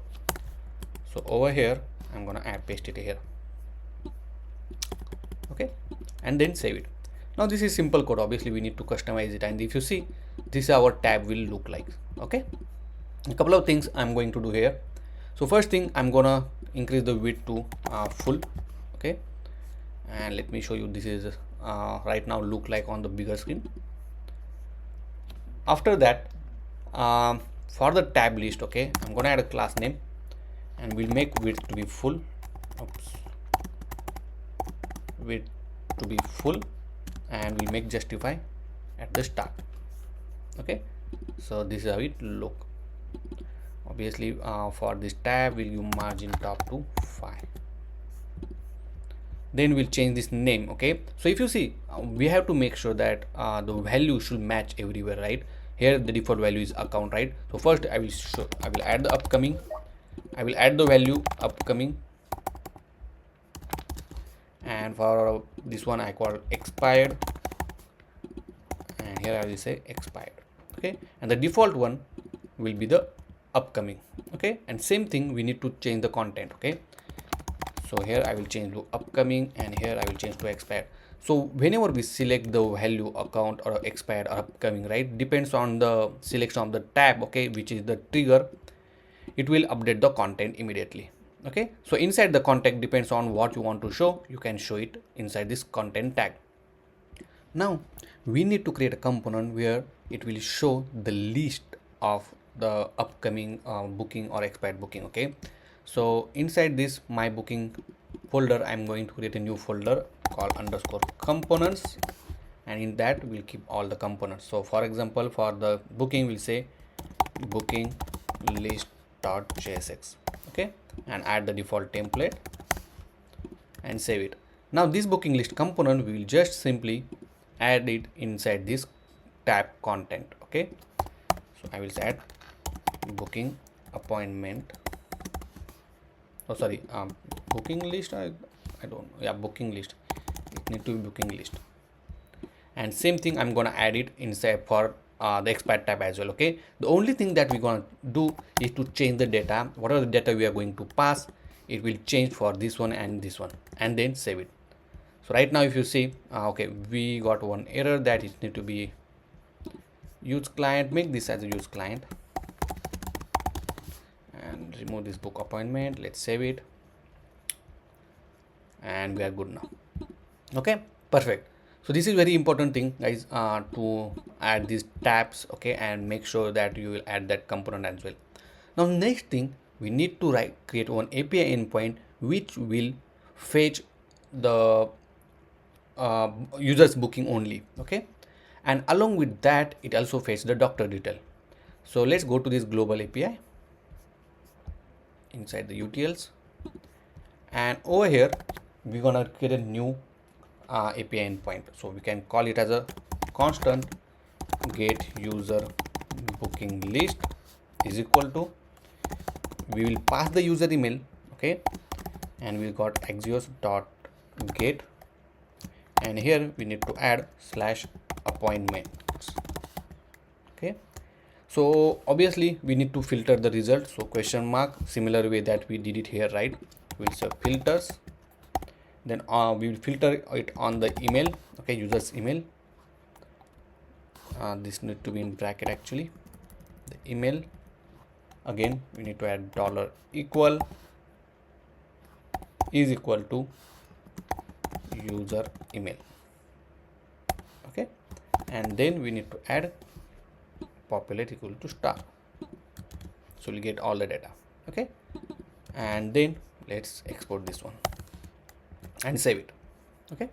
So over here, I'm gonna paste it here. Okay, and then save it. Now this is simple code. Obviously we need to customize it, and if you see, this is our tab will look like. Okay, a couple of things I'm going to do here. So first thing, I'm gonna increase the width to full. Okay, and let me show you. This is right now look like on the bigger screen. After that, for the tab list, okay, I'm gonna add a class name, and we'll make width to be full. Oops. Width to be full, and we'll make justify at the start. Okay, so this is how it look. Obviously for this tab, we'll use margin top to 5. Then we'll change this name. Okay, so if you see, we have to make sure that the value should match everywhere, right? Here the default value is account, right? So first I will add the upcoming. I will add the value upcoming, and for this one I call expired, and here I will say expired. Okay, and the default one will be the upcoming. Okay, and same thing, we need to change the content. Okay, so here I will change to upcoming, and here I will change to expired. So whenever we select the value account or expired or upcoming, right, depends on the selection of the tab, okay, which is the trigger, it will update the content immediately. Okay, so inside the content, depends on what you want to show, you can show it inside this content tag. Now we need to create a component where it will show the list of the upcoming booking or expired booking. Okay, so inside this my booking folder, I'm going to create a new folder called _components, and in that we'll keep all the components. So for example, for the booking, we'll say booking list.jsx. Okay, and add the default template and save it. Now this booking list component, we will just simply add it inside this tab content. Okay, so I will add booking appointment, booking list. I don't, yeah, booking list, it need to be booking list. And same thing, I'm gonna add it inside for the expired tab as well. Okay, the only thing that we're gonna do is to change the data. Whatever the data we are going to pass, it will change for this one and this one, and then save it. So right now if you see, okay, we got one error that it need to be use client. Make this as a use client and remove this book appointment. Let's save it, and we are good now. Okay, perfect. So this is very important thing, guys, to add these tabs. Okay, and make sure that you will add that component as well. Now next thing, we need to create one API endpoint which will fetch the users booking only. Okay, and along with that, it also fetch the doctor detail. So let's go to this global API inside the utils, and over here we're gonna create a new API endpoint. So we can call it as a constant get user booking list is equal to, we will pass the user email. Okay, and we got axios dot get, and here we need to add /appointments. Okay, so obviously we need to filter the result. So question mark, similar way that we did it here, right? We'll say filters, then we will filter it on the email. Okay, user's email. This need to be in bracket actually, the email. Again we need to add $equal is equal to user email. Okay, and then we need to add populate equal to star, so we'll get all the data. okay, and then let's export this one and save it. Okay,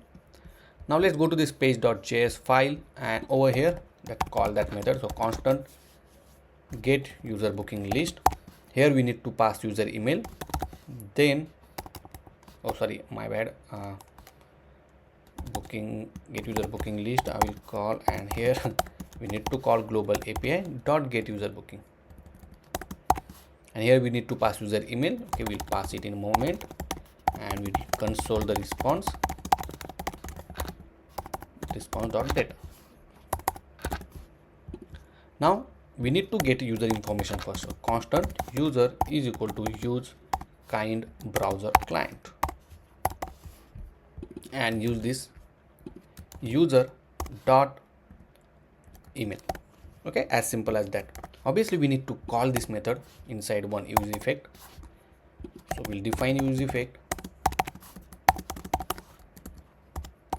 now let's go to this page.js file, and over here let's call that method. So constant get user booking list. Here we need to pass user email, then oh sorry, my bad, booking get user booking list I will call, and here we need to call global API dot get user booking, and here we need to pass user email. Okay, we'll pass it in a moment, and we'll console the response dot data. Now we need to get user information first. So constant user is equal to use kind browser client, and use this user dot email. Okay, as simple as that. Obviously we need to call this method inside one use effect. So we'll define use effect,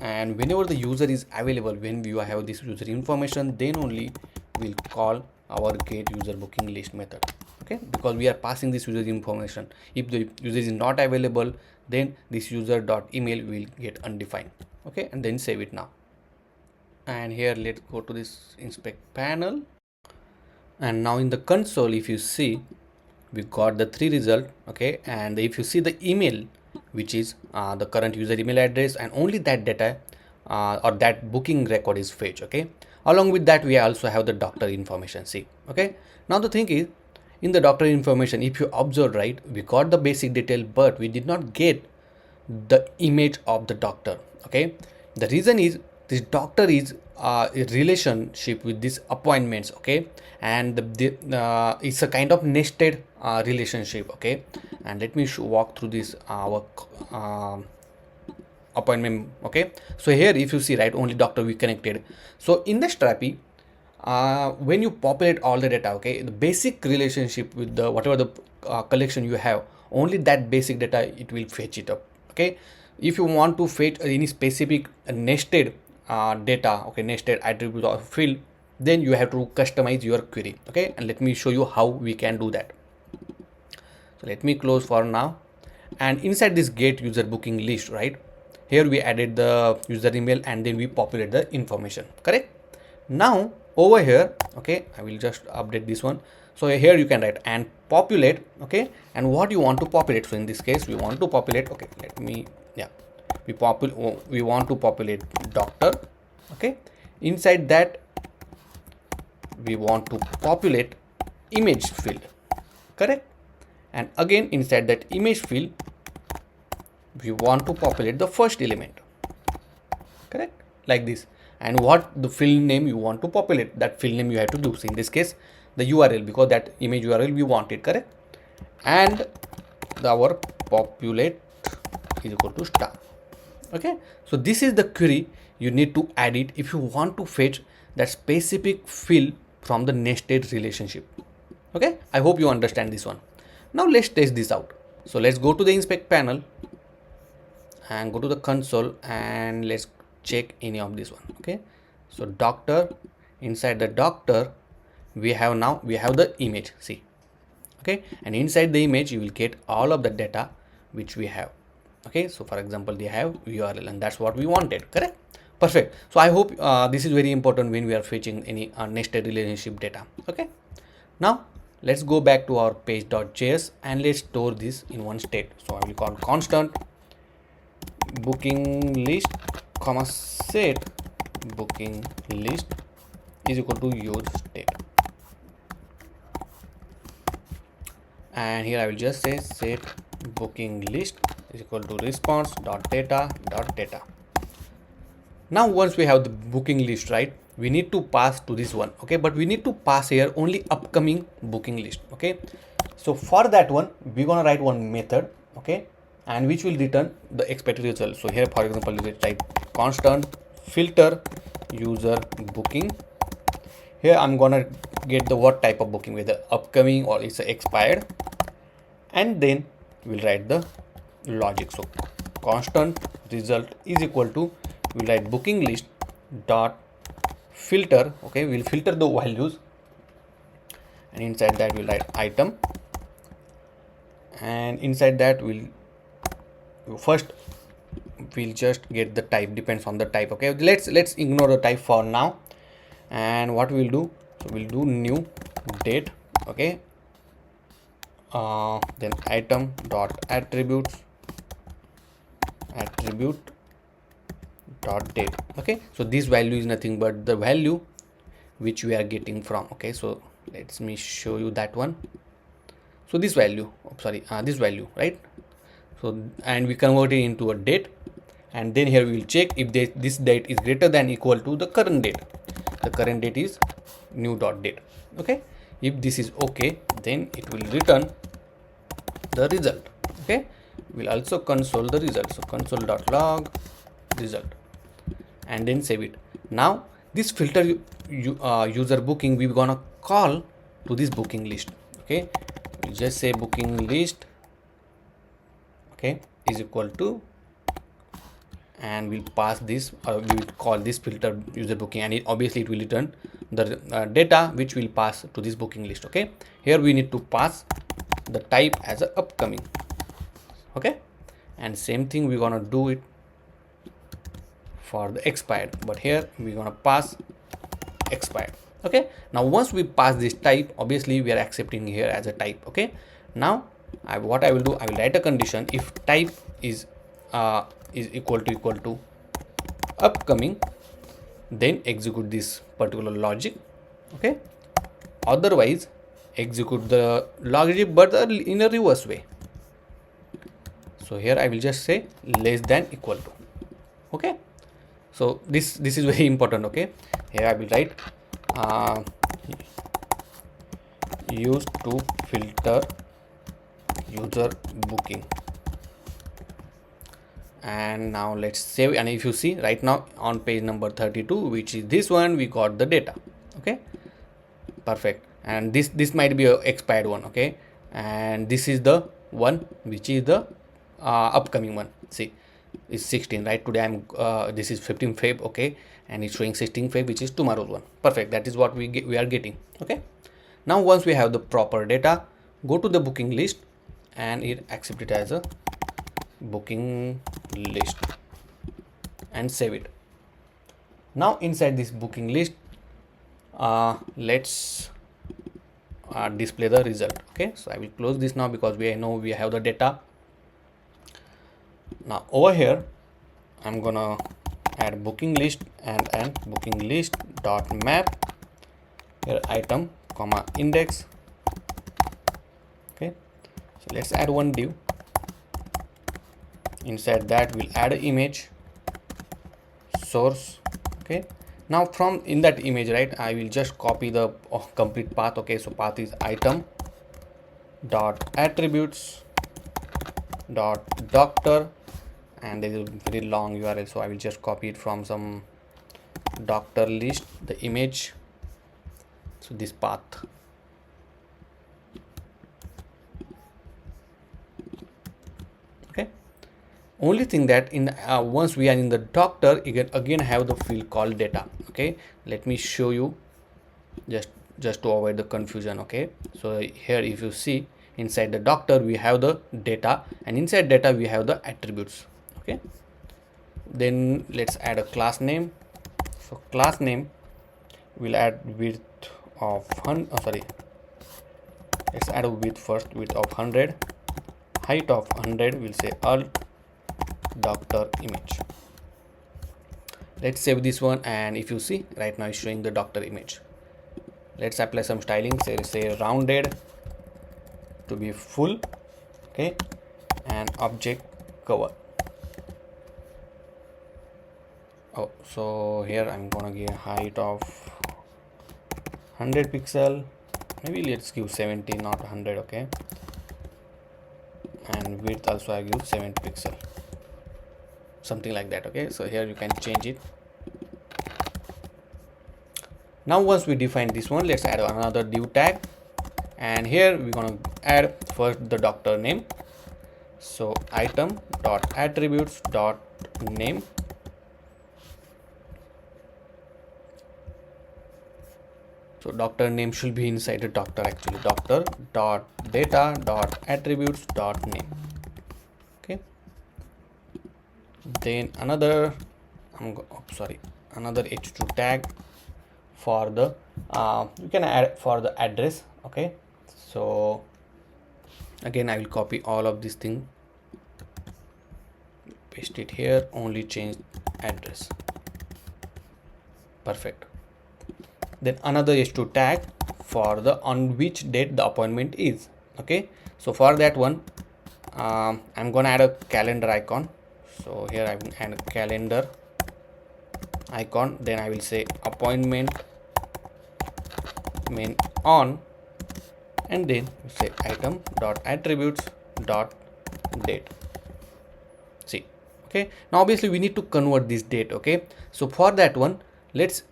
and whenever the user is available, when we have this user information, then only we'll call our get user booking list method. Okay, because we are passing this user information. If the user is not available, then this user dot email will get undefined. Okay, and then save it now. And here let's go to this inspect panel, and now in the console, if you see, we got the 3 result. Okay, and if you see the email, which is the current user email address, and only that data or that booking record is fetched. Okay, along with that we also have the doctor information. See, okay, now the thing is, in the doctor information, if you observe, right, we got the basic detail, but we did not get the image of the doctor. Okay, the reason is this doctor is a relationship with these appointments. Okay, and it's a kind of nested relationship. Okay, and let me walk through this our appointment. Okay, so here if you see, right, only doctor we connected. So in the Strapi, when you populate all the data, okay, the basic relationship with the whatever the collection you have, only that basic data it will fetch it up. Okay, if you want to fetch any specific nested data, okay, nested attribute or field, then you have to customize your query. Okay, and let me show you how we can do that. So let me close for now, and inside this get user booking list, right, here we added the user email, and then we populate the information. Correct? Now over here, okay, I will just update this one. So here you can write and populate. Okay, and what you want to populate. So in this case we want to populate, okay, let me, yeah, we want to populate doctor. Okay, inside that we want to populate image field. Correct? And again inside that image field we want to populate the first element. Correct? Like this. And what the field name you want to populate, that field name you have to do. So in this case the URL, because that image URL we want it. Correct? And our populate is equal to star. Okay, so this is the query you need to add it if you want to fetch that specific field from the nested relationship. Okay, I hope you understand this one. Now let's test this out. So let's go to the inspect panel and go to the console, and let's check any of this one. Okay, so doctor, inside the doctor we have the image. See, okay, and inside the image you will get all of the data which we have. Okay, so for example they have URL, and that's what we wanted. Correct? Perfect. So I hope this is very important when we are fetching any nested relationship data. Okay, now let's go back to our page.js and let's store this in one state. So I will call constant booking list comma set booking list is equal to use state, and here I will just say set booking list is equal to response dot data dot data. Now once we have the booking list, right, we need to pass to this one. Okay, but we need to pass here only upcoming booking list. Okay, so for that one we're gonna write one method. Okay, and which will return the expected result. So here for example let's type constant filter user booking. Here I'm gonna get the what type of booking, whether upcoming or it's expired, and then we'll write the logic. So constant result is equal to, we'll write booking list dot filter. Okay, we'll filter the values, and inside that we'll write item and inside that we'll just get the type, depends on the type. Okay, let's ignore the type for now. And what we'll do, so we'll do new date. Okay, then item dot attribute dot date. Okay, so this value is nothing but the value which we are getting from. Okay, so let me show you that one. So this value, this value, right? So, and we convert it into a date, and then here we will check if this date is greater than equal to the current date. The current date is new dot date. Okay, if this is okay, then it will return the result. Okay, we'll also console the result. So console.log result, and then save it. Now this filter user booking, we're gonna call to this booking list. Okay, we'll just say booking list, okay, is equal to, and we'll pass this, we will call this filter user booking, and obviously it will return the data which will pass to this booking list. Okay, here we need to pass the type as a upcoming. Okay, and same thing we're gonna do it for the expired, but here we're gonna pass expired. Okay, now once we pass this type, obviously we are accepting here as a type. Okay, now what I will do, I will write a condition. If type is equal to upcoming, then execute this particular logic. Okay, otherwise execute the logic but in a reverse way. So here I will just say less than equal to. Okay, so this is very important. Okay, here I will write used to filter user booking, and now let's save. And if you see right now on page number 32, which is this one, we got the data. Okay, perfect. And this might be a expired one. Okay, and this is the one which is the upcoming one. See, is 16, right? Today I'm this is 15 Feb. Okay, and it's showing 16 Feb, which is tomorrow's one. Perfect, that is what we are getting. Okay, now once we have the proper data, go to the booking list and it accept it as a booking list and save it. Now inside this booking list, let's display the result. Okay, so I will close this now because we know we have the data. Now over here I'm gonna add booking list and booking list dot map here item comma index. Okay, so let's add one div. Inside that we'll add an image source. Okay, now from in that image, right, I will just copy the complete path. Okay, so path is item dot attributes dot doctor, and there is a very long URL, so I will just copy it from some doctor list, the image, so this path. Okay, only thing that in once we are in the doctor, you can again have the field called data. Okay, let me show you just to avoid the confusion. Okay, so here if you see inside the doctor we have the data, and inside data we have the attributes. Okay, then let's add a class name. So class name will add width of let's add a width first, width of 100, height of 100, we'll say alt doctor image. Let's save this one, and if you see right now it's showing the doctor image. Let's apply some styling, say rounded to be full. Okay, and object cover. Oh, so here I'm gonna give height of 100 pixel, maybe let's give 70, not 100. Okay, and width also I give 70 pixel, something like that. Okay, so here you can change it. Now once we define this one, let's add another div tag, and here we're gonna add first the doctor name. So item dot attributes dot name, So doctor name should be inside the doctor, actually doctor dot data dot attributes dot name. Okay, then another another h2 tag for the you can add for the address. Okay, so again I will copy all of this thing, paste it here, only change address. Perfect. Then another h2 tag for the on which date the appointment is. Okay, so for that one I'm gonna add a calendar icon. So here I will add a calendar icon, then I will say appointment main on, and then say item dot attributes dot date. See, okay, now obviously we need to convert this date. Okay, so for that one let's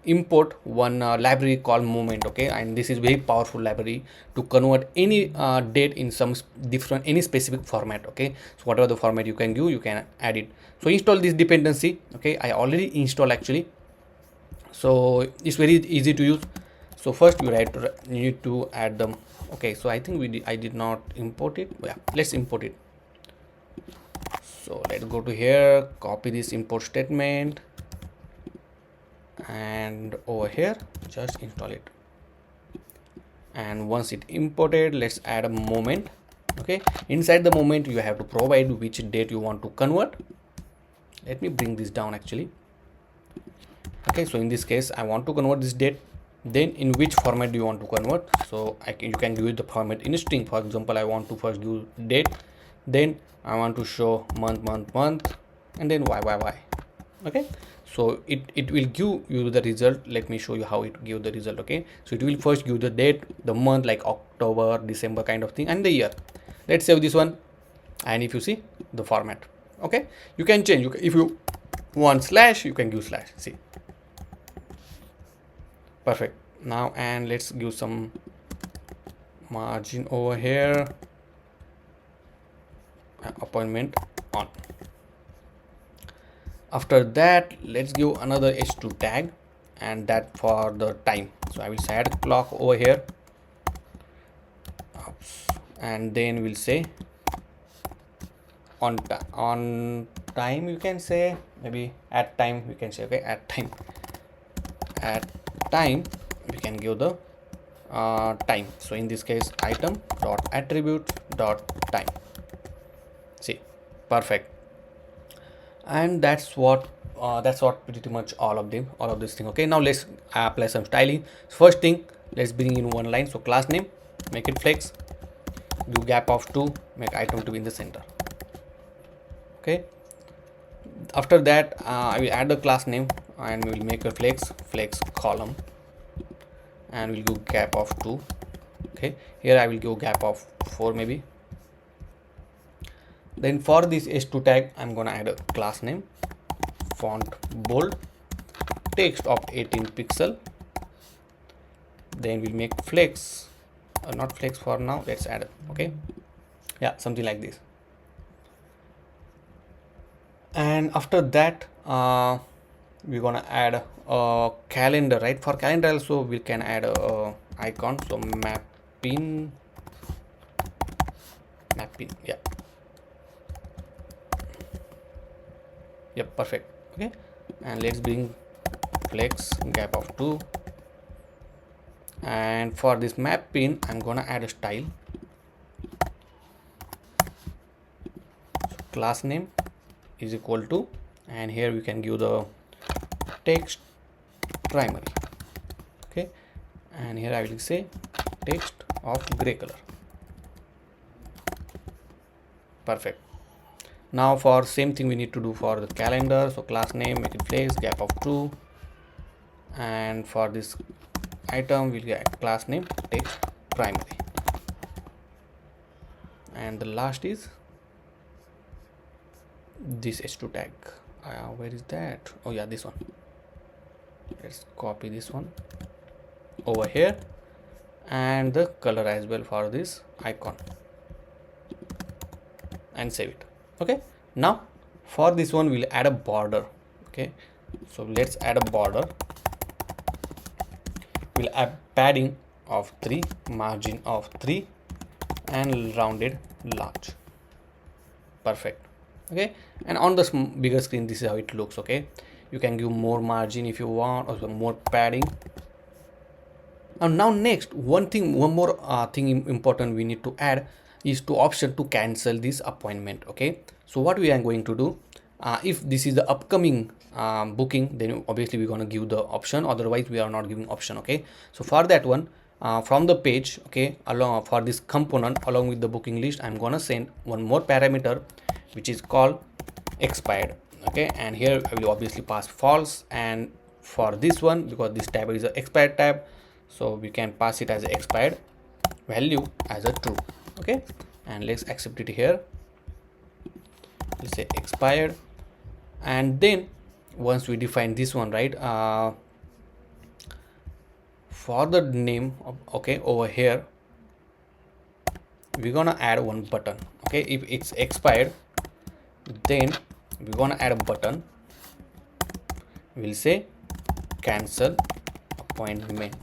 import one library called moment. Okay, and this is very powerful library to convert any date in some different any specific format. Okay, so whatever the format you can give, you can add it. So install this dependency. Okay, I already installed actually, so it's very easy to use. So first you need to add them. Okay, so I think I did not import it. Yeah, let's import it. So let's go to here, copy this import statement, and over here just install it. And once it imported, let's add a moment. Okay, inside the moment you have to provide which date you want to convert. Let me bring this down actually. Okay, so in this case I want to convert this date. Then in which format do you want to convert? So you can give the format in a string. For example, I want to first give date, then I want to show month, and then y. Okay, so it will give you the result. Let me show you how it give the result. Okay, so it will first give the date, the month like October, December kind of thing, and the year. Let's save this one, and if you see the format, okay, you can change. If you want slash, you can give slash. See, perfect. Now and let's give some margin over here. Appointment on. After that, let's give another h2 tag, and that for the time. So I will add clock over here. Oops. And then we'll say on time, you can say, maybe at time we can say. Okay, at time we can give the time. So in this case item dot attribute dot time. See, perfect. And that's what pretty much all of this thing. Okay, now let's apply some styling. First thing, let's bring in one line. So class name, make it flex, do gap of 2, make item to be in the center. Okay, after that I will add the class name and we will make a flex column, and we'll give gap of 2. Okay, here I will give gap of 4 maybe. Then for this h2 tag I'm gonna add a class name, font bold, text of 18 pixel. Then we'll make flex, not flex for now, let's add it. Okay, yeah, something like this. And after that we're gonna add a calendar, right? For calendar also we can add a icon. So mapping, yeah. Yep, perfect. Okay, and let's bring flex gap of 2, and for this map pin I'm gonna add a style. So class name is equal to, and here we can give the text primary. Okay, and here I will say text of gray color. Perfect. Now for same thing we need to do for the calendar. So class name, make it flex gap of 2, and for this item we'll get class name text primary, and the last is this h2 tag. Where is that? Oh yeah, this one. Let's copy this one over here, and the color as well for this icon, and save it. Okay, now for this one we'll add a border. Okay, so let's add a border. will add padding of 3, margin of 3, and rounded large. Perfect. Okay, and on the bigger screen, this is how it looks. Okay, you can give more margin if you want, or more padding. And now next, one more thing important we need to add is to option to cancel this appointment. Okay, so what we are going to do, if this is the upcoming booking, then obviously we're going to give the option, otherwise we are not giving option. Okay, so for that one, from the page, okay, along for this component along with the booking list, I'm gonna send one more parameter which is called expired. Okay, and here I will obviously pass false, and for this one, because this tab is an expired tab, so we can pass it as expired value as a true. Okay, and let's accept it here. Let's say expired, and then once we define this one, right, for the name of, okay, over here we're gonna add one button. Okay, if it's expired, then we're gonna add a button. We'll say cancel appointment.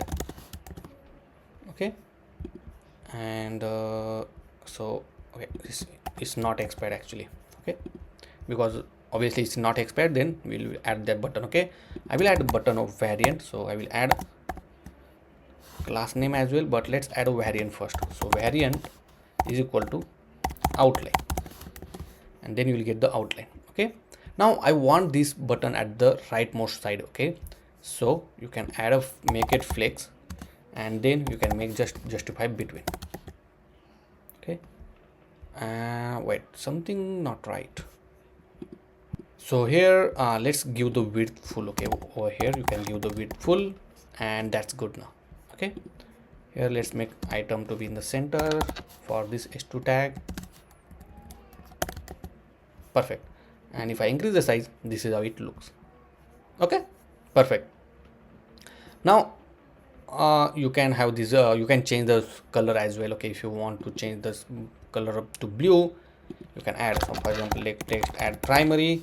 Okay, and so okay, it's not expired actually. Okay, because obviously it's not expired, then we'll add that button. Okay, I will add a button of variant, so I will add class name as well, but let's add a variant first. So variant is equal to outline, and then you will get the outline. Okay, now I want this button at the rightmost side. Okay, so you can add a make it flex, and then you can make justify between. Okay, wait, something not right. So here let's give the width full. Okay, over here you can give the width full, and that's good now. Okay, here let's make item to be in the center for this h2 tag. Perfect. And if I increase the size, this is how it looks. Okay, perfect. Now you can have this, you can change the color as well. Okay, if you want to change this color up to blue, you can add some, for example, like text add primary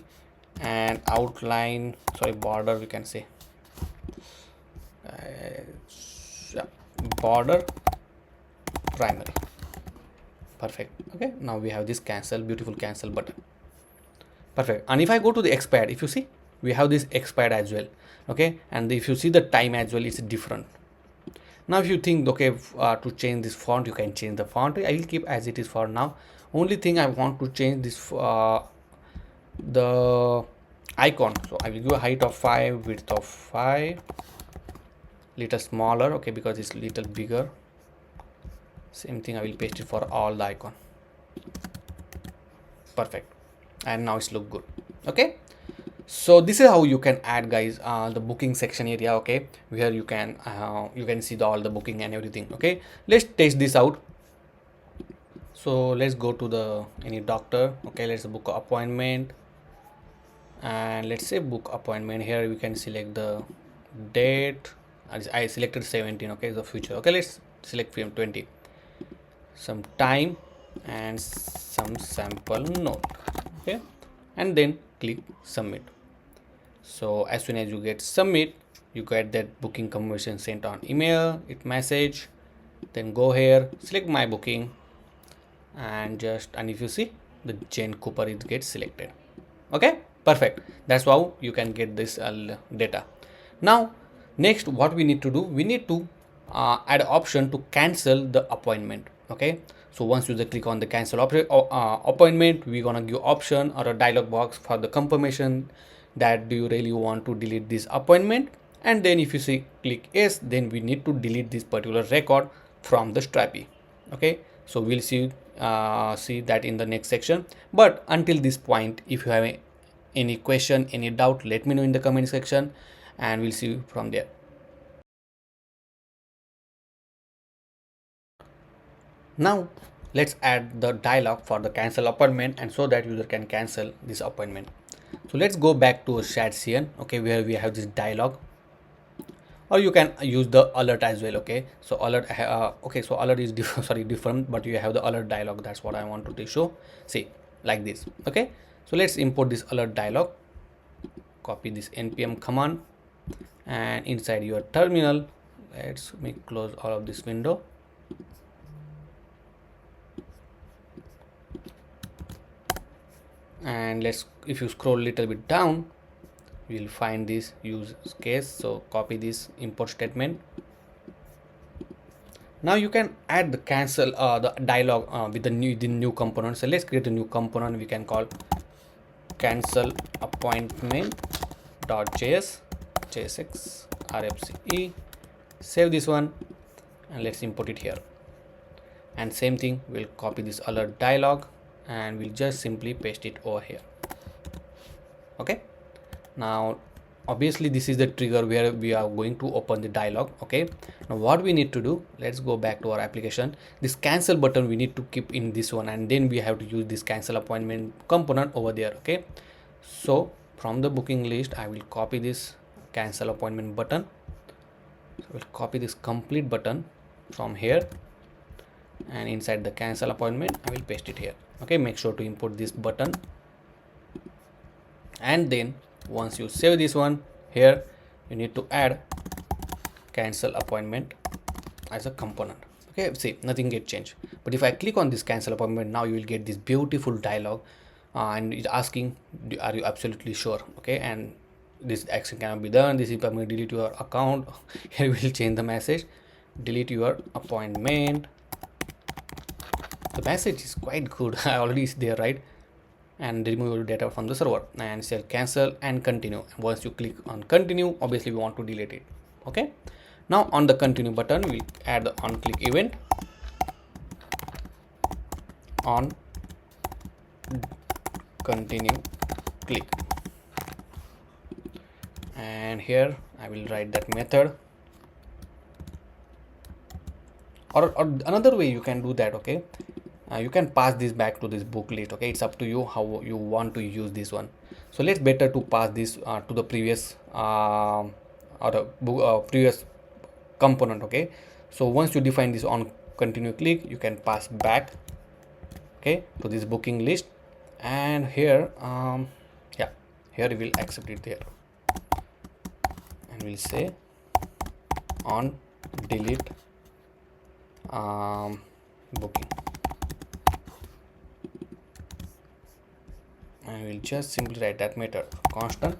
and outline, sorry, border, we can say border primary. Perfect. Okay, now we have this cancel, beautiful cancel button. Perfect. And if I go to the expired, if you see, we have this expired as well. Okay, and if you see the time as well, it's different. Now if you think, okay, to change this font, you can change the font. I will keep as it is for now. Only thing I want to change this the icon, so I will give a height of 5, width of 5, little smaller. Okay, because it's little bigger. Same thing, I will paste it for all the icon. Perfect. And now it's look good. Okay, so this is how you can add, guys, the booking section area. Okay, where you can see all the booking and everything. Okay, let's test this out. So let's go to the any doctor. Okay, let's book an appointment, and let's say book appointment. Here we can select the date. I selected 17. Okay, the future. Okay, let's select from 20, some time and some sample note. Okay, and then click submit. So as soon as you get submit, you get that booking confirmation sent on email, it message. Then go here, select my booking, and if you see, the Jane Cooper is get selected. Okay, perfect. That's how you can get this data. Now next, what we need to do, we need to add option to cancel the appointment. Okay, so once you click on the cancel appointment, we're gonna give option or a dialog box for the confirmation that do you really want to delete this appointment. And then if you see click yes, then we need to delete this particular record from the Strapi. Okay, so we'll see that in the next section. But until this point, if you have any question, any doubt, let me know in the comment section, and we'll see you from there. Now let's add the dialog for the cancel appointment, and so that user can cancel this appointment. So let's go back to chat CN. Okay, where we have this dialog, or you can use the alert as well. Okay, so alert okay, so alert is different, but you have the alert dialog. That's what I wanted to show. See, like this. Okay, so let's import this alert dialog, copy this npm command, and inside your terminal Let's close all of this window. And if you scroll a little bit down, you will find this use case. So copy this import statement. Now you can add the cancel the dialog with the new component. So let's create a new component. We can call cancel appointment.js jsx rfce. Save this one and let's import it here. And same thing, we'll copy this alert dialog and we'll just simply paste it over here. Okay, now obviously this is the trigger where we are going to open the dialog. Okay, now what we need to do, let's go back to our application. This cancel button we need to keep in this one, and then we have to use this cancel appointment component over there. Okay, so from the booking list I will copy this cancel appointment button. So we'll copy this complete button from here, and inside the cancel appointment I will paste it here. Okay, make sure to import this button, and then once you save this one here, you need to add cancel appointment as a component. Okay, see, nothing get changed, but if I click on this cancel appointment, now you will get this beautiful dialog and it's asking, are you absolutely sure? Okay, and this action cannot be done. This is going to delete your account. Here we will change the message, delete your appointment. The message is quite good. I already is there, right? And remove your data from the server and say cancel and continue. Once you click on continue, obviously we want to delete it. Okay, now on the continue button we add the on click event on continue click, and here I will write that method, or another way you can do that. Okay, you can pass this back to this book list. Okay, it's up to you how you want to use this one. So let's better to pass this to the previous previous component. Okay, so once you define this on continue click, you can pass back, okay, to this booking list, and here yeah, here we will accept it there, and we'll say on delete booking, and we'll just simply write that method constant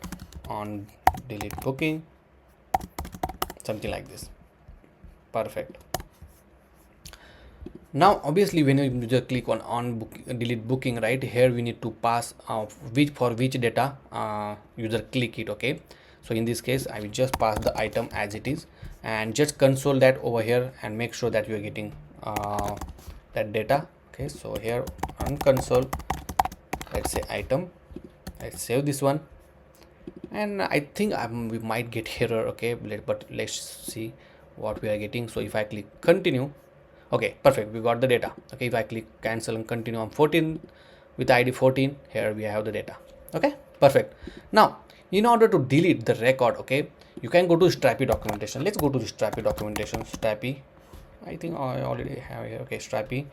on delete booking, something like this. Perfect. Now obviously when you just click on delete booking, right here we need to pass which data user click it. Okay, so in this case I will just pass the item as it is, and just console that over here and make sure that you are getting that data. Okay, so here on console, let's say item, let's save this one, and I think we might get error. Okay, but let's see what we are getting. So if I click continue, okay, perfect, we got the data. Okay, if I click cancel and continue on 14 with ID 14, here we have the data. Okay, perfect. Now in order to delete the record, okay, you can go to Strapi documentation. Let's go to the Strapi documentation. Strapi, I think I already have here. Okay, Strapi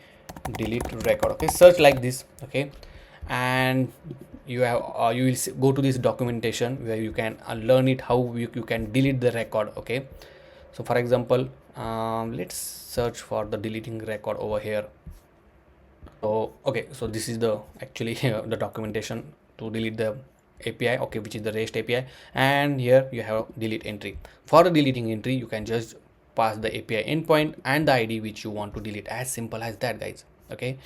delete record. Okay, search like this. Okay, and you have you will go to this documentation where you can learn it how you can delete the record. Okay, so for example, let's search for the deleting record over here. So okay, so this is the actually the documentation to delete the API, okay, which is the REST API, and here you have delete entry. For the deleting entry, you can just pass the API endpoint and the ID which you want to delete. As simple as that, guys. Okay,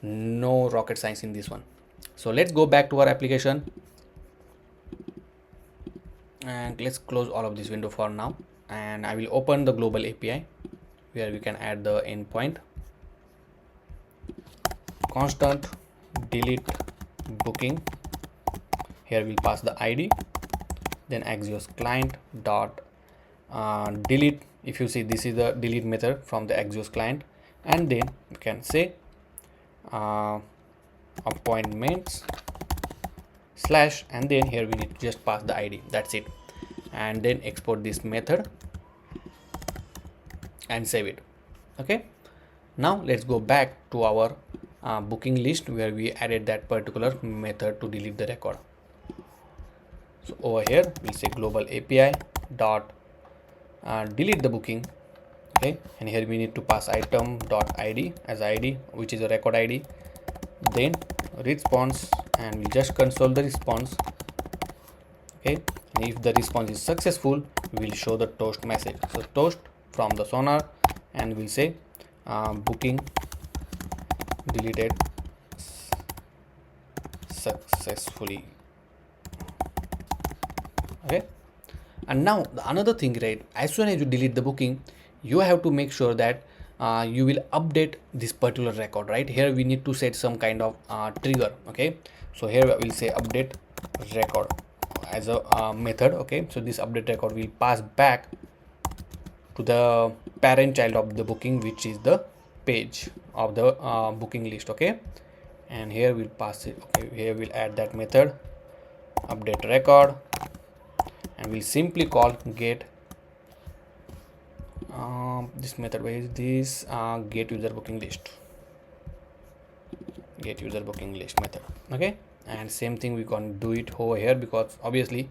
no rocket science in this one. So let's go back to our application and let's close all of this window for now, and I will open the global API where we can add the endpoint constant delete booking. Here we'll pass the ID, then Axios client dot delete. If you see, this is the delete method from the Axios client, and then you can say appointments slash, and then here we need to just pass the ID. That's it, and then export this method and save it. Okay, now let's go back to our booking list where we added that particular method to delete the record. So over here we'll say global API dot delete the booking. Okay, and here we need to pass item.id as id, which is a record id, then response, and we just console the response. Okay, and if the response is successful, we will show the toast message. So toast from the sonar, and we'll say booking deleted successfully. Okay, and now the another thing, right, as soon as you delete the booking, you have to make sure that you will update this particular record. Right here we need to set some kind of trigger. Okay, so here we'll say update record as a method. Okay, so this update record will pass back to the parent child of the booking, which is the page of the booking list. Okay, and here we'll pass it. Okay, here we'll add that method update record, and we'll simply call get this method. Where is this? Get user booking list method. Okay, and same thing we can do it over here, because obviously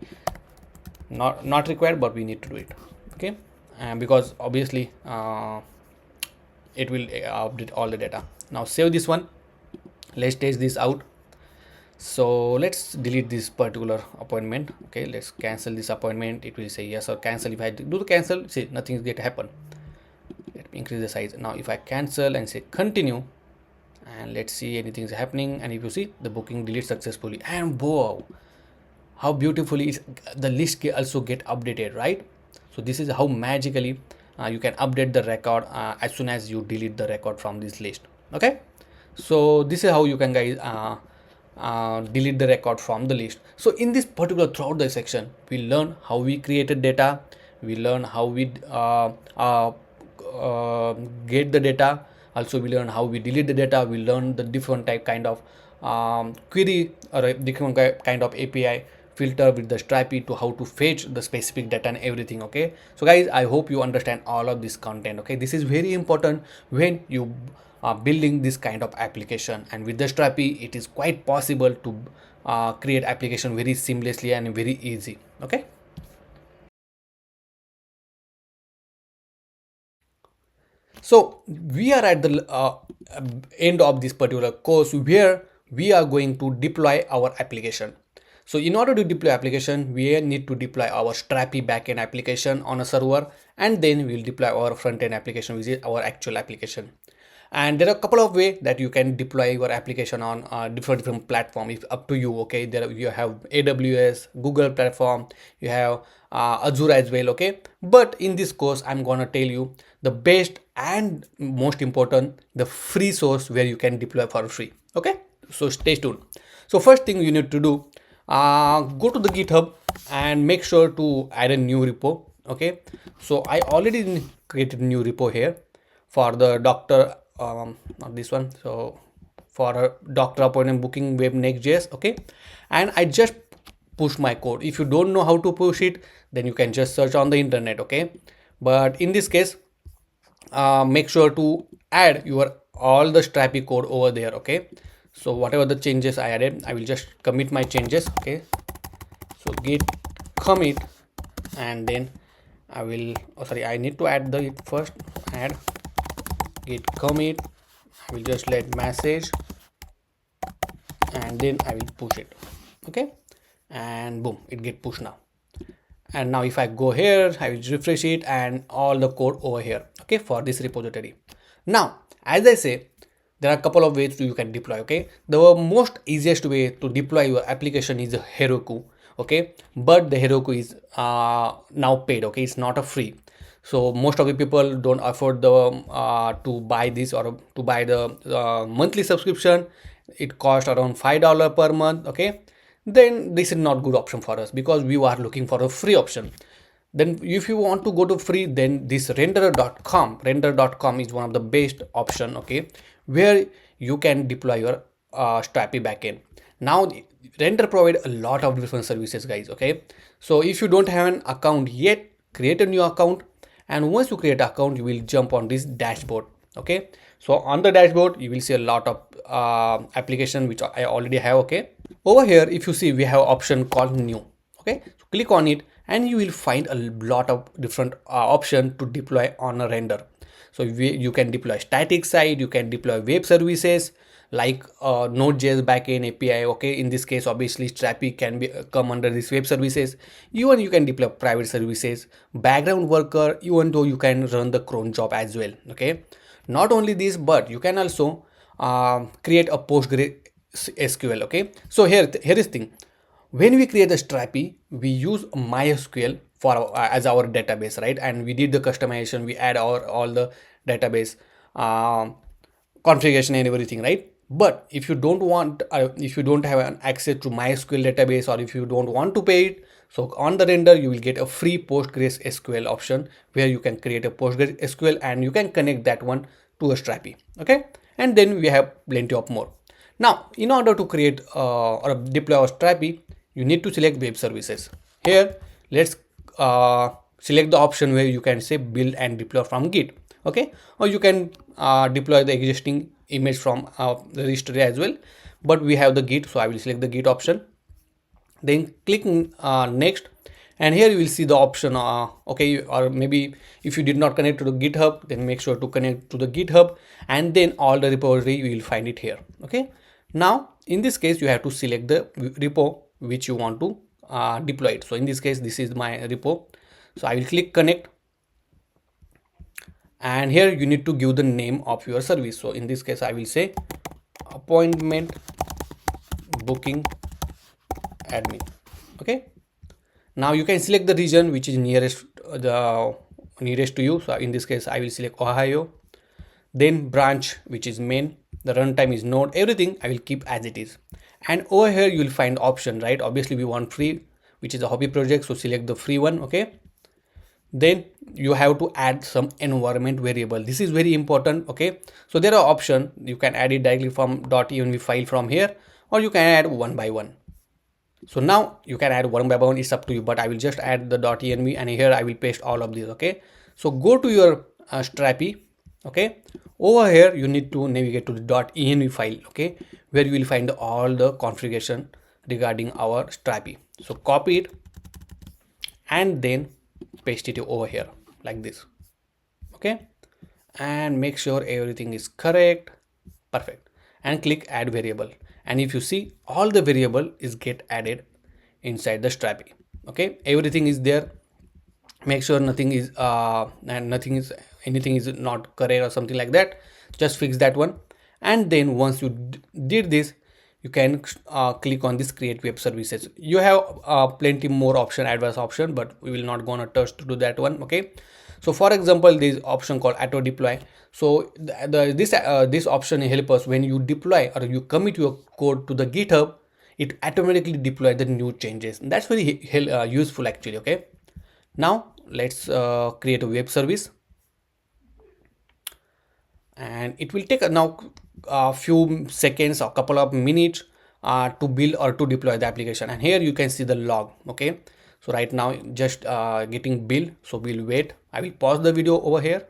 not required, but we need to do it. Okay, and because obviously it will update all the data. Now save this one. Let's test this out. So let's delete this particular appointment. Okay, let's cancel this appointment. It will say yes or cancel. If I do the cancel, see, nothing is going to happen. Let me increase the size. Now if I cancel and say continue, and let's see anything is happening, and if you see, the booking deleted successfully, and wow, how beautifully is the list also get updated, right? So this is how magically you can update the record as soon as you delete the record from this list. Okay, so this is how you can, guys, delete the record from the list. So in this particular, throughout the section, we learn how we created data, we learn how we get the data, also we learn how we delete the data, we learn the different type kind of query or a different kind of API filter with the Strapi to how to fetch the specific data and everything. Okay, so guys, I hope you understand all of this content. Okay, this is very important when you are building this kind of application, and with the Strapi it is quite possible to create application very seamlessly and very easy. Okay, so we are at the end of this particular course, where we are going to deploy our application. So in order to deploy application, we need to deploy our Strapi backend application on a server, and then we'll deploy our front-end application, which is our actual application. And there are a couple of ways that you can deploy your application on different platform. It's up to you. Okay, there you have AWS, Google platform, you have Azure as well. Okay, but in this course, I'm gonna tell you the best and most important, the free source where you can deploy for free. Okay, so stay tuned. So first thing you need to do, go to the GitHub and make sure to add a new repo. Okay, so I already created a new repo here for the doctor, not this one, so for a doctor appointment booking web Next.js. Okay, and I just push my code. If you don't know how to push it, then you can just search on the internet. Okay, but in this case, make sure to add your all the Strapi code over there. Okay, so whatever the changes I added, I will just commit my changes. Okay, so git commit, and then I will, oh sorry, I need to add the first, add git commit. I will just let message, and then I will push it. Okay, and boom, it get pushed now. And now if I go here, I will refresh it, and all the code over here. Okay, for this repository. Now as I say, there are a couple of ways you can deploy. Okay, the most easiest way to deploy your application is Heroku. Okay, but the Heroku is now paid. Okay, it's not a free. So most of the people don't afford the to buy this, or to buy the monthly subscription. It costs around $5 per month. Okay, then this is not good option for us, because we are looking for a free option. Then if you want to go to free, then this render.com is one of the best option. Okay, where you can deploy your Strapi backend. Now render provide a lot of different services, guys. Okay, so if you don't have an account yet, create a new account, and once you create an account, you will jump on this dashboard. Okay, so on the dashboard you will see a lot of application which I already have. Okay, over here if you see, we have option called new. Okay, so click on it, and you will find a lot of different options to deploy on a render. So you can deploy static side, you can deploy web services like Node.js backend API. Okay, in this case, obviously Strapi can be come under this web services. Even you can deploy private services, background worker, even though you can run the cron job as well. Okay, not only this, but you can also create a PostgreSQL. Okay, so here is thing. When we create the Strapi, we use MySQL for as our database, right? And we did the customization, we add all the database configuration and everything, right? But if you don't want, if you don't have an access to MySQL database, or if you don't want to pay it, so on the render you will get a free PostgreSQL option where you can create a PostgreSQL and you can connect that one to a Strapi. Okay, and then we have plenty of more. Now, in order to create or deploy our Strapi, you need to select web services. Here, let's select the option where you can say build and deploy from Git. Okay, or you can deploy the existing image from the registry as well, but we have the Git, so I will select the Git option. Then click next, and here you will see the option okay, or maybe if you did not connect to the GitHub, then make sure to connect to the GitHub, and then all the repository you will find it here. Okay, now in this case you have to select the repo which you want to deploy it. So in this case, this is my repo, so I will click connect, and here you need to give the name of your service. So in this case I will say appointment booking admin. Okay, now you can select the region which is nearest to you. So in this case I will select Ohio, then branch which is main, the runtime is Node, everything I will keep as it is. And over here you will find option, right? Obviously we want free, which is a hobby project, so select the free one. Okay, then you have to add some environment variable. This is very important. Okay, so there are options, you can add it directly from .env file from here, or you can add one by one. So now you can add one by one, it's up to you, but I will just add the .env, and here I will paste all of these. Okay, so go to your Strapi. Okay, over here you need to navigate to the .env file. Okay, where you will find all the configuration regarding our Strapi. So copy it and then paste it over here like this. Okay, and make sure everything is correct, perfect, and click add variable. And if you see, all the variable is get added inside the Strapi. Okay, everything is there. Make sure nothing is anything is not correct or something like that. Just fix that one, and then once you did this, you can click on this create web services. You have plenty more option, advanced option, but we will not gonna touch to do that one. Okay, so for example, this option called auto deploy. So this option help us when you deploy or you commit your code to the GitHub, it automatically deploy the new changes. That's very useful actually. Okay, now let's create a web service, and it will take now a few seconds or couple of minutes to build or to deploy the application. And here you can see the log. Okay, so right now just getting build, so we'll wait. I will pause the video over here,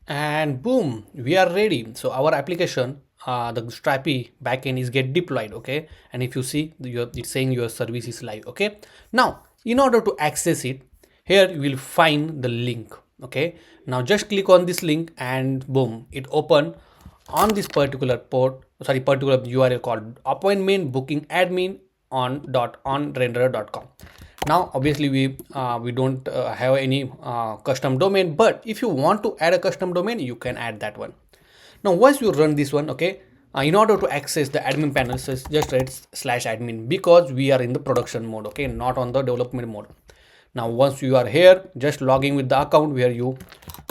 and boom, we are ready. So our application, the Strapi backend is get deployed. Okay, and if you see, it's saying your service is live. Okay, now in order to access it, here you will find the link. Okay, now just click on this link, and boom, it open on this particular particular URL called appointment booking admin on renderer.com. Now obviously we don't have any custom domain, but if you want to add a custom domain, you can add that one. Now once you run this one, okay, in order to access the admin panel, so just write /admin, because we are in the production mode. Okay, not on the development mode. Now once you are here, just log in with the account where you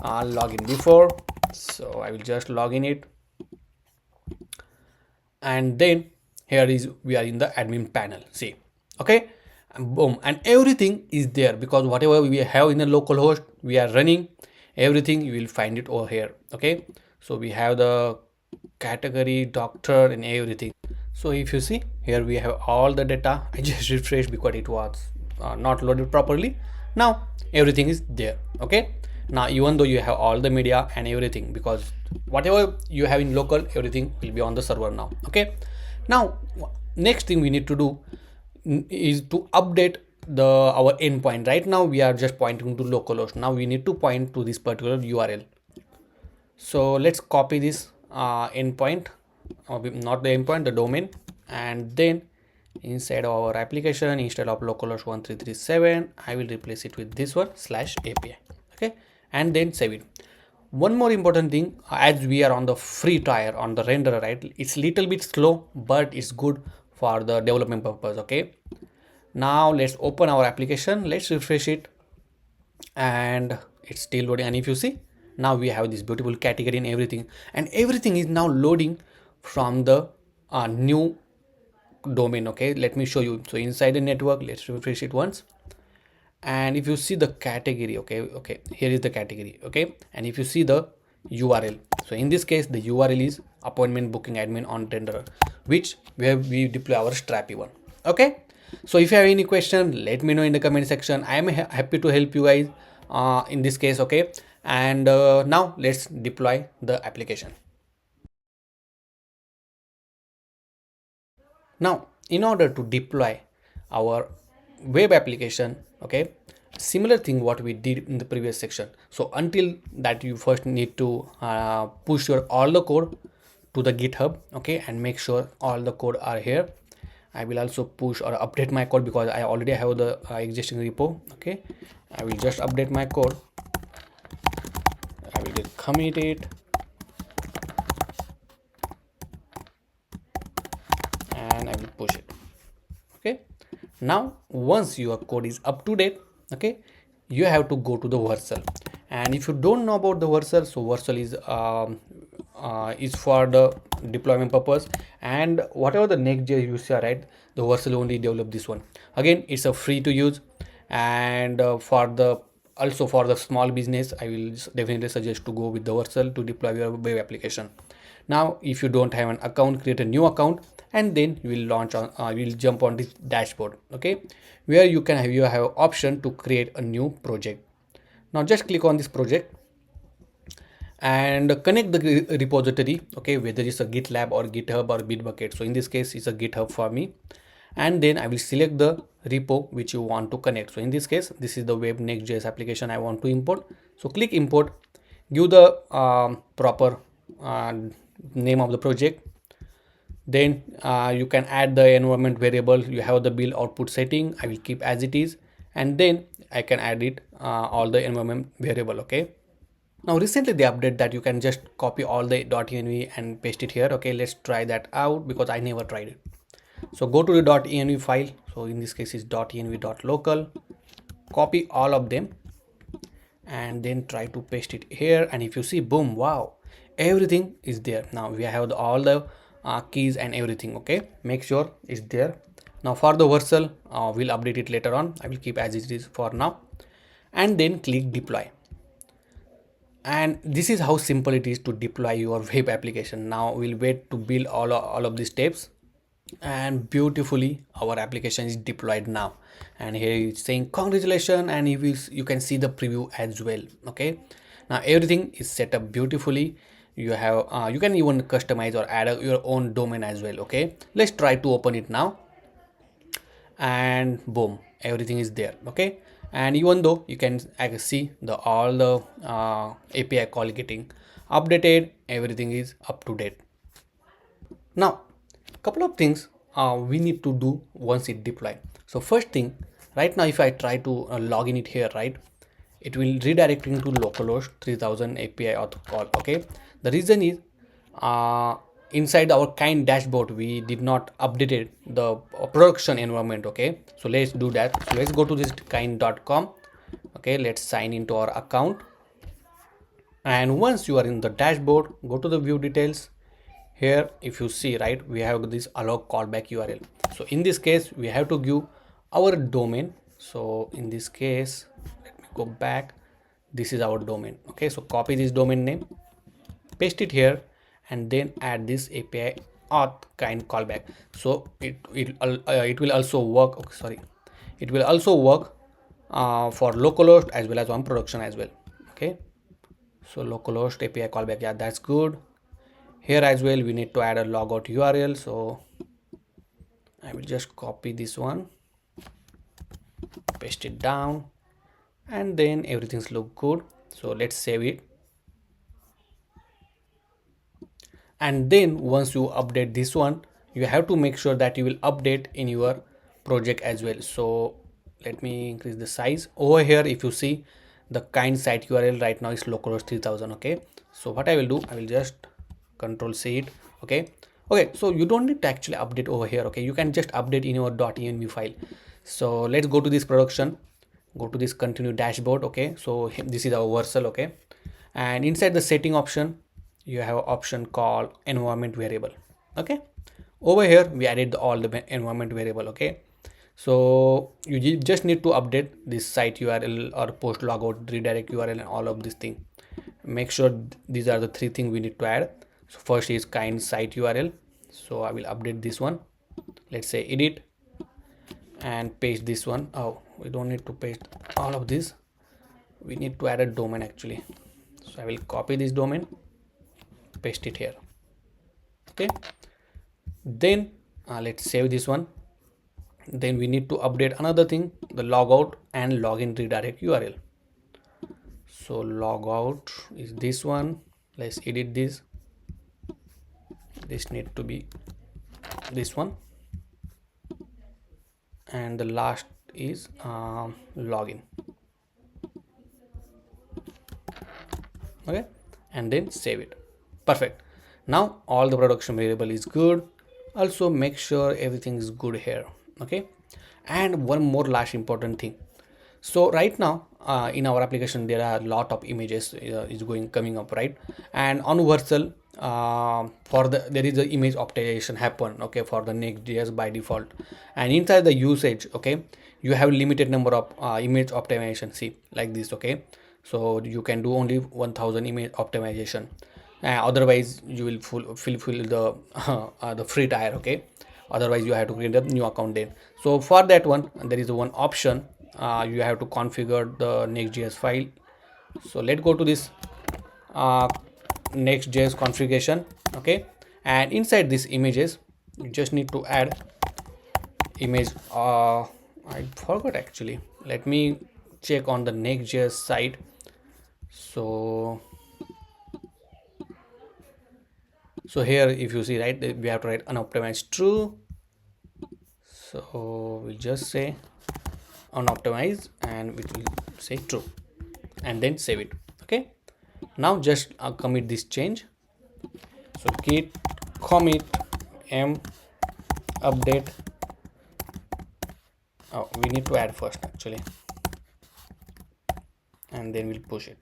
log in before. So I will just log in it, and then here is we are in the admin panel. See, okay, and boom, and everything is there, because whatever we have in the local host we are running, everything you will find it over here. Okay, so we have the category, doctor, and everything. So if you see here, we have all the data. I just refreshed because it was not loaded properly. Now everything is there. Okay, now even though you have all the media and everything, because whatever you have in local, everything will be on the server now. Okay, now next thing we need to do is to update the our endpoint. Right now we are just pointing to localhost. Now we need to point to this particular URL. So let's copy this endpoint, or not the endpoint, the domain, and then inside our application, instead of localhost 1337, I will replace it with this one /API. Okay, and then save it. One more important thing, as we are on the free tier on the renderer, right? It's little bit slow, but it's good for the development purpose. Okay, now let's open our application, let's refresh it, and it's still loading. And if you see, now we have this beautiful category and everything is now loading from the new domain. Okay, let me show you. So inside the network, let's refresh it once, and if you see the category, okay, here is the category. Okay, and if you see the URL, so in this case the URL is appointment booking admin on renderer, which where we deploy our Strapi one. Okay, so if you have any question, let me know in the comment section. I am happy to help you guys in this case. Okay, and now let's deploy the application. Now in order to deploy our web application, okay, similar thing what we did in the previous section. So until that, you first need to push your all the code to the GitHub. Okay, and make sure all the code are here. I will also push or update my code because I already have the existing repo. Okay, I will just update my code. I will just commit it, and I will push it. Okay, now once your code is up to date, okay, you have to go to the vercel. And if you don't know about the vercel, so vercel is for the deployment purpose, and whatever the Next.js you see, right, the vercel only develop this one. Again, it's a free to use, and for the also for the small business, I will definitely suggest to go with the vercel to deploy your web application. Now if you don't have an account, create a new account, and then you will launch on you will jump on this dashboard. Okay, where you have option to create a new project. Now just click on this project and connect the repository. Okay, whether it's a GitLab or GitHub or Bitbucket. So in this case it's a GitHub for me, and then I will select the repo which you want to connect. So in this case, this is the web Next.js application I want to import. So click import, give the proper name of the project. Then you can add the environment variable. You have the build output setting, I will keep as it is, and then I can add it all the environment variable. Okay, now recently they update that you can just copy all the .env and paste it here. Okay, let's try that out because I never tried it. So go to the .env file. So in this case is .env.local, copy all of them and then try to paste it here, and if you see, boom, wow, everything is there. Now we have all the keys and everything. Okay, make sure it's there. Now for the vercel, we'll update it later on. I will keep as it is for now, and then click deploy. And this is how simple it is to deploy your web application. Now we'll wait to build all of these steps, and beautifully our application is deployed now. And here it's saying congratulations, and you can see the preview as well. Okay, now everything is set up beautifully. You have you can even customize or add your own domain as well. Okay, let's try to open it now, and boom, everything is there. Okay, and even though you can see all the API call getting updated, everything is up to date. Now couple of things we need to do once it deployed. So first thing, right now if I try to log in it here, right, it will redirect into localhost 3000 API auth call. Okay, the reason is inside our kind dashboard we did not updated the production environment. Okay, so let's do that. So let's go to this kind.com. okay, let's sign into our account, and once you are in the dashboard, go to the view details. Here if you see, right, we have this allow callback URL. So in this case we have to give our domain. So in this case, let me go back, this is our domain. Okay, so copy this domain name, paste it here, and then add this API auth kind callback. So it will also work. Okay, sorry, it will also work for localhost as well as on production as well. Okay, so localhost API callback, yeah, that's good. Here as well we need to add a logout URL. So I will just copy this one paste it down, and then everything's look good. So let's save it. And then once you update this one, you have to make sure that you will update in your project as well. So let me increase the size over here. If you see, the kind site URL right now is localhost 3000. Okay, so what I will do, I will just control C it. Okay, so you don't need to actually update over here. Okay, you can just update in your .env file. So let's go to this production, go to this continue dashboard. Okay, so this is our vercel. Okay, and inside the setting option, you have an option called environment variable. Okay, over here we added all the environment variable. Okay, so you just need to update this site URL or post logout, redirect URL, and all of this thing. Make sure these are the three things we need to add. So first is kind site URL, so I will update this one. Let's say edit and paste this one. Oh, we don't need to paste all of this, we need to add a domain actually. So I will copy this domain, paste it here. Okay, then let's save this one. Then we need to update another thing, the logout and login redirect URL. So logout is this one. Let's edit this. This need to be this one, and the last is login. Okay, and then save it. Perfect. Now all the production variable is good. Also make sure everything is good here. Okay, and one more last important thing. So right now in our application there are a lot of images is coming up, right? And on vercel for there is the image optimization happen, okay, for the Next.js by default. And inside the usage, okay, you have limited number of image optimization, see, like this. Okay, so you can do only 1000 image optimization, otherwise you will fulfill the free tier. Okay, otherwise you have to create a new account then. So for that one, there is one option, you have to configure the Next.js file. So let's go to this Next.js configuration. Okay, and inside these images you just need to add image. I forgot actually, let me check on the Next.js site. So here if you see, right, we have to write unoptimized true. So we just say unoptimized and we will say true, and then save it. Okay, now just commit this change. So git commit m update. Oh, we need to add first actually, and then we'll push it.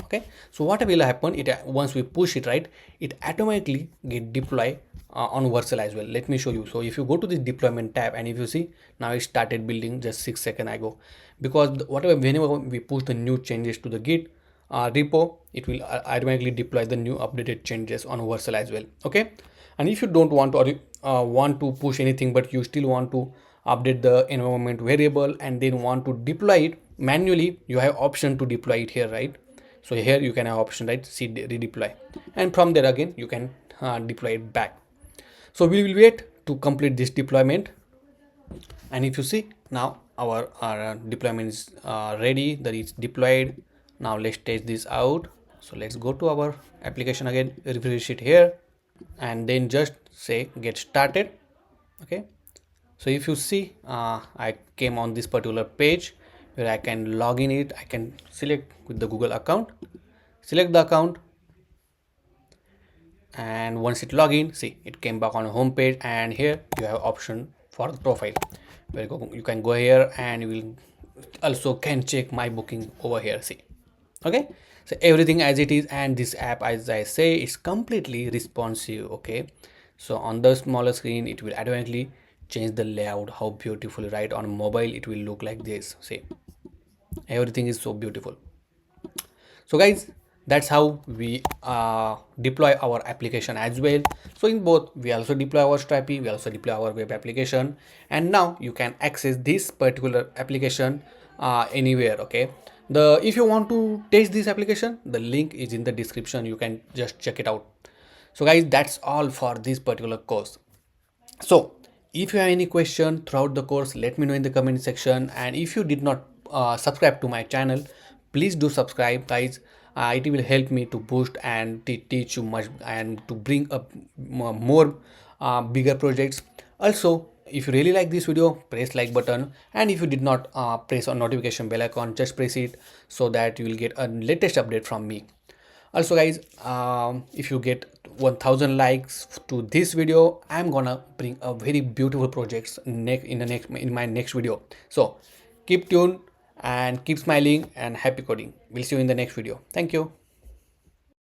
Okay, so what will happen, it once we push it, right, it automatically get deploy on vercel as well. Let me show you. So if you go to this deployment tab, and if you see, now it started building just 6 seconds ago, because whenever we push the new changes to the git repo, it will automatically deploy the new updated changes on vercel as well. Okay, and if you don't want to want to push anything, but you still want to update the environment variable and then want to deploy it manually, you have option to deploy it here, right? So here you can have option, right, see redeploy, and from there again you can deploy it back. So we will wait to complete this deployment, and if you see, now our deployment is ready, that is deployed. Now let's test this out. So let's go to our application again, refresh it here, and then just say get started. Okay, so if you see, I came on this particular page where I can log in it. I can select with the Google account, select the account, and once it log in, see, it came back on a home page, and here you have option for the profile where you can go here, and you will also can check my booking over here, see. Okay, so everything as it is, and this app, as I say, is completely responsive. Okay, so on the smaller screen it will automatically change the layout, how beautiful, right? On mobile it will look like this, see, everything is so beautiful. So guys, that's how we deploy our application as well. So in both, we also deploy our Strapi, we also deploy our web application, and now you can access this particular application anywhere. Okay, if you want to test this application, the link is in the description, you can just check it out. So guys, that's all for this particular course. So If you have any question throughout the course, let me know in the comment section. And if you did not subscribe to my channel, please do subscribe, guys. It will help me to boost and teach you much and to bring up more bigger projects. Also, if you really like this video, press like button, and if you did not press on notification bell icon, just press it so that you will get a latest update from me. Also guys, if you get 1000 likes to this video, I'm gonna bring a very beautiful projects in my next video. So keep tuned and keep smiling and happy coding. We'll see you in the next video. Thank you.